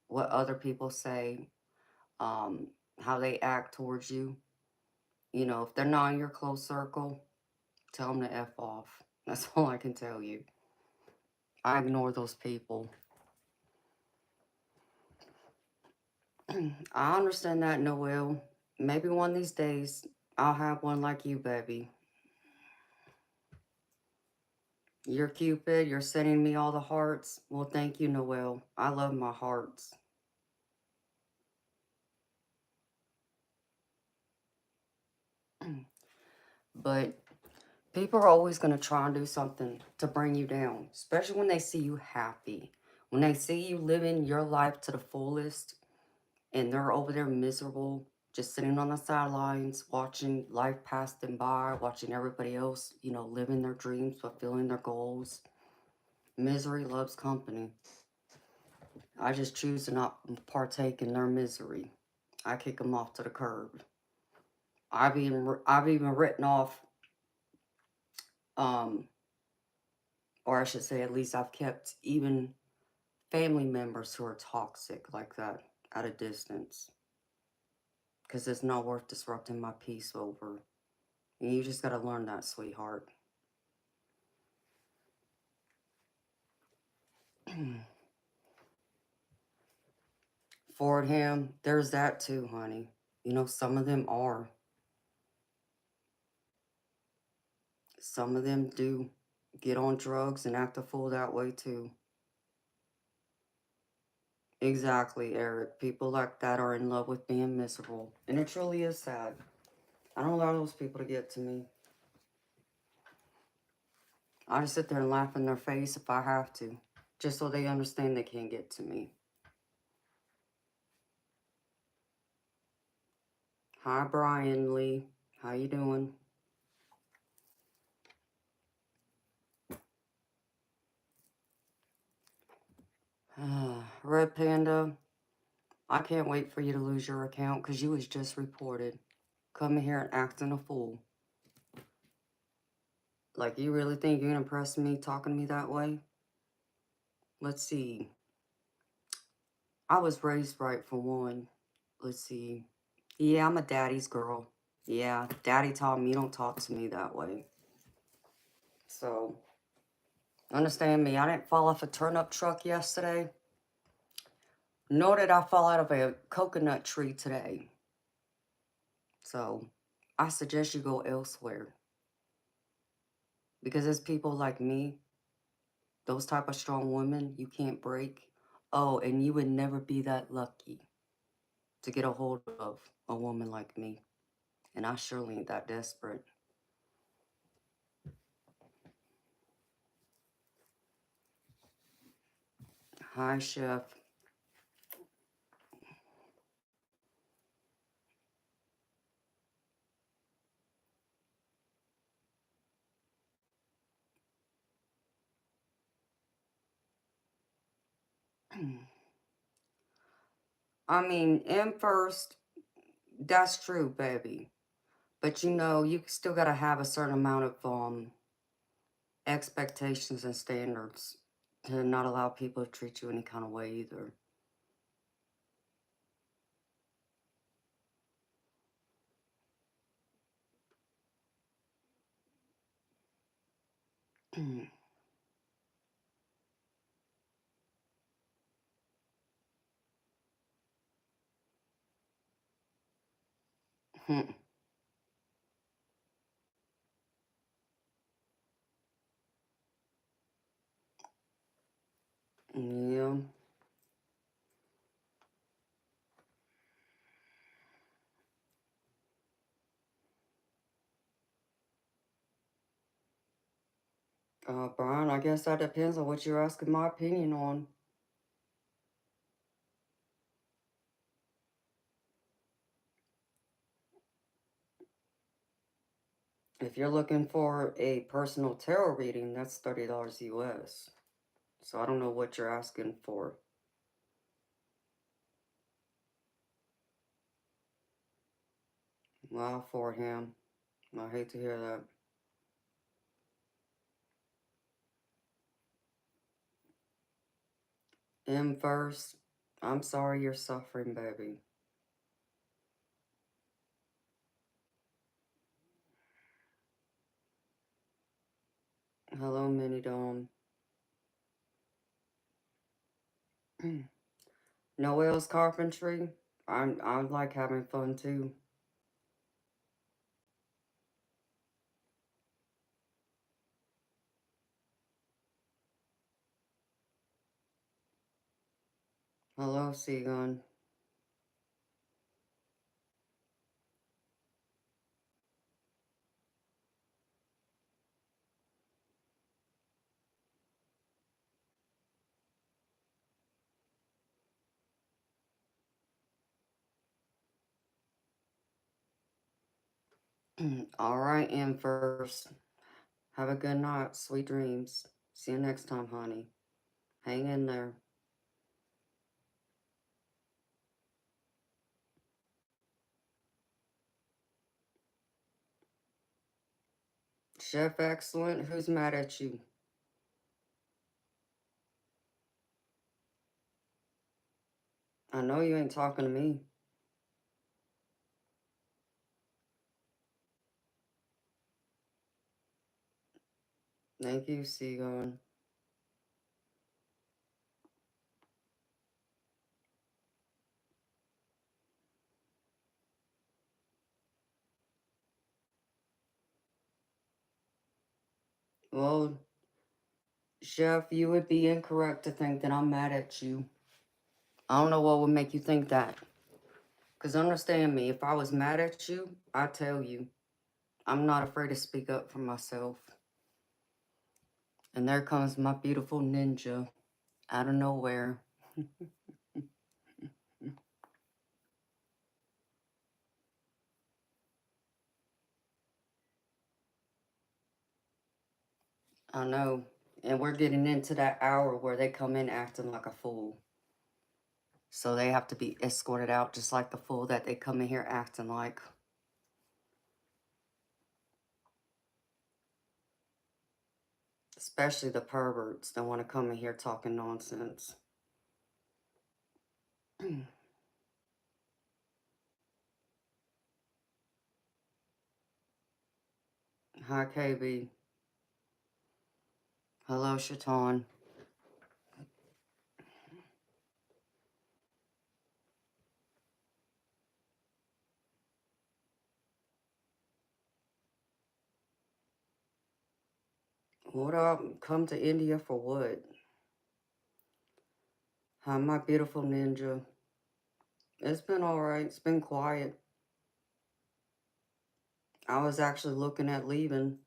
what other people say, how they act towards you. You know, if they're not in your close circle, tell them to F off. That's all I can tell you. I ignore those people. I understand that, Noel. Maybe one of these days I'll have one like you, baby. You're Cupid. You're sending me all the hearts. Well, thank you, Noel. I love my hearts. But people are always going to try and do something to bring you down, especially when they see you happy. When they see you living your life to the fullest and they're over there miserable, just sitting on the sidelines, watching life pass them by, watching everybody else, you know, living their dreams, fulfilling their goals. Misery loves company. I just choose to not partake in their misery. I kick them off to the curb. I've even written off, um, or I should say, at least I've kept even family members who are toxic like that at a distance, because it's not worth disrupting my peace over. And you just got to learn that, sweetheart. For him, there's that too, honey. You know, some of them are. Some of them do get on drugs and act a fool that way too. Exactly, Eric. People like that are in love with being miserable. And it truly is sad. I don't allow those people to get to me. I just sit there and laugh in their face if I have to, just so they understand they can't get to me. Hi, Brian Lee. How you doing? Red Panda, I can't wait for you to lose your account because you was just reported. Coming here and acting a fool. Like, you really think you can impress me talking to me that way? Let's see. I was raised right for one. Let's see. Yeah, I'm a daddy's girl. Yeah, daddy taught me don't talk to me that way. So, understand me. I didn't fall off a turnip truck yesterday. Nor did I fall out of a coconut tree today. So, I suggest you go elsewhere. Because there's people like me, those type of strong women, you can't break. Oh, and you would never be that lucky to get a hold of a woman like me. And I surely ain't that desperate. Hi, Chef. I mean, in first, that's true, baby. But you know, you still gotta have a certain amount of expectations and standards to not allow people to treat you any kind of way either. Yeah. Brian, I guess that depends on what you're asking my opinion on. If you're looking for a personal tarot reading, that's $30 US. So I don't know what you're asking for. Wow, for him. I hate to hear that. M first, I'm sorry you're suffering, baby. Hello, Mini Dome. Noel's carpentry. I like having fun too. Hello, Seagun. All right, Empress. Have a good night. Sweet dreams. See you next time, honey. Hang in there. Chef Excellent, who's mad at you? I know you ain't talking to me. Thank you, Seagun. Well, Chef, you would be incorrect to think that I'm mad at you. I don't know what would make you think that. Because understand me, if I was mad at you, I'd tell you. I'm not afraid to speak up for myself. And there comes my beautiful ninja out of nowhere. I know. And we're getting into that hour where they come in acting like a fool. So they have to be escorted out just like the fool that they come in here acting like. Especially the perverts that want to come in here talking nonsense. Hi, KB. Hello, Shaitan. What up? Come to India for what? Hi, my beautiful ninja. It's been alright. It's been quiet. I was actually looking at leaving.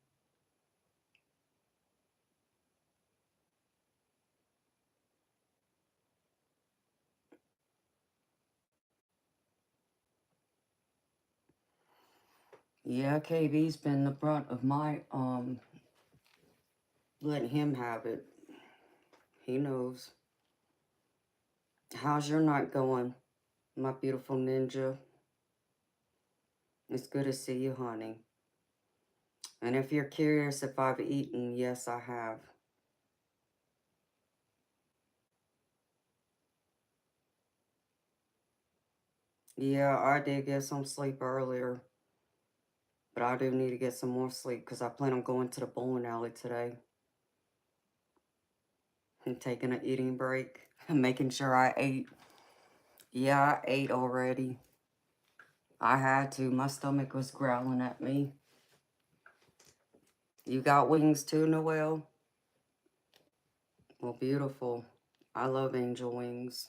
Yeah, KB's been the brunt of my, letting him have it. He knows. How's your night going, my beautiful ninja? It's good to see you, honey. And if you're curious if I've eaten, yes, I have. Yeah, I did get some sleep earlier. But I do need to get some more sleep because I plan on going to the bowling alley today. And taking an eating break. And making sure I ate. Yeah, I ate already. I had to. My stomach was growling at me. You got wings too, Noelle? Well, beautiful. I love angel wings.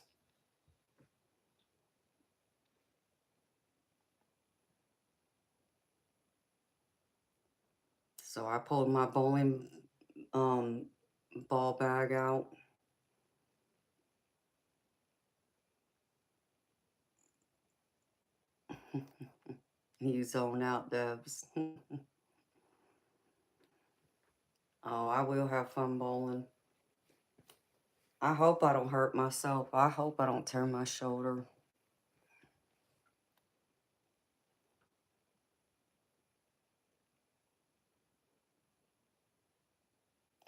So I pulled my bowling ball bag out. You zone out, Debs. Oh, I will have fun bowling. I hope I don't hurt myself. I hope I don't tear my shoulder.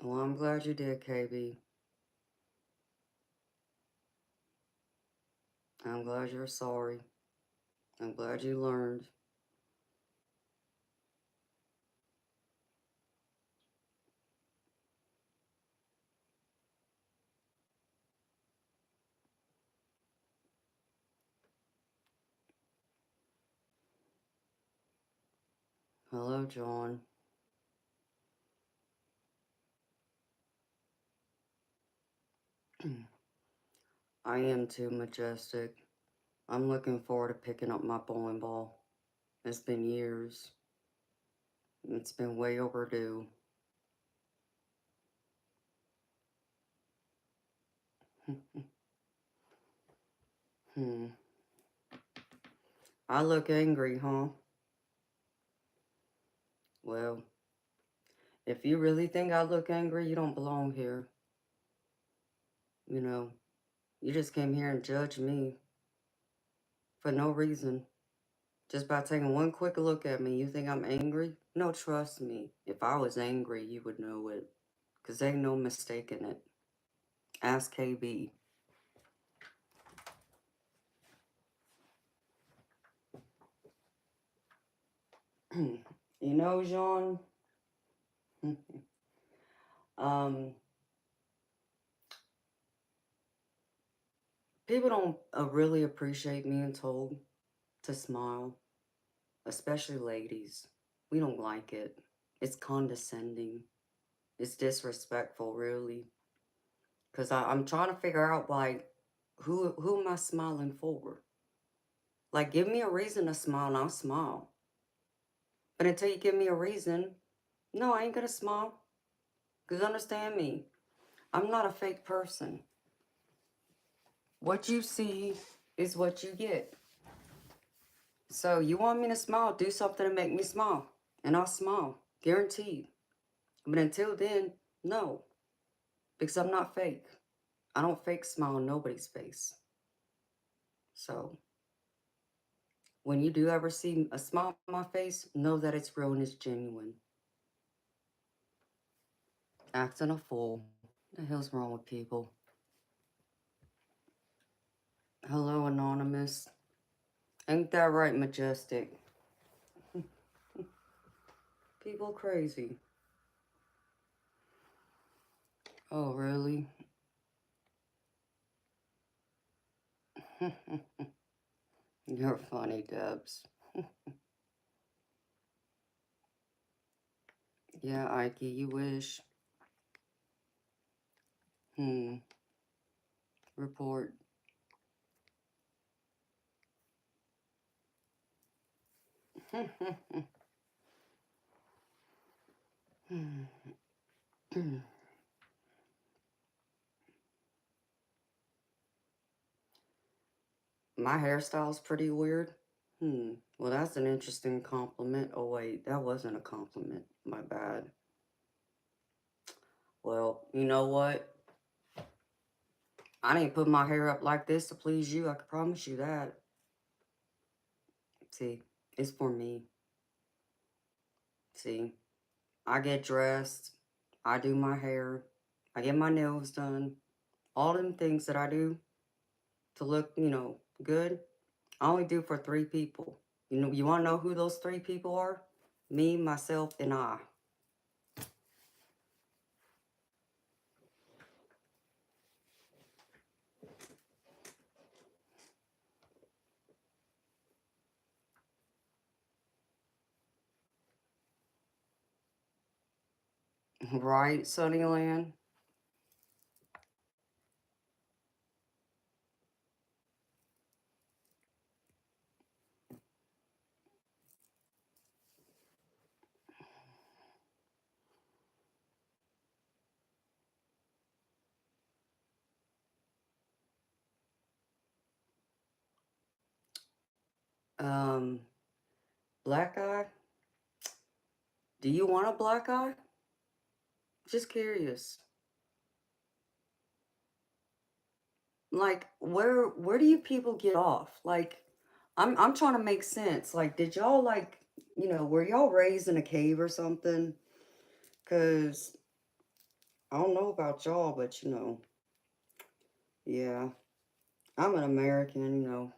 Well, I'm glad you did, KB. I'm glad you're sorry. I'm glad you learned. Hello, John. I am too, Majestic. I'm looking forward to picking up my bowling ball. It's been years. It's been way overdue. Hmm. I look angry, huh? Well, if you really think I look angry, you don't belong here. You know, you just came here and judged me for no reason. Just by taking one quick look at me, you think I'm angry? No, trust me. If I was angry, you would know it. Because ain't no mistaking it. Ask KB. You know, Jean, um, people don't really appreciate being told to smile, especially ladies. We don't like it. It's condescending. It's disrespectful, really. Because I'm trying to figure out, like, who am I smiling for? Like, give me a reason to smile and I'll smile. But until you give me a reason, no, I ain't gonna smile. Because understand me, I'm not a fake person. What you see is what you get. So you want me to smile, do something to make me smile. And I'll smile. Guaranteed. But until then, no. Because I'm not fake. I don't fake smile on nobody's face. So when you do ever see a smile on my face, know that it's real and it's genuine. Acting a fool. What the hell's wrong with people? Hello, Anonymous. Ain't that right, Majestic? People crazy. Oh, really? You're funny, Debs. Yeah, Ike, you wish. Report. My hairstyle's pretty weird. Well, that's an interesting compliment. Oh, wait, that wasn't a compliment. My bad. Well, you know what? I didn't put my hair up like this to please you. I can promise you that. See, it's for me. See, I get dressed. I do my hair. I get my nails done. All them things that I do to look, good. I only do for 3 people. You want to know who those 3 people are? Me, myself, and I. Right, Sunnyland? Um, Black eye? Do you want a black eye? Just curious. Like, where do you people get off? Like, I'm trying to make sense. Like, did y'all were y'all raised in a cave or something? Cause I don't know about y'all, but yeah, I'm an American.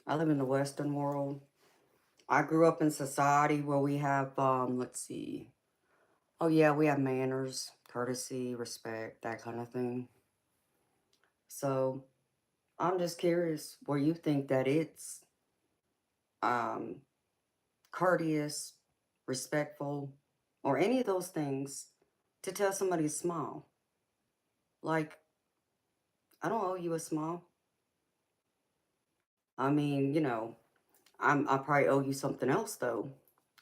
I live in the Western world. I grew up in society where we have let's see. Oh yeah, we have manners, courtesy, respect, that kind of thing. So I'm just curious where you think that it's um courteous, respectful, or any of those things to tell somebody to smile. Like, I don't owe you a smile. I mean, you know, I probably owe you something else though,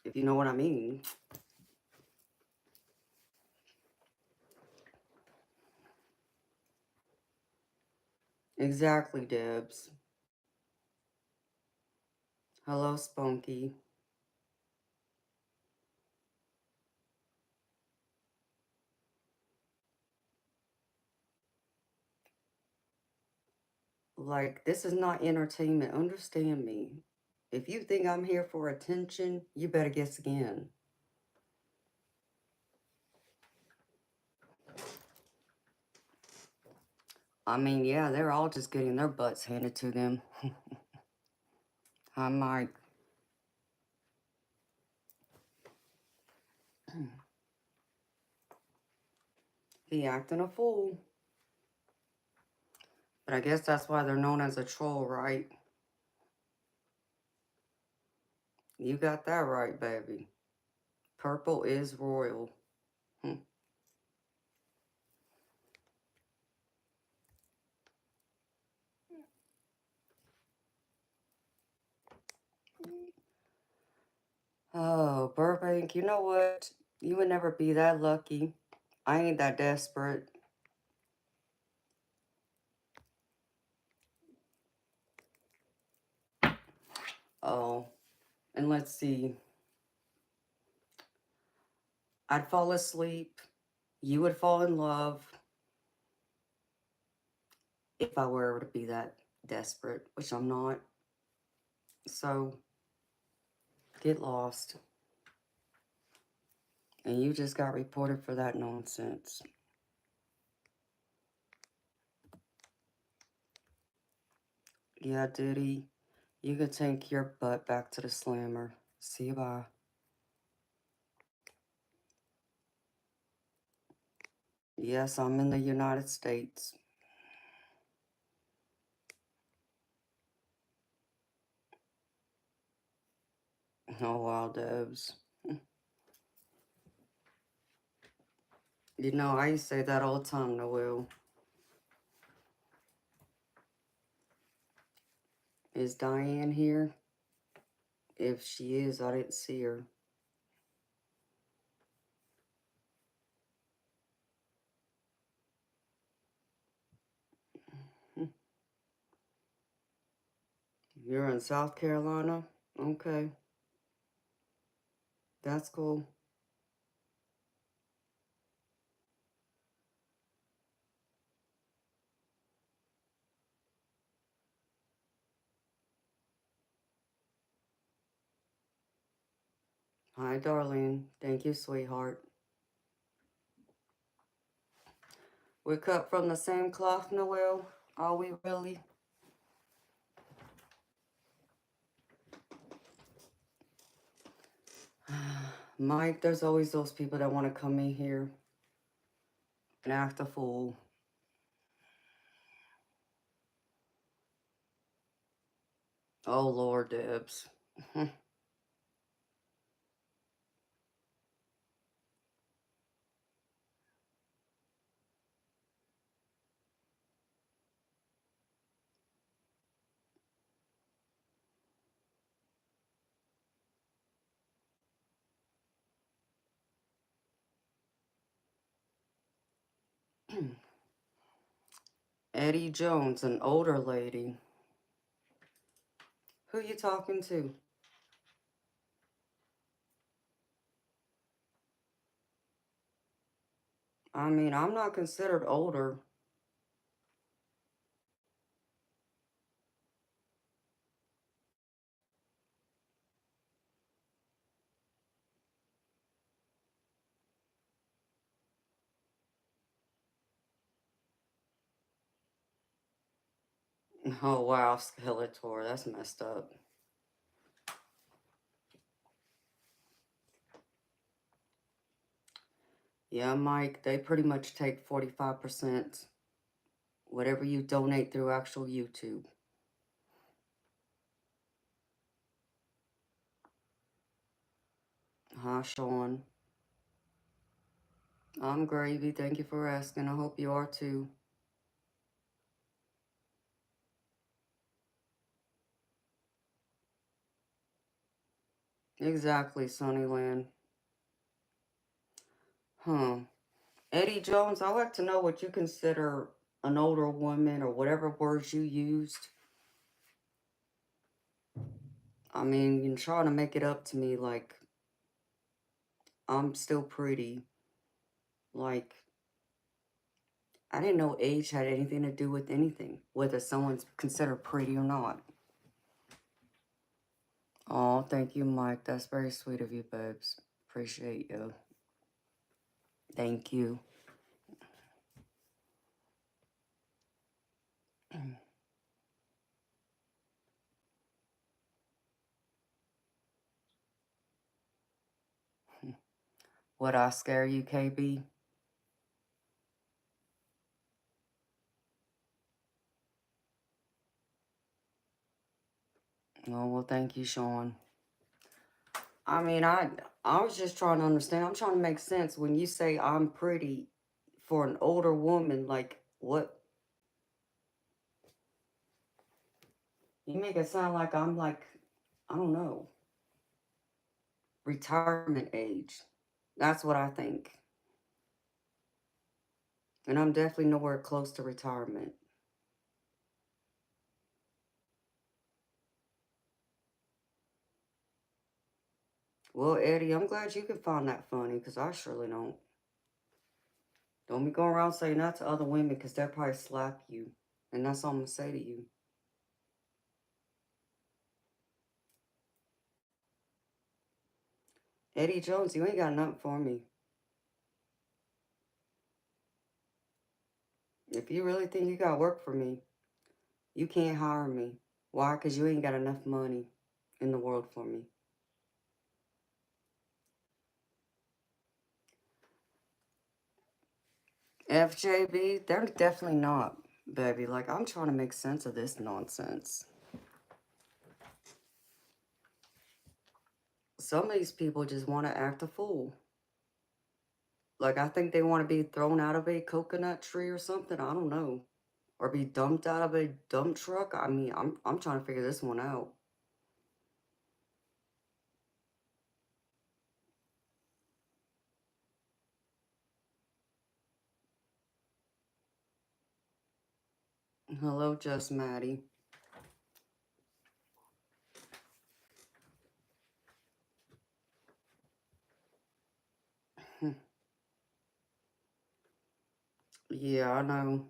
if you know what I mean. Exactly, Debs. Hello, Spunky. Like, this is not entertainment. Understand me. If you think I'm here for attention, you better guess again. I mean, yeah, they're all just getting their butts handed to them. Hi, Mike. He acting a fool. But I guess that's why they're known as a troll, right? You got that right, baby. Purple is royal. Oh, Burbank, you know what? You would never be that lucky. I ain't that desperate. Oh, and let's see. I'd fall asleep. You would fall in love if I were ever to be that desperate, which I'm not. So, get lost. And you just got reported for that nonsense. Yeah, Diddy, you can take your butt back to the slammer. See you, bye. Yes, I'm in the United States. Oh, wow, Debs. You know, I used to say that all the time, Noel. Is Diane here? If she is, I didn't see her. You're in South Carolina? Okay. That's cool. Hi, darling. Thank you, sweetheart. We're cut from the same cloth, Noel? Are we really? Mike, there's always those people that want to come in here and act a fool. Oh, Lord, Debs. Eddie Jones, an older lady. Who you talking to? I mean, I'm not considered older. Oh, wow, Skeletor. That's messed up. Yeah, Mike, they pretty much take 45%, whatever you donate through actual YouTube. Hi, Sean. I'm gravy. Thank you for asking. I hope you are too. Exactly, Sunnyland. Huh. Eddie Jones, I'd like to know what you consider an older woman or whatever words you used. I mean, you're trying to make it up to me like I'm still pretty. Like, I didn't know age had anything to do with anything, whether someone's considered pretty or not. Oh, thank you, Mike. That's very sweet of you, babes. Appreciate you. Thank you. Would I scare you, KB? Oh, well, thank you, Sean. I mean, I was just trying to understand. I'm trying to make sense. When you say I'm pretty for an older woman, like, what? You make it sound like I'm like, I don't know, retirement age. That's what I think. And I'm definitely nowhere close to retirement. Well, Eddie, I'm glad you can find that funny because I surely don't. Don't be going around saying that to other women because they'll probably slap you. And that's all I'm going to say to you. Eddie Jones, you ain't got nothing for me. If you really think you got work for me, you can't hire me. Why? Because you ain't got enough money in the world for me. FJB, they're definitely not, baby. Like, I'm trying to make sense of this nonsense. Some of these people just want to act a fool. Like, I think they want to be thrown out of a coconut tree or something. I don't know. Or be dumped out of a dump truck. I mean, I'm trying to figure this one out. Hello, Just Maddie. Yeah, I know.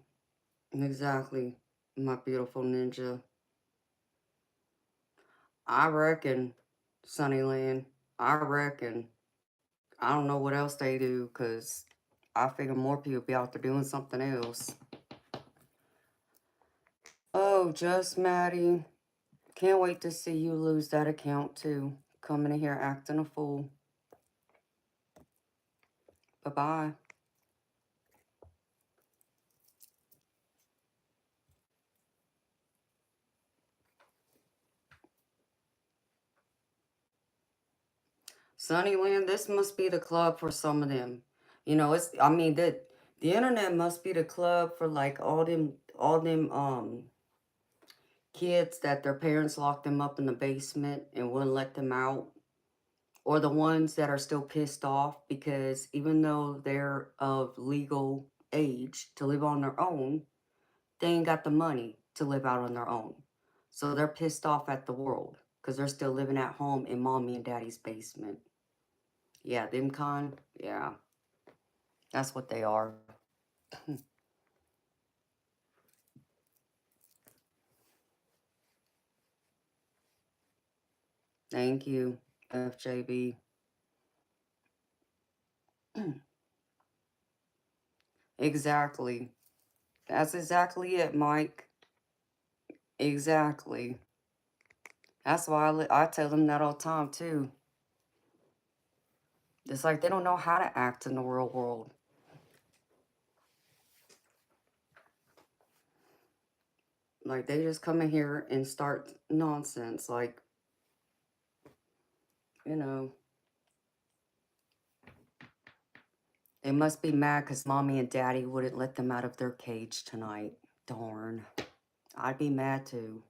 Exactly. My beautiful ninja. I reckon, Sunnyland. I reckon. I don't know what else they do, because I figure more people be out there doing something else. Oh, Just Maddie. Can't wait to see you lose that account, too. Coming in here acting a fool. Bye-bye. Sunnyland, this must be the club for some of them. You know, I mean, the internet must be the club for, like, all them kids that their parents locked them up in the basement and wouldn't let them out, or the ones that are still pissed off because even though they're of legal age to live on their own, they ain't got the money to live out on their own. So they're pissed off at the world because they're still living at home in mommy and daddy's basement. Yeah, them kind. Yeah, that's what they are. Thank you, FJB. Exactly. That's exactly it, Mike. Exactly. That's why I tell them that all the time, too. It's like they don't know how to act in the real world. Like, they just come in here and start nonsense. Like, you know, They must be mad because Mommy and Daddy wouldn't let them out of their cage tonight. Darn. I'd be mad too.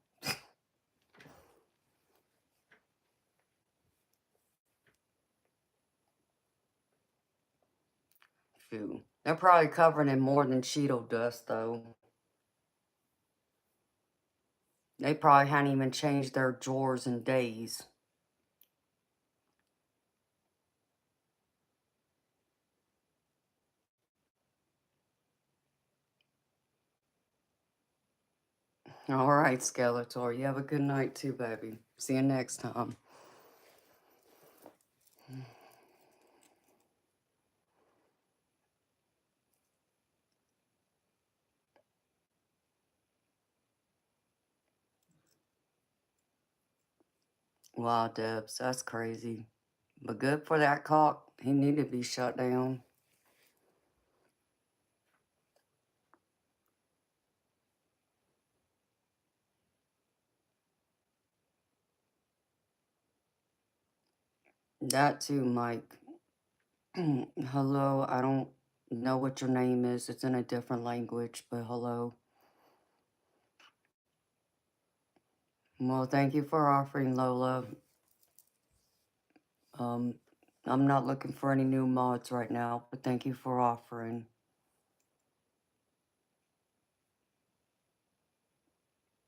Phew. They're probably covered in more than Cheeto dust, though. They probably hadn't even changed their drawers in days. All right, Skeletor. You have a good night too, baby. See you next time. Wow, Debs, that's crazy. But good for that cock. He needed to be shut down. That too, Mike. Hello, I don't know what your name is. It's in a different language, but hello. Well, thank you for offering, Lola. I'm not looking for any new mods right now, but thank you for offering.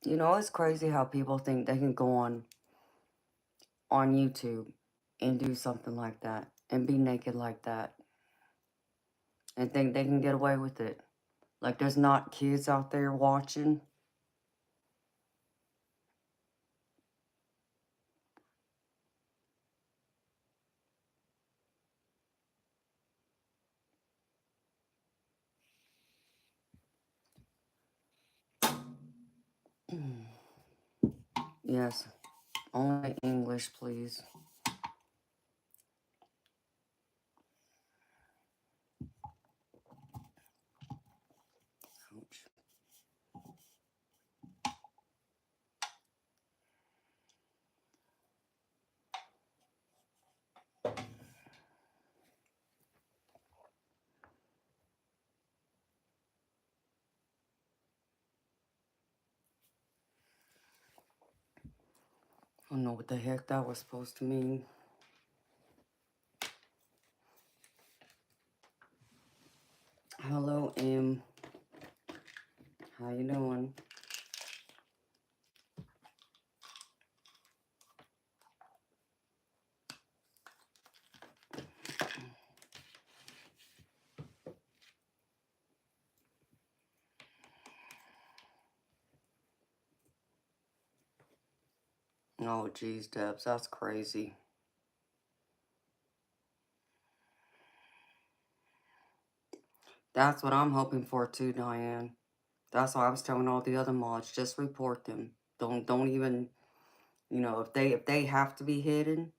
You know, it's crazy how people think they can go on YouTube and do something like that and be naked like that and think they can get away with it. Like there's not kids out there watching. Yes, only English, please. Ouch. I don't know what the heck that was supposed to mean. Hello, Em. How you doing? Oh, geez, Debs, that's crazy. That's what I'm hoping for too, Diane. That's why I was telling all the other mods, just report them. Don't even, you know, if they have to be hidden,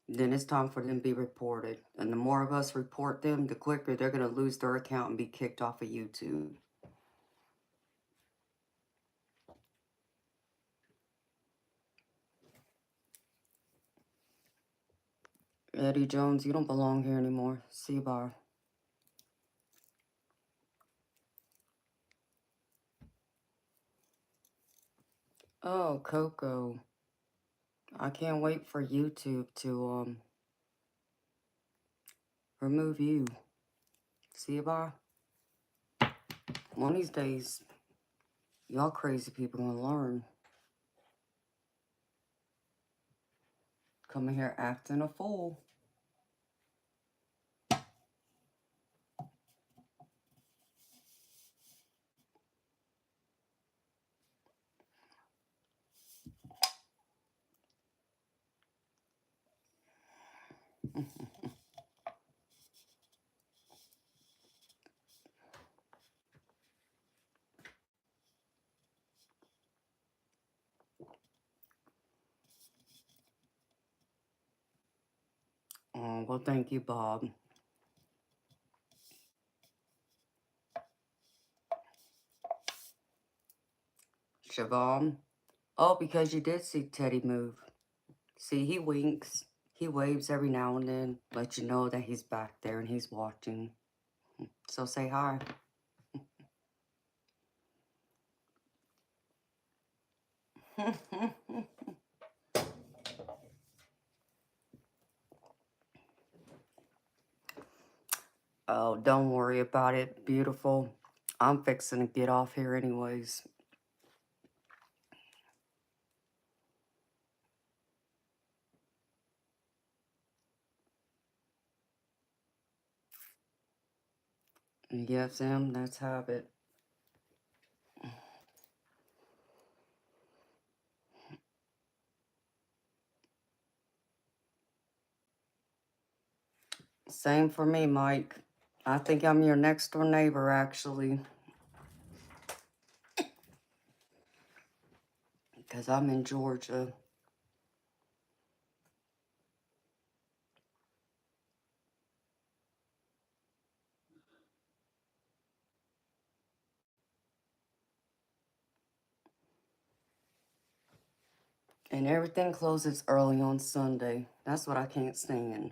then it's time for them to be reported. And the more of us report them, the quicker they're gonna lose their account and be kicked off of YouTube. Eddie Jones, you don't belong here anymore. See you, bye. Oh, Coco. I can't wait for YouTube to remove you. See you, bye. One of these days, y'all crazy people gonna learn. Coming here acting a fool. Oh, well, thank you, Bob. Siobhan. Oh, because you did see Teddy move. See, he winks. He waves every now and then, let you know that he's back there and he's watching. So say hi. Oh, don't worry about it, beautiful. I'm fixing to get off here anyways. Yes, Em, let's have it. Same for me, Mike. I think I'm your next door neighbor, actually, because I'm in Georgia. And everything closes early on Sunday. That's what I can't stand.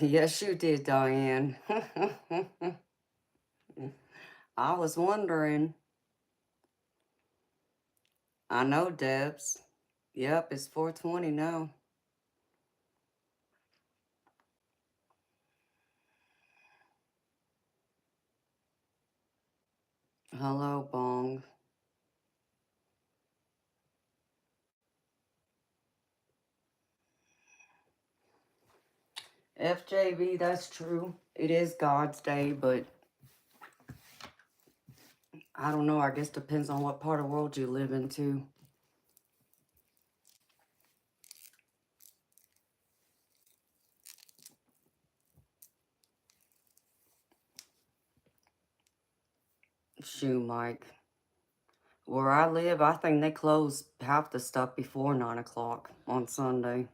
Yes, you did, Diane. I was wondering. I know, Debs. Yep, it's 4:20 now. Hello, Bong. FJB, that's true. It is God's day, but I don't know. I guess depends on what part of the world you live into. Shoot, Mike. Where I live, I think they close half the stuff before 9 o'clock on Sunday.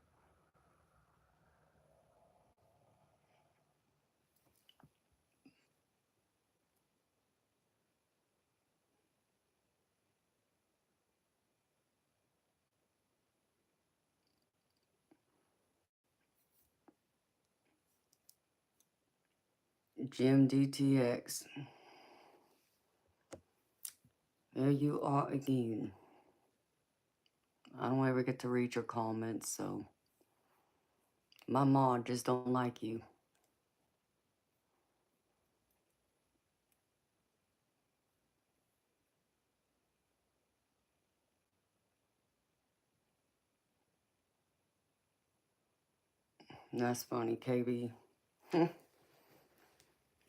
Jim DTX. There you are again. I don't ever get to read your comments, so my mom just don't like you. That's funny, KB.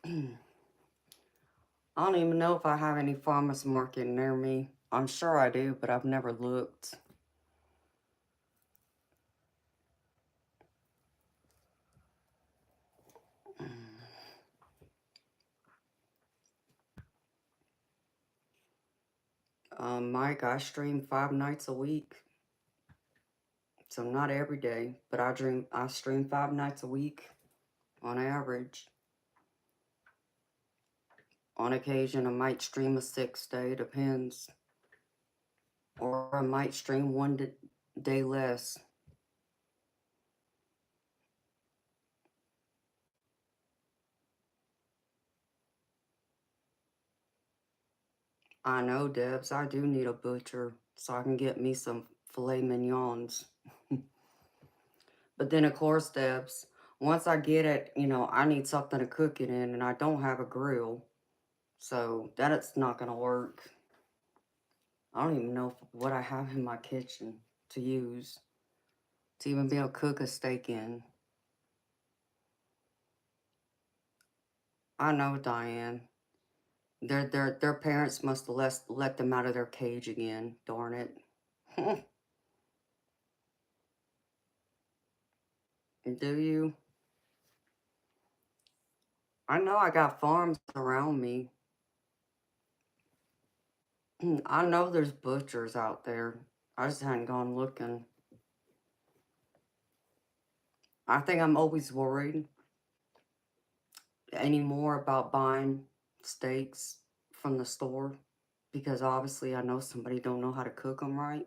I don't even know if I have any farmers market near me. I'm sure I do, but I've never looked. Mike, I stream 5 nights a week. So not every day, but I stream 5 nights a week on average. On occasion, I might stream a 6 day, depends. Or I might stream one day less. I know, Debs, I do need a butcher so I can get me some filet mignons. But then, of course, Debs, once I get it, I need something to cook it in, and I don't have a grill. So that's not going to work. I don't even know what I have in my kitchen to use to even be able to cook a steak in. I know, Diane. Their parents must have let them out of their cage again. Darn it. Do you? I know I got farms around me. I know there's butchers out there. I just hadn't gone looking. I think I'm always worried anymore about buying steaks from the store because obviously I know somebody don't know how to cook them right.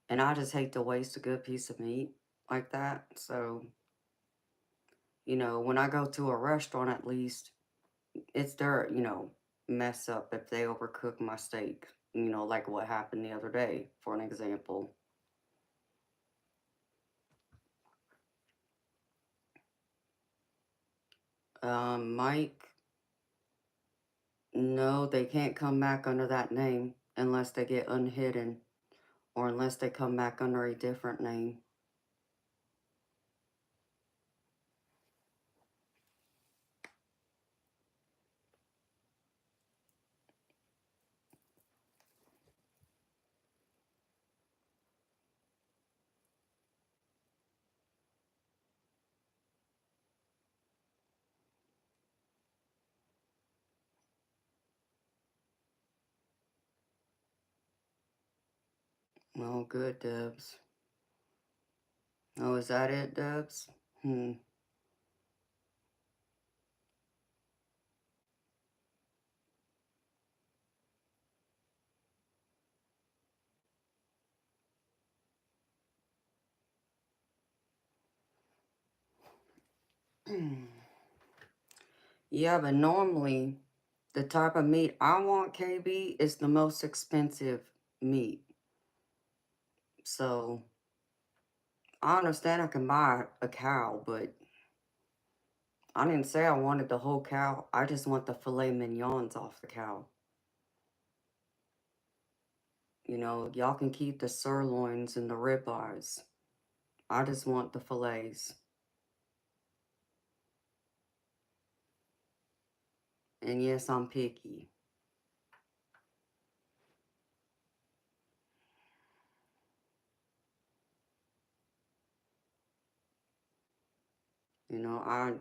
And I just hate to waste a good piece of meat like that. So You know, when I go to a restaurant, at least, it's their, mess up if they overcook my steak. You know, like what happened the other day, for an example. Mike, no, they can't come back under that name unless they get unhidden or unless they come back under a different name. Well, good, Debs. Oh, is that it, Debs? Yeah, but normally the type of meat I want, KB, is the most expensive meat. So I understand I can buy a cow, but I didn't say I wanted the whole cow. I just want the filet mignons off the cow. You know, y'all can keep the sirloins and the ribeyes. I just want the fillets. And yes, I'm picky. You know, I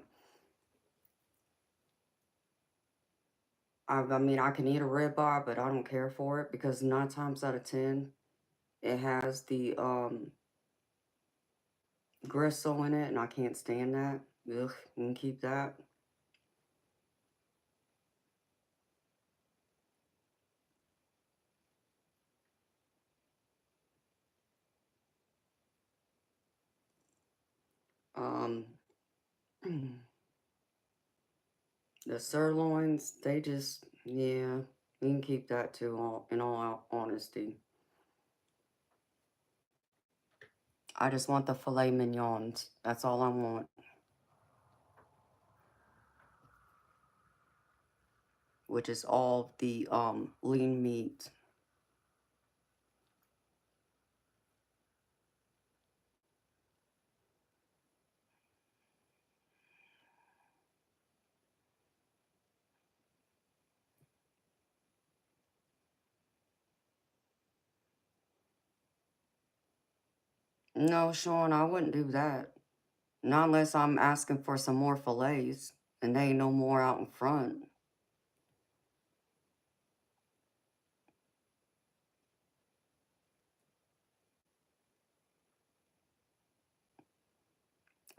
mean, I can eat a ribeye, but I don't care for it because 9 times out of 10, it has the gristle in it, and I can't stand that. Ugh, you can keep that. Um, the sirloins, they just, yeah, you can keep that too, in all honesty. I just want the filet mignons. That's all I want. Which is all the lean meat. No, Sean, I wouldn't do that. Not unless I'm asking for some more fillets and they ain't no more out in front.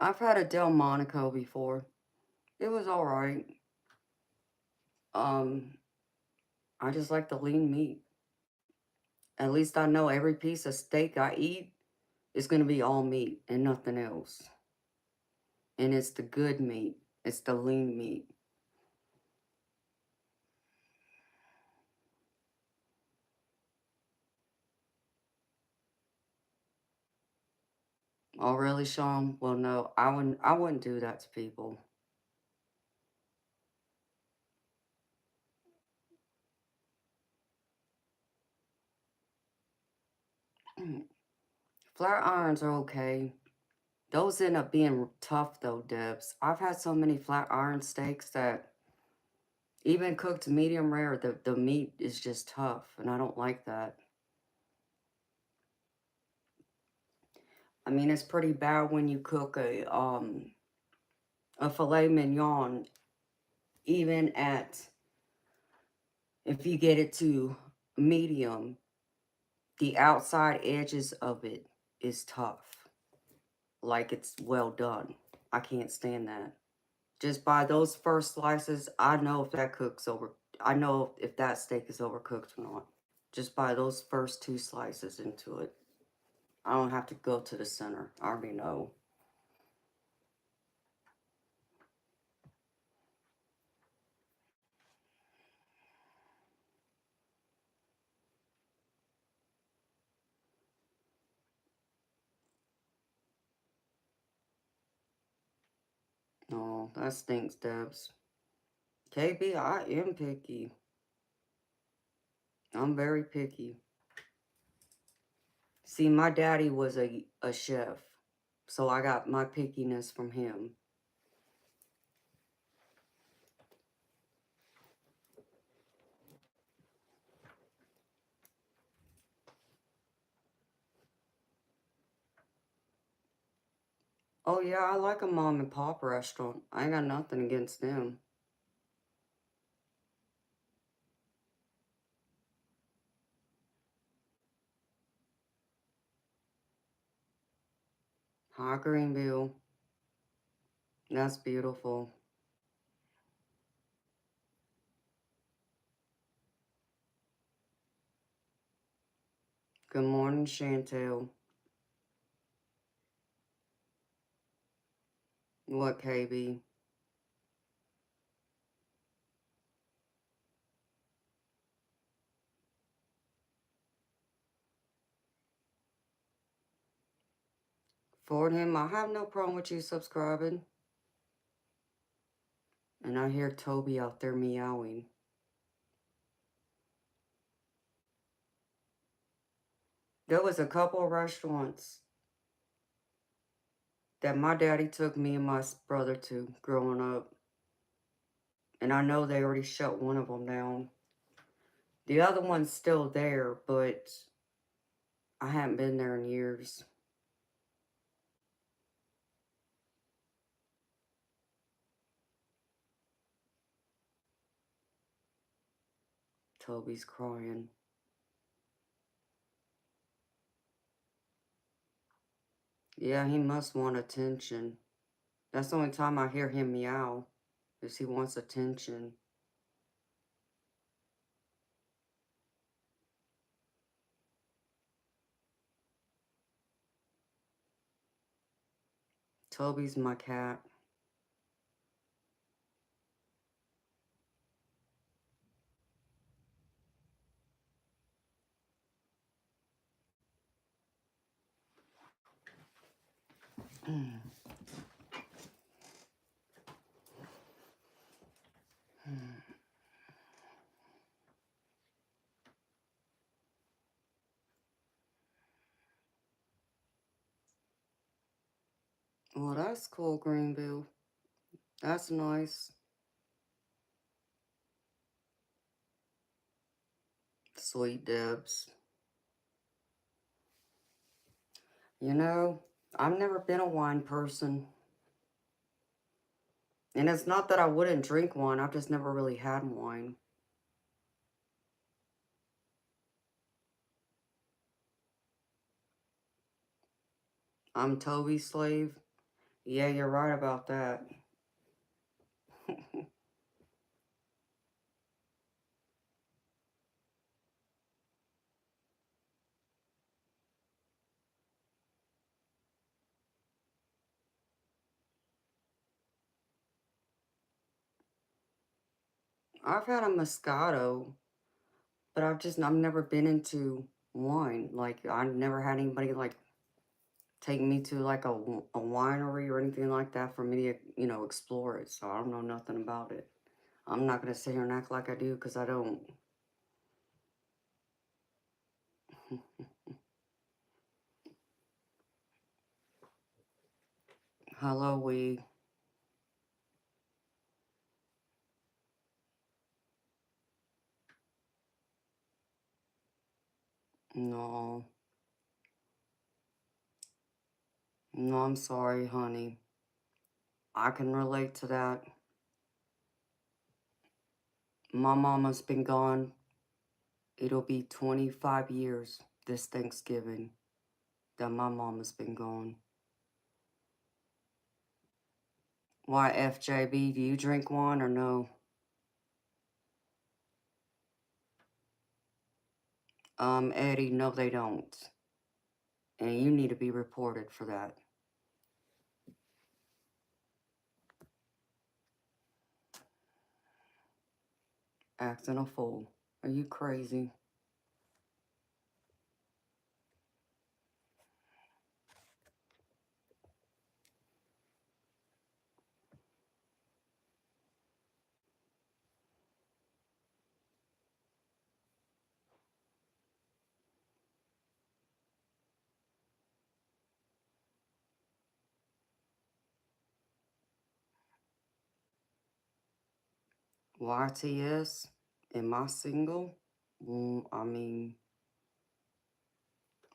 I've had a Delmonico before. It was alright. Um, I just like the lean meat. At least I know every piece of steak I eat is going to be all meat and nothing else. And it's the good meat. It's the lean meat. Oh, really, Sean? Well, no, I wouldn't do that to people. Flat irons are okay. Those end up being tough though, Debs. I've had so many flat iron steaks that even cooked medium rare, the meat is just tough, and I don't like that. I mean, it's pretty bad when you cook a filet mignon, even at, if you get it to medium, the outside edges of it is tough. Like it's well done. I can't stand that. Just by those first slices, I know if that cooks over. I know if that steak is overcooked or not. Just by those first 2 slices into it. I don't have to go to the center. I already know. Oh, that stinks, Debs. KB, I am picky. I'm very picky. See, my daddy was a chef, so I got my pickiness from him. Oh yeah, I like a mom and pop restaurant. I ain't got nothing against them. Hi, Greenville. That's beautiful. Good morning, Chantel. What, KB? For him, I have no problem with you subscribing. And I hear Toby out there meowing. There was a couple of restaurants that my daddy took me and my brother to growing up. And I know they already shut one of them down. The other one's still there, but I haven't been there in years. Toby's crying. Yeah, he must want attention. That's the only time I hear him meow, is he wants attention. Toby's my cat. Well, that's cool, Greenville. That's nice. Sweet Debs. You know, I've never been a wine person. And it's not that I wouldn't drink wine, I've just never really had wine. I'm Toby's slave. Yeah, you're right about that. I've had a Moscato, but I've never been into wine. Like, I've never had anybody, like, take me to, like, a winery or anything like that for me to, explore it. So I don't know nothing about it. I'm not going to sit here and act like I do, because I don't. Hello, we. No. No, I'm sorry, honey. I can relate to that. My mama's been gone. It'll be 25 years this Thanksgiving that my mama's been gone. Why, FJB, do you drink wine or no? Eddie, no they don't. And you need to be reported for that. Acting a fool. Are you crazy? YTS, am I single? I mean,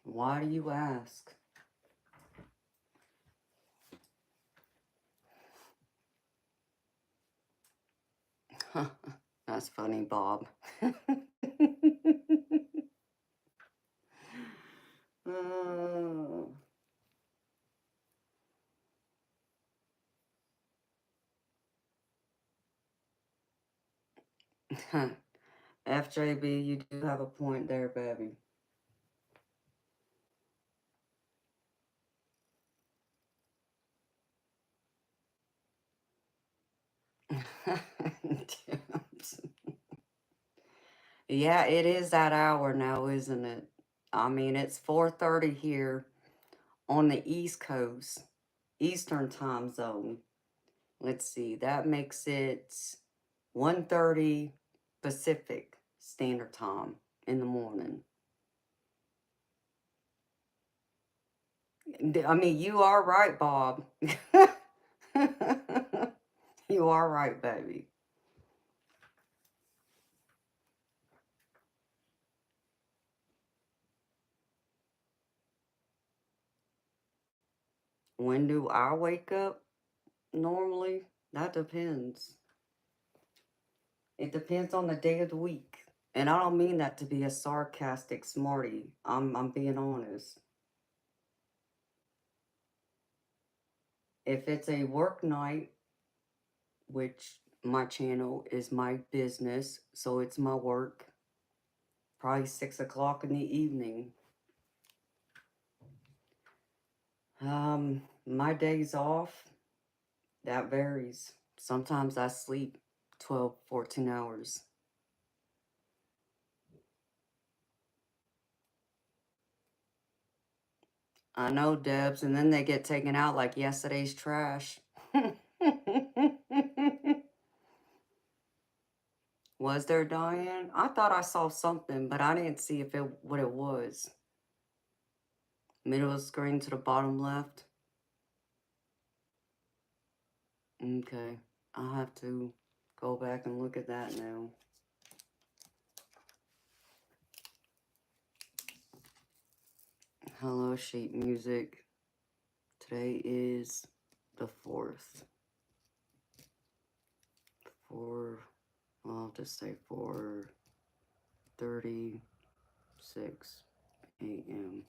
why do you ask? That's funny, Bob. Oh. FJB, you do have a point there, baby. Yeah, it is that hour now, isn't it? I mean, it's 4:30 here on the East Coast, Eastern time zone. Let's see, that makes it 1:30 Pacific Standard Time in the morning. I mean, you are right, Bob. You are right, baby. When do I wake up normally? That depends. It depends on the day of the week. And I don't mean that to be a sarcastic smarty. I'm being honest. If it's a work night, which my channel is my business, so it's my work, probably 6 o'clock in the evening. My days off, that varies. Sometimes I sleep 12, 14 hours. I know, Debs, and then they get taken out like yesterday's trash. Was there, Diane? I thought I saw something, but I didn't see what it was. Middle of the screen to the bottom left. Okay, I'll have to go back and look at that now. Hello, sheet music. Today is the 4th. Well, I'll just say 4:36 a.m.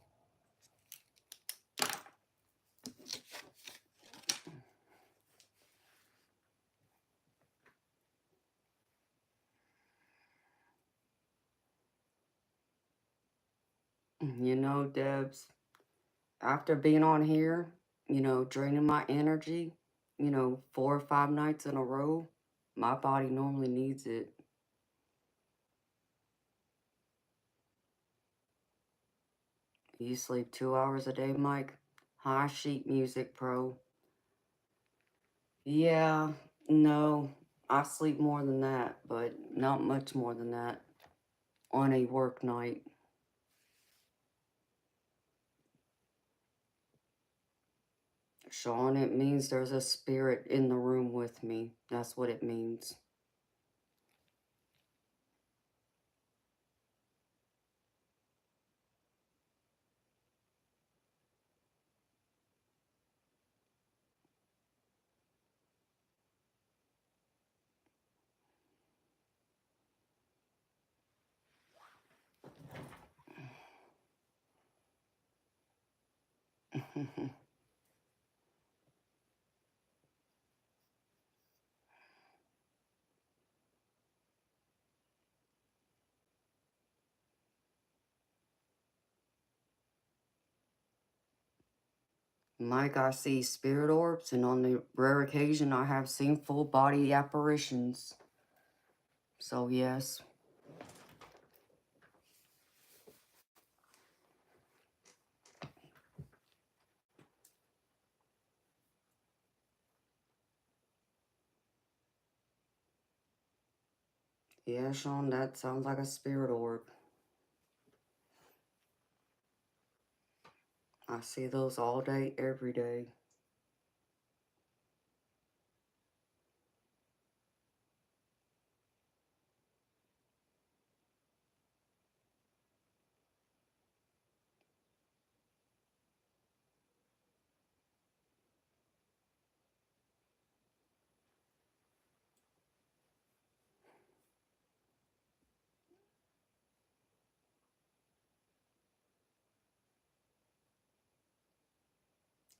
You know, Debs, after being on here, draining my energy, 4 or 5 nights in a row, my body normally needs it. You sleep 2 hours a day, Mike? Hi, sheet music pro. Yeah, no, I sleep more than that, but not much more than that on a work night. Sean, it means there's a spirit in the room with me. That's what it means. Mike, I see spirit orbs, and on the rare occasion I have seen full body apparitions. So, yes. Yeah, Sean, that sounds like a spirit orb. I see those all day, every day.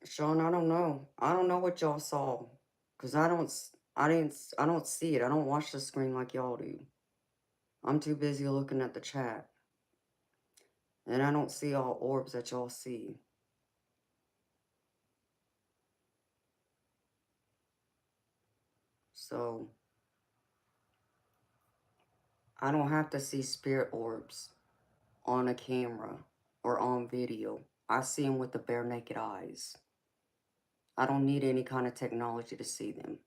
Sean, I don't know. I don't know what y'all saw. Cause I don't see it. I don't watch the screen like y'all do. I'm too busy looking at the chat. And I don't see all orbs that y'all see. So, I don't have to see spirit orbs on a camera or on video. I see them with the bare naked eyes. I don't need any kind of technology to see them.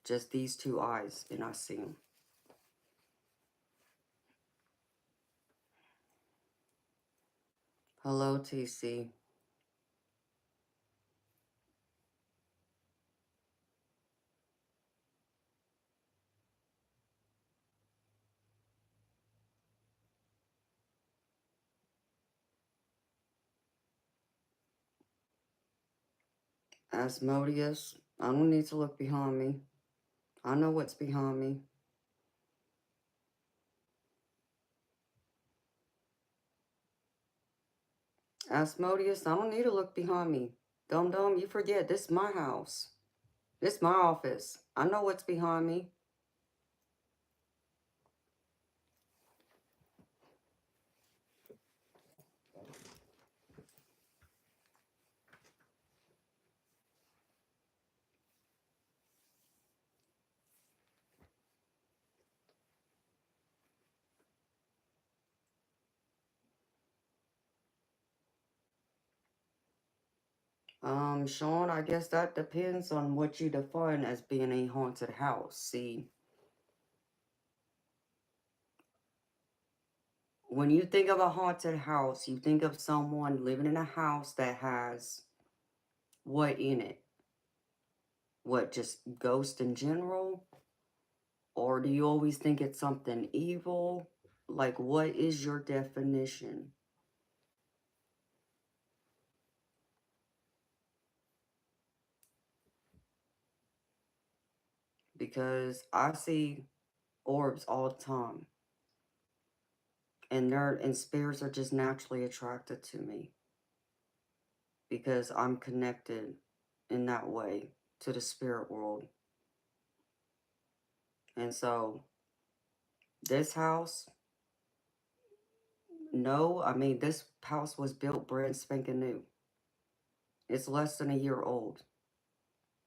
Just these two eyes, and I see them. Hello, TC. Asmodeus, I don't need to look behind me. I know what's behind me. Asmodeus, I don't need to look behind me. Dum Dum, you forget, this is my house. This is my office. I know what's behind me. Sean, I guess that depends on what you define as being a haunted house. See, when you think of a haunted house, you think of someone living in a house that has what in it? What, just ghosts in general? Or do you always think it's something evil? Like, what is your definition? Because I see orbs all the time. And spirits are just naturally attracted to me. Because I'm connected in that way to the spirit world. And so, this house, no, I mean, this house was built brand spanking new. It's less than a year old.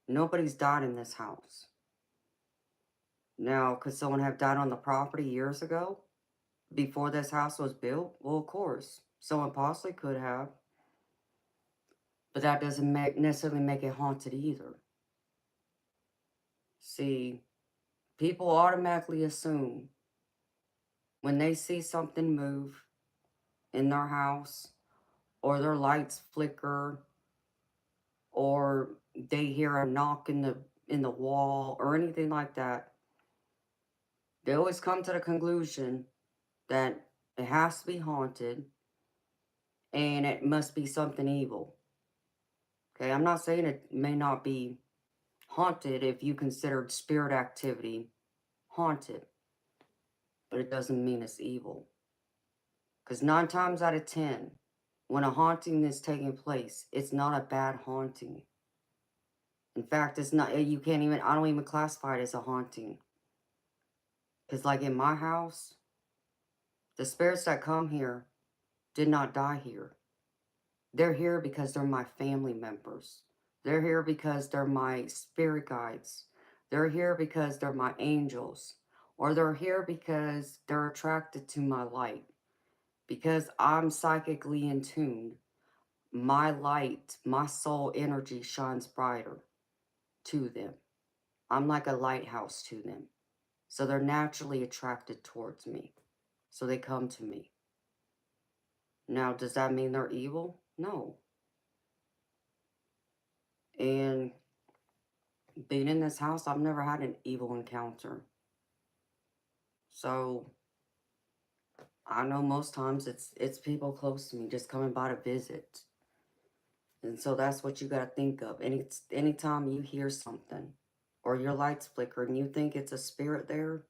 Nobody's died in this house. Now, could someone have died on the property years ago before this house was built? Well, of course, someone possibly could have. But that doesn't necessarily make it haunted either. See, people automatically assume when they see something move in their house, or their lights flicker, or they hear a knock in the wall or anything like that, they always come to the conclusion that it has to be haunted and it must be something evil. Okay, I'm not saying it may not be haunted if you considered spirit activity haunted, but it doesn't mean it's evil. Because 9 times out of 10, when a haunting is taking place, it's not a bad haunting. In fact, it's not, you can't even, I don't even classify it as a haunting. Because, like in my house, the spirits that come here did not die here. They're here because they're my family members. They're here because they're my spirit guides. They're here because they're my angels. Or they're here because they're attracted to my light. Because I'm psychically in tune. My light, my soul energy shines brighter to them. I'm like a lighthouse to them. So they're naturally attracted towards me. So they come to me. Now, does that mean they're evil? No. And being in this house, I've never had an evil encounter. So I know most times it's people close to me just coming by to visit. And so that's what you gotta think of. Anytime you hear something or your lights flicker and you think it's a spirit there,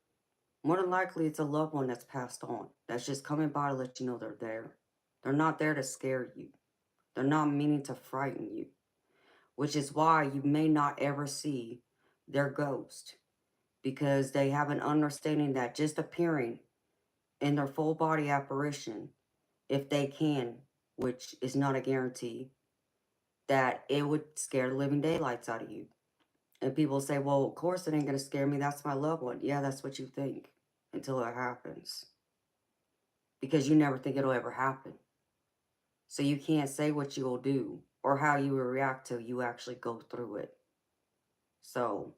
more than likely it's a loved one that's passed on. That's just coming by to let you know they're there. They're not there to scare you. They're not meaning to frighten you. which is why you may not ever see their ghost, because they have an understanding that just appearing in their full body apparition, if they can, which is not a guarantee, that it would scare the living daylights out of you. And people say, well, of course it ain't going to scare me. That's my loved one. Yeah, that's what you think until it happens. Because you never think it'll ever happen. So you can't say what you will do or how you will react till you actually go through it. So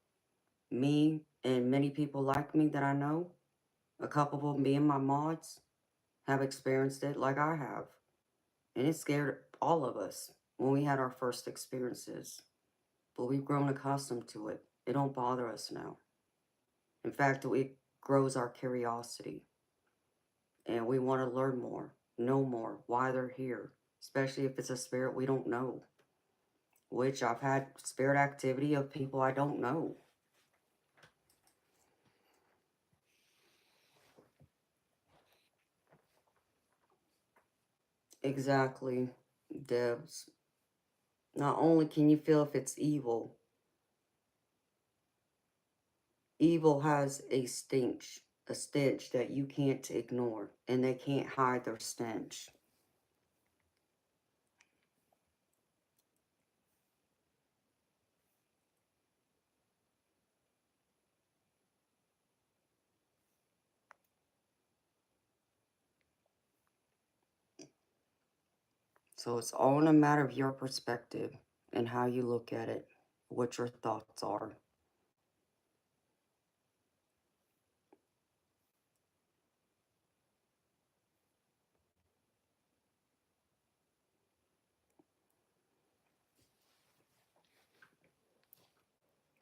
me and many people like me that I know, a couple of them being my mods, have experienced it like I have. And it scared all of us when we had our first experiences. But we've grown accustomed to it. It don't bother us now. In fact, it grows our curiosity. And we want to learn more, know more, why they're here. Especially if it's a spirit we don't know. Which I've had spirit activity of people I don't know. Exactly, Debs. Not only can you feel if it's evil, evil has a stench that you can't ignore, and they can't hide their stench. So it's all in a matter of your perspective and how you look at it, what your thoughts are.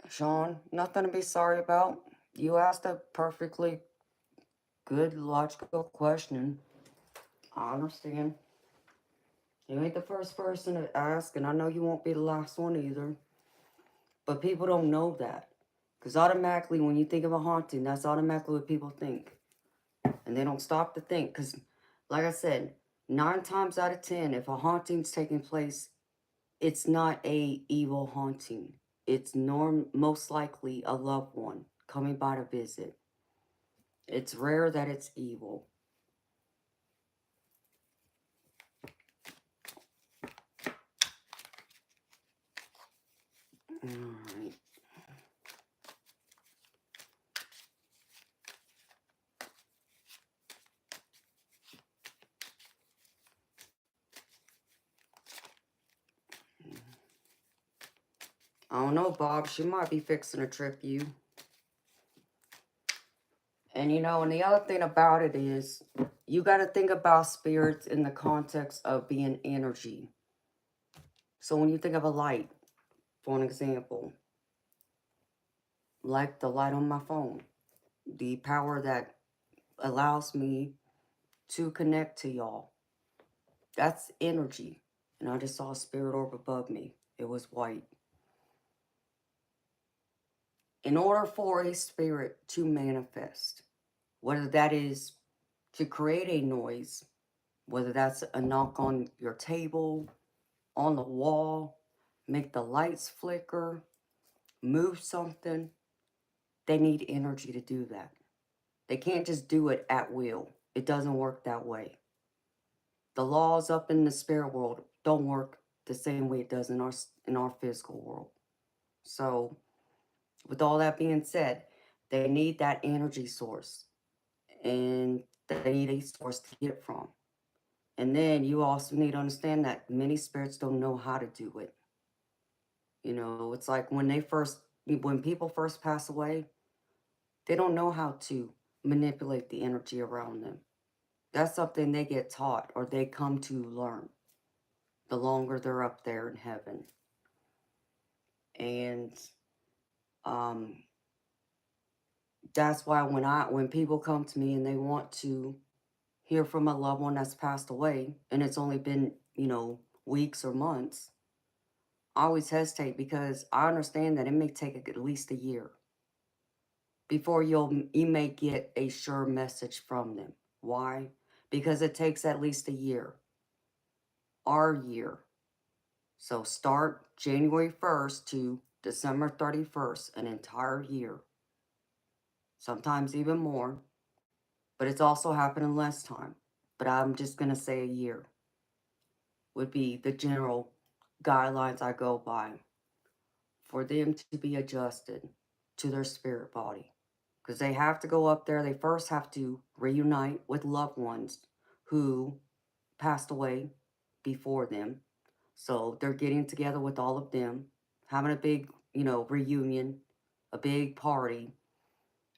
Sean, nothing to be sorry about. You asked a perfectly good, logical question. I understand. You ain't the first person to ask, and I know you won't be the last one either. But people don't know that. Because automatically, when you think of a haunting, that's automatically what people think. And they don't stop to think. Because, like I said, 9 times out of 10, if a haunting's taking place, it's not a evil haunting. It's most likely a loved one coming by to visit. It's rare that it's evil. Alright. I don't know, Bob. She might be fixing to trip you. And and the other thing about it is, you got to think about spirits in the context of being energy. So when you think of a light, for an example, like the light on my phone, the power that allows me to connect to y'all, that's energy. And I just saw a spirit orb above me. It was white. In order for a spirit to manifest, whether that is to create a noise, whether that's a knock on your table, on the wall, make the lights flicker, move something, they need energy to do that. They can't just do it at will. It doesn't work that way. The laws up in the spirit world don't work the same way it does in our physical world. So, with all that being said, they need that energy source, and they need a source to get it from. And then you also need to understand that many spirits don't know how to do it. It's like when people first pass away, they don't know how to manipulate the energy around them. That's something they get taught or they come to learn the longer they're up there in heaven. And um, that's why when people come to me and they want to hear from a loved one that's passed away, and it's only been, weeks or months, I always hesitate because I understand that it may take at least a year before you may get a sure message from them. Why? Because it takes at least a year, our year. So start January 1st to December 31st, an entire year, sometimes even more, but it's also happening less time. But I'm just going to say a year would be the general guidelines I go by for them to be adjusted to their spirit body. Because they have to go up there, they first have to reunite with loved ones who passed away before them. So they're getting together with all of them, having a big, reunion, a big party.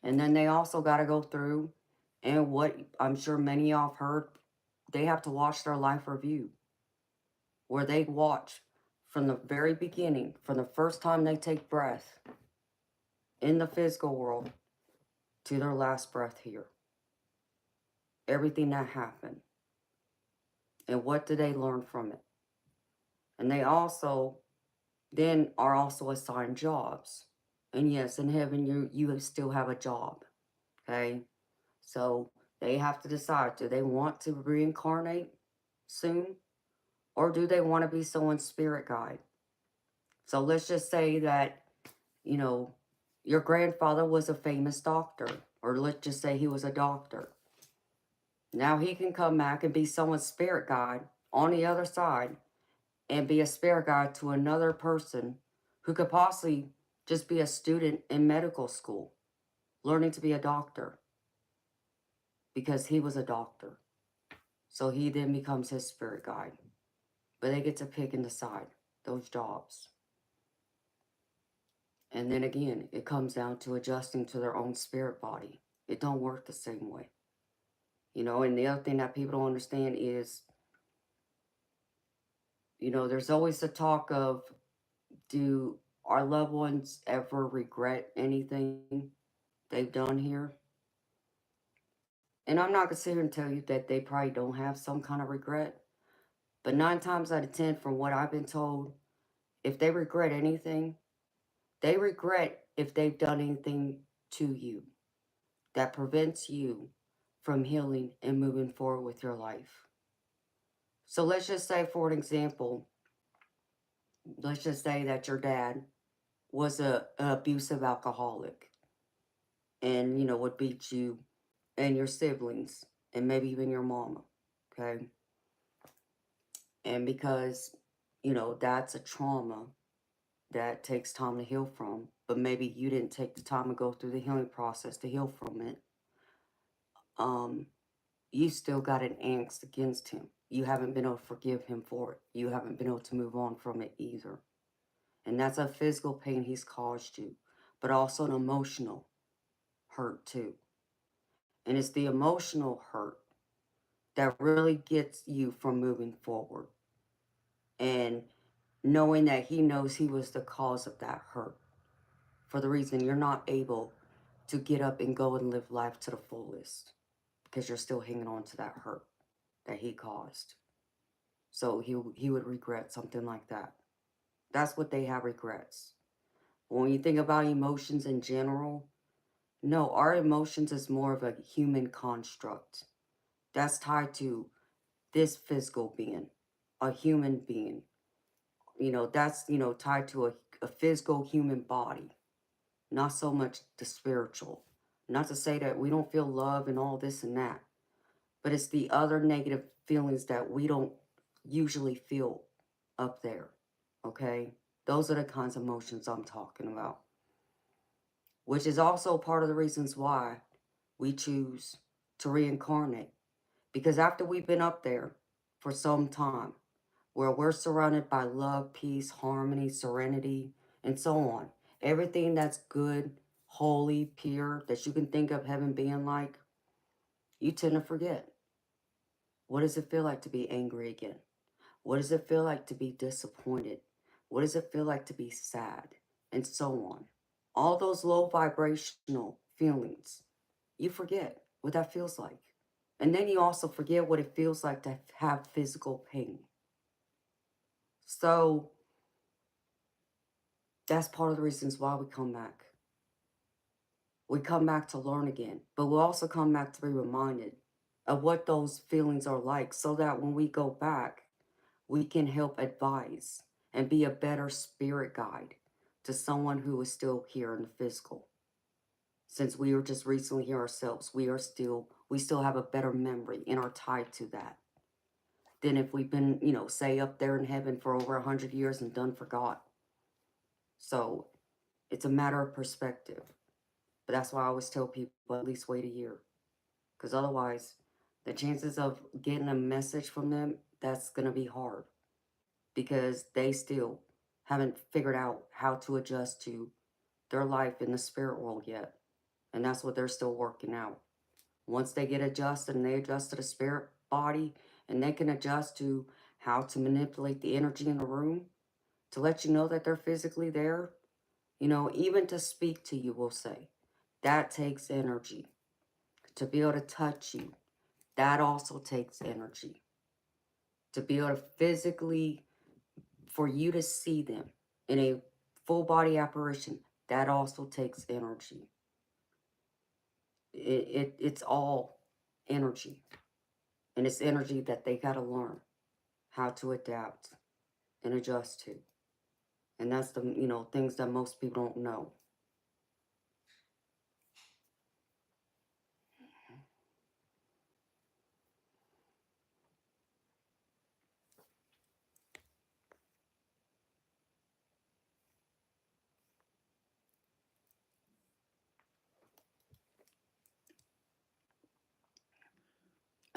And then they also got to go through, and what I'm sure many of y'all have heard, they have to watch their life review, where they watch from the very beginning, from the first time they take breath in the physical world to their last breath here. Everything that happened. And what did they learn from it? And they also then are also assigned jobs. And yes, in heaven you still have a job. Okay? So they have to decide, do they want to reincarnate soon? Or do they want to be someone's spirit guide? So let's just say that, your grandfather was a famous doctor, or let's just say he was a doctor. Now he can come back and be someone's spirit guide on the other side and be a spirit guide to another person who could possibly just be a student in medical school, learning to be a doctor because he was a doctor. So he then becomes his spirit guide. But they get to pick and decide those jobs. And then again, it comes down to adjusting to their own spirit body. It don't work the same way. And the other thing that people don't understand is, there's always the talk of, do our loved ones ever regret anything they've done here? And I'm not going to sit here and tell you that they probably don't have some kind of regret. But 9 times out of 10, from what I've been told, if they regret anything, they regret if they've done anything to you that prevents you from healing and moving forward with your life. So let's just say, for an example, let's just say that your dad was an abusive alcoholic and, would beat you and your siblings and maybe even your mama, okay? And because, that's a trauma that takes time to heal from, but maybe you didn't take the time to go through the healing process to heal from it, you still got an angst against him. You haven't been able to forgive him for it. You haven't been able to move on from it either. And that's a physical pain he's caused you, but also an emotional hurt too. And it's the emotional hurt that really gets you from moving forward. And knowing that he knows he was the cause of that hurt, for the reason you're not able to get up and go and live life to the fullest because you're still hanging on to that hurt that he caused. So he would regret something like that. That's what they have, regrets. But when you think about emotions in general, no, our emotions is more of a human construct. That's tied to this physical being, a human being. That's, tied to a physical human body, not so much the spiritual. Not to say that we don't feel love and all this and that, but it's the other negative feelings that we don't usually feel up there, okay? Those are the kinds of emotions I'm talking about, which is also part of the reasons why we choose to reincarnate. Because after we've been up there for some time, where we're surrounded by love, peace, harmony, serenity, and so on, everything that's good, holy, pure, that you can think of heaven being like, you tend to forget. What does it feel like to be angry again? What does it feel like to be disappointed? What does it feel like to be sad? And so on. All those low vibrational feelings, you forget what that feels like. And then you also forget what it feels like to have physical pain. So that's part of the reasons why we come back. We come back to learn again, but we'll also come back to be reminded of what those feelings are like so that when we go back, we can help advise and be a better spirit guide to someone who is still here in the physical. Since we were just recently here ourselves, we still have a better memory and are tied to that than if we've been, say up there in heaven for over 100 years and done forgot. So it's a matter of perspective. But that's why I always tell people at least wait a year. Because otherwise, the chances of getting a message from them, that's going to be hard. Because they still haven't figured out how to adjust to their life in the spirit world yet. And that's what they're still working out. Once they get adjusted and they adjust to the spirit body and they can adjust to how to manipulate the energy in the room to let you know that they're physically there, even to speak to you, we'll say, that takes energy. To be able to touch you, that also takes energy. To be able to physically, for you to see them in a full body apparition, that also takes energy. It's all energy. And it's energy that they got to learn how to adapt and adjust to. And that's the, things that most people don't know.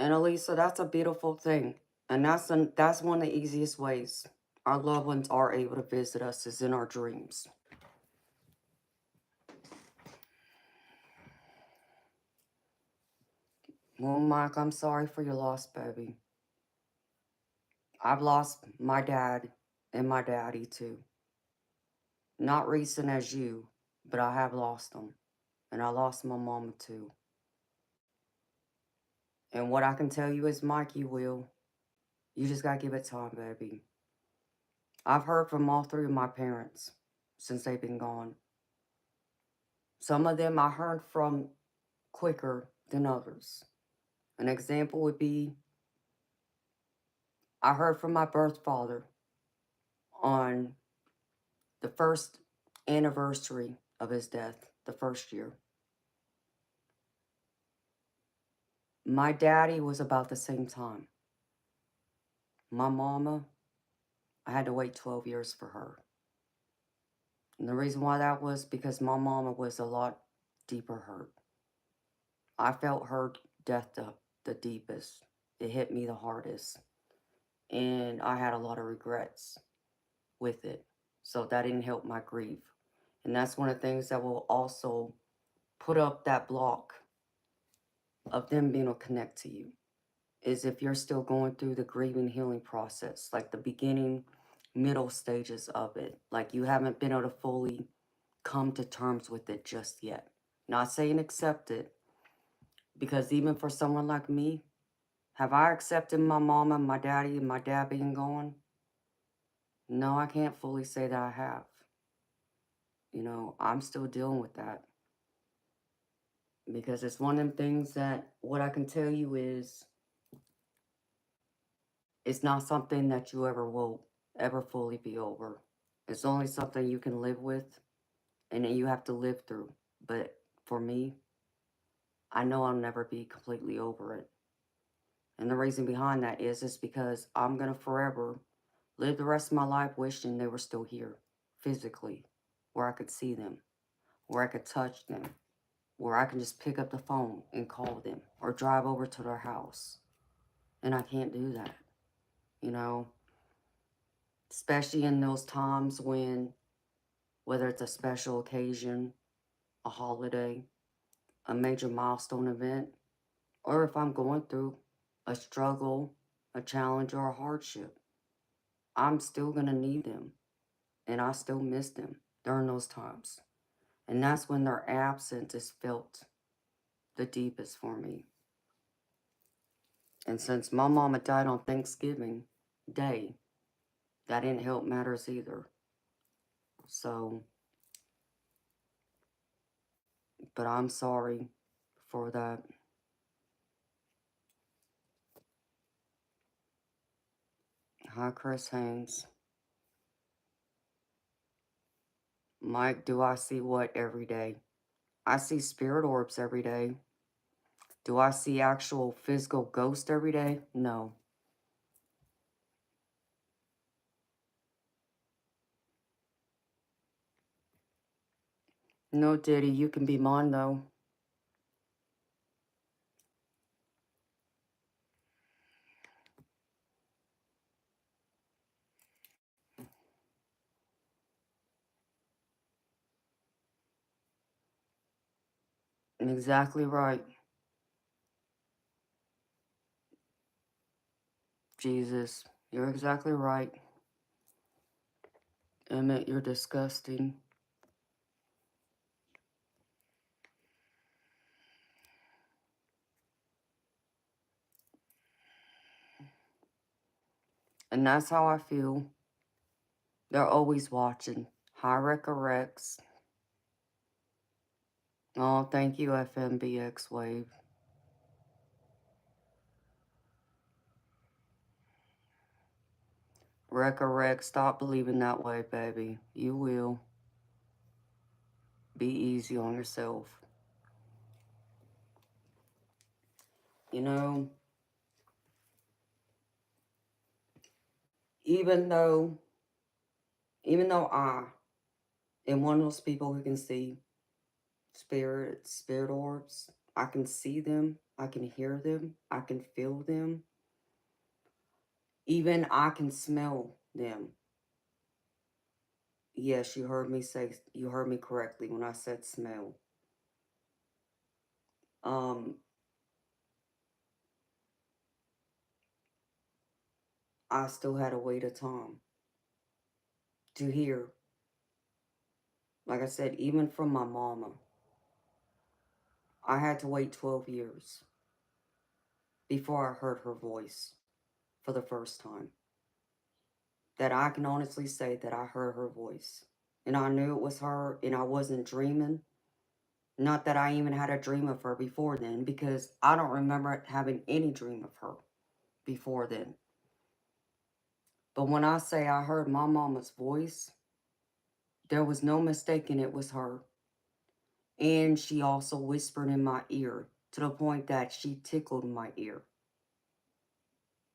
And Elisa, that's a beautiful thing. And that's one of the easiest ways our loved ones are able to visit us is in our dreams. Well, Mike, I'm sorry for your loss, baby. I've lost my dad and my daddy too. Not recent as you, but I have lost them. And I lost my mama too. And what I can tell you is, Mike, you will. You just gotta give it time, baby. I've heard from all three of my parents since they've been gone. Some of them I heard from quicker than others. An example would be I heard from my birth father on the first anniversary of his death, the first year. My daddy was about the same time. My mama, I had to wait 12 years for her. And the reason why that was because my mama was a lot deeper hurt. I felt her death the deepest. It hit me the hardest. And I had a lot of regrets with it. So that didn't help my grief. And that's one of the things that will also put up that block of them being able to connect to you. Is if you're still going through the grieving healing process, like the beginning, middle stages of it. Like you haven't been able to fully come to terms with it just yet. Not saying accept it, because even for someone like me, have I accepted my mom and my daddy and my dad being gone? No, I can't fully say that I have. I'm still dealing with that. Because it's one of them things that what I can tell you is it's not something that you ever will ever fully be over. It's only something you can live with and that you have to live through. But for me, I know I'll never be completely over it. And the reason behind that is because I'm going to forever live the rest of my life wishing they were still here, physically, where I could see them, where I could touch them, where I can just pick up the phone and call them or drive over to their house. And I can't do that, especially in those times when, whether it's a special occasion, a holiday, a major milestone event, or if I'm going through a struggle, a challenge, or a hardship, I'm still going to need them. And I still miss them during those times. And that's when their absence is felt the deepest for me. And since my mama died on Thanksgiving Day, that didn't help matters either. So, but I'm sorry for that. Hi, Chris Haynes. Mike, do I see what every day? I see spirit orbs every day. Do I see actual physical ghosts every day? No. No, Diddy, you can be mine though. Exactly right. Jesus, you're exactly right. Emmett, you're disgusting. And that's how I feel. They're always watching. Hi, Rex. Oh, thank you, FMBX Wave. Rex, stop believing that way, baby. You will. Be easy on yourself. You know, even though I am one of those people who can see spirit orbs, I can see them, I can hear them, I can feel them, even I can smell them. Yes, you heard me correctly when I said smell. Um, I still had to wait a time to hear. Like I said, even from my mama, I had to wait 12 years before I heard her voice for the first time. That I can honestly say that I heard her voice. And I knew it was her, and I wasn't dreaming. Not that I even had a dream of her before then, because I don't remember having any dream of her before then. But when I say I heard my mama's voice, there was no mistaking it was her. And she also whispered in my ear to the point that she tickled my ear.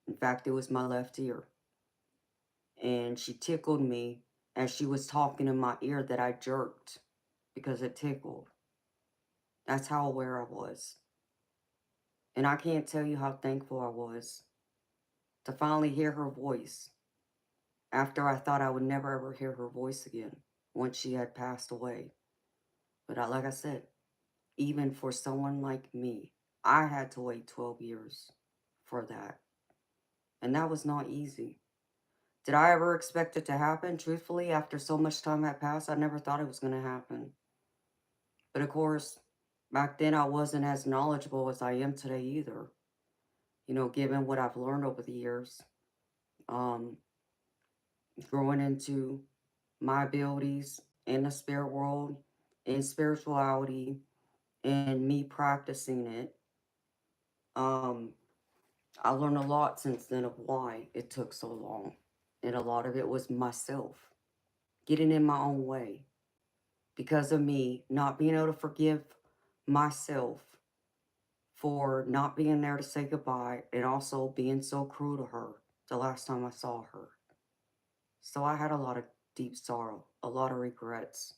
In fact, it was my left ear. And she tickled me as she was talking in my ear that I jerked because it tickled. That's how aware I was. And I can't tell you how thankful I was to finally hear her voice after I thought I would never ever hear her voice again once she had passed away. But like I said, even for someone like me, I had to wait 12 years for that. And that was not easy. Did I ever expect it to happen? Truthfully, after so much time had passed, I never thought it was going to happen. But of course, back then I wasn't as knowledgeable as I am today either. You know, given what I've learned over the years, um, growing into my abilities in the spirit world, in spirituality, and me practicing it. Um, I learned a lot since then of why it took so long. And a lot of it was myself getting in my own way because of me not being able to forgive myself for not being there to say goodbye and also being so cruel to her the last time I saw her. So I had a lot of deep sorrow, a lot of regrets,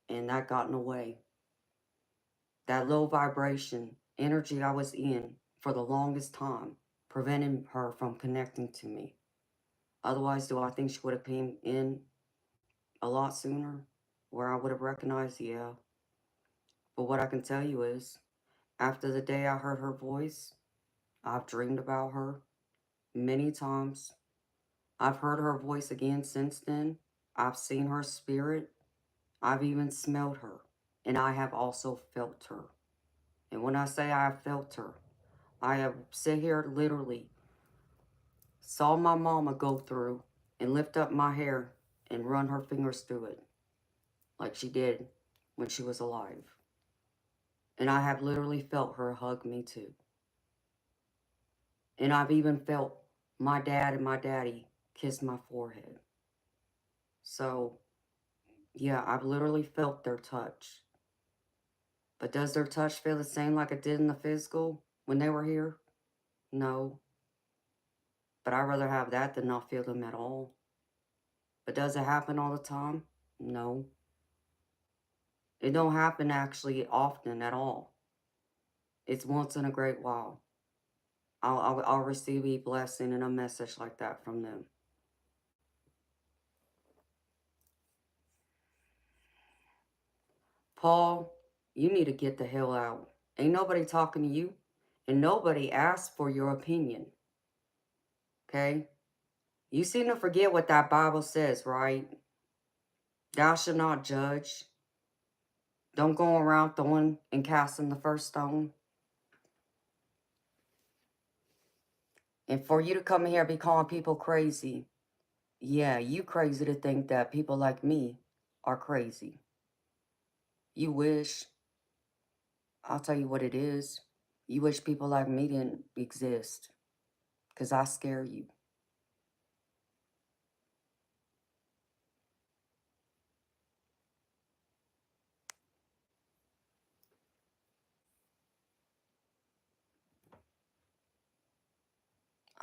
and that got in the way. That low vibration energy I was in for the longest time, preventing her from connecting to me. Otherwise, do I think she would have came in a lot sooner where I would have recognized? Yeah. But what I can tell you is, after the day I heard her voice, I've dreamed about her many times. I've heard her voice again since then. I've seen her spirit. I've even smelled her. And I have also felt her. And when I say I have felt her, I have sit here literally, saw my mama go through and lift up my hair and run her fingers through it like she did when she was alive. And I have literally felt her hug me too. And I've even felt my dad and my daddy kiss my forehead. So Yeah, I've literally felt their touch. But does their touch feel the same like it did in the physical when they were here? No. But I'd rather have that than not feel them at all. But does it happen all the time? No. It don't happen actually often at all. It's once in a great while. I'll receive a blessing and a message like that from them. Paul, you need to get the hell out. Ain't nobody talking to you, and nobody asked for your opinion. Okay? You seem to forget what that Bible says, right? Thou shalt not judge. Don't go around throwing and casting the first stone. And for you to come in here and be calling people crazy, yeah, you crazy to think that people like me are crazy. You wish. I'll tell you what it is. You wish people like me didn't exist. Because I scare you.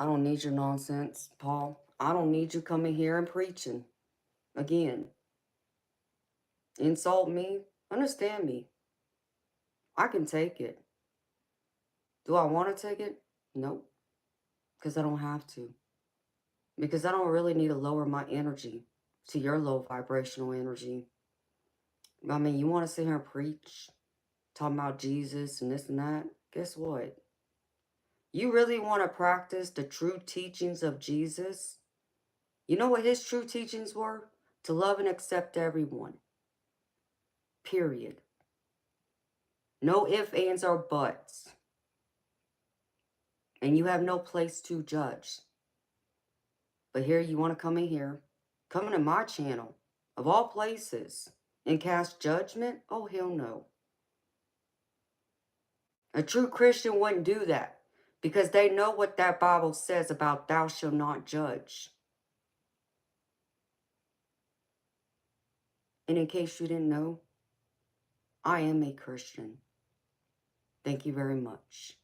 I don't need your nonsense, Paul. I don't need you coming here and preaching. Again. Insult me. Understand me. I can take it. Do I want to take it? Nope. Because I don't have to. Because I don't really need to lower my energy to your low vibrational energy. I mean, you want to sit here and preach, talking about Jesus and this and that? Guess what? You really want to practice the true teachings of Jesus? You know what his true teachings were? To love and accept everyone. Period. No ifs, ands, or buts. And you have no place to judge. But here you want to come in here, come into my channel, of all places, and cast judgment? Oh, hell no. A true Christian wouldn't do that because they know what that Bible says about thou shalt not judge. And in case you didn't know, I am a Christian. Thank you very much.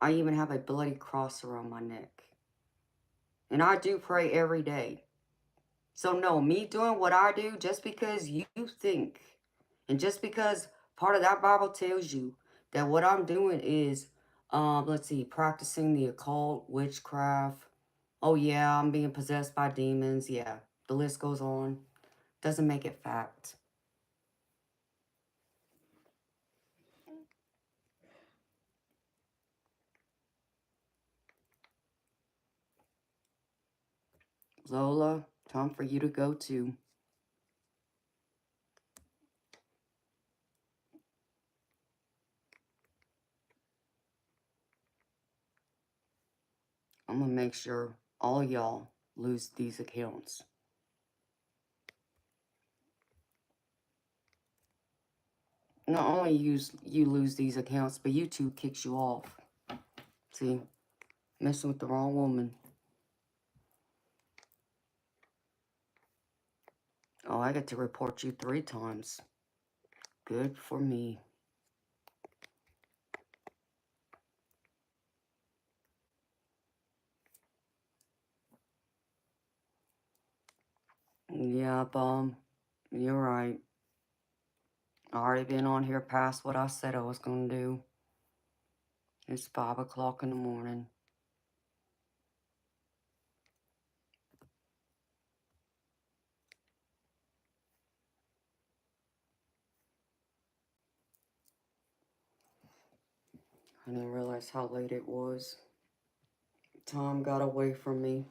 I even have a bloody cross around my neck. And I do pray every day. So no, me doing what I do just because you think, and just because part of that Bible tells you that what I'm doing is, let's see, practicing the occult, witchcraft. Oh yeah, I'm being possessed by demons. Yeah, the list goes on. Doesn't make it fact. Lola, time for you to go too. I'm gonna make sure all y'all lose these accounts. Not only you lose these accounts, but YouTube kicks you off. See, messing with the wrong woman. Oh, I get to report you 3 times. Good for me. Yep, you're right. I already been on here past what I said I was gonna do. It's 5 o'clock in the morning. I didn't realize how late it was. Time got away from me.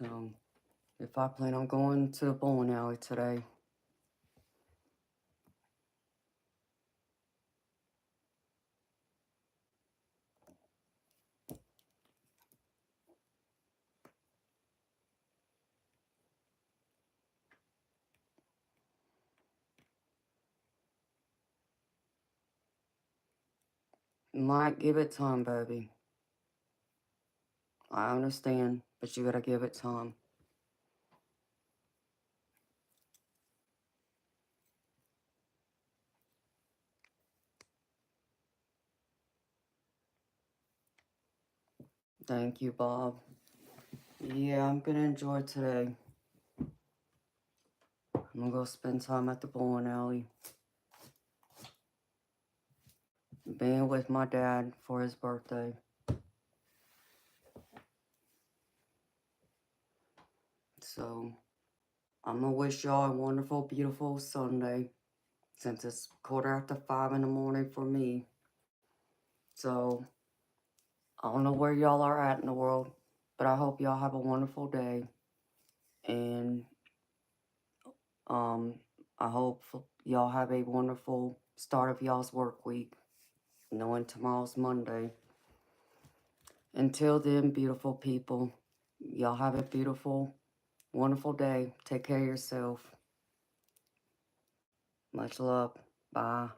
So, if I plan on going to the bowling alley today. Might give it time, baby. I understand, but you gotta give it time. Thank you, Bob. Yeah, I'm gonna enjoy today. I'm gonna go spend time at the bowling alley. Being with my dad for his birthday. So, I'm gonna wish y'all a wonderful, beautiful Sunday. Since it's 5:15 in the morning for me. So, I don't know where y'all are at in the world, but I hope y'all have a wonderful day. And I hope y'all have a wonderful start of y'all's work week, knowing tomorrow's Monday. Until then, beautiful people, y'all have a beautiful, wonderful day. Take care of yourself. Much love. Bye.